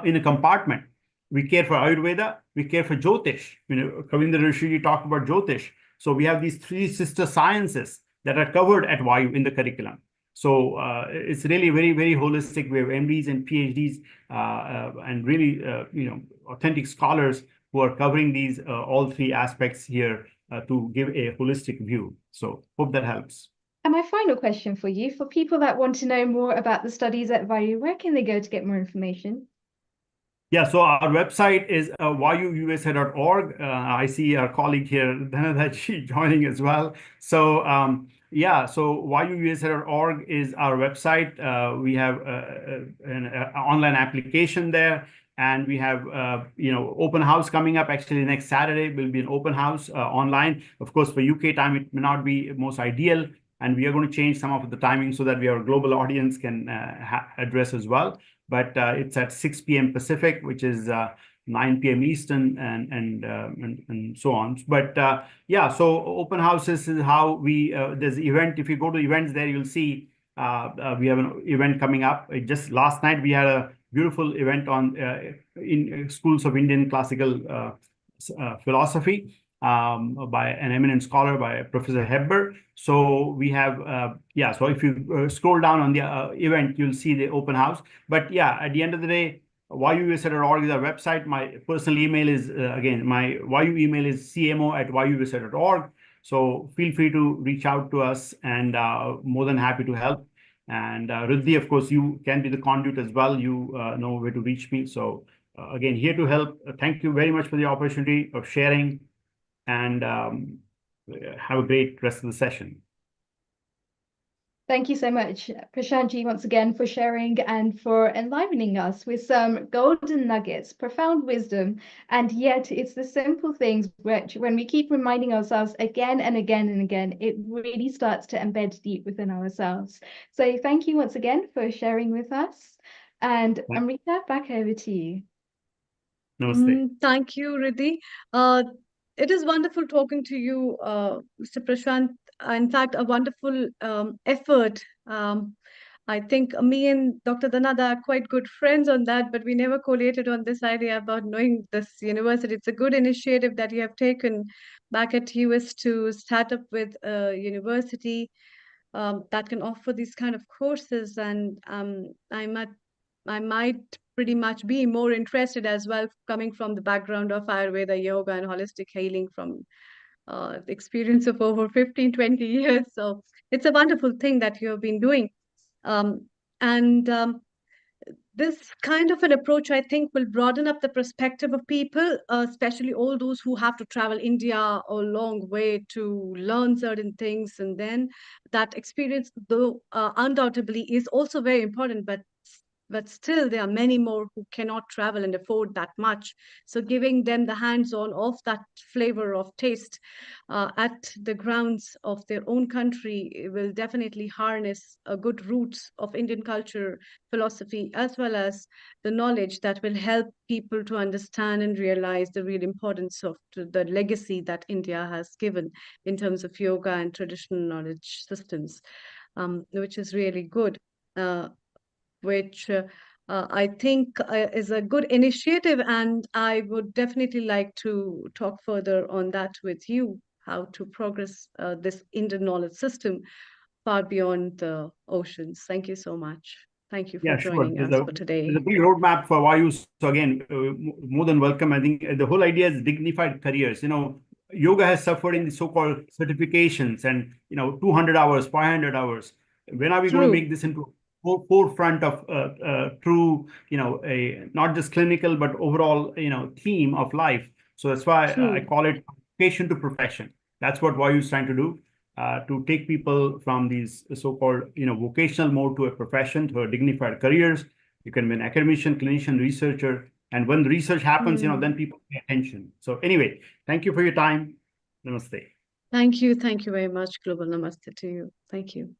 in a compartment. We care for Ayurveda, we care for Jyotish. Kavindra Rishi talked about Jyotish. So we have these three sister sciences that are covered at Vayu in the curriculum. So it's really very, very holistic. We have MDs and PhDs and really, authentic scholars who are covering these all three aspects here to give a holistic view. So hope that helps. And my final question for you, for people that want to know more about the studies at Vayu, where can they go to get more information? Yeah, so our website is vayuusa.org. I see our colleague here, Dhanadaji, joining as well. So so vayuusa.org is our website. We have an online application there, and we have open house coming up. Actually, next Saturday will be an open house online. Of course, for UK time, it may not be most ideal, and we are going to change some of the timing so that our global audience can address as well. But it's at 6 p.m. Pacific, which is 9 p.m. Eastern, and so on. But so open houses is how we, there's event. If you go to events there, you'll see we have an event coming up. Just last night, we had a beautiful event on in schools of Indian classical philosophy by an eminent scholar, by Professor Hebber. So we have, so if you scroll down on the event, you'll see the open house. But at the end of the day, vayuusa.org is our website. My personal email is, again, my Vayu email is cmo@vayuusa.org. So feel free to reach out to us, and more than happy to help. And Riddhi, of course, you can be the conduit as well. You know where to reach me. So again, here to help. Thank you very much for the opportunity of sharing, and have a great rest of the session. Thank you so much, Prashantji, once again for sharing and for enlivening us with some golden nuggets, profound wisdom, and yet it's the simple things which, when we keep reminding ourselves again and again and again, it really starts to embed deep within ourselves. So thank you once again for sharing with us. And Amrita, back over to you. Namaste. Thank you, Riddhi. It is wonderful talking to you, Mr. Prashant. In fact, a wonderful effort. I think me and Dr. Dhanada are quite good friends on that, but we never collated on this idea about knowing this university. It's a good initiative that you have taken back at US to start up with a university that can offer these kind of courses. And I might pretty much be more interested as well, coming from the background of Ayurveda, yoga, and holistic healing from the experience of over 15, 20 years. So it's a wonderful thing that you have been doing. And this kind of an approach, I think, will broaden up the perspective of people, especially all those who have to travel India a long way to learn certain things. And then that experience, though undoubtedly is also very important, but still there are many more who cannot travel and afford that much. So giving them the hands-on of that flavor of taste at the grounds of their own country will definitely harness a good roots of Indian culture, philosophy, as well as the knowledge that will help people to understand and realize the real importance of the legacy that India has given in terms of yoga and traditional knowledge systems, which is really good. Which I think is a good initiative, and I would definitely like to talk further on that with you, how to progress this Indian knowledge system far beyond the oceans. Thank you so much. Thank you for Yeah, sure. joining There's us a for today. there's a big roadmap for why you. So again, more than welcome. I think the whole idea is dignified careers. Yoga has suffered in the so-called certifications and 200 hours, 500 hours. When are we going to True. make this into forefront of true, a not just clinical but overall, theme of life? So that's why I True. call it vocation to profession. That's what Vayu is trying to do. To take people from these so-called, vocational mode to a profession, to a dignified careers. You can be an academician, clinician, researcher, and when the research happens, then people pay attention. So anyway, thank you for your time. Namaste. Thank you. Thank you very much. Global namaste to you. Thank you.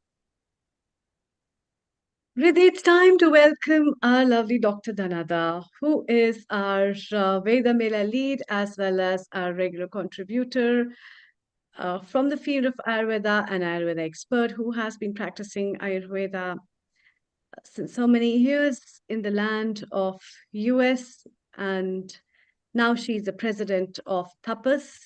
Riddhi, it's time to welcome our lovely Dr. Dhanada, who is our Veda Mela lead as well as our regular contributor from the field of Ayurveda, an Ayurveda expert who has been practicing Ayurveda since so many years in the land of US, and now she's the president of Tapas,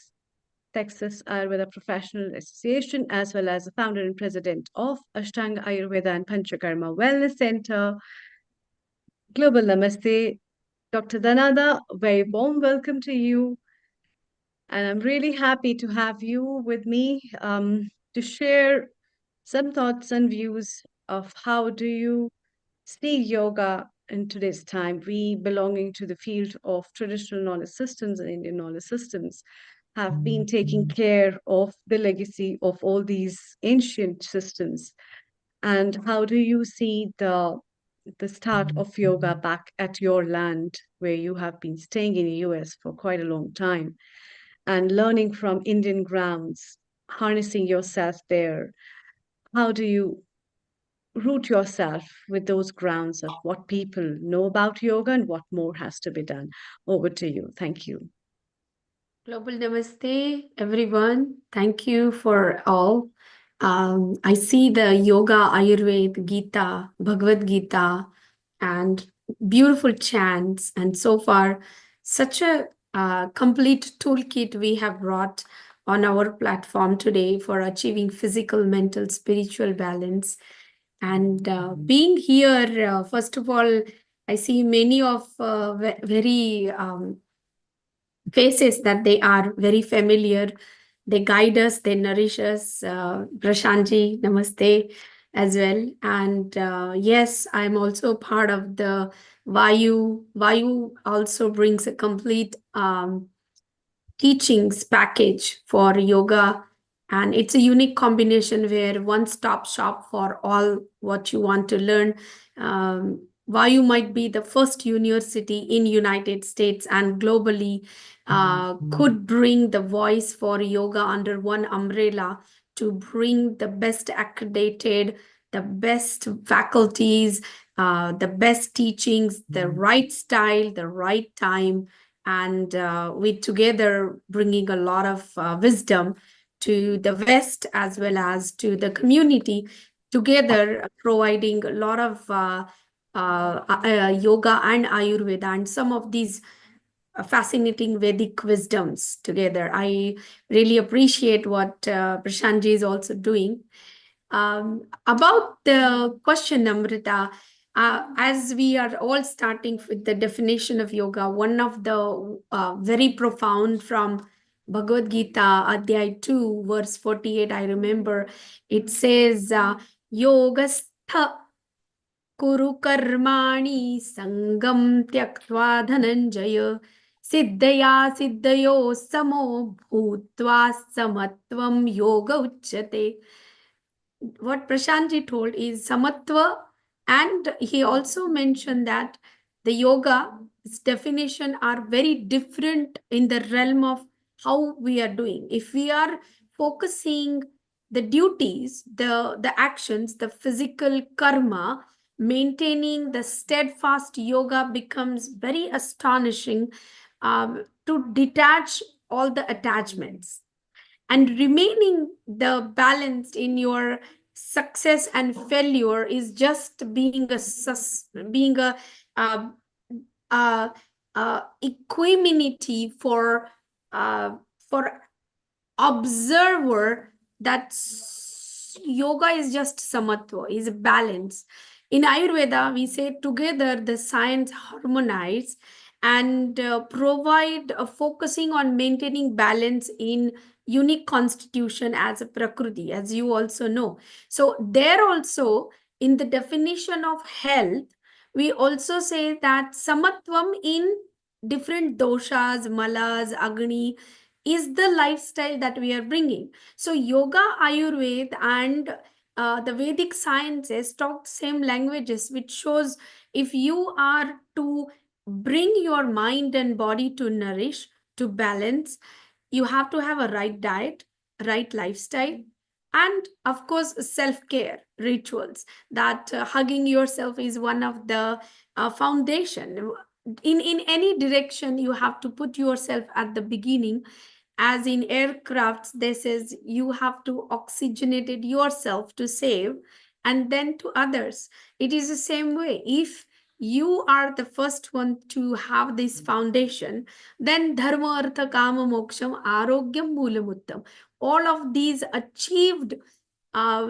Texas Ayurveda Professional Association, as well as the founder and president of Ashtanga Ayurveda and Panchakarma Wellness Center. Global Namaste, Dr. Dhanada, very warm welcome to you. And I'm really happy to have you with me to share some thoughts and views of how do you see yoga in today's time. We belonging to the field of traditional knowledge systems and Indian knowledge systems have been taking care of the legacy of all these ancient systems. And how do you see the start of yoga back at your land, where you have been staying in the US for quite a long time and learning from Indian grounds, harnessing yourself there? How do you root yourself with those grounds of what people know about yoga and what more has to be done? Over to you. Thank you. Global Namaste, everyone. Thank you for all. I see the Yoga, Ayurveda, Gita, Bhagavad Gita, and beautiful chants. And so far, such a complete toolkit we have brought on our platform today for achieving physical, mental, spiritual balance. And being here, first of all, I see many of very faces that they are very familiar. They guide us, they nourish us. Prashantji, namaste as well. And yes, I'm also part of the Vayu. Vayu also brings a complete teachings package for yoga. And it's a unique combination where one-stop shop for all what you want to learn. Vayu might be the first university in United States and globally could bring the voice for yoga under one umbrella to bring the best accredited, the best faculties, the best teachings, the right style, the right time, and we together bringing a lot of wisdom to the West as well as to the community, together providing a lot of yoga and Ayurveda and some of these fascinating Vedic wisdoms together. I really appreciate what Prashantji is also doing. About the question, Amrita, as we are all starting with the definition of yoga, one of the very profound from Bhagavad Gita, Adhyay 2, verse 48, I remember, it says, Yogastha Kuru karmani sangam tyaktva dhananjaya siddhaya siddhayo samo bhutva samatvam yoga uchyate. What Prashantji told is samatva, and he also mentioned that the yoga's definition are very different in the realm of how we are doing. If we are focusing the duties, the actions, the physical karma, maintaining the steadfast yoga becomes very astonishing, to detach all the attachments and remaining the balanced in your success and failure is just being a uh, uh, equanimity for observer that yoga is just samatva, is balance. In Ayurveda, we say together the science harmonize and provide focusing on maintaining balance in unique constitution as a prakriti, as you also know. So there also in the definition of health, we also say that samatvam in different doshas, malas, agni, is the lifestyle that we are bringing. So yoga, Ayurveda, and the Vedic sciences talk same languages, which shows if you are to bring your mind and body to nourish, to balance, you have to have a right diet, right lifestyle, and of course self-care rituals. That hugging yourself is one of the foundation. In any direction, you have to put yourself at the beginning. As in aircrafts, this is you have to oxygenate it yourself to save, and then to others. It is the same way. If you are the first one to have this foundation, then dharma, artha, kama, moksham, arogyam, moolamuttam. All of these achieved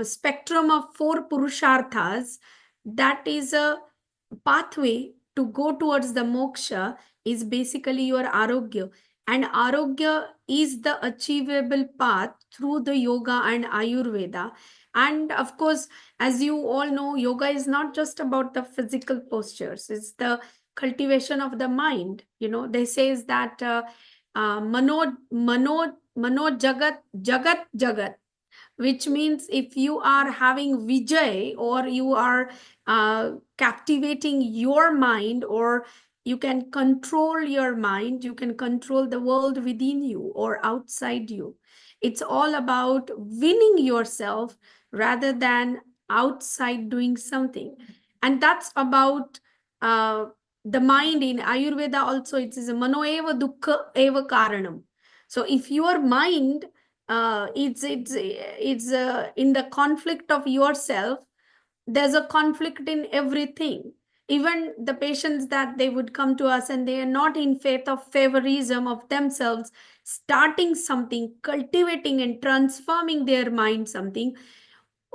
spectrum of 4 purusharthas, that is a pathway to go towards the moksha, is basically your arogya. And arogya is the achievable path through the yoga and Ayurveda. And of course, as you all know, yoga is not just about the physical postures, it's the cultivation of the mind. You know, they says that mano jagat jagat jagat, which means if you are having vijay, or you are captivating your mind, or you can control your mind, you can control the world within you or outside you. It's all about winning yourself rather than outside doing something. And that's about the mind. In Ayurveda also, it is mano eva dukkha eva karanam. So if your mind it's in the conflict of yourself, there's a conflict in everything. Even the patients that they would come to us and they are not in faith of favorism of themselves, starting something, cultivating and transforming their mind something,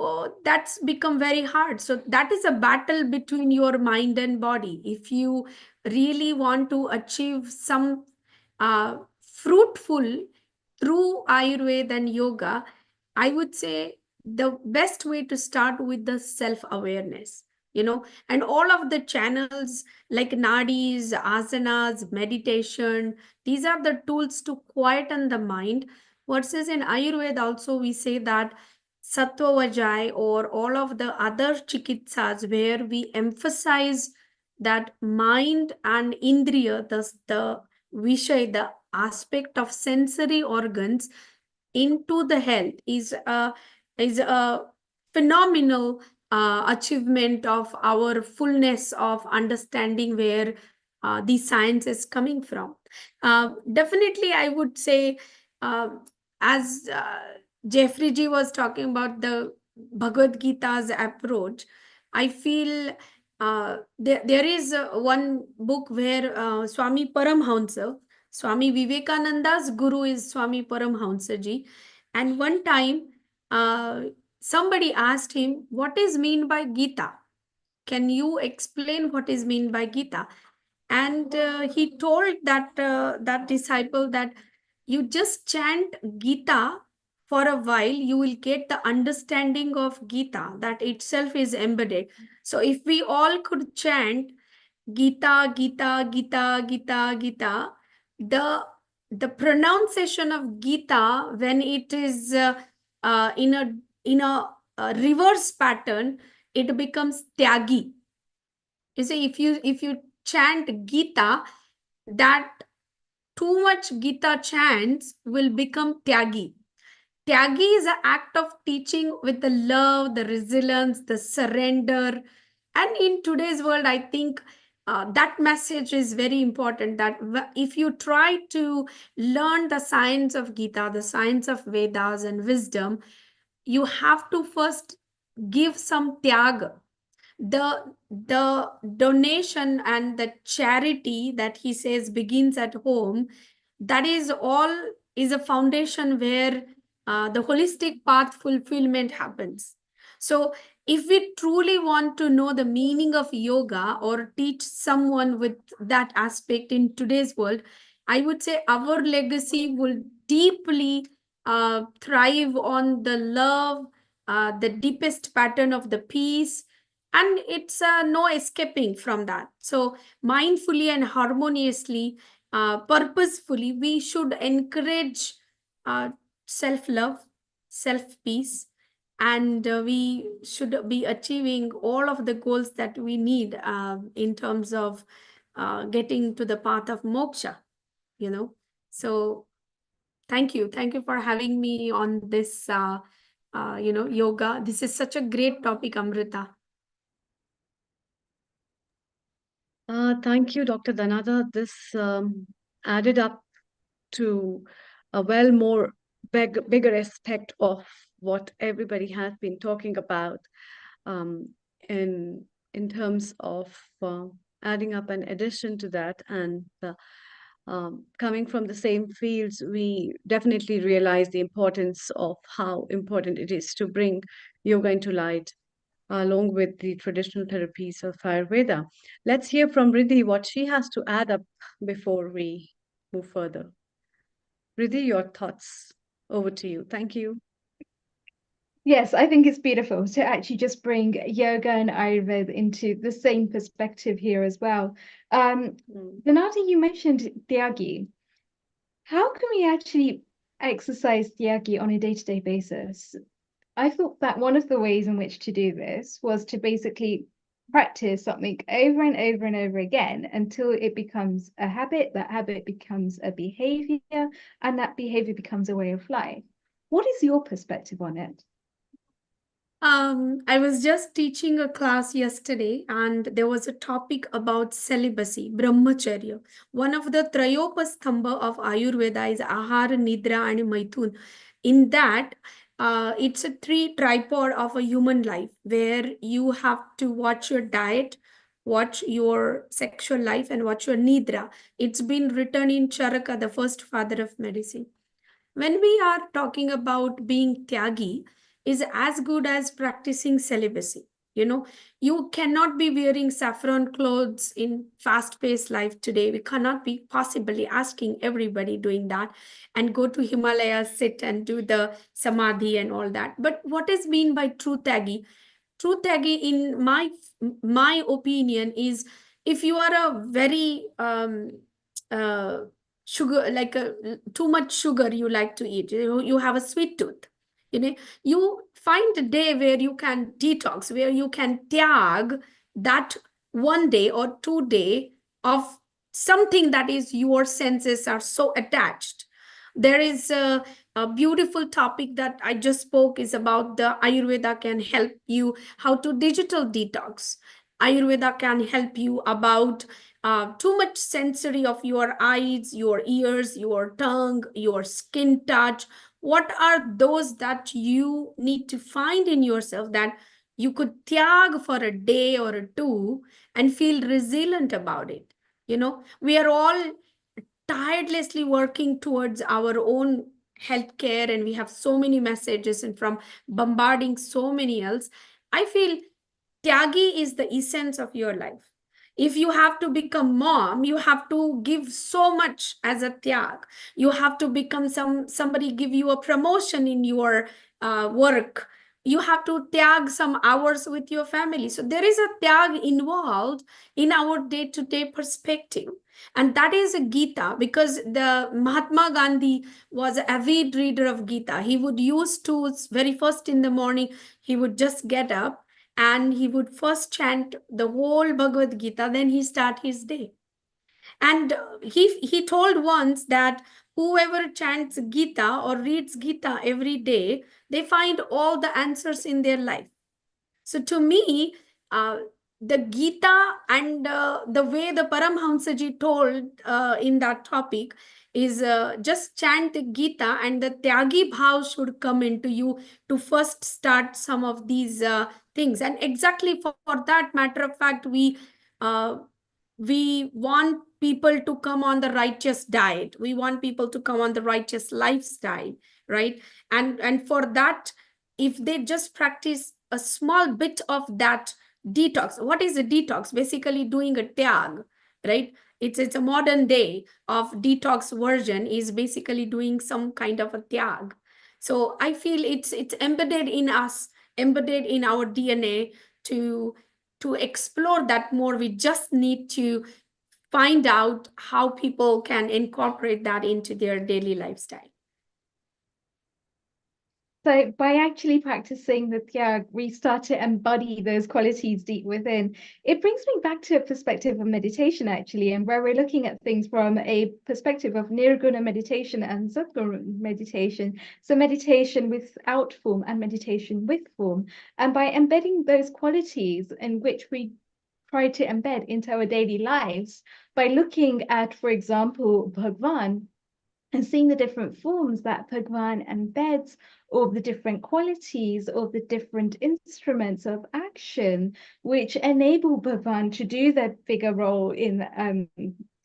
oh, that's become very hard. So that is a battle between your mind and body. If you really want to achieve some fruitful through Ayurveda and yoga, I would say the best way to start with the self-awareness, and all of the channels like nadis, asanas, meditation, these are the tools to quieten the mind. Versus in Ayurveda also, we say that Sattva Vajay or all of the other chikitsas where we emphasize that mind and indriya, the vishay, the aspect of sensory organs into the health is a phenomenal achievement of our fullness of understanding where the science is coming from. Definitely, I would say, as Jeffrey ji was talking about the Bhagavad Gita's approach, I feel there is one book where Swami Paramhansa, Swami Vivekananda's guru is Swami Paramhansa ji. And one time, somebody asked him, what is mean by Gita? Can you explain what is mean by Gita? And he told that disciple that you just chant Gita for a while, you will get the understanding of Gita that itself is embedded. So if we all could chant Gita, Gita, Gita, Gita, Gita, the pronunciation of Gita when it is in a reverse pattern, it becomes Tyagi. You see, if you chant Gita, that too much Gita chants will become Tyagi. Tyagi is an act of teaching with the love, the resilience, the surrender. And in today's world, I think that message is very important, that if you try to learn the science of Gita, the science of Vedas and wisdom, you have to first give some tyag. The donation and the charity that he says begins at home, that is a foundation where the holistic path fulfillment happens. So if we truly want to know the meaning of yoga or teach someone with that aspect in today's world, I would say our legacy will deeply thrive on the love, the deepest pattern of the peace, and it's no escaping from that. So mindfully and harmoniously, purposefully, we should encourage self-love, self-peace, and we should be achieving all of the goals that we need in terms of getting to the path of moksha, you know. So thank you for having me on this yoga. This is such a great topic, Amrita. Thank you, Dr. Dhanada. This added up to a well more bigger aspect of what everybody has been talking about in terms of adding up an addition to that, and coming from the same fields, we definitely realize the importance of how important it is to bring yoga into light along with the traditional therapies of Ayurveda. Let's hear from Riddhi what she has to add up before we move further. Riddhi, your thoughts. Over to you. Thank you. Yes, I think it's beautiful to actually just bring yoga and Ayurveda into the same perspective here as well. Dhanada, you mentioned Tyagi. How can we actually exercise Tyagi on a day-to-day basis? I thought that one of the ways in which to do this was to basically practice something over and over and over again until it becomes a habit, that habit becomes a behavior, and that behavior becomes a way of life. What is your perspective on it? I was just teaching a class yesterday, and there was a topic about celibacy, brahmacharya. One of the Trayopasthamba of Ayurveda is Ahara, Nidra, and Maithun. In that, it's a three tripod of a human life where you have to watch your diet, watch your sexual life, and watch your nidra. It's been written in Charaka, the first father of medicine. When we are talking about being tyagi, is as good as practicing celibacy. You know, you cannot be wearing saffron clothes in fast-paced life today. We cannot be possibly asking everybody doing that and go to Himalayas, sit and do the samadhi and all that. But what is mean by true tyagi? True tyagi, in my opinion, is if you are a very sugar, like too much sugar you like to eat, you have a sweet tooth, you find a day where you can detox, where you can tyag that 1 day or 2 day of something that is your senses are so attached. There is a beautiful topic that I just spoke is about the Ayurveda can help you how to digital detox. Ayurveda can help you about too much sensory of your eyes, your ears, your tongue, your skin touch. What are those that you need to find in yourself that you could tyag for a day or a two and feel resilient about it? We are all tirelessly working towards our own healthcare, and we have so many messages and from bombarding so many else. I feel tyagi is the essence of your life. If you have to become mom, you have to give so much as a tyag. You have to become somebody give you a promotion in your work. You have to tyag some hours with your family. So there is a tyag involved in our day-to-day perspective. And that is a Gita, because the Mahatma Gandhi was an avid reader of Gita. He would use to, very first in the morning, he would just get up and he would first chant the whole Bhagavad Gita, then he start his day. And he told once that whoever chants Gita or reads Gita every day, they find all the answers in their life. So to me, the Gita and the way the Paramhamsaji told in that topic is just chant the Gita, and the Tyagi Bhav should come into you to first start some of these things. And exactly for that matter of fact, we want people to come on the righteous diet. We want people to come on the righteous lifestyle, right? And for that, if they just practice a small bit of that detox. What is a detox? Basically doing a tyag, right? It's a modern day of detox version is basically doing some kind of a tyag. So I feel it's embedded in us, embedded in our DNA to explore that more. We just need to find out how people can incorporate that into their daily lifestyle. So by actually practicing the tyag, we start to embody those qualities deep within. It brings me back to a perspective of meditation, actually, and where we're looking at things from a perspective of nirguna meditation and sadguna meditation. So meditation without form and meditation with form. And by embedding those qualities in which we try to embed into our daily lives, by looking at, for example, Bhagwan, and seeing the different forms that Bhagwan embeds, or the different qualities, or the different instruments of action, which enable Bhagwan to do that bigger role in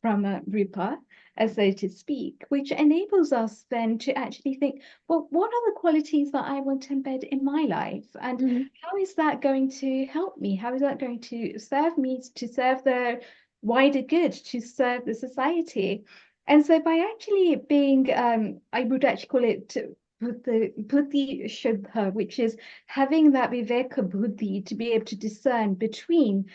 Brahma Rupa, as so to speak, which enables us then to actually think, well, what are the qualities that I want to embed in my life? And how is that going to help me? How is that going to serve me, to serve the wider good, to serve the society? And so by actually being, I would actually call it buddhi shuddha, which is having that viveka buddhi to be able to discern between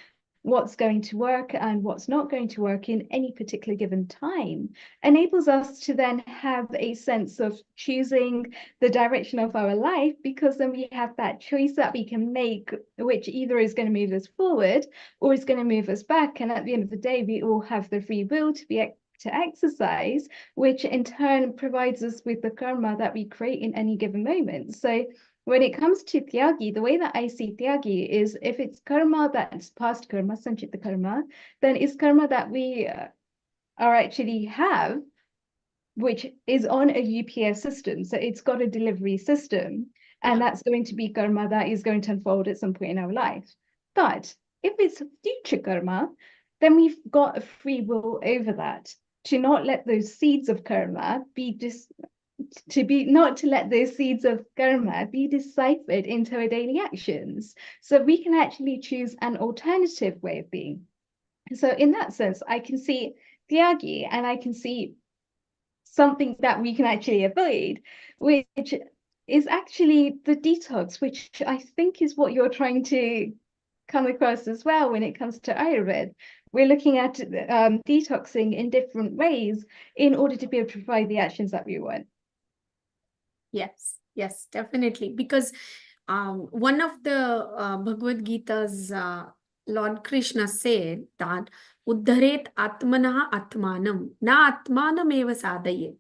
what's going to work and what's not going to work in any particular given time, enables us to then have a sense of choosing the direction of our life, because then we have that choice that we can make, which either is going to move us forward or is going to move us back. And at the end of the day, we all have the free will to exercise, which in turn provides us with the karma that we create in any given moment. So when it comes to tyagi, the way that I see tyagi is, if it's karma that's past karma, sanchita karma, then it's karma that we are actually have, which is on a UPS system. So it's got a delivery system, and that's going to be karma that is going to unfold at some point in our life. But if it's future karma, then we've got a free will over that, to not let those seeds of karma be not to let those seeds of karma be deciphered into our daily actions. So we can actually choose an alternative way of being. So in that sense, I can see tyagi, and I can see something that we can actually avoid, which is actually the detox, which I think is what you're trying to come across as well when it comes to Ayurveda. We're looking at detoxing in different ways in order to be able to provide the actions that we want. Yes, definitely. Because one of the Bhagavad Gita's Lord Krishna said that Uddharet Atmanaha Atmanam, Na Atmanam eva sadayet.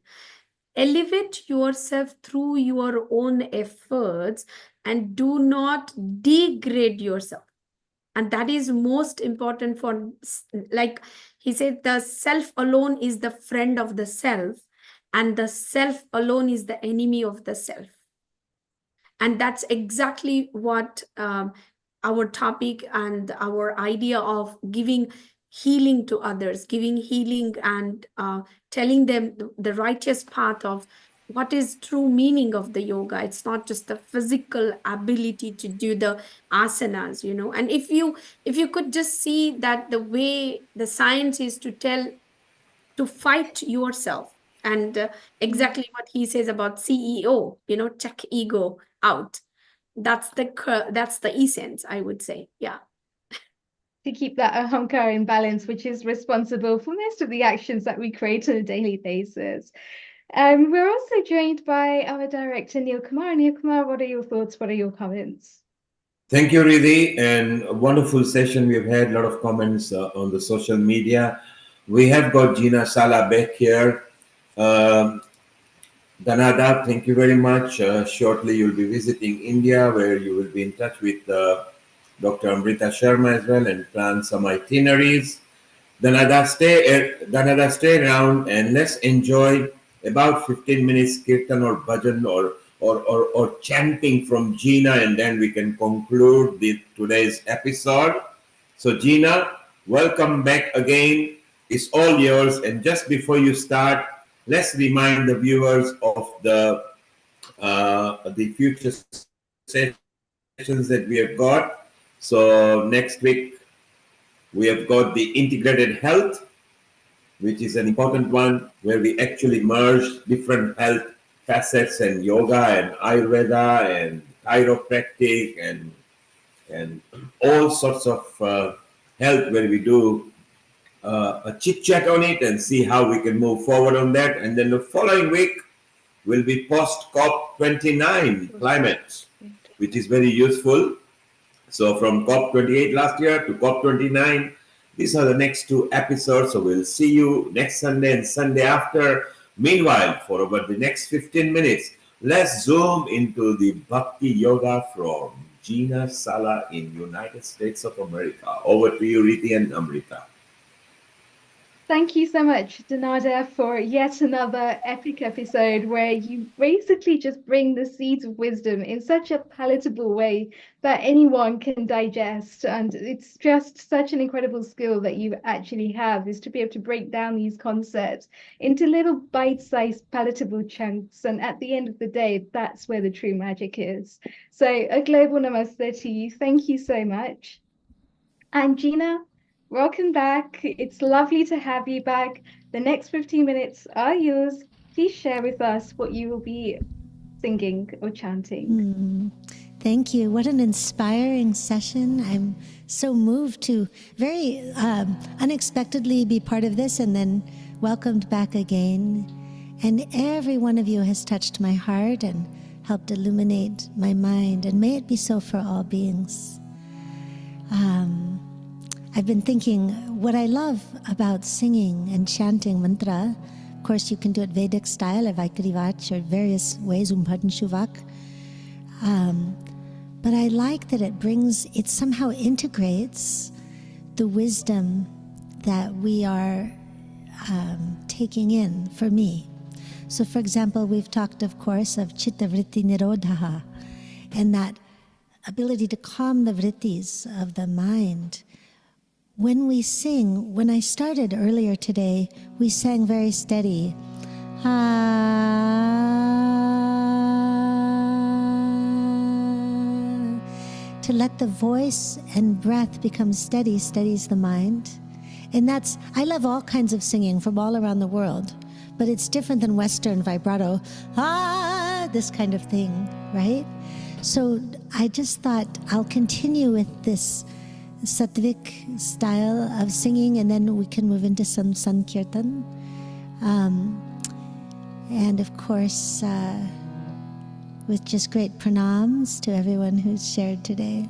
Elevate yourself through your own efforts and do not degrade yourself. And that is most important for, like he said, the self alone is the friend of the self, and the self alone is the enemy of the self. And that's exactly what our topic and our idea of giving healing to others, giving healing and telling them the righteous path of what is true meaning of the yoga. It's not just the physical ability to do the asanas, and if you could just see that the way the science is to tell, to fight yourself, and exactly what he says about CEO, check ego out. That's the essence, I would say. Yeah. To keep that ahankar in balance, which is responsible for most of the actions that we create on a daily basis. We're also joined by our director, Neil Kumar. Neil Kumar, what are your thoughts? What are your comments? Thank you, Riddhi, and a wonderful session. We've had a lot of comments on the social media. We have got Gina Sala back here. Danada, thank you very much. Shortly, you'll be visiting India, where you will be in touch with Dr. Amrita Sharma as well and plan some itineraries. Danada, stay around and let's enjoy about 15 minutes kirtan or bhajan or chanting from Gina, and then we can conclude today's episode. So Gina, welcome back again. It's all yours. And just before you start, let's remind the viewers of the future sessions that we have got. So next week, we have got the integrated health, which is an important one, where we actually merge different health facets and yoga and Ayurveda and chiropractic and all sorts of health, where we do a chit chat on it and see how we can move forward on that. And then the following week will be post COP29 climate, which is very useful. So from COP28 last year to COP29, these are the next two episodes. So we'll see you next Sunday and Sunday after. Meanwhile, for about the next 15 minutes, let's zoom into the Bhakti Yoga from Gina Sala in United States of America. Over to you, Riddhi and Amrita. Thank you so much, Danada, for yet another epic episode where you basically just bring the seeds of wisdom in such a palatable way that anyone can digest. And it's just such an incredible skill that you actually have, is to be able to break down these concepts into little bite-sized palatable chunks. And at the end of the day, that's where the true magic is. So a global namaste to you. Thank you so much. And Gina, welcome back. It's lovely to have you back. The next 15 minutes are yours. Please share with us what you will be singing or chanting. Thank you. What an inspiring session. I'm so moved to very unexpectedly be part of this and then welcomed back again. And every one of you has touched my heart and helped illuminate my mind. And may it be so for all beings. I've been thinking, what I love about singing and chanting mantra, of course you can do it Vedic style, or Vaikarivach, or various ways, Umbhadan Shuvak. But I like that it somehow integrates the wisdom that we are taking in, for me. So for example, we've talked, of course, of Chitta Vritti Nirodhaha, and that ability to calm the vrittis of the mind. When we sing, when I started earlier today, we sang very steady. To let the voice and breath become steady, steadies the mind. And I love all kinds of singing from all around the world, but it's different than Western vibrato, this kind of thing, right? So I just thought I'll continue with this Sattvic style of singing, and then we can move into some Sankirtan. And of course, with just great pranams to everyone who's shared today.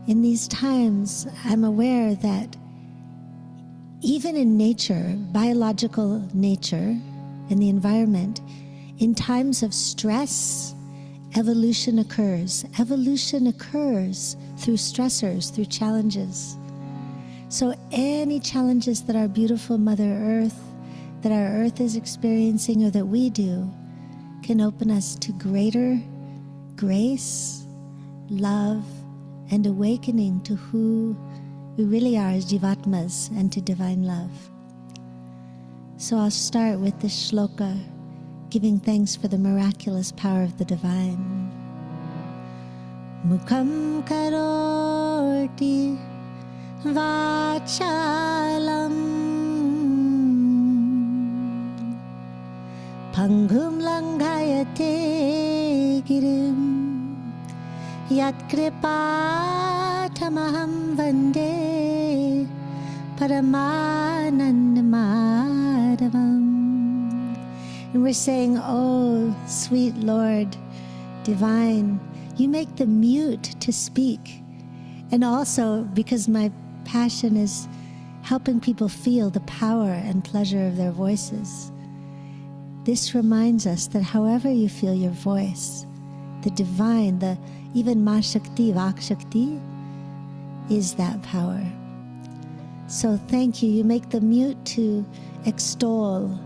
In these times, I'm aware that even in nature, biological nature, in the environment, in times of stress, evolution occurs. Evolution occurs through stressors, through challenges. So any challenges that our beautiful Mother Earth, that our Earth is experiencing, or that we do, can open us to greater grace, love, and awakening to who we really are as Jivatmas and to divine love. So I'll start with this shloka giving thanks for the miraculous power of the divine. Mukham karoti vachalam Pangum langhayate girim Yat kripatamaham vande Paramanandamadavam. And we're saying, oh, sweet Lord, divine, you make the mute to speak. And also, because my passion is helping people feel the power and pleasure of their voices, this reminds us that however you feel your voice, the divine, the even Ma Shakti, Vak Shakti, is that power. So thank you. You make the mute to extol.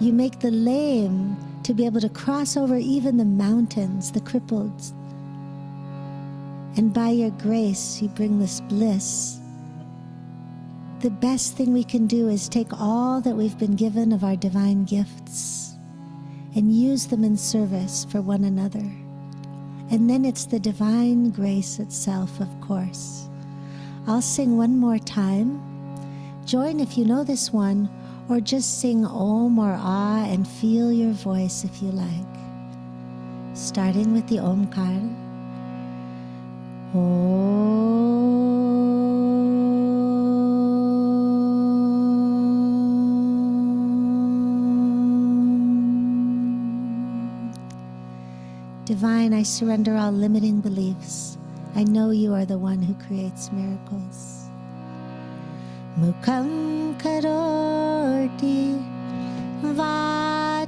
You make the lame to be able to cross over even the mountains, the crippled. And by your grace, you bring this bliss. The best thing we can do is take all that we've been given of our divine gifts and use them in service for one another. And then it's the divine grace itself, of course. I'll sing one more time. Join if you know this one, or just sing Om or Ah and feel your voice if you like. Starting with the Omkar. Divine, I surrender all limiting beliefs. I know you are the one who creates miracles. Mukham karoti vachalam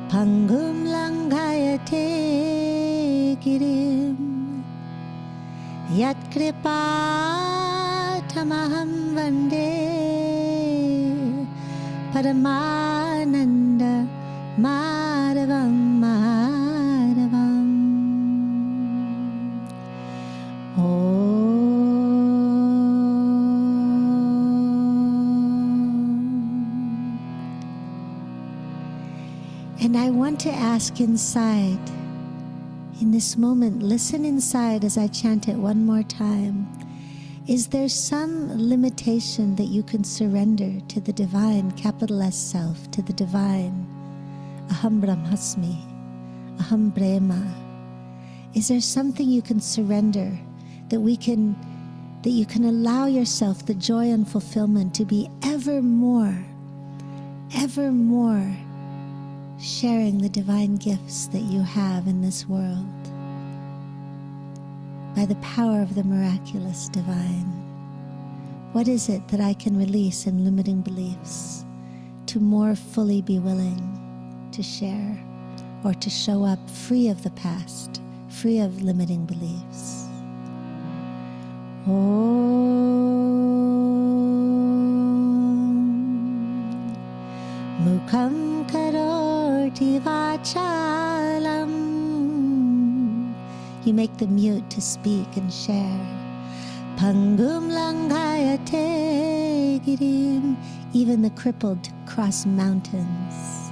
Pangum langhayate girim Yat kripatamaham vande Paramananda Madhavam Madhavam. And I want to ask inside, in this moment, listen inside as I chant it one more time. Is there some limitation that you can surrender to the divine, capital S self, to the divine? Aham Brahmasmi, Aham Brahma. Is there something you can surrender that you can allow yourself the joy and fulfillment to be ever more sharing the divine gifts that you have in this world by the power of the miraculous divine? What is it that I can release in limiting beliefs to more fully be willing to share or to show up free of the past, free of limiting beliefs? Mukham karoti vachalam. You make the mute to speak and share. Pangum langhayate girim. Even the crippled to cross mountains.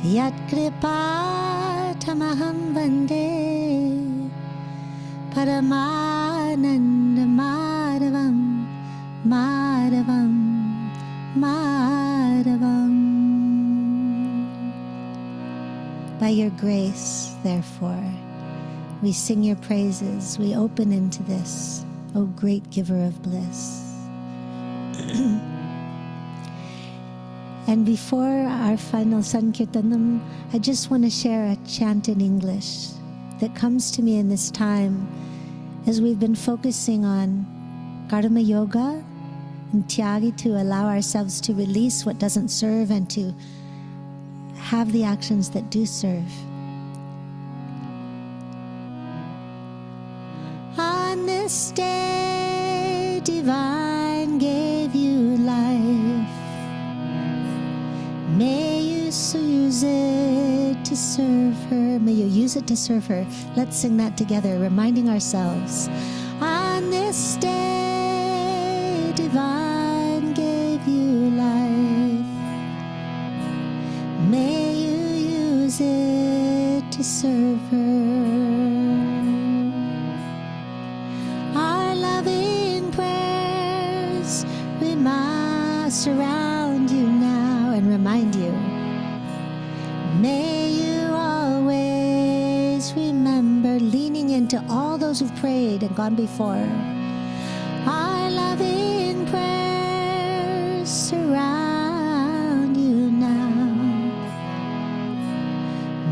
Yat kripatamaham vande Paramananda Madhavam Madhavam Madhavam. By your grace, therefore, we sing your praises. We open into this, O great giver of bliss. And before our final Sankirtanam, I just want to share a chant in English that comes to me in this time as we've been focusing on Karma Yoga and Tyagi, to allow ourselves to release what doesn't serve and to have the actions that do serve. On this day, divine gave you life. May you use it to serve her. May you use it to serve her. Let's sing that together, reminding ourselves. On this day, divine gave you it to serve her. Our loving prayers, we must surround you now and remind you. May you always remember, leaning into all those who've prayed and gone before. Our loving prayers surround you now.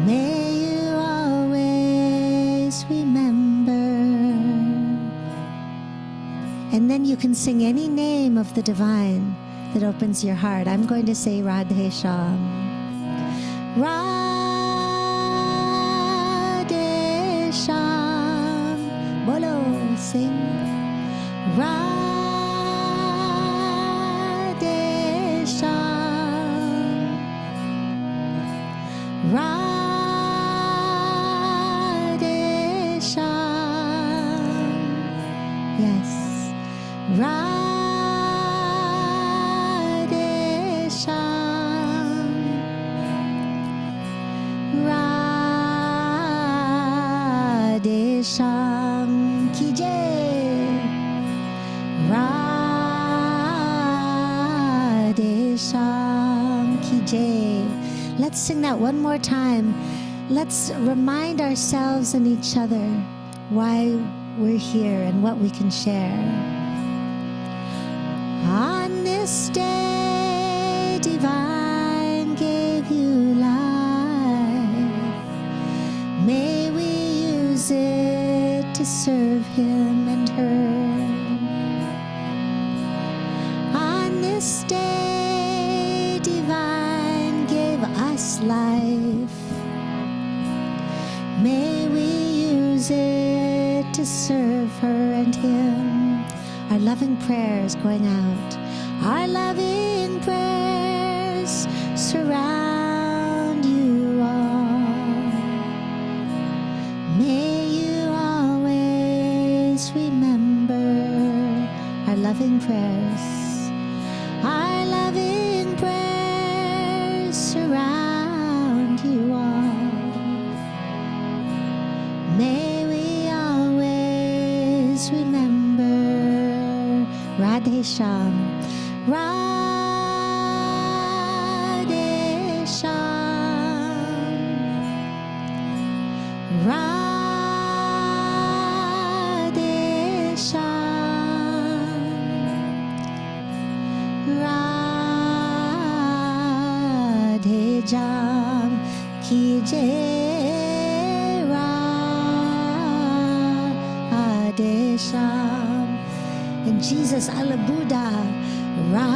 May you always remember. And then you can sing any name of the divine that opens your heart. I'm going to say Radhe Shyam. Radhe Shyam. Bolo, sing. Radhe Shyam. Radhe Shyam. Yes. Radhe Shyam. Radhe Shyam ki jai. Radhe Shyam ki jai. Let's sing that one more time. Let's remind ourselves and each other why we're here and what we can share. On this day, divine gave you life. May we use it to serve him and her. On this day, divine gave us life. May we use it to serve her and him. Our loving prayers going out. Our loving prayers surround you all. May you always remember our loving prayers. Our loving prayers surround you all. May we always remember Radhe Shyam. Radhe Shyam. Radhe Shyam. Radhe Jam ki jai. Radhe Shyam. And Jesus, Allah Buddha, Radhe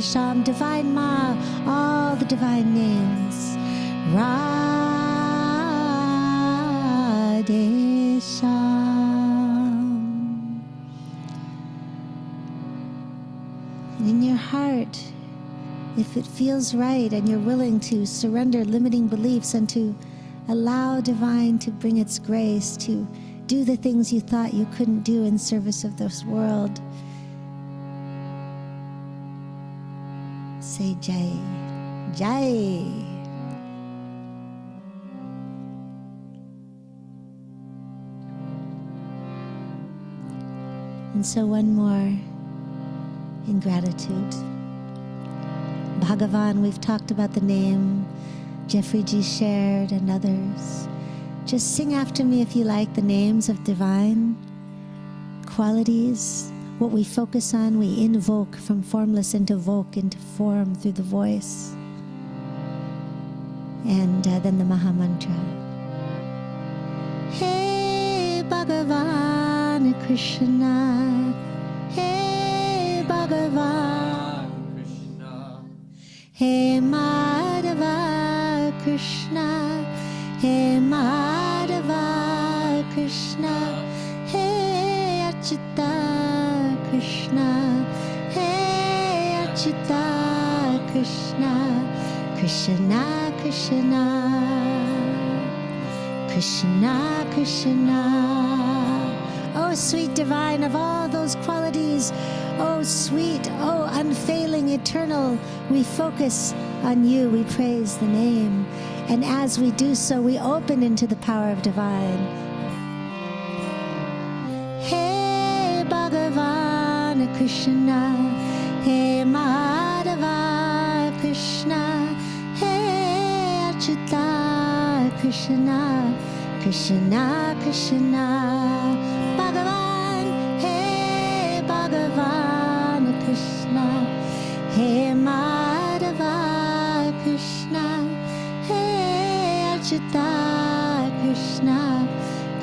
Shyam, Divine Ma, all the divine names. Radhe Shyam. And in your heart, if it feels right and you're willing to surrender limiting beliefs and to allow divine to bring its grace to do the things you thought you couldn't do in service of this world, say Jai, Jai. And so one more in gratitude. Bhagavan, we've talked about the name, Jeffrey G shared, and others. Just sing after me if you like the names of divine qualities. What we focus on, we invoke from formless into voke, into form through the voice. And then the Maha Mantra. Hey Bhagavan Krishna, Hey Bhagavan Krishna, Hey Madhava Krishna, Hey Madhava Krishna, Hey Achyuta Krishna, Hey Achyuta Krishna, Krishna Krishna, Krishna Krishna, oh Oh, sweet divine of all those qualities, oh, sweet, oh, unfailing, eternal, we focus on you, we praise the name. And as we do so, we open into the power of divine. Hey, Bhagavan Krishna, hey, Madhava Krishna, hey, Achyuta Krishna, Krishna, Krishna, Bhagavan, hey, Bhagavan Krishna, hey, Madhava Krishna, hey, Achyuta Krishna,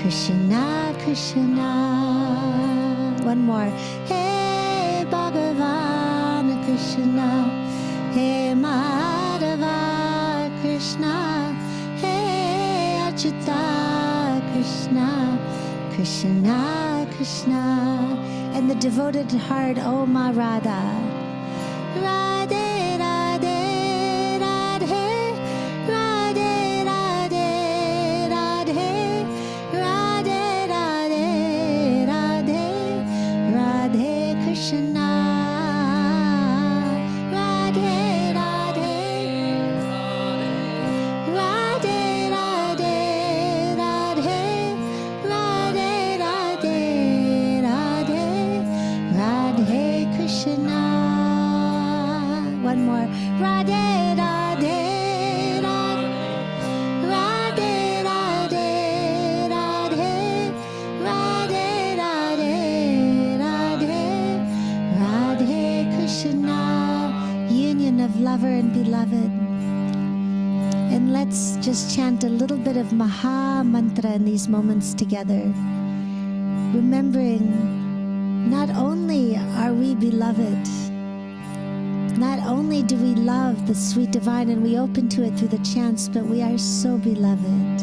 Krishna, Krishna. One more. Hey, Bhagavan Krishna, hey, Madhava Krishna, hey, Achyuta Krishna, Krishna, Krishna. And the devoted heart, oh, Ma Radha. Radhe, Radhe, Radhe, Radhe, Radhe, Radhe, Radhe, Radhe, Radhe, Radhe Krishna. Radhe, Radhe, Radhe, Radhe, Radhe, Radhe, Radhe, Radhe, Radhe Krishna. One more. Radhe, Radhe, Radhe, Radhe, Radhe, Radhe, Radhe, Radhe, Radhe, Radhe Krishna. Union of lover and beloved. And let's just chant a little bit of Maha Mantra in these moments together, remembering not only are we beloved, not only do we love the sweet divine and we open to it through the chants, but we are so beloved.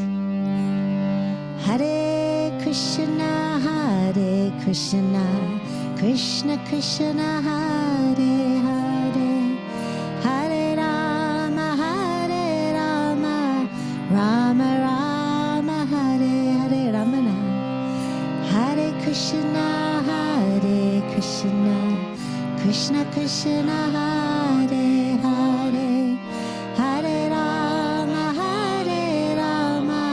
Hare Krishna, Hare Krishna, Krishna Krishna, Hare Hare, Hare Rama, Hare Rama, Rama Rama, Hare Hare, Ramana. Hare Krishna, Hare Krishna, Krishna Krishna, Hare Hare, Hare Rama, Hare Rama,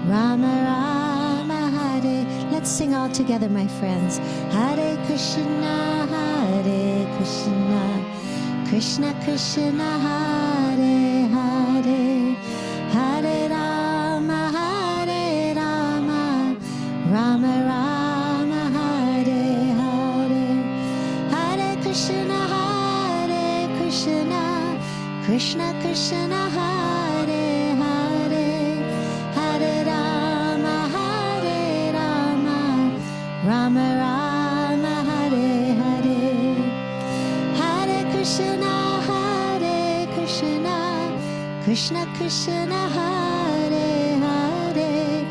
Rama Rama, Hare. Let's sing all together, my friends. Hare Krishna, Hare Krishna, Krishna Krishna, Hare Hare, Hare Rama, Hare Rama, Rama Rama, Hare Hare. Hare Krishna, Hare Krishna, Krishna Krishna, Hare Hare, Hare Rama, Hare Rama, Rama Rama, Hare Hare. Hare Krishna, Hare Krishna, Krishna Krishna, Hare Hare,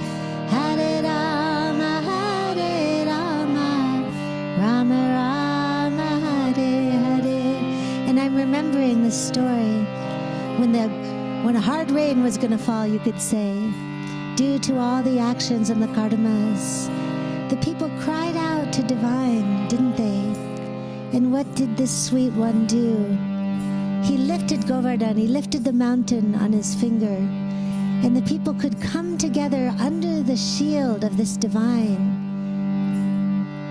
Hare Rama, Hare Rama, Rama Rama, Hare Hare. And I'm remembering the story when a hard rain was going to fall, you could say, due to all the actions and the karmas, the people cried out to divine, didn't they? And what did this sweet one do? He lifted Govardhan, he lifted the mountain on his finger, and the people could come together under the shield of this divine.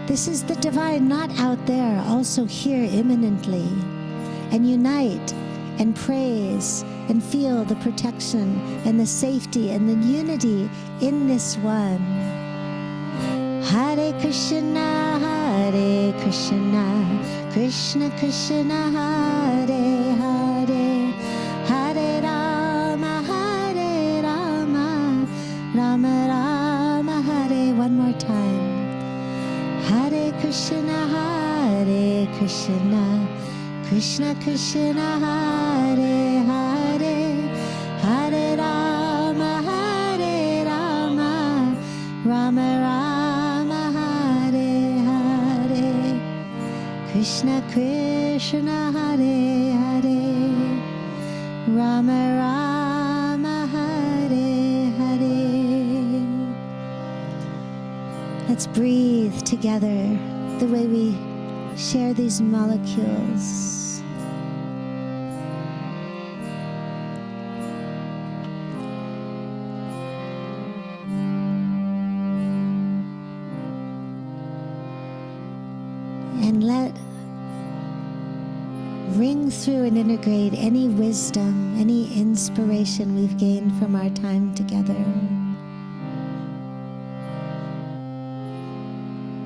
This is the divine not out there, also here imminently, and unite and praise and feel the protection and the safety and the unity in this one. Hare Krishna, Hare Krishna, Krishna Krishna, Hare Hare, Hare Rama, Hare Rama, Rama Rama, Hare. One more time. Hare Krishna, Hare Krishna, Krishna Krishna, Hare Hare, Hare Rama, Hare Rama, Rama Rama, Hare Hare. Krishna Krishna, Hare Hare, Rama Rama, Hare Hare. Let's breathe together the way we share these molecules. And let ring through and integrate any wisdom, any inspiration we've gained from our time together.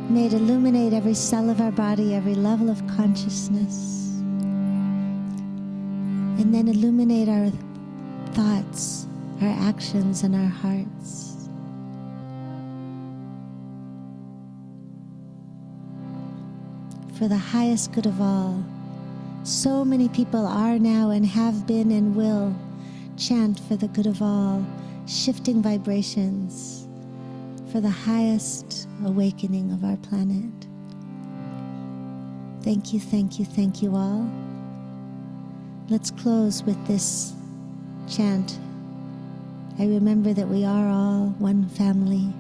May it illuminate every cell of our body, every level of consciousness. And then illuminate our thoughts, our actions, and our hearts. For the highest good of all. So many people are now and have been and will chant for the good of all, shifting vibrations for the highest awakening of our planet. Thank you, thank you, thank you all. Let's close with this chant. I remember that we are all one family.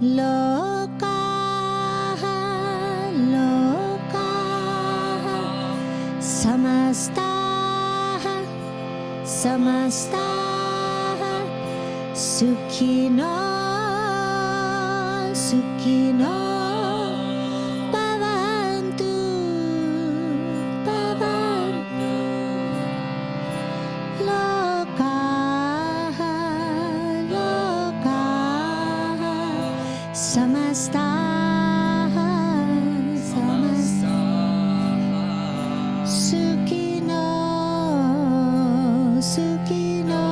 Loka, loka, samasta, samasta, sukhino, sukhino, bhavantu, bhavantu, loka, loka, samasta, samasta, sukhino, sukhino,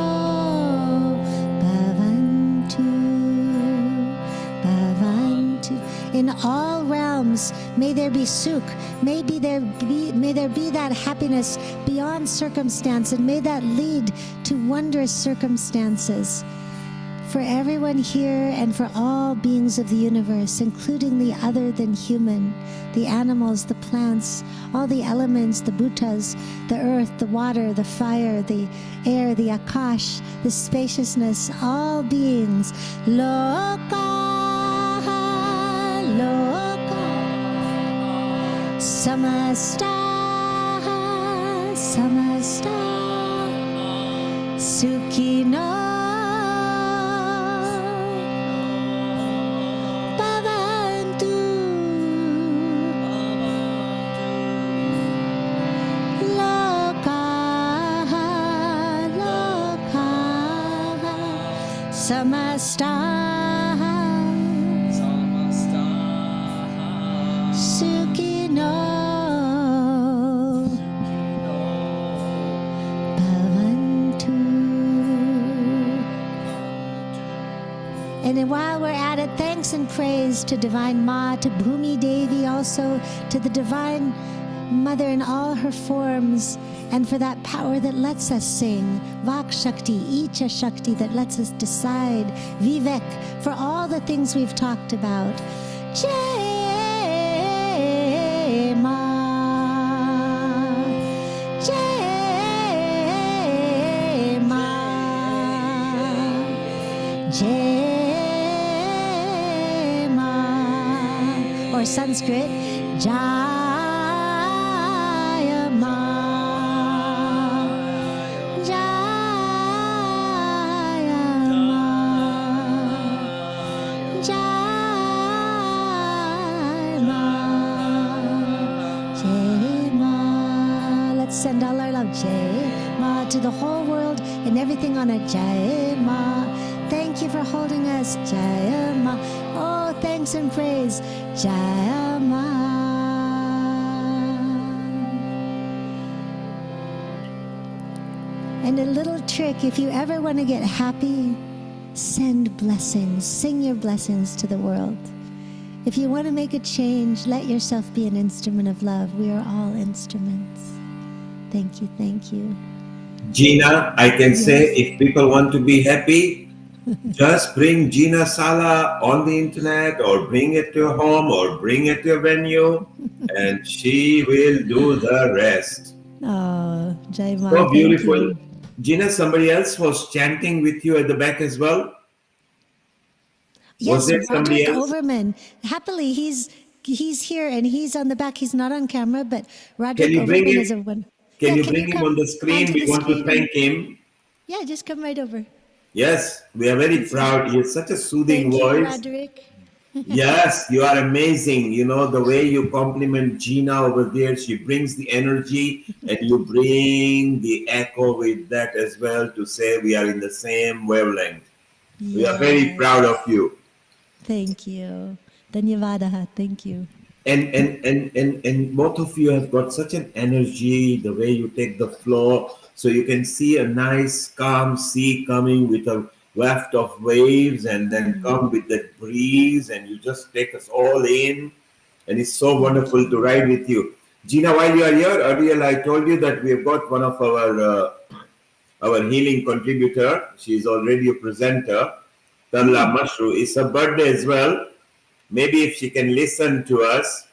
in all realms, may there be sukh, may there be that happiness beyond circumstance, and may that lead to wondrous circumstances for everyone here and for all beings of the universe, including the other than human, the animals, the plants, all the elements, the bhutas, the earth, the water, the fire, the air, the akash, the spaciousness, all beings. Loka, loka, samasta, samasta, sukhino, bhavantu, loka, loka, samasta, sukhino, bhavantu. And then while we're at it, thanks and praise to Divine Ma, to Bhumi Devi, also to the Divine Mother in all her forms, and for that power that lets us sing, Vak Shakti, Icha Shakti, that lets us decide, Vivek, for all the things we've talked about. Jai Ma, Jai Ma, Jai Ma, or Sanskrit, Jaya Ma, Jaya Ma, Jai Ma, Jai Ma. Let's send all our love, Jai Ma, to the whole world and everything on it. Jai Ma. Thank you for holding us, Jai Ma. Oh, thanks and praise, Jai Ma. And a little trick, if you ever want to get happy, send blessings, sing your blessings to the world. If you want to make a change, let yourself be an instrument of love. We are all instruments. Thank you, thank you. Gina, I can say if people want to be happy, just bring Gina Sala on the internet, or bring it to your home, or bring it to your venue, and she will do the rest. Oh, Jai Ma, So thank beautiful. you. Gina, somebody else was chanting with you at the back as well? Was Yes, there somebody Roderick else? Overman. Happily, he's here and he's on the back. He's not on camera, but Can Roderick you bring Overman is a him? one. Can Yeah, you can bring you him on come the screen? onto We the want to screen? thank him. Yeah, just come right over. Yes, we are very proud. He has such a soothing Thank you, voice. Roderick. Yes, you are amazing. You know, the way you compliment Gina over there, she brings the energy and you bring the echo with that as well to say we are in the same wavelength. We are very proud of you. Thank you. Dhanyavada. Thank you. And both of you have got such an energy, the way you take the flow. So you can see a nice calm sea coming with a waft of waves and then come with that breeze and you just take us all in. And it's so wonderful to ride with you. Gina, while you are here, earlier I told you that we have got one of our healing contributor. She is already a presenter. Tarla Mashru. It's her birthday as well. Maybe if she can listen to us,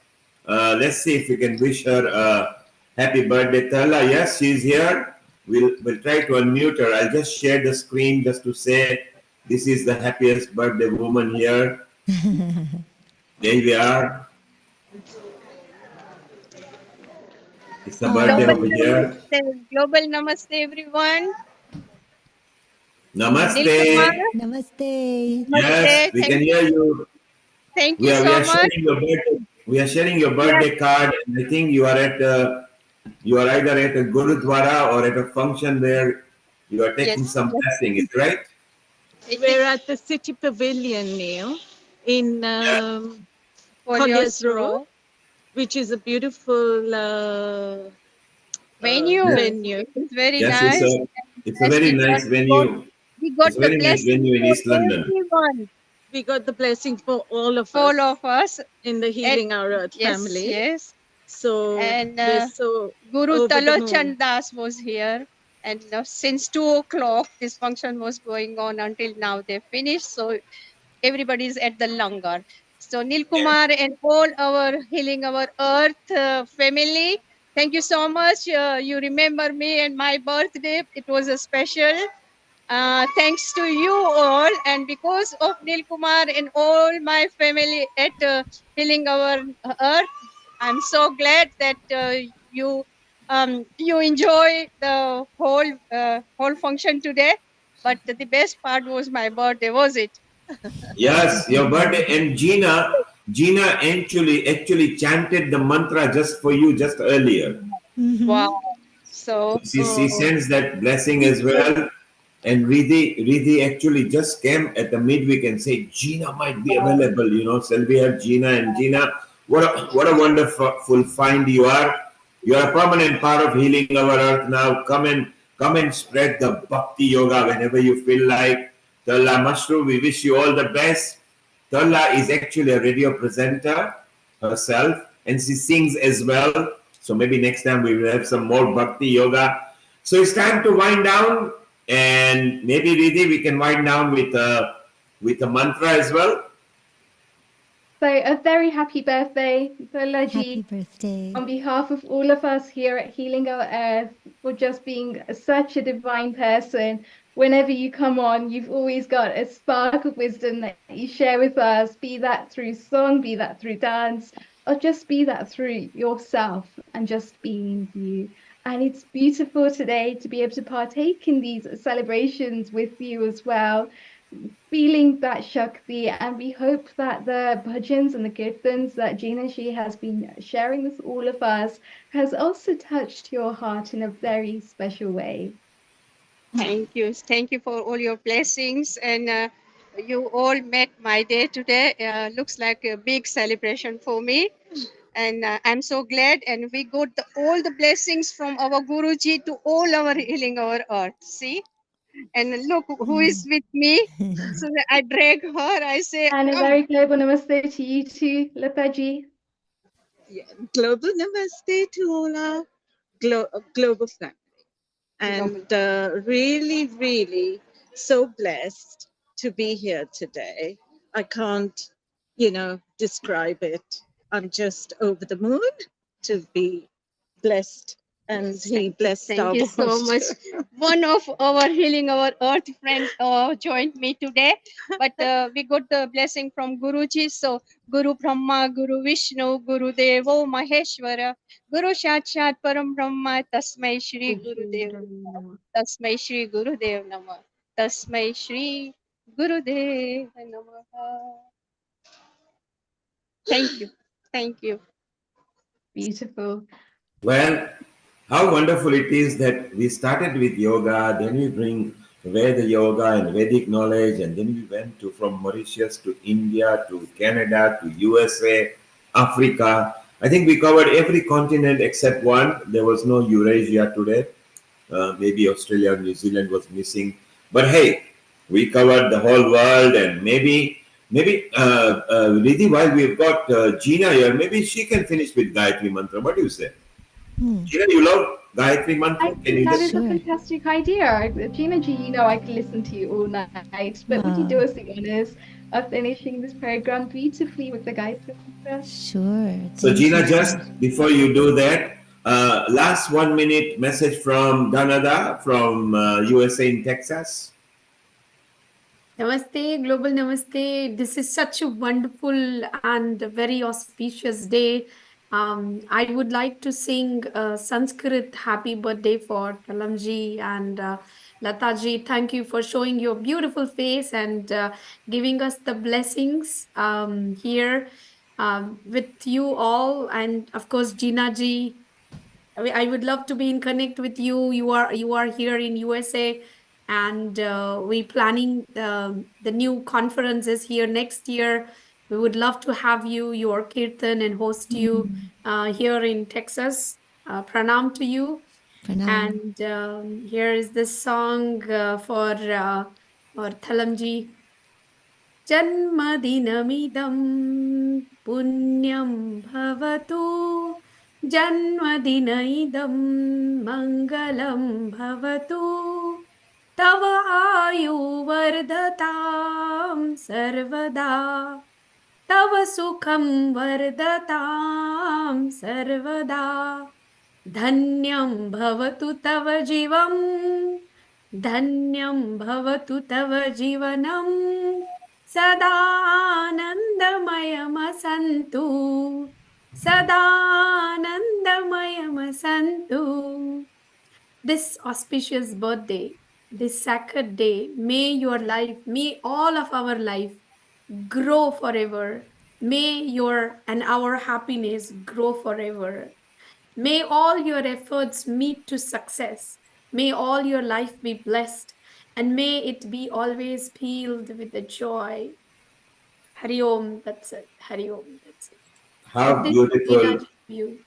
let's see if we can wish her a happy birthday. Tarla, yes, she's here. We'll try to unmute her. I'll just share the screen just to say this is the happiest birthday woman here. There we are. It's the birthday over here. Global namaste, everyone. Namaste. Namaste. Yes, we can hear you. Thank We you are so much. sharing your birthday. We are sharing your birthday card, and I think you are either at a gurudwara or at a function where you are taking some blessing. Is right? We're at the City Pavilion, Neil, in Colliers Road, which is a beautiful Venue. It's very Yes, nice. it's a very nice venue. We got It's a the very nice blessing venue in for East London. everyone. We got the blessing for all of us in the Healing Our Earth family. Yes. So And we're so Guru over the moon. Talochan Das was here. And since 2 o'clock, this function was going on until now. They finished. So everybody's at the langar. So Nil Kumar and all our Healing Our Earth family, thank you so much. You remember me and my birthday. It was a special. Thanks to you all, and because of Nil Kumar and all my family at Healing Our Earth, I'm so glad that you enjoy the whole function today. But the best part was my birthday, was it? Yes, your birthday. And Gina actually chanted the mantra just for you just earlier. Wow. So She sends that blessing as well. And Riddhi actually just came at the midweek and said Gina might be available. You know, shall we have Gina? And Gina, what a wonderful find you are. You are a permanent part of Healing Our Earth now. Come and spread the bhakti yoga whenever you feel like. Tarla Mashru, we wish you all the best. Tarla is actually a radio presenter herself, and she sings as well. So maybe next time we will have some more bhakti yoga. So it's time to wind down, and maybe Riddhi, we can wind down with a mantra as well. So a very happy birthday, Balaji. Happy birthday. On behalf of all of us here at Healing Our Earth, for just being such a divine person. Whenever you come on, you've always got a spark of wisdom that you share with us, be that through song, be that through dance, or just be that through yourself and just being you. And it's beautiful today to be able to partake in these celebrations with you as well, feeling that Shakti. And we hope that the bhajans and the kirtans that Gina Shi has been sharing with all of us has also touched your heart in a very special way. Thank you. Thank you for all your blessings. And you all made my day today. Looks like a big celebration for me. And I'm so glad. And we got all the blessings from our Guruji to all our Healing Our Earth. See? And look who is with me. So I drag her. I say, And a come. very global namaste to you too, Lataji. Yeah. Global namaste to all our global family. And really, really so blessed to be here today. I can't, describe it. I'm just over the moon to be blessed and he blessed our Thank you so bones. much. One of our healing our earth friend joined me today, but we got the blessing from Guruji. So Guru Brahma, Guru Vishnu, Guru Devo Maheshwara, Guru Sakshat Param Brahma, Tasmai Shri Guru Dev, Tasmai Shri Guru Dev Namah, Tasmai Shri Guru Dev Namah. Thank you. Thank you. Beautiful. Well, how wonderful it is that we started with yoga, then we bring Veda yoga and Vedic knowledge, and then we went to from Mauritius to India to Canada to USA, Africa. I think we covered every continent except one. There was no Eurasia today. Maybe Australia or New Zealand was missing. But hey, we covered the whole world, and maybe Riddhi, while we've got Gina here, maybe she can finish with Gayatri Mantra. What do you say? Gina, you love Gayatri Mantra? I Can think you that just... is a fantastic idea. Gina G, you know, I can listen to you all night, but would you do us the honors of finishing this program beautifully with the Gayatri Mantra? Sure. So Gina, just before you do that, last 1 minute message from Danada from USA in Texas. Namaste, global namaste. This is such a wonderful and very auspicious day. I would like to sing Sanskrit happy birthday for Talamji and Lataji. Thank you for showing your beautiful face and giving us the blessings here with you all. And of course, Gina ji, I would love to be in connect with you. You are here in USA, and we planning the new conferences here next year. We would love to have you, your kirtan, and host you here in Texas. Pranam to you. Pranam. And here is this song for Thalamji. जन्मदिनमिदं पुण्यं भवतु जन्मदिन इदं मङ्गलं भवतु तव आयुर्वर्धतां सर्वदा तव सुखं वर्धतां सर्वदा धन्यं भवतु तव जीवं धन्यं भवतु तव जीवनं सदानन्दमयमसन्तु सदानन्दमयमसन्तु. This auspicious birthday, this sacred day, may your life, may all of our life grow forever. May your and our happiness grow forever. May all your efforts meet to success. May all your life be blessed, and may it be always filled with the joy. Hari Om, that's it. Hari Om, that's it. How This is beautiful, Gina ji for you.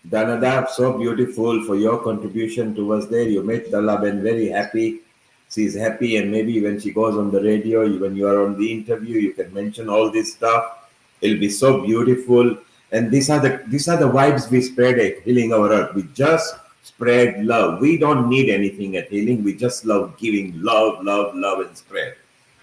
Danada, so beautiful for your contribution towards there. You made Talaben very happy. She's happy, and maybe when she goes on the radio, when you are on the interview, you can mention all this stuff. It'll be so beautiful. And these are the vibes we spread at Healing Our Earth. We just spread love. We don't need anything at Healing. We just love giving love, love, love, and spread.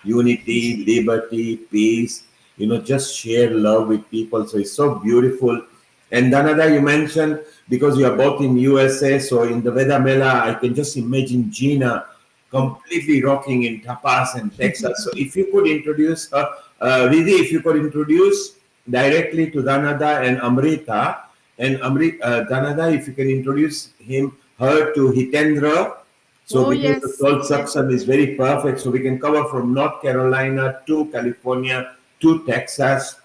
Unity, liberty, peace. You know, just share love with people. So it's so beautiful. And Danada, you mentioned, because you are both in USA, so in the Veda Mela, I can just imagine Gina completely rocking in Tapas and Texas. So if you could introduce her, Riddhi, if you could introduce directly to Danada and Amrita, and Danada, if you can introduce her to Hitendra. So Oh, because yes, the Soul yes. Satsang is very perfect, so we can cover from North Carolina to California to Texas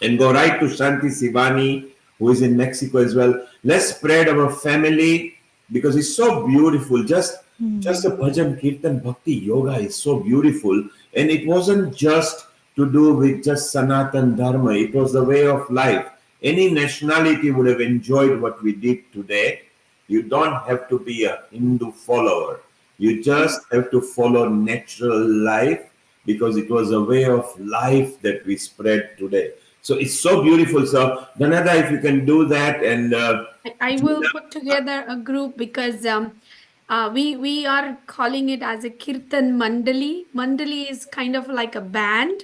and go right to Shanti Sivani, who is in Mexico as well. Let's spread our family because it's so beautiful. Just a bhajan, kirtan, bhakti, yoga is so beautiful. And it wasn't just to do with just Sanatan Dharma. It was the way of life. Any nationality would have enjoyed what we did today. You don't have to be a Hindu follower. You just have to follow natural life because it was a way of life that we spread today. So it's so beautiful. So Danada, if you can do that, and I will put together a group because we are calling it as a Kirtan Mandali. Mandali is kind of like a band.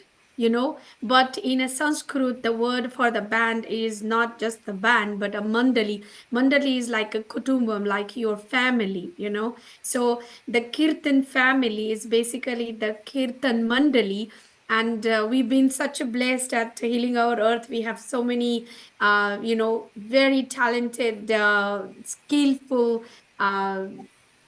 but in a Sanskrit, the word for the band is not just the band, but a mandali. Mandali is like a kutumbam, like your family, So the Kirtan family is basically the Kirtan mandali. And we've been such a blessed at Healing Our Earth. We have so many, very talented, skillful,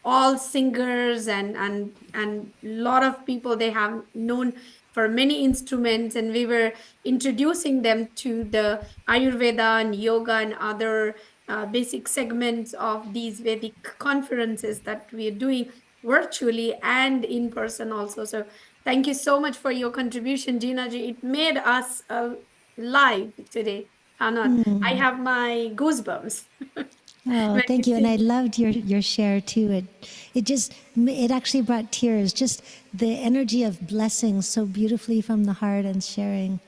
all singers and lot of people they have known for many instruments, and we were introducing them to the Ayurveda and yoga and other basic segments of these Vedic conferences that we are doing virtually and in person also. So thank you so much for your contribution, Gina ji. It made us live today. How not? I have my goosebumps. Oh, thank you. And I loved your share too. It actually brought tears, just the energy of blessing so beautifully from the heart and sharing.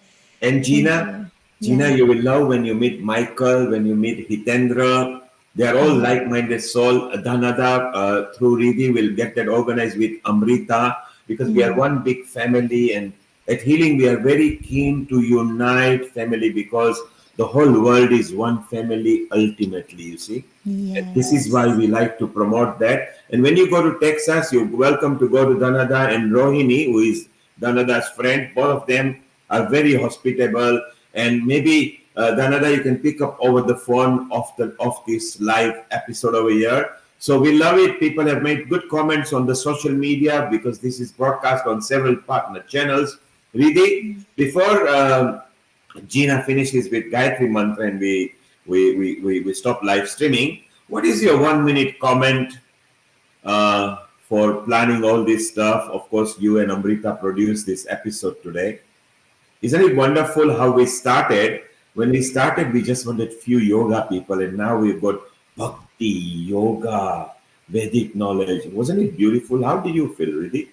And Gina, you will love when you meet Michael, when you meet Hitendra. They are all like-minded soul. Dhanada, through Riddhi, will get that organized with Amrita, because we are one big family. And at Healing, we are very keen to unite family, because the whole world is one family ultimately, you see. And this is why we like to promote that. And when you go to Texas, you're welcome to go to Dhanada and Rohini, who is Dhanada's friend. Both of them are very hospitable, and maybe Dhanada, you can pick up over the phone of this live episode over here. So we love it. People have made good comments on the social media, because this is broadcast on several partner channels. Riddhi, before Gina finishes with Gayatri Mantra and we stop live streaming, what is your 1 minute comment for planning all this stuff? Of course, you and Amrita produced this episode today. Isn't it wonderful how we started? When we started, we just wanted few yoga people, and now we've got bhakti, yoga, Vedic knowledge. Wasn't it beautiful? How did you feel, Riddhi?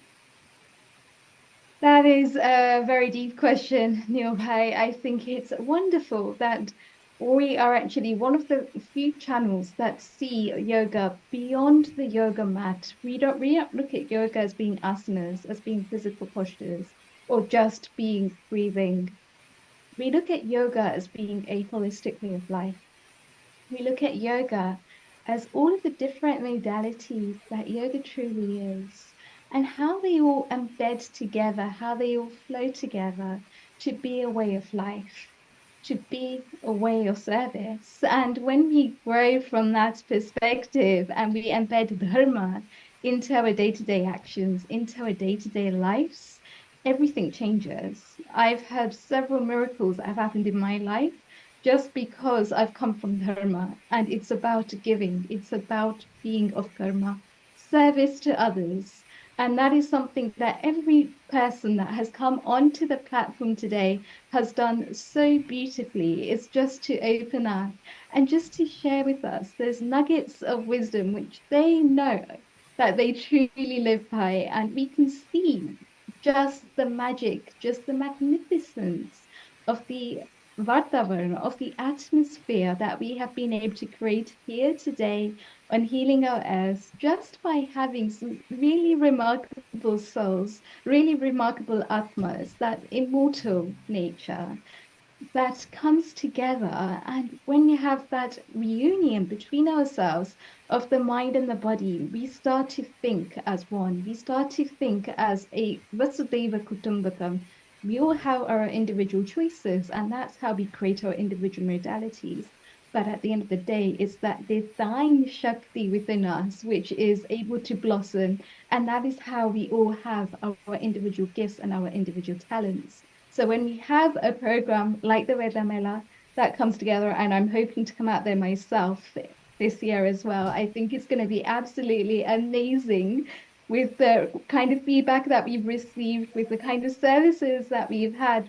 That is a very deep question, Neil Bhai. I think it's wonderful that we are actually one of the few channels that see yoga beyond the yoga mat. We don't look at yoga as being asanas, as being physical postures, or just being breathing. We look at yoga as being a holistic way of life. We look at yoga as all of the different modalities that yoga truly is, and how they all embed together, how they all flow together to be a way of life, to be a way of service. And when we grow from that perspective and we embed dharma into our day-to-day actions, into our day-to-day lives, everything changes. I've had several miracles that have happened in my life just because I've come from dharma, and it's about giving, it's about being of karma, service to others. And that is something that every person that has come onto the platform today has done so beautifully. It's just to open up and just to share with us those nuggets of wisdom which they know that they truly live by. And we can see just the magic, just the magnificence of the Vartavarna, of the atmosphere that we have been able to create here today on Healing Our Earth, just by having some really remarkable souls, really remarkable atmas, that immortal nature that comes together. And when you have that reunion between ourselves of the mind and the body, we start to think as one. We start to think as a Vasudeva Kutumbakam. We all have our individual choices, and that's how we create our individual modalities. But at the end of the day, it's that divine Shakti within us which is able to blossom. And that is how we all have our individual gifts and our individual talents. So when we have a program like the Veda Mela that comes together, and I'm hoping to come out there myself this year as well, I think it's going to be absolutely amazing with the kind of feedback that we've received, with the kind of services that we've had.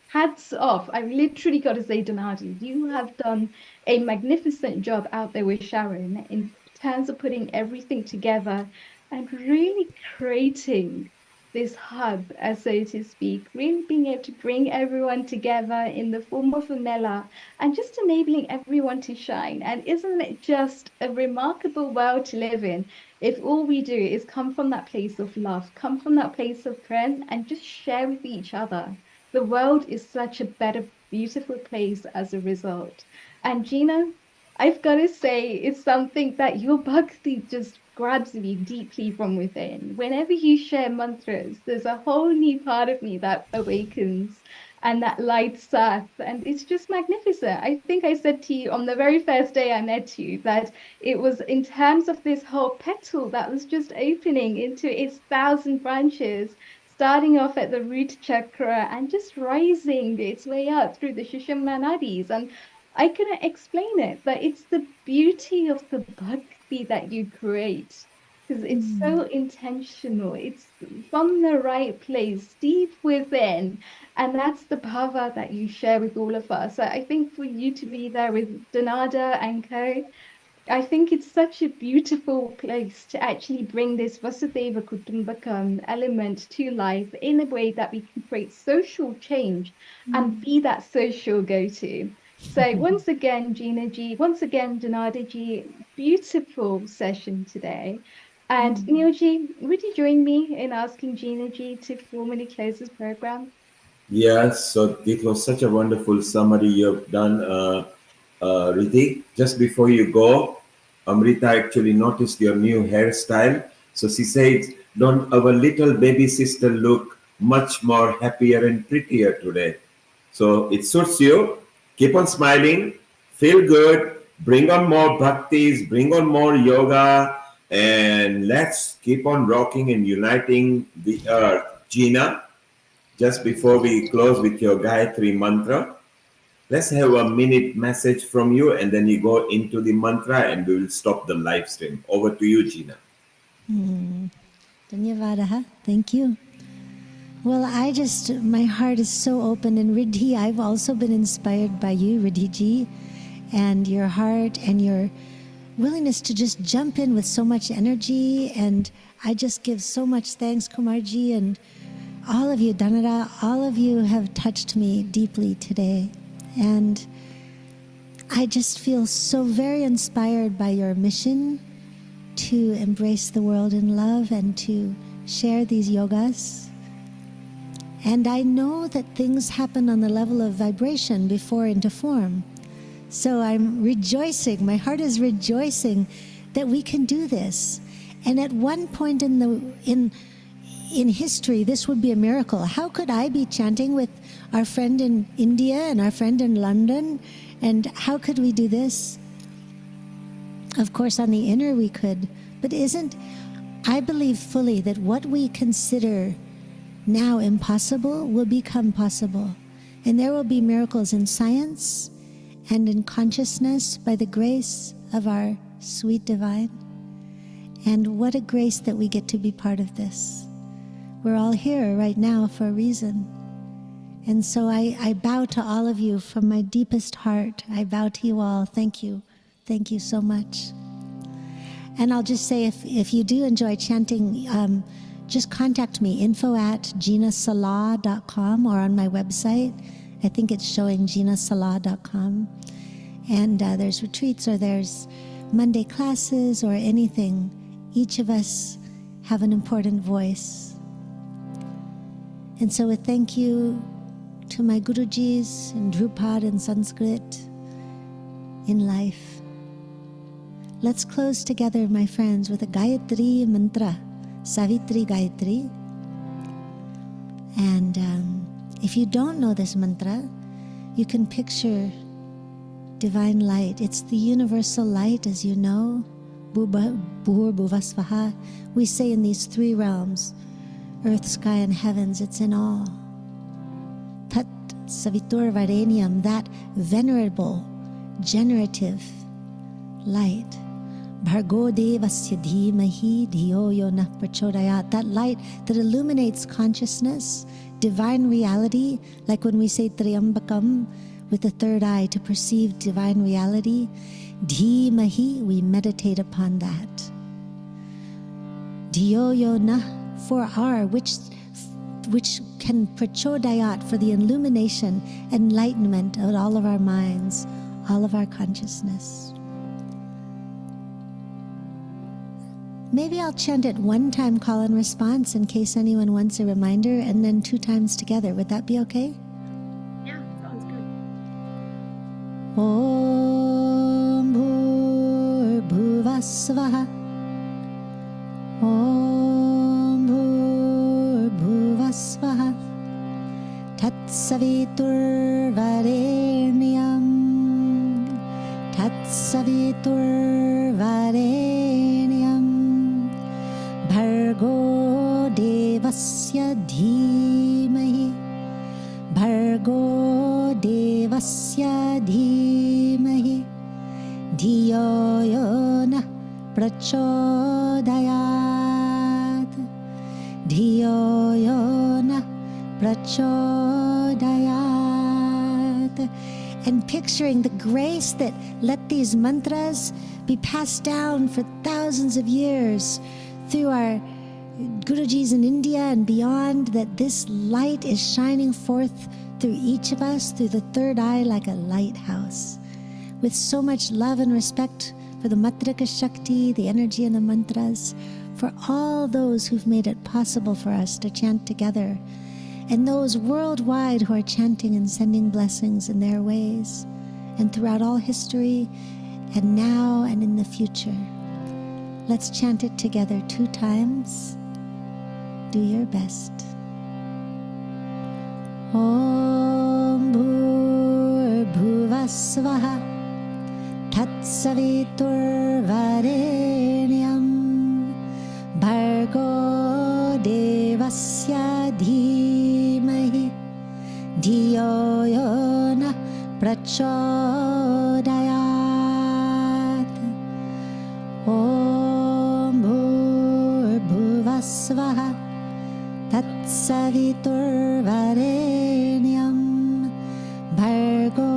Hats off. I've literally got to say, Donati, you have done a magnificent job out there with Sharron in terms of putting everything together and really creating this hub, so to speak, really being able to bring everyone together in the form of a mela and just enabling everyone to shine. And isn't it just a remarkable world to live in if all we do is come from that place of love, come from that place of prayer, and just share with each other? The world is such a better, beautiful place as a result. And Gina, I've got to say, it's something that your bhakti just grabs me deeply from within. Whenever you share mantras, there's a whole new part of me that awakens and that lights up. And it's just magnificent. I think I said to you on the very first day I met you that it was in terms of this whole petal that was just opening into its 1,000 branches, starting off at the root chakra and just rising its way up through the Sushumna nadis. And I couldn't explain it, but it's the beauty of the bhakti that you create because it's so intentional. It's from the right place, deep within. And that's the bhava that you share with all of us. So I think for you to be there with Donada and co, I think it's such a beautiful place to actually bring this Vasudeva Kutumbakam element to life in a way that we can create social change and be that social go-to. So once again, Gina Ji, once again, Donada Ji, beautiful session today. And Neil Ji, would you join me in asking Gina Ji to formally close this program? Yes, so it was such a wonderful summary you've done, Riddhi. Just before you go, Amrita actually noticed your new hairstyle. So she said, don't our little baby sister look much more happier and prettier today? So it suits you. Keep on smiling, feel good, bring on more bhaktis, bring on more yoga, and let's keep on rocking and uniting the earth. Gina, just before we close with your Gayatri mantra, let's have a minute message from you and then you go into the mantra and we will stop the live stream. Over to you, Gina. Dhanyavadaha. Thank you. Well, my heart is so open. And Riddhi, I've also been inspired by you, Riddhi Ji, and your heart and your willingness to just jump in with so much energy. And I just give so much thanks, Kumarji, and all of you, Dhanara, all of you have touched me deeply today. And I just feel so very inspired by your mission to embrace the world in love and to share these yogas. And I know that things happen on the level of vibration before into form. So I'm rejoicing, my heart is rejoicing that we can do this. And at one point in history, this would be a miracle. How could I be chanting with our friend in India and our friend in London? And how could we do this? Of course, on the inner we could, but I believe fully that what we consider now impossible will become possible. And there will be miracles in science and in consciousness by the grace of our sweet divine. And what a grace that we get to be part of this. We're all here right now for a reason. And so I bow to all of you from my deepest heart. I bow to you all. Thank you. Thank you so much. And I'll just say, if you do enjoy chanting, just contact me, info@ginasalah.com or on my website. I think it's showing ginasalah.com. And there's retreats or there's Monday classes or anything. Each of us have an important voice. And so a thank you to my Gurujis in Drupad and Sanskrit in life. Let's close together, my friends, with a Gayatri mantra, Savitri Gayatri. And if you don't know this mantra, you can picture divine light. It's the universal light, as you know. Bhur Bhuvasvaha. We say in these three realms, earth, sky, and heavens, it's in all. Tat Savitur Varenium, that venerable, generative light. Bhargo Devasya Dhimahi Dhiyo Yo Nah Prachodayat, that light that illuminates consciousness, divine reality, like when we say Triyambakam with the third eye to perceive divine reality. Dhimahi, we meditate upon that. Dhiyo Yo Nah, for our, which which can prachodayat, for the illumination, enlightenment of all of our minds, all of our consciousness. Maybe I'll chant it one time, call and response, in case anyone wants a reminder, and then 2 times together. Would that be okay? Yeah, sounds good. Om Bhur Bhuvasvaha. Om Bhur Bhuvasvaha. Tatsavitur Varenyam. Tatsavitur Varenyam. Bhargo Devasya Dhimahi. Bhargo Devasya Dhimahi. Dhiyo yo nah prachodayat. Dhiyo yo nah prachodayat. And picturing the grace that let these mantras be passed down for thousands of years through our Gurujis in India and beyond, that this light is shining forth through each of us, through the third eye, like a lighthouse, with so much love and respect for the Matrika Shakti, the energy in the mantras, for all those who've made it possible for us to chant together, and those worldwide who are chanting and sending blessings in their ways, and throughout all history, and now and in the future. Let's chant it together 2 times. Do your best. Om Bhur Bhuvasvaha. Tatsavitur Varenyam. Bhargo Devasya Dhimahi. Dhiyo yo nah prachodayat. Om Bhur Bhuvasvaha. Tatsavitur Varenyam. Bhargo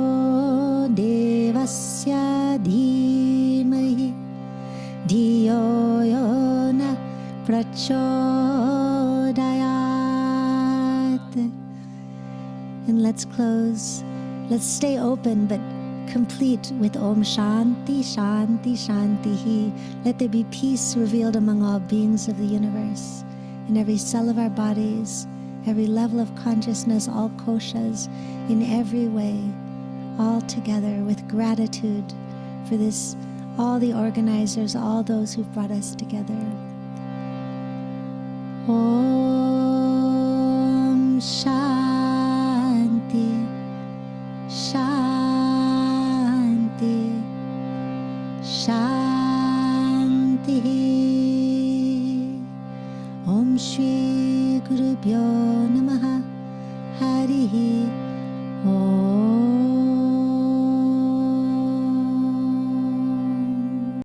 Devasya Dhimahi. Dhiyo yo nah prachodayat. And let's close. Let's stay open but complete with Om Shanti, Shanti, Shanti. Let there be peace revealed among all beings of the universe, in every cell of our bodies, every level of consciousness, all koshas, in every way, all together with gratitude for this, all the organizers, all those who've brought us together. Om Shanti, Shanti, Shanti. Om Shri Gurubhyo Namaha. Harihi Om.